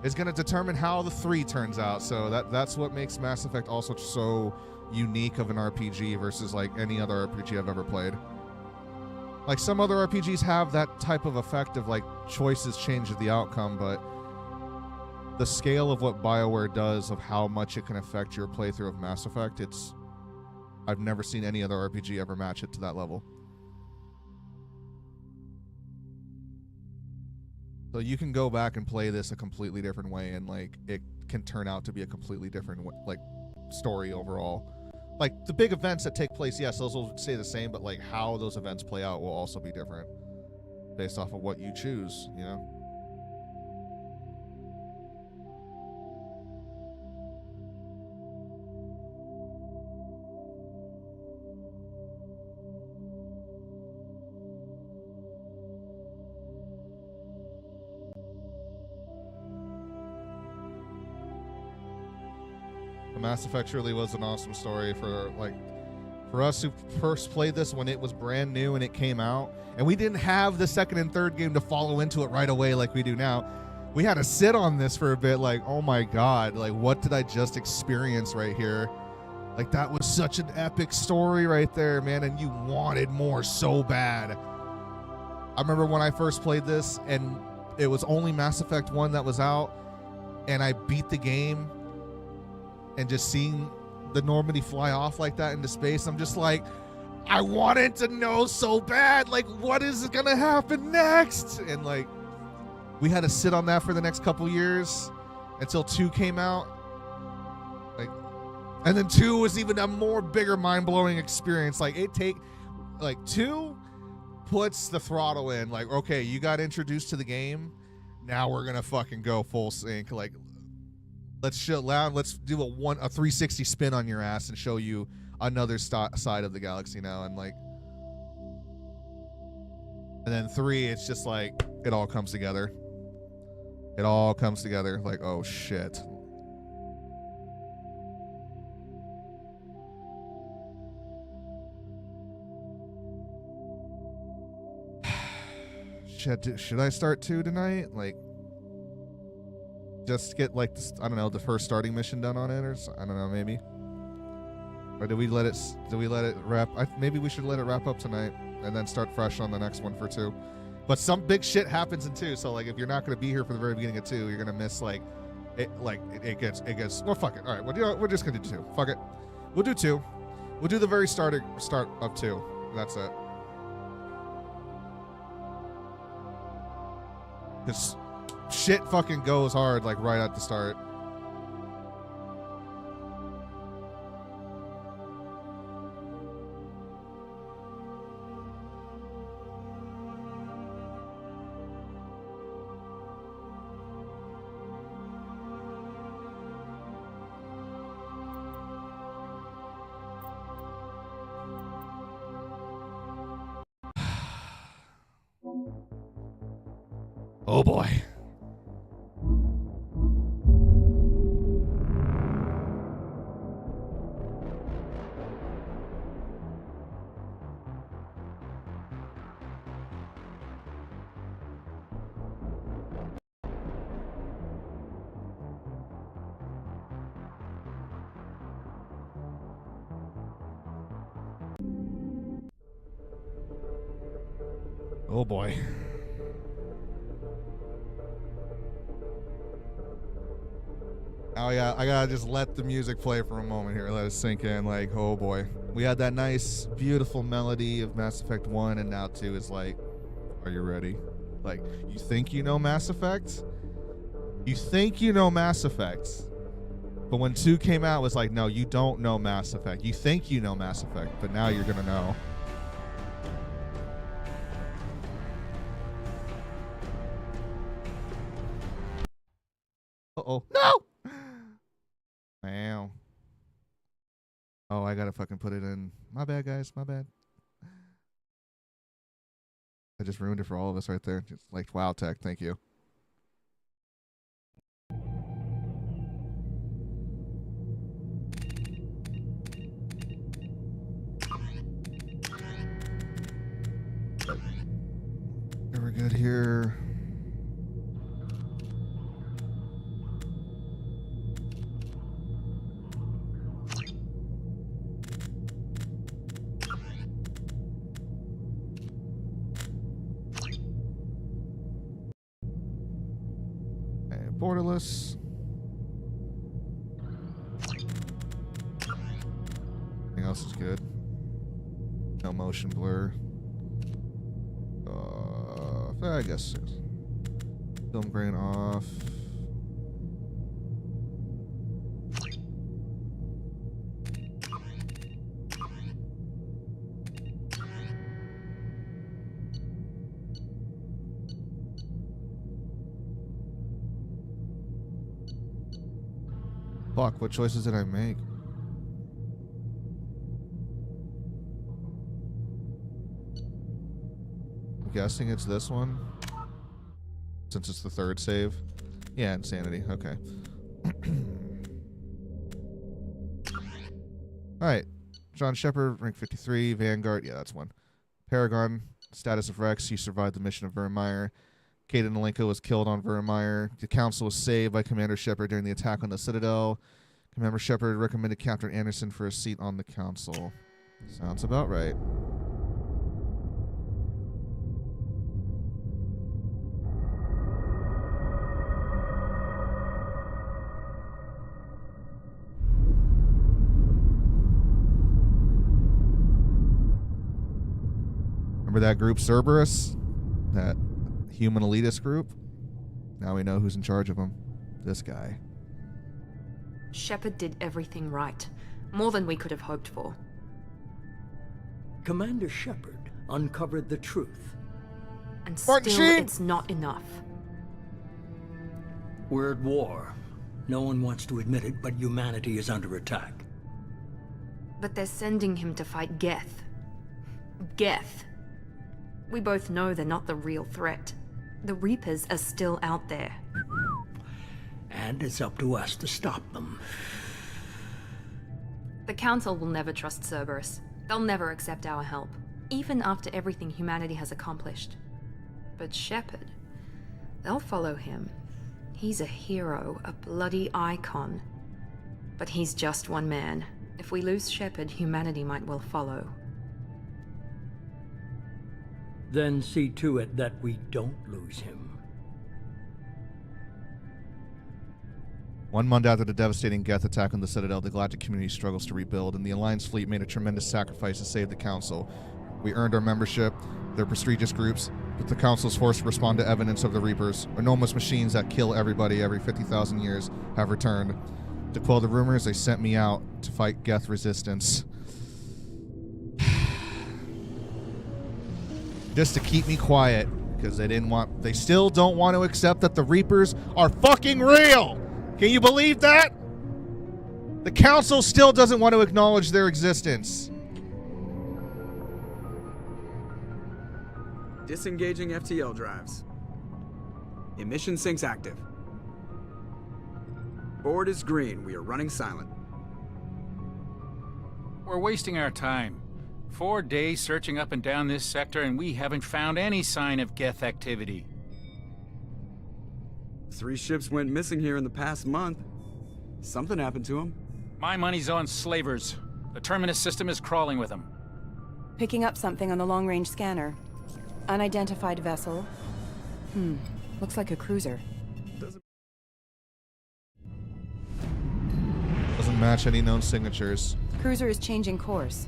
is going to determine how the 3 turns out. So that's what makes Mass Effect also so unique of an RPG versus like any other RPG I've ever played. Like some other RPGs have that type of effect of like choices change the outcome, but the scale of what BioWare does of how much it can affect your playthrough of Mass Effect, I've never seen any other RPG ever match it to that level. So you can go back and play this a completely different way, and like it can turn out to be a completely different like story overall. Like the big events that take place, yes, those will stay the same, but like how those events play out will also be different based off of what you choose, you know? Mass Effect really was an awesome story for us who first played this when it was brand new and it came out, and we didn't have the second and third game to follow into it right away like we do now. We had to sit on this for a bit, like, oh my god, like what did I just experience right here? Like that was such an epic story right there, man, and you wanted more so bad. I remember when I first played this and it was only Mass Effect 1 that was out, and I beat the game. And just seeing the Normandy fly off like that into space, I'm just like, I wanted to know so bad, like, what is gonna happen next? And like, we had to sit on that for the next couple years until 2 came out. Like, and then 2 was even a more bigger, mind-blowing experience. Like, 2 puts the throttle in. Like, okay, you got introduced to the game, now we're gonna fucking go full sync. Like, let's do a 360 spin on your ass and show you another side of the galaxy now. And like, and then 3, it's just like it all comes together. It all comes together. Like, oh shit. Should I start 2 tonight? Like, just get like this, I don't know, the first starting mission done on it, or I don't know, maybe. Or do we let it wrap? Maybe we should let it wrap up tonight and then start fresh on the next one for 2. But some big shit happens in 2, so like if you're not going to be here for the very beginning of 2, you're going to miss like it gets well, fuck it. All right, well, you know, we're just going to do 2. Fuck it. We'll do 2. We'll do the very start of 2. That's it. Cuz shit fucking goes hard like right at the start. Oh boy. Oh boy. Oh yeah, I gotta just let the music play for a moment here. Let it sink in. Like, oh boy. We had that nice, beautiful melody of Mass Effect 1, and now 2 is like, are you ready? Like, you think you know Mass Effect? You think you know Mass Effect. But when 2 came out, it was like, no, you don't know Mass Effect. You think you know Mass Effect, but now you're gonna know. Uh-oh. No! Wow. Oh, I gotta fucking put it in. My bad, guys. My bad. I just ruined it for all of us right there. Just like, wow, Tech. Thank you. We're good here. And borderless. Everything else is good. No motion blur. I guess film grain off. Fuck, what choices did I make? I'm guessing it's this one. Since it's the third save. Yeah, insanity. Okay. Alright. John Shepard, rank 53. Vanguard. Yeah, that's one. Paragon, status of Rex. You survived the mission of Vermeer. Kaden Alenko was killed on Vermeer. The council was saved by Commander Shepard during the attack on the Citadel. Commander Shepard recommended Captain Anderson for a seat on the council. Sounds about right. Remember that group, Cerberus? That human elitist group? Now we know who's in charge of them. This guy. Shepard did everything right. More than we could have hoped for. Commander Shepard uncovered the truth. And still, it's not enough. We're at war. No one wants to admit it, but humanity is under attack. But they're sending him to fight Geth. Geth. We both know they're not the real threat. The Reapers are still out there. And it's up to us to stop them. The Council will never trust Cerberus. They'll never accept our help, even after everything humanity has accomplished. But Shepard, they'll follow him. He's a hero, a bloody icon. But he's just one man. If we lose Shepard, humanity might well follow. Then see to it that we don't lose him. 1 month after the devastating Geth attack on the Citadel, the Galactic community struggles to rebuild, and the Alliance fleet made a tremendous sacrifice to save the Council. We earned our membership, their prestigious groups, but the Council's forced to respond to evidence of the Reapers. Enormous machines that kill everybody every 50,000 years have returned. To quell the rumors, they sent me out to fight Geth resistance. Just to keep me quiet, because they still don't want to accept that the Reapers are fucking real! Can you believe that? The Council still doesn't want to acknowledge their existence. Disengaging FTL drives. Emission sinks active. Board is green. We are running silent. We're wasting our time. 4 days searching up and down this sector, and we haven't found any sign of Geth activity. 3 ships went missing here in the past month. Something happened to them. My money's on slavers. The Terminus system is crawling with them. Picking up something on the long-range scanner. Unidentified vessel. Looks like a cruiser. Doesn't match any known signatures. Cruiser is changing course.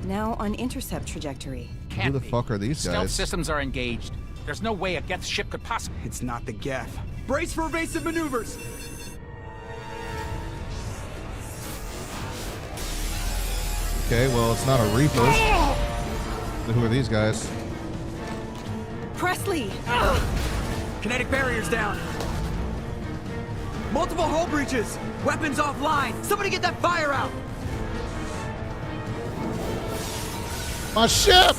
Now on intercept trajectory. Who the fuck are these Stealth guys? systems are engaged. There's no way a Geth ship could possibly... It's not the Geth. Brace for evasive maneuvers! Okay, well, it's not a Reaper. So who are these guys? Presley! Kinetic barriers down! Multiple hull breaches! Weapons offline! Somebody get that fire out! My ship!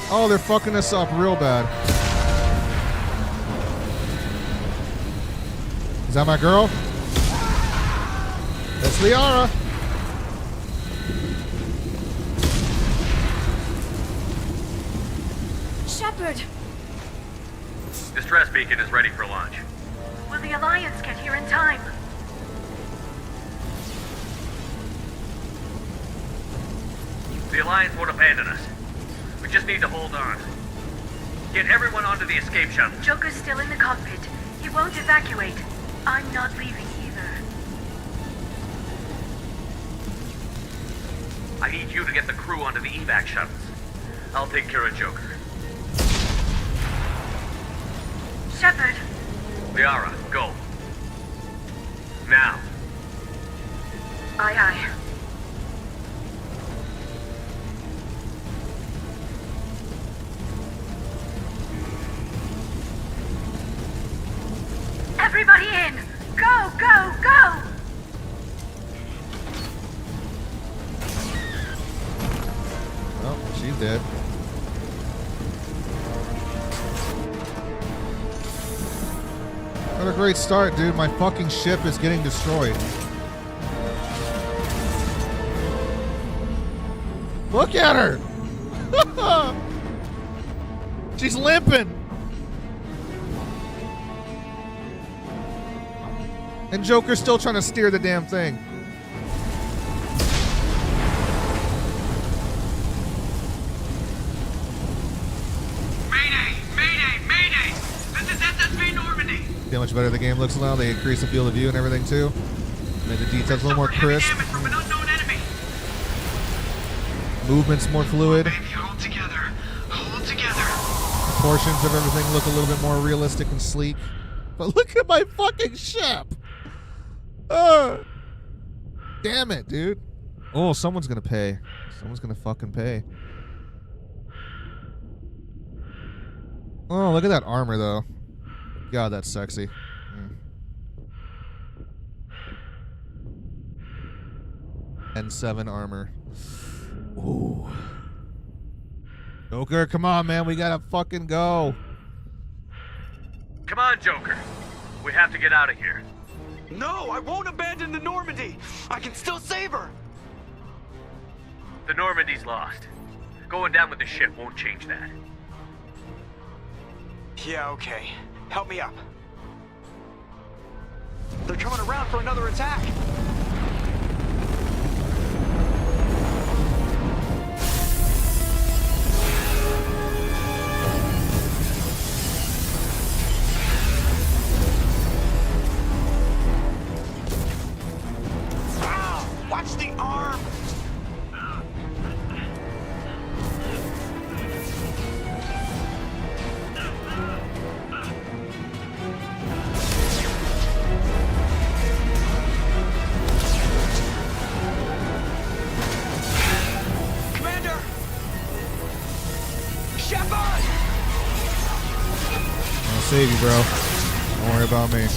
Oh, they're fucking us up real bad. Is that my girl? That's Liara. Shepard! Distress beacon is ready for launch. Will the Alliance get here in time? The Alliance won't abandon us. We just need to hold on. Get everyone onto the escape shuttle. Joker's still in the cockpit. He won't evacuate. I'm not leaving either. I need you to get the crew onto the evac shuttles. I'll take care of Joker. Shepard! Liara, go. Now. Aye, aye. Everybody in! Go, go, go! Oh, she's dead. What a great start, dude. My fucking ship is getting destroyed. Look at her! She's limping! And Joker's still trying to steer the damn thing. Mayday! Mayday! Mayday! This is SSV Normandy! See how much better the game looks now? They increase the field of view and everything too. Made the details a little more crisp. From an unknown enemy. Movement's more fluid. Hold together. Hold together. Portions of everything look a little bit more realistic and sleek. But look at my fucking ship! Damn it, dude. Oh, someone's gonna pay. Someone's gonna fucking pay. Oh, look at that armor, though. God, that's sexy. N7 armor. Ooh. Joker, come on, man. We gotta fucking go. Come on, Joker. We have to get out of here. No, I won't abandon the Normandy! I can still save her! The Normandy's lost. Going down with the ship won't change that. Yeah, okay. Help me up. They're coming around for another attack! Watch the arm! Commander! Shepard! I'll save you, bro. Don't worry about me.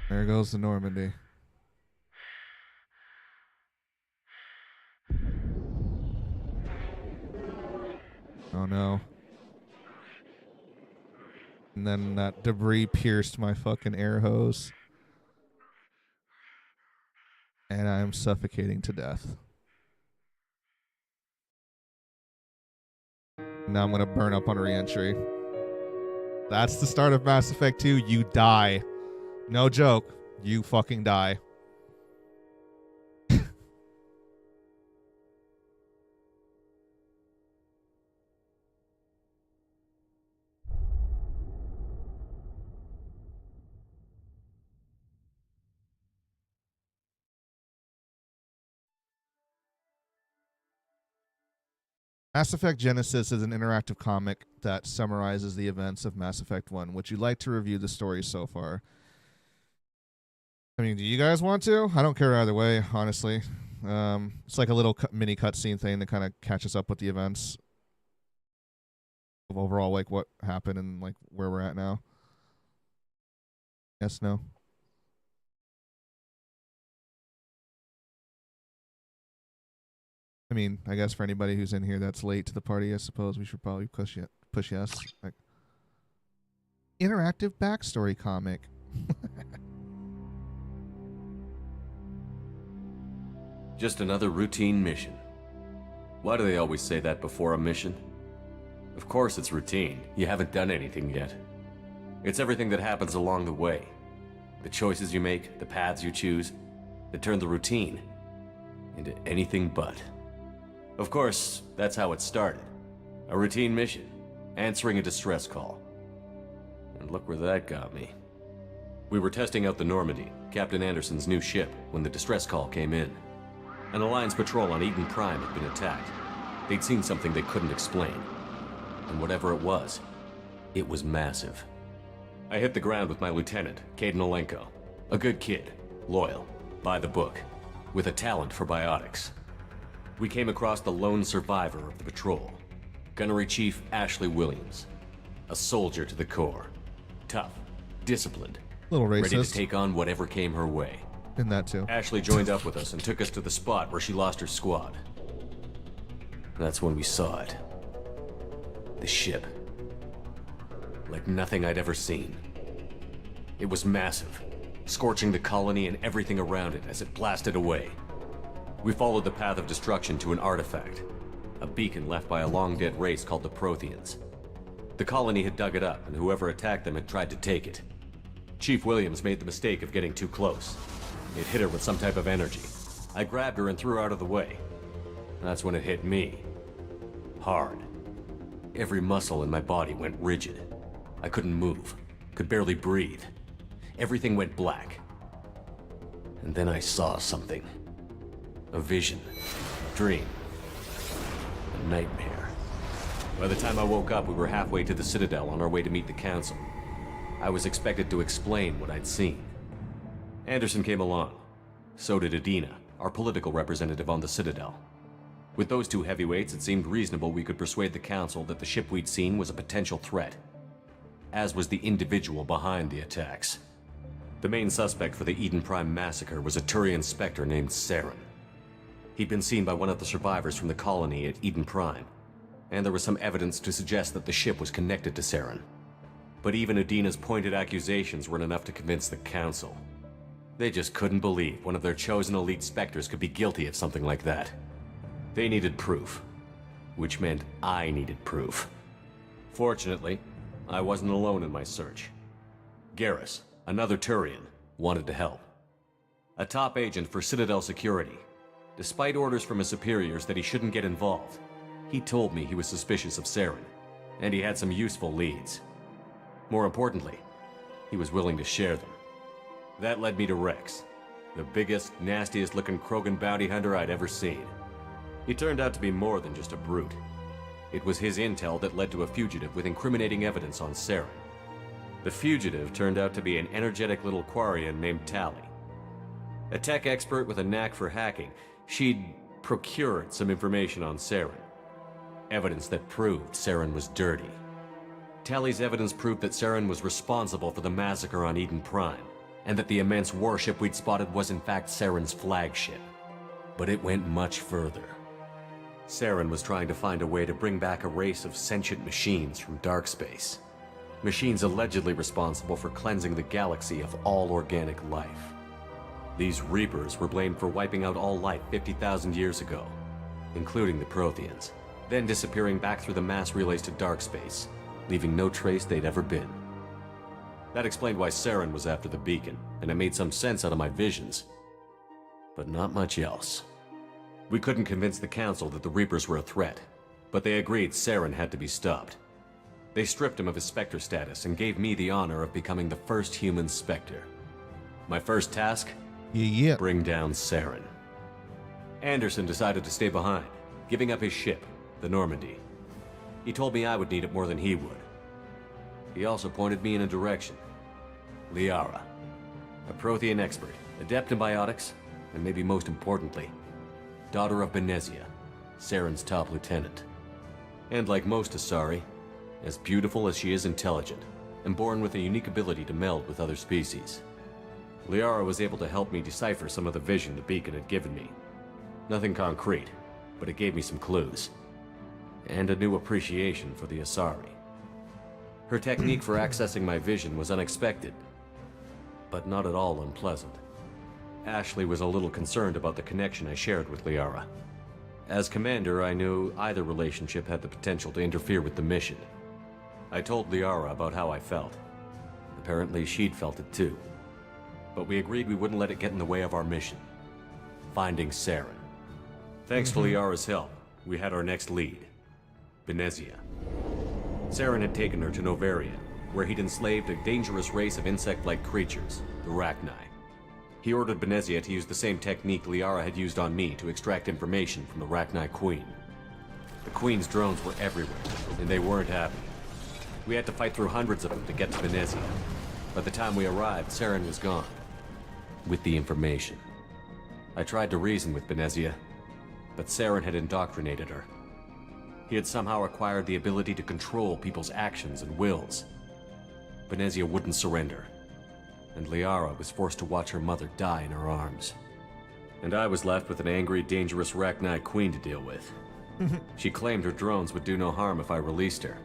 There goes the Normandy. Oh no. And then that debris pierced my fucking air hose. And I am suffocating to death. Now I'm gonna burn up on re-entry. That's the start of Mass Effect 2. You die. No joke. You fucking die. Mass Effect Genesis is an interactive comic that summarizes the events of Mass Effect 1. Would you like to review the story so far? I mean, do you guys want to? I don't care either way, honestly. It's like a little mini cutscene thing that kind of catches up with the events of overall, like, what happened and, like, where we're at now. Yes, no? I mean, I guess for anybody who's in here that's late to the party, I suppose we should probably push yes. Like, interactive backstory comic. Just another routine mission. Why do they always say that before a mission? Of course it's routine. You haven't done anything yet. It's everything that happens along the way. The choices you make, the paths you choose, that turn the routine into anything but. Of course, that's how it started. A routine mission, answering a distress call. And look where that got me. We were testing out the Normandy, Captain Anderson's new ship, when the distress call came in. An Alliance patrol on Eden Prime had been attacked. They'd seen something they couldn't explain. And whatever it was massive. I hit the ground with my lieutenant, Caden Olenko. A good kid, loyal, by the book, with a talent for biotics. We came across the lone survivor of the patrol, Gunnery Chief Ashley Williams. A soldier to the core. Tough, disciplined, Little racist. ready to take on whatever came her way. In that too. Ashley joined up with us and took us to the spot where she lost her squad. That's when we saw it. The ship. Like nothing I'd ever seen. It was massive, scorching the colony and everything around it as it blasted away. We followed the path of destruction to an artifact, a beacon left by a long-dead race called the Protheans. The colony had dug it up, and whoever attacked them had tried to take it. Chief Williams made the mistake of getting too close. It hit her with some type of energy. I grabbed her and threw her out of the way. That's when it hit me. Hard. Every muscle in my body went rigid. I couldn't move, could barely breathe. Everything went black. And then I saw something. A vision. A dream. A nightmare. By the time I woke up, we were halfway to the Citadel on our way to meet the Council. I was expected to explain what I'd seen. Anderson came along. So did Adina, our political representative on the Citadel. With those two heavyweights, it seemed reasonable we could persuade the Council that the ship we'd seen was a potential threat. As was the individual behind the attacks. The main suspect for the Eden Prime massacre was a Turian Spectre named Saren. He'd been seen by one of the survivors from the colony at Eden Prime, and there was some evidence to suggest that the ship was connected to Saren. But even Adina's pointed accusations weren't enough to convince the Council. They just couldn't believe one of their chosen elite Spectres could be guilty of something like that. They needed proof, which meant I needed proof. Fortunately, I wasn't alone in my search. Garrus, another Turian, wanted to help. A top agent for Citadel Security. Despite orders from his superiors that he shouldn't get involved, he told me he was suspicious of Saren, and he had some useful leads. More importantly, he was willing to share them. That led me to Rex, the biggest, nastiest-looking Krogan bounty hunter I'd ever seen. He turned out to be more than just a brute. It was his intel that led to a fugitive with incriminating evidence on Saren. The fugitive turned out to be an energetic little Quarian named Tali. A tech expert with a knack for hacking, she'd procured some information on Saren. Evidence that proved Saren was dirty. Tali's evidence proved that Saren was responsible for the massacre on Eden Prime, and that the immense warship we'd spotted was in fact Saren's flagship. But it went much further. Saren was trying to find a way to bring back a race of sentient machines from dark space. Machines allegedly responsible for cleansing the galaxy of all organic life. These Reapers were blamed for wiping out all life 50,000 years ago, including the Protheans, then disappearing back through the mass relays to dark space, leaving no trace they'd ever been. That explained why Saren was after the beacon, and it made some sense out of my visions. But not much else. We couldn't convince the Council that the Reapers were a threat, but they agreed Saren had to be stopped. They stripped him of his Spectre status and gave me the honor of becoming the first human Spectre. My first task? Bring down Saren. Anderson decided to stay behind, giving up his ship, the Normandy. He told me I would need it more than he would. He also pointed me in a direction. Liara, a Prothean expert, Adept in biotics, and maybe most importantly, daughter of Benezia, Saren's top lieutenant. And like most Asari, as beautiful as she is intelligent, and born with a unique ability to meld with other species. Liara was able to help me decipher some of the vision the beacon had given me. Nothing concrete, but it gave me some clues. And a new appreciation for the Asari. Her technique for accessing my vision was unexpected, but not at all unpleasant. Ashley was a little concerned about the connection I shared with Liara. As commander, I knew either relationship had the potential to interfere with the mission. I told Liara about how I felt. Apparently, she'd felt it too. But we agreed we wouldn't let it get in the way of our mission. Finding Saren. Thanks to Liara's help, we had our next lead. Benezia. Saren had taken her to Novaria, where he'd enslaved a dangerous race of insect-like creatures, the Rachni. He ordered Benezia to use the same technique Liara had used on me to extract information from the Rachni Queen. The Queen's drones were everywhere, and they weren't happy. We had to fight through hundreds of them to get to Benezia. By the time we arrived, Saren was gone. With the information. I tried to reason with Benezia, but Saren had indoctrinated her. He had somehow acquired the ability to control people's actions and wills. Benezia wouldn't surrender, and Liara was forced to watch her mother die in her arms. And I was left with an angry, dangerous Rachni Queen to deal with. She claimed her drones would do no harm if I released her.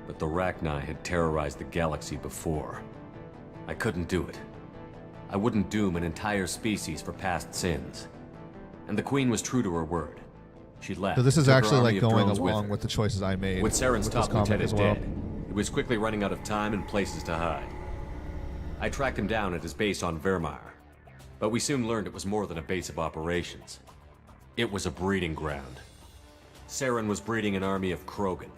But the Rachni had terrorized the galaxy before. I couldn't do it. I wouldn't doom an entire species for past sins. And the Queen was true to her word. She left. So this is took her actually army like of going drones along with the choices I made. With Saren's with top this comic lieutenant as well. dead, he was quickly running out of time and places to hide. I tracked him down at his base on Vermeer, but we soon learned it was more than a base of operations. It was a breeding ground. Saren was breeding an army of Krogan.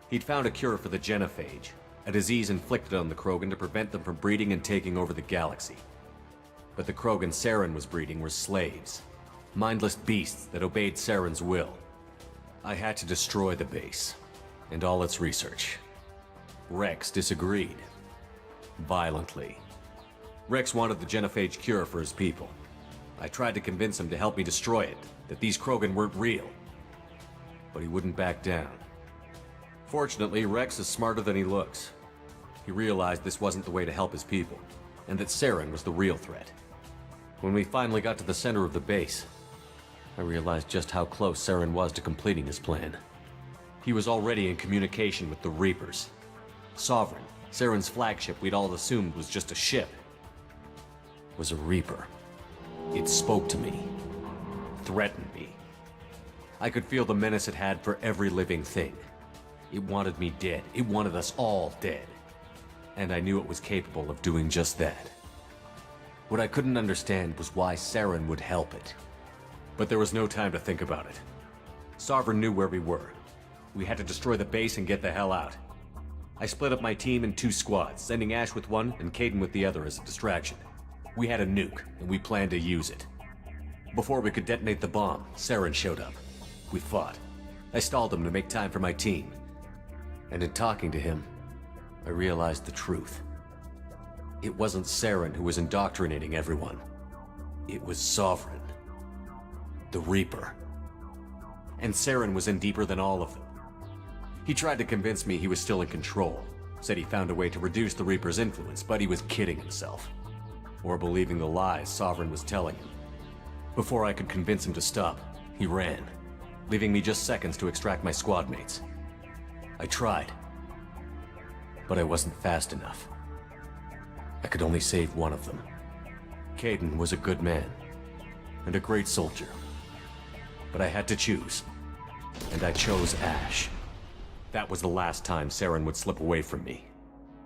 He'd found a cure for the genophage, a disease inflicted on the Krogan to prevent them from breeding and taking over the galaxy. But the Krogan Saren was breeding were slaves, mindless beasts that obeyed Saren's will. I had to destroy the base, and all its research. Rex disagreed. Violently. Rex wanted the genophage cure for his people. I tried to convince him to help me destroy it, that these Krogan weren't real. But he wouldn't back down. Fortunately, Rex is smarter than he looks. He realized this wasn't the way to help his people, and that Saren was the real threat. When we finally got to the center of the base, I realized just how close Saren was to completing his plan. He was already in communication with the Reapers. Sovereign, Saren's flagship we'd all assumed was just a ship, was a Reaper. It spoke to me, threatened me. I could feel the menace it had for every living thing. It wanted me dead. It wanted us all dead. And I knew it was capable of doing just that. What I couldn't understand was why Saren would help it. But there was no time to think about it. Sovereign knew where we were. We had to destroy the base and get the hell out. I split up my team in 2 squads, sending Ash with one and Kaidan with the other as a distraction. We had a nuke, and we planned to use it. Before we could detonate the bomb, Saren showed up. We fought. I stalled him to make time for my team. And in talking to him, I realized the truth. It wasn't Saren who was indoctrinating everyone. It was Sovereign. The Reaper. And Saren was in deeper than all of them. He tried to convince me he was still in control. Said he found a way to reduce the Reaper's influence, but he was kidding himself. Or believing the lies Sovereign was telling him. Before I could convince him to stop, he ran, leaving me just seconds to extract my squad mates. I tried, but I wasn't fast enough. I could only save one of them. Kaidan was a good man, and a great soldier. But I had to choose, and I chose Ash. That was the last time Saren would slip away from me.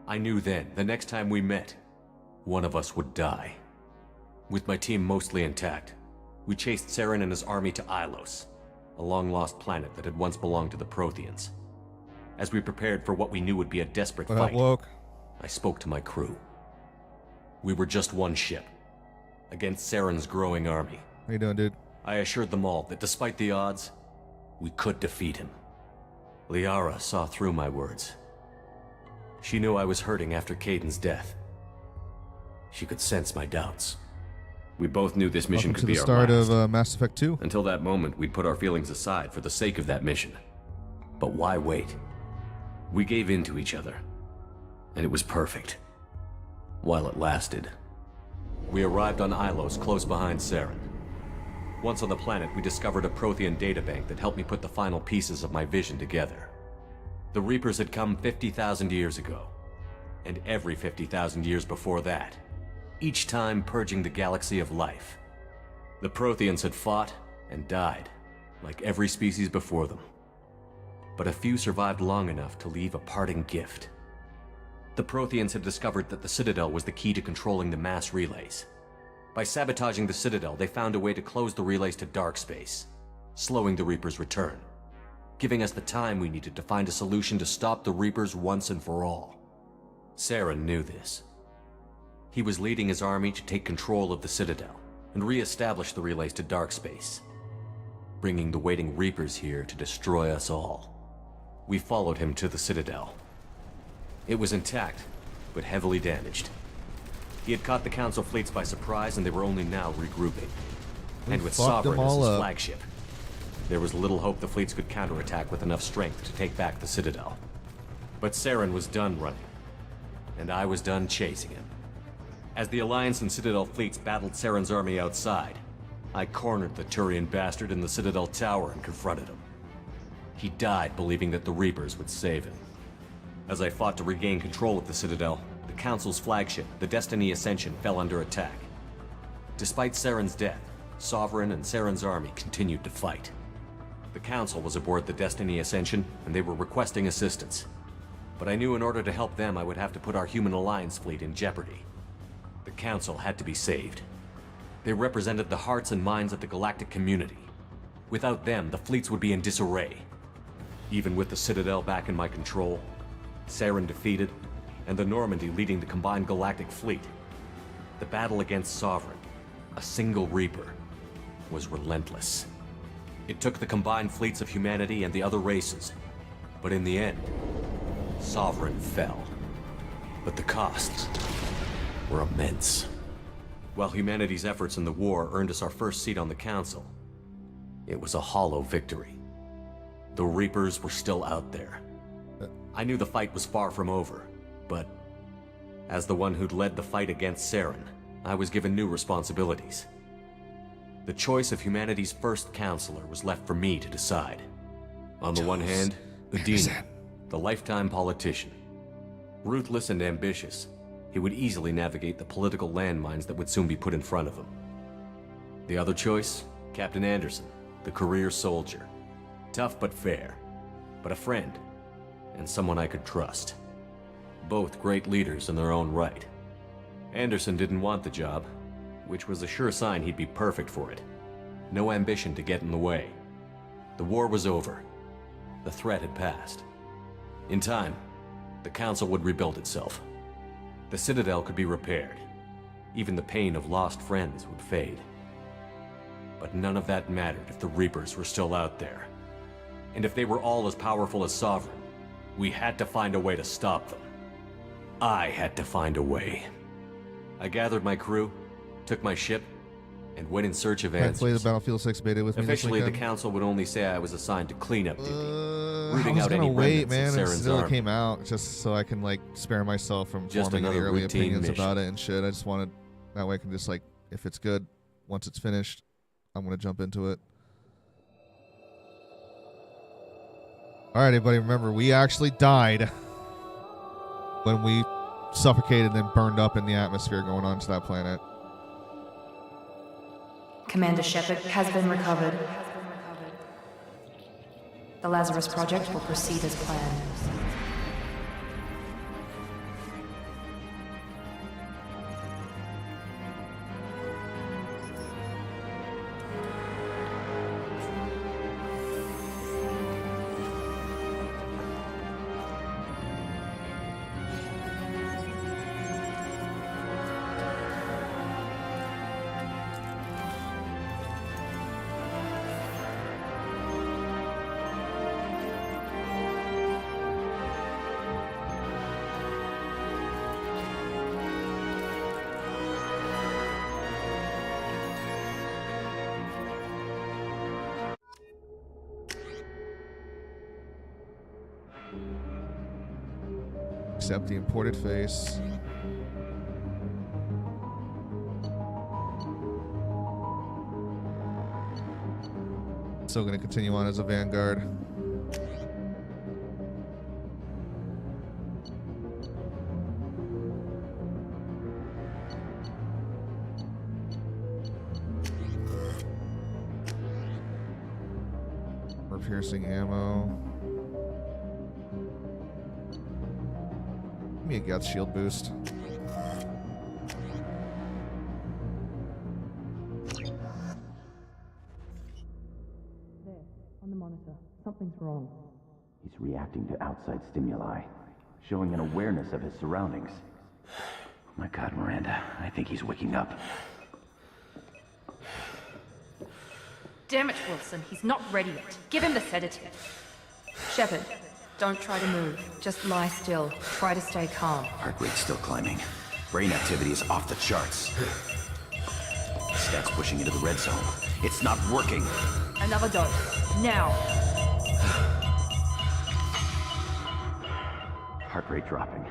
I knew then, the next time we met, one of us would die. With my team mostly intact, we chased Saren and his army to Ilos, a long-lost planet that had once belonged to the Protheans. As we prepared for what we knew would be a desperate fight, I spoke to my crew. We were just one ship, against Saren's growing army. How you doing, dude? I assured them all that despite the odds, we could defeat him. Liara saw through my words. She knew I was hurting after Kaidan's death. She could sense my doubts. We both knew this mission Welcome could to be the our start last. of Mass Effect 2. Until that moment, we'd put our feelings aside for the sake of that mission. But why wait? We gave in to each other, and it was perfect. While it lasted. We arrived on Ilos, close behind Saren. Once on the planet, we discovered a Prothean databank that helped me put the final pieces of my vision together. The Reapers had come 50,000 years ago, and every 50,000 years before that, each time purging the galaxy of life. The Protheans had fought and died, like every species before them. But a few survived long enough to leave a parting gift. The Protheans had discovered that the Citadel was the key to controlling the mass relays. By sabotaging the Citadel, they found a way to close the relays to dark space, slowing the Reapers' return, giving us the time we needed to find a solution to stop the Reapers once and for all. Saren knew this. He was leading his army to take control of the Citadel and re-establish the relays to dark space, bringing the waiting Reapers here to destroy us all. We followed him to the Citadel. It was intact, but heavily damaged. He had caught the Council fleets by surprise, and they were only now regrouping. And with Sovereign as his flagship, there was little hope the fleets could counterattack with enough strength to take back the Citadel. But Saren was done running, and I was done chasing him. As the Alliance and Citadel fleets battled Saren's army outside, I cornered the Turian bastard in the Citadel tower and confronted him. He died believing that the Reapers would save him. As I fought to regain control of the Citadel, the Council's flagship, the Destiny Ascension, fell under attack. Despite Saren's death, Sovereign and Saren's army continued to fight. The Council was aboard the Destiny Ascension, and they were requesting assistance. But I knew in order to help them, I would have to put our human Alliance fleet in jeopardy. The Council had to be saved. They represented the hearts and minds of the galactic community. Without them, the fleets would be in disarray. Even with the Citadel back in my control, Saren defeated, and the Normandy leading the combined galactic fleet, the battle against Sovereign, a single Reaper, was relentless. It took the combined fleets of humanity and the other races, but in the end, Sovereign fell. But the costs were immense. While humanity's efforts in the war earned us our first seat on the Council, it was a hollow victory. The Reapers were still out there. I knew the fight was far from over, but as the one who'd led the fight against Saren, I was given new responsibilities. The choice of humanity's first counselor was left for me to decide. On the one hand, Udine, the lifetime politician. Ruthless and ambitious, he would easily navigate the political landmines that would soon be put in front of him. The other choice, Captain Anderson, the career soldier. Tough but fair, but a friend, and someone I could trust. Both great leaders in their own right. Anderson didn't want the job, which was a sure sign he'd be perfect for it. No ambition to get in the way. The war was over. The threat had passed. In time, the Council would rebuild itself. The Citadel could be repaired. Even the pain of lost friends would fade. But none of that mattered if the Reapers were still out there. And if they were all as powerful as Sovereign, we had to find a way to stop them. I had to find a way. I gathered my crew, took my ship, and went in search of answers. Play the Battlefield 6 beta with me this Officially, the weekend. Council would only say I was assigned to cleanup duty, I rooting was out gonna any wait, remnants man, of Saren's until it army. came out, just so I can like spare myself from Just forming any another early routine opinions mission. about it and shit. I just wanted that way I can just like, if it's good, once it's finished, I'm gonna jump into it. All right, everybody, remember we actually died when we suffocated and then burned up in the atmosphere going on to that planet. Commander Shepard has been recovered. The Lazarus Project will proceed as planned. accept the imported face. Still going to continue on as a vanguard. More piercing ammo. Give me a Guts shield boost. On the monitor. Something's wrong. He's reacting to outside stimuli, showing an awareness of his surroundings. Oh my God, Miranda, I think he's waking up. Damn it, Wilson. He's not ready yet. Give him the sedative. Shepard, don't try to move. Just lie still. Try to stay calm. Heart rate's still climbing. Brain activity is off the charts. Stats pushing into the red zone. It's not working. Another dose. Now. Heart rate dropping.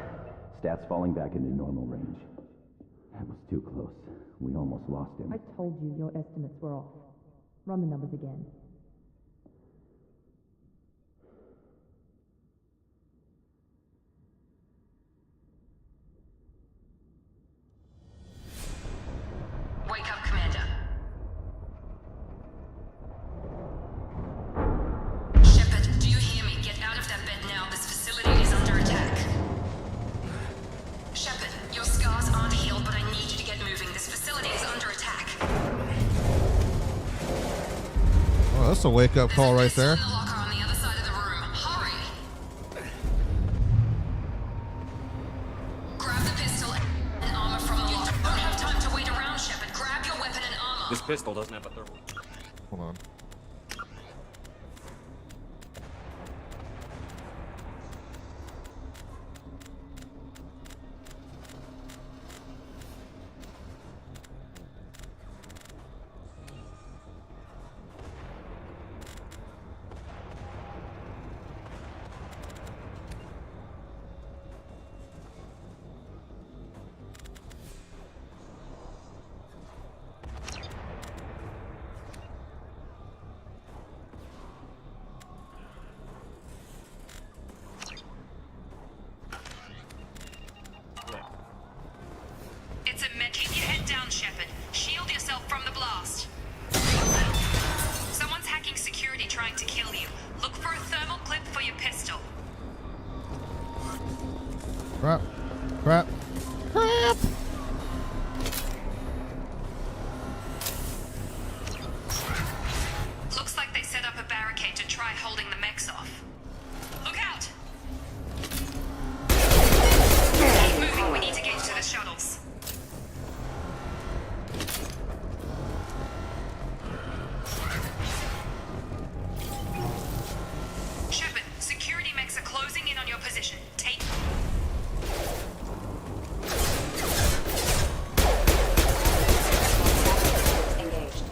Stats falling back into normal range. That was too close. We almost lost him. I told you your estimates were off. Run the numbers again. Wake up, Commander. Shepard, do you hear me? Get out of that bed now. This facility is under attack. Shepard, your scars aren't healed, but I need you to get moving. This facility is under attack. Oh, that's a wake-up call right there. This pistol doesn't have a thermal. Hold on. It's a med. Keep your head down, Shepard. Shield yourself from the blast. Someone's hacking security trying to kill you. Look for a thermal clip for your pistol. Crap. Crap. Crap! Looks like they set up a barricade to try holding the mechs off. Look out! Keep moving. We need to get to the shuttles. Shepard, security mechs are closing in on your position. Take... Engaged.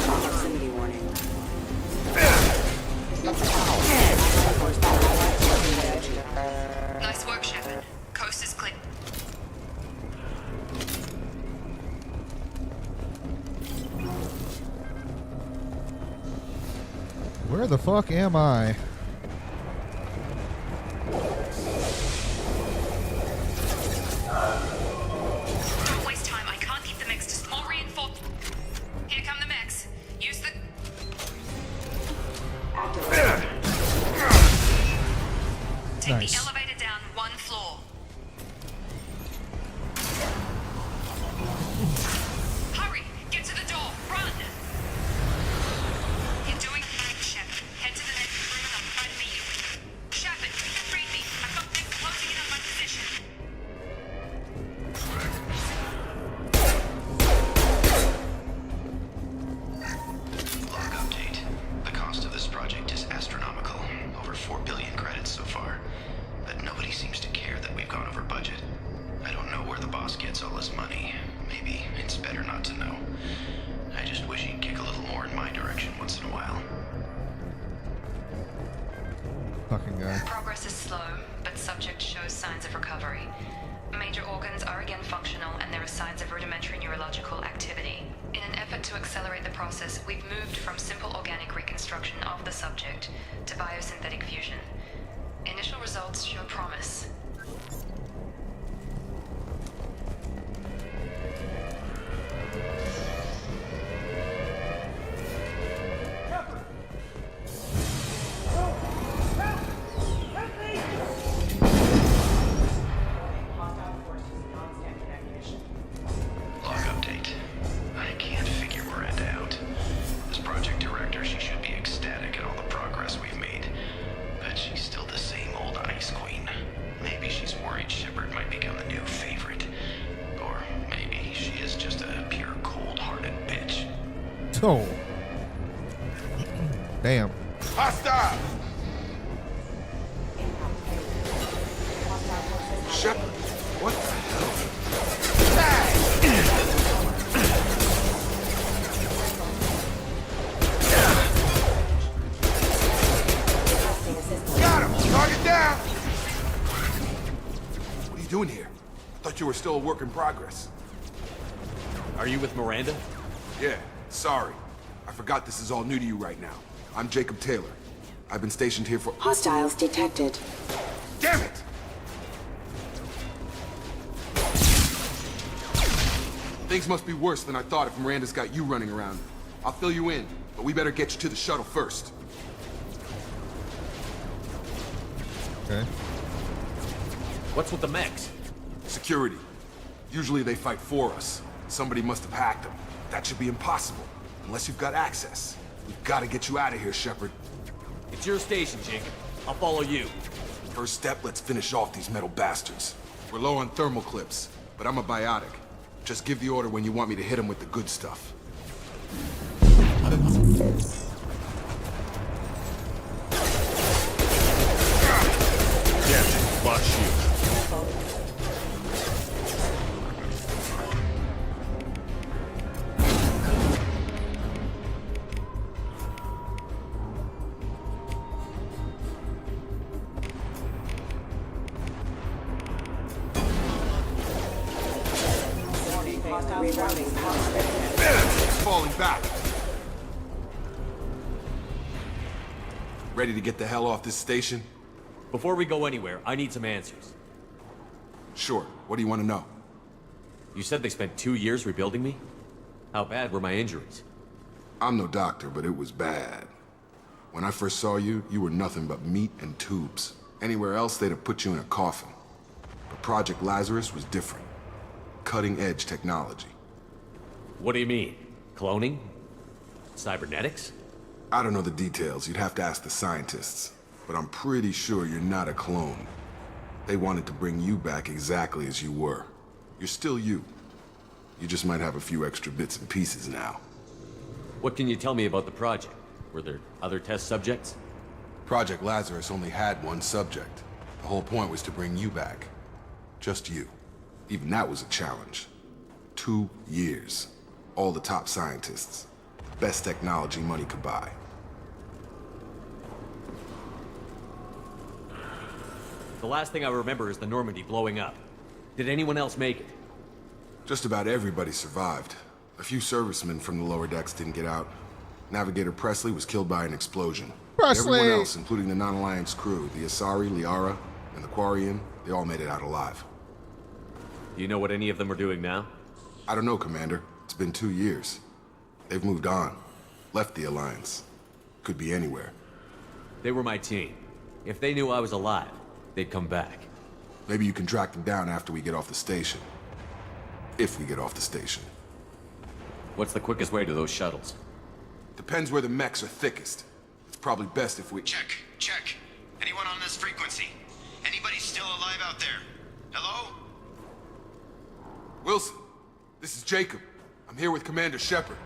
Proximity warning. Nice work, Shepard. Coast is clear. Where the fuck am I? Don't waste time. I can't keep the mechs. Just more reinforced. Here come the mechs. Use the... Take Nice. the elevator down one floor. Hurry! Get to the door! Run! You're doing fine, Shepard. Head to the next room and I'll try to meet you. Shepard, read me. I've got mechs closing in on my position. 4 billion credits so far, but nobody seems to care that we've gone over budget. I don't know where the boss gets all his money. Maybe it's better not to know. I just wish he'd kick a little more in my direction once in a while. Fucking guy. Progress is slow, but subject shows signs of recovery. Major organs are again functional, and there are signs of rudimentary neurological activity. In an effort to accelerate the process, we've moved from simple organic reconstruction of the subject to biosynthetic fusion. Initial results show promise. Oh. Damn. Hostile! Shepard, what the hell? Got him! Target down! What are you doing here? I thought you were still a work in progress. Are you with Miranda? Yeah, sorry. I forgot this is all new to you right now. I'm Jacob Taylor. I've been stationed here for— Hostiles detected. Damn it! Things must be worse than I thought if Miranda's got you running around. I'll fill you in, but we better get you to the shuttle first. Okay. What's with the mechs? Security. Usually they fight for us. Somebody must have hacked them. That should be impossible, unless you've got access. We've got to get you out of here, Shepard. It's your station, Jacob. I'll follow you. First step, let's finish off these metal bastards. We're low on thermal clips, but I'm a biotic. Just give the order when you want me to hit them with the good stuff. Yes, watch you. Falling back. Ready to get the hell off this station? Before we go anywhere, I need some answers. Sure. What do you want to know? You said they spent 2 years rebuilding me? How bad were my injuries? I'm no doctor, but it was bad. When I first saw you, you were nothing but meat and tubes. Anywhere else, they'd have put you in a coffin. But Project Lazarus was different. Cutting-edge technology. What do you mean? Cloning? Cybernetics? I don't know the details. You'd have to ask the scientists. But I'm pretty sure you're not a clone. They wanted to bring you back exactly as you were. You're still you. You just might have a few extra bits and pieces now. What can you tell me about the project? Were there other test subjects? Project Lazarus only had one subject. The whole point was to bring you back. Just you. Even that was a challenge. 2 years. All the top scientists. The best technology money could buy. The last thing I remember is the Normandy blowing up. Did anyone else make it? Just about everybody survived. A few servicemen from the lower decks didn't get out. Navigator Presley was killed by an explosion. Presley! Everyone else, including the non-Alliance crew, the Asari, Liara, and the Quarian, they all made it out alive. Do you know what any of them are doing now? I don't know, Commander. It's been 2 years. They've moved on. Left the Alliance. Could be anywhere. They were my team. If they knew I was alive, they'd come back. Maybe you can track them down after we get off the station. If we get off the station. What's the quickest way to those shuttles? Depends where the mechs are thickest. It's probably best if we— Check. Anyone on this frequency? Anybody still alive out there? Hello? Wilson, this is Jacob. I'm here with Commander Shepard.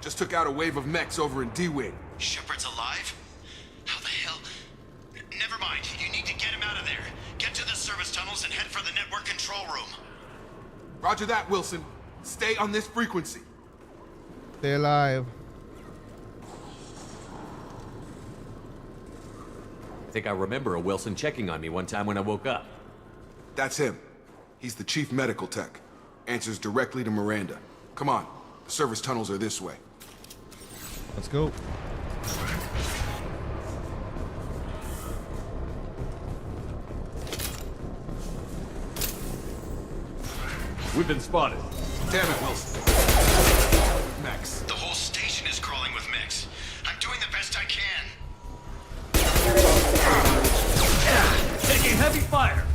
Just took out a wave of mechs over in D-Wing. Shepard's alive? How the hell? mind. You need to get him out of there. Get to the service tunnels and head for the network control room. Roger that, Wilson. Stay on this frequency. Stay alive. I think I remember a Wilson checking on me one time when I woke up. That's him. He's the chief medical tech. Answers directly to Miranda. Come on. The service tunnels are this way. Let's go. We've been spotted. Damn it, Wilson. Max. The whole station is crawling with mechs. I'm doing the best I can. Taking heavy fire.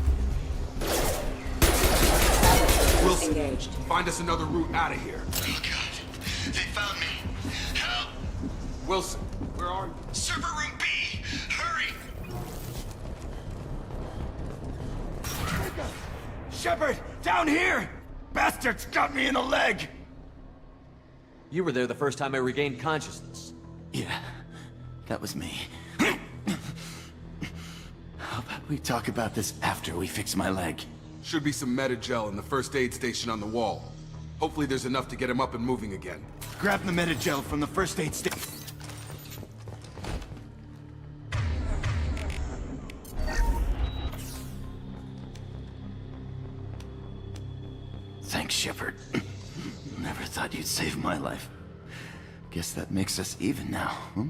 Wilson, find us another route out of here. Oh, God. They found me. Help! Wilson, where are you? Server room B! Hurry! Shepard, down here! Bastards got me in the leg! You were there the first time I regained consciousness. Yeah, that was me. How about we talk about this after we fix my leg? Should be some Metagel in the first aid station on the wall. Hopefully there's enough to get him up and moving again. Grab the Metagel from the first aid station. Thanks, Shepard. Never thought you'd save my life. Guess that makes us even now, hmm?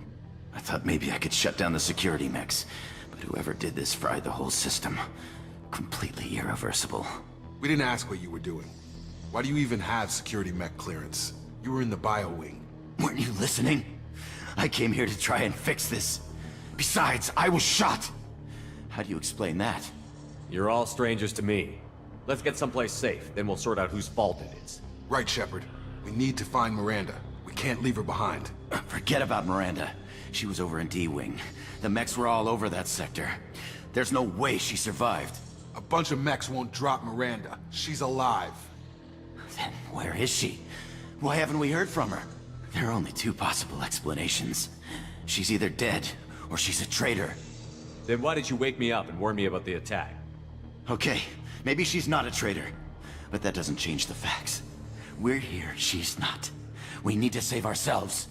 I thought maybe I could shut down the security mechs, but whoever did this fried the whole system. Completely irreversible. We didn't ask what you were doing. Why do you even have security mech clearance? You were in the bio wing. Weren't you listening? I came here to try and fix this. Besides, I was shot. How do you explain that? You're all strangers to me. Let's get someplace safe, then we'll sort out whose fault it is. Right, Shepard. We need to find Miranda. We can't leave her behind. Forget about Miranda. She was over in D-Wing. The mechs were all over that sector. There's no way she survived. A bunch of mechs won't drop Miranda. She's alive. Then where is she? Why haven't we heard from her? There are only two possible explanations. She's either dead, or she's a traitor. Then why did you wake me up and warn me about the attack? Okay, maybe she's not a traitor. But that doesn't change the facts. We're here, she's not. We need to save ourselves.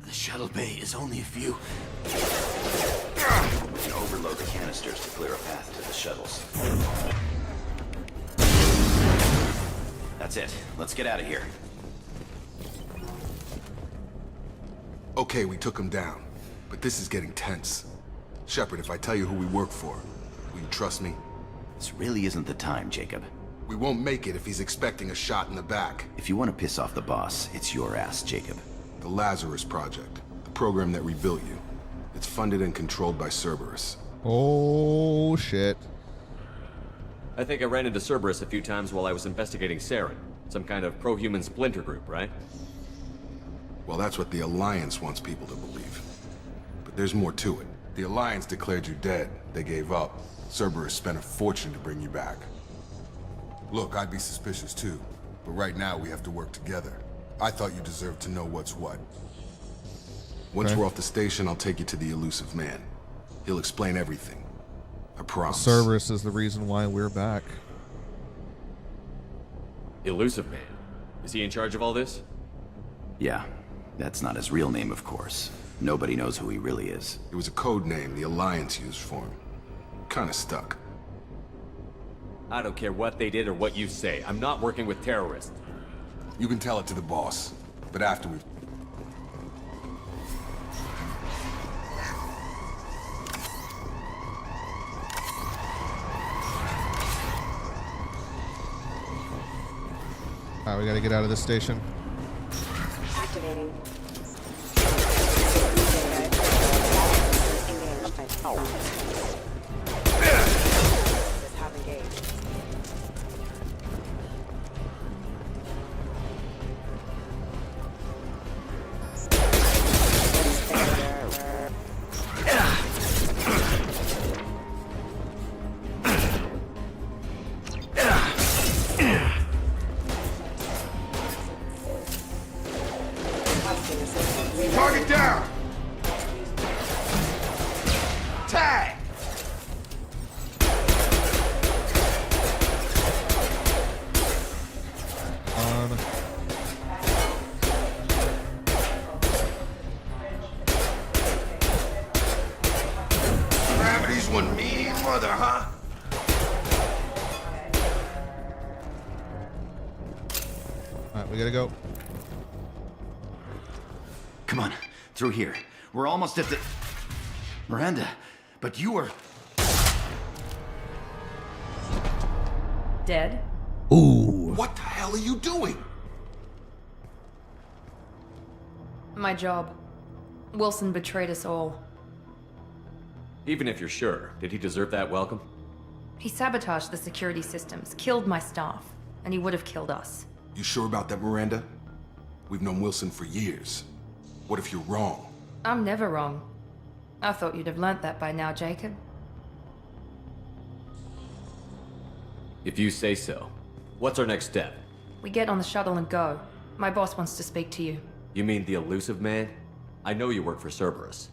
The shuttle bay is only a few... We can overload the canisters to clear a path to the shuttles. That's it. Let's get out of here. Okay, we took him down. But this is getting tense. Shepard, if I tell you who we work for, will you trust me? This really isn't the time, Jacob. We won't make it if he's expecting a shot in the back. If you want to piss off the boss, it's your ass, Jacob. The Lazarus Project. The program that rebuilt you. It's funded and controlled by Cerberus. Oh, shit. I think I ran into Cerberus a few times while I was investigating Saren. Some kind of pro-human splinter group, right? Well, that's what the Alliance wants people to believe. But there's more to it. The Alliance declared you dead. They gave up. Cerberus spent a fortune to bring you back. Look, I'd be suspicious too. But right now, we have to work together. I thought you deserved to know what's what. Once we're off the station, I'll take you to the elusive man. He'll explain everything. I promise. Cerberus is the reason why we're back. Elusive man? Is he in charge of all this? Yeah. That's not his real name, of course. Nobody knows who he really is. It was a code name the Alliance used for him. Kinda stuck. I don't care what they did or what you say. I'm not working with terrorists. You can tell it to the boss. But after we've... Alright, we gotta get out of this station. Activating. Have engaged. mother, huh? Alright, we gotta go. Come on, through here. We're almost at the... Miranda, but you were... Dead? Ooh. What the hell are you doing? My job. Wilson betrayed us all. Even if you're sure, did he deserve that welcome? He sabotaged the security systems, killed my staff, and he would have killed us. You sure about that, Miranda? We've known Wilson for years. What if you're wrong? I'm never wrong. I thought you'd have learnt that by now, Jacob. If you say so. What's our next step? We get on the shuttle and go. My boss wants to speak to you. You mean the elusive man? I know you work for Cerberus.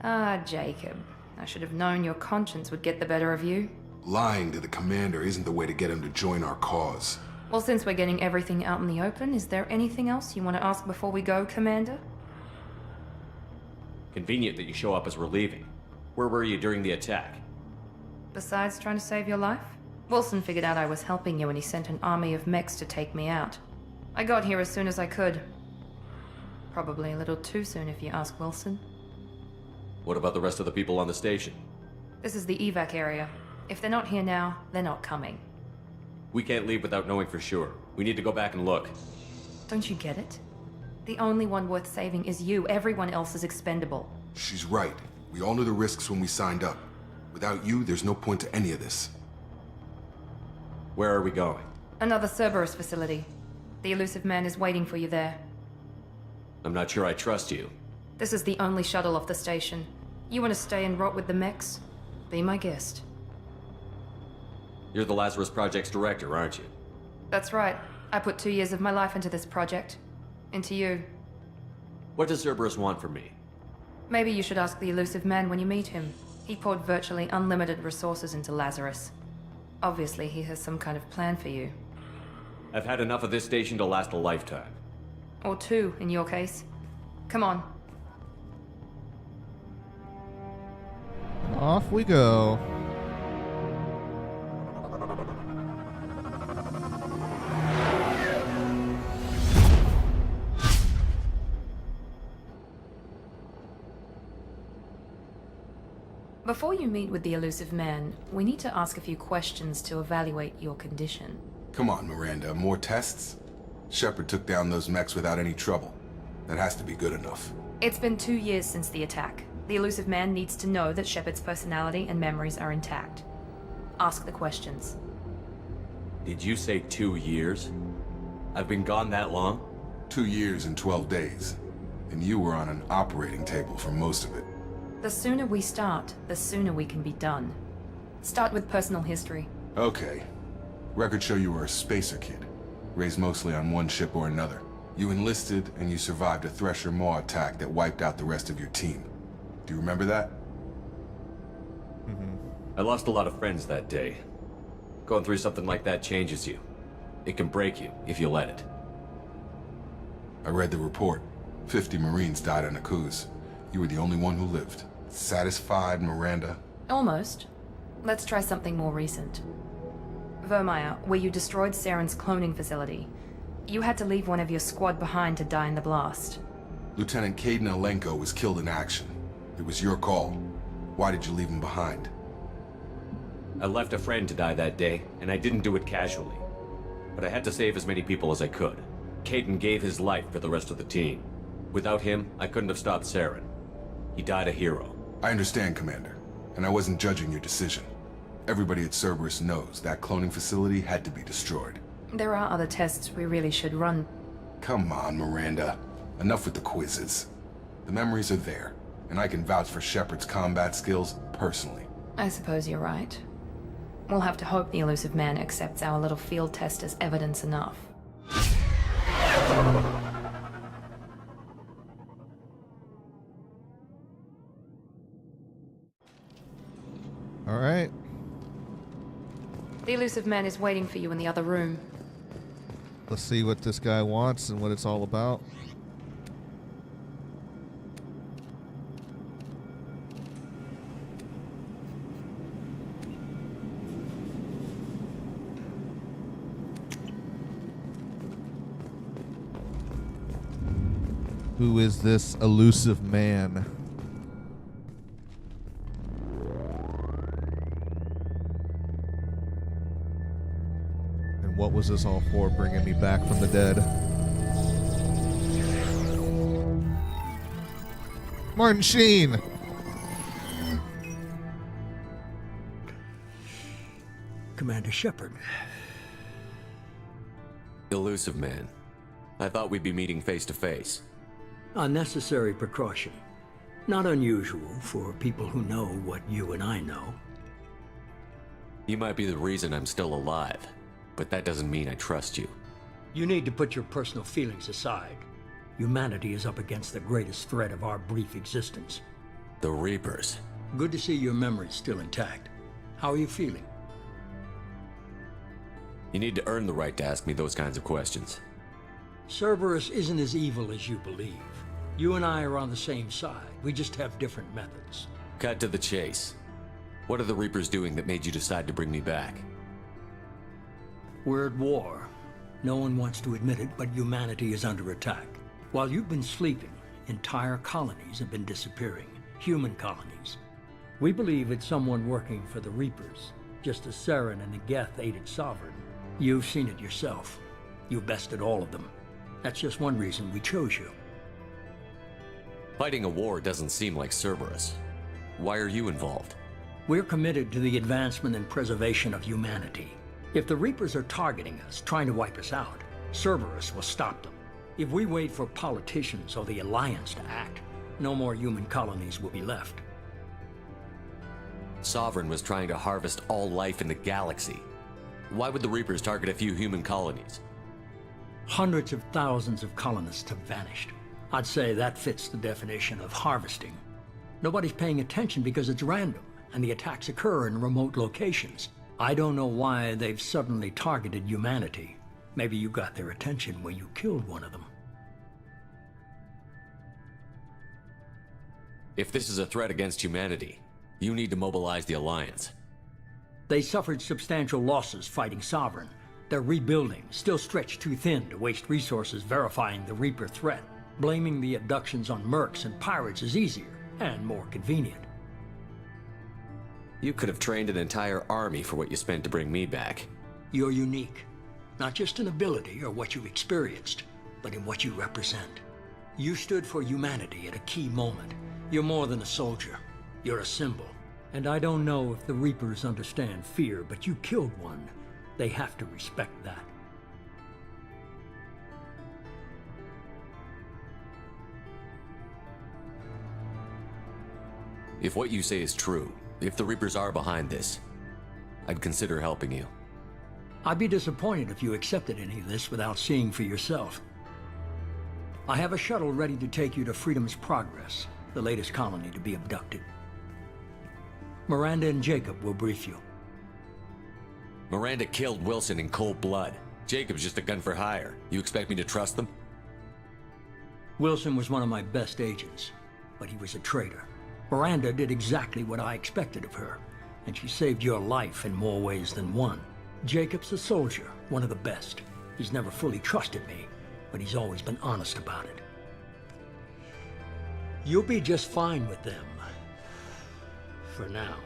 Ah, Jacob. I should have known your conscience would get the better of you. Lying to the commander isn't the way to get him to join our cause. Well, since we're getting everything out in the open, is there anything else you want to ask before we go, Commander? Convenient that you show up as we're leaving. Where were you during the attack? Besides trying to save your life? Wilson figured out I was helping you and he sent an army of mechs to take me out. I got here as soon as I could. Probably a little too soon if you ask Wilson. What about the rest of the people on the station? This is the evac area. If they're not here now, they're not coming. We can't leave without knowing for sure. We need to go back and look. Don't you get it? The only one worth saving is you. Everyone else is expendable. She's right. We all knew the risks when we signed up. Without you, there's no point to any of this. Where are we going? Another Cerberus facility. The elusive man is waiting for you there. I'm not sure I trust you. This is the only shuttle off the station. You want to stay and rot with the mechs? Be my guest. You're the Lazarus Project's director, aren't you? That's right. I put 2 years of my life into this project. Into you. What does Cerberus want from me? Maybe you should ask the elusive man when you meet him. He poured virtually unlimited resources into Lazarus. Obviously, he has some kind of plan for you. I've had enough of this station to last a lifetime. Or 2, in your case. Come on. Off we go. Before you meet with the elusive man, we need to ask a few questions to evaluate your condition. Come on, Miranda. More tests? Shepard took down those mechs without any trouble. That has to be good enough. It's been 2 years since the attack. The elusive man needs to know that Shepard's personality and memories are intact. Ask the questions. Did you say 2 years? I've been gone that long? 2 years and 12 days. And you were on an operating table for most of it. The sooner we start, the sooner we can be done. Start with personal history. Okay. Records show you were a spacer kid, raised mostly on one ship or another. You enlisted and you survived a Thresher Maw attack that wiped out the rest of your team. Do you remember that? I lost a lot of friends that day. Going through something like that changes you. It can break you, if you let it. I read the report. 50 Marines died on a cruise. You were the only one who lived. Satisfied, Miranda? Almost. Let's try something more recent. Vermeer, where you destroyed Saren's cloning facility. You had to leave one of your squad behind to die in the blast. Lieutenant Caden Alenko was killed in action. It was your call. Why did you leave him behind? I left a friend to die that day, and I didn't do it casually. But I had to save as many people as I could. Caden gave his life for the rest of the team. Without him, I couldn't have stopped Saren. He died a hero. I understand, Commander. And I wasn't judging your decision. Everybody at Cerberus knows that cloning facility had to be destroyed. There are other tests we really should run. Come on, Miranda. Enough with the quizzes. The memories are there, and I can vouch for Shepard's combat skills personally. I suppose you're right. We'll have to hope the elusive man accepts our little field test as evidence enough. All right. The elusive man is waiting for you in the other room. Let's see what this guy wants and what it's all about. Who is this elusive man? And what was this all for, bringing me back from the dead? Martin Sheen! Commander Shepard. Elusive man. I thought we'd be meeting face to face. A necessary precaution. Not unusual for people who know what you and I know. You might be the reason I'm still alive, but that doesn't mean I trust you. You need to put your personal feelings aside. Humanity is up against the greatest threat of our brief existence. The Reapers. Good to see your memory's still intact. How are you feeling? You need to earn the right to ask me those kinds of questions. Cerberus isn't as evil as you believe. You and I are on the same side. We just have different methods. Cut to the chase. What are the Reapers doing that made you decide to bring me back? We're at war. No one wants to admit it, but humanity is under attack. While you've been sleeping, entire colonies have been disappearing. Human colonies. We believe it's someone working for the Reapers, just as Saren and the Geth aided Sovereign. You've seen it yourself. You bested all of them. That's just one reason we chose you. Fighting a war doesn't seem like Cerberus. Why are you involved? We're committed to the advancement and preservation of humanity. If the Reapers are targeting us, trying to wipe us out, Cerberus will stop them. If we wait for politicians or the Alliance to act, no more human colonies will be left. Sovereign was trying to harvest all life in the galaxy. Why would the Reapers target a few human colonies? Hundreds of thousands of colonists have vanished. I'd say that fits the definition of harvesting. Nobody's paying attention because it's random, and the attacks occur in remote locations. I don't know why they've suddenly targeted humanity. Maybe you got their attention when you killed one of them. If this is a threat against humanity, you need to mobilize the Alliance. They suffered substantial losses fighting Sovereign. They're rebuilding, still stretched too thin to waste resources verifying the Reaper threat. Blaming the abductions on mercs and pirates is easier and more convenient. You could have trained an entire army for what you spent to bring me back. You're unique. Not just in ability or what you've experienced, but in what you represent. You stood for humanity at a key moment. You're more than a soldier. You're a symbol. And I don't know if the Reapers understand fear, but you killed one. They have to respect that. If what you say is true, if the Reapers are behind this, I'd consider helping you. I'd be disappointed if you accepted any of this without seeing for yourself. I have a shuttle ready to take you to Freedom's Progress, the latest colony to be abducted. Miranda and Jacob will brief you. Miranda killed Wilson in cold blood. Jacob's just a gun for hire. You expect me to trust them? Wilson was one of my best agents, but he was a traitor. Miranda did exactly what I expected of her, and she saved your life in more ways than one. Jacob's a soldier, one of the best. He's never fully trusted me, but he's always been honest about it. You'll be just fine with them. For now.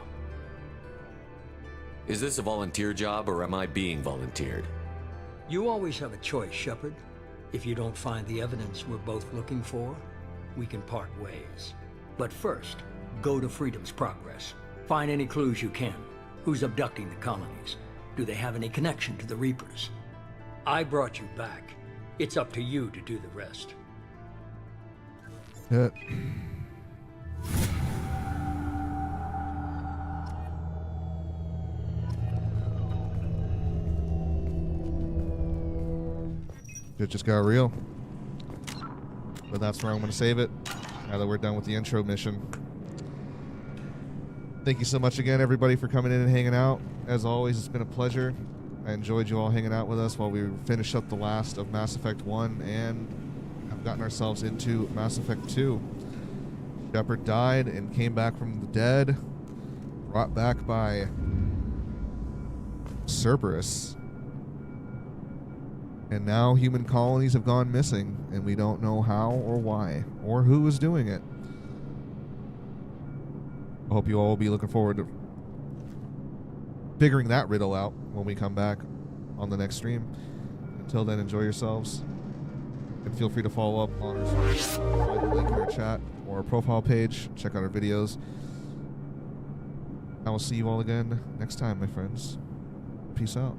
Is this a volunteer job, or am I being volunteered? You always have a choice, Shepard. If you don't find the evidence we're both looking for, we can part ways. But first, go to Freedom's Progress. Find any clues you can. Who's abducting the colonies? Do they have any connection to the Reapers? I brought you back. It's up to you to do the rest. It just got real. But that's where I'm going to save it, now that we're done with the intro mission. Thank you so much again, everybody, for coming in and hanging out. As always, it's been a pleasure. I enjoyed you all hanging out with us while we finish up the last of Mass Effect 1 and have gotten ourselves into Mass Effect 2. Shepard died and came back from the dead, brought back by Cerberus. And now human colonies have gone missing, and we don't know how or why, or who is doing it. I hope you all will be looking forward to figuring that riddle out when we come back on the next stream. Until then, enjoy yourselves. And feel free to follow up on our social media. Find the link in our chat or our profile page. Check out our videos. I will see you all again next time, my friends. Peace out.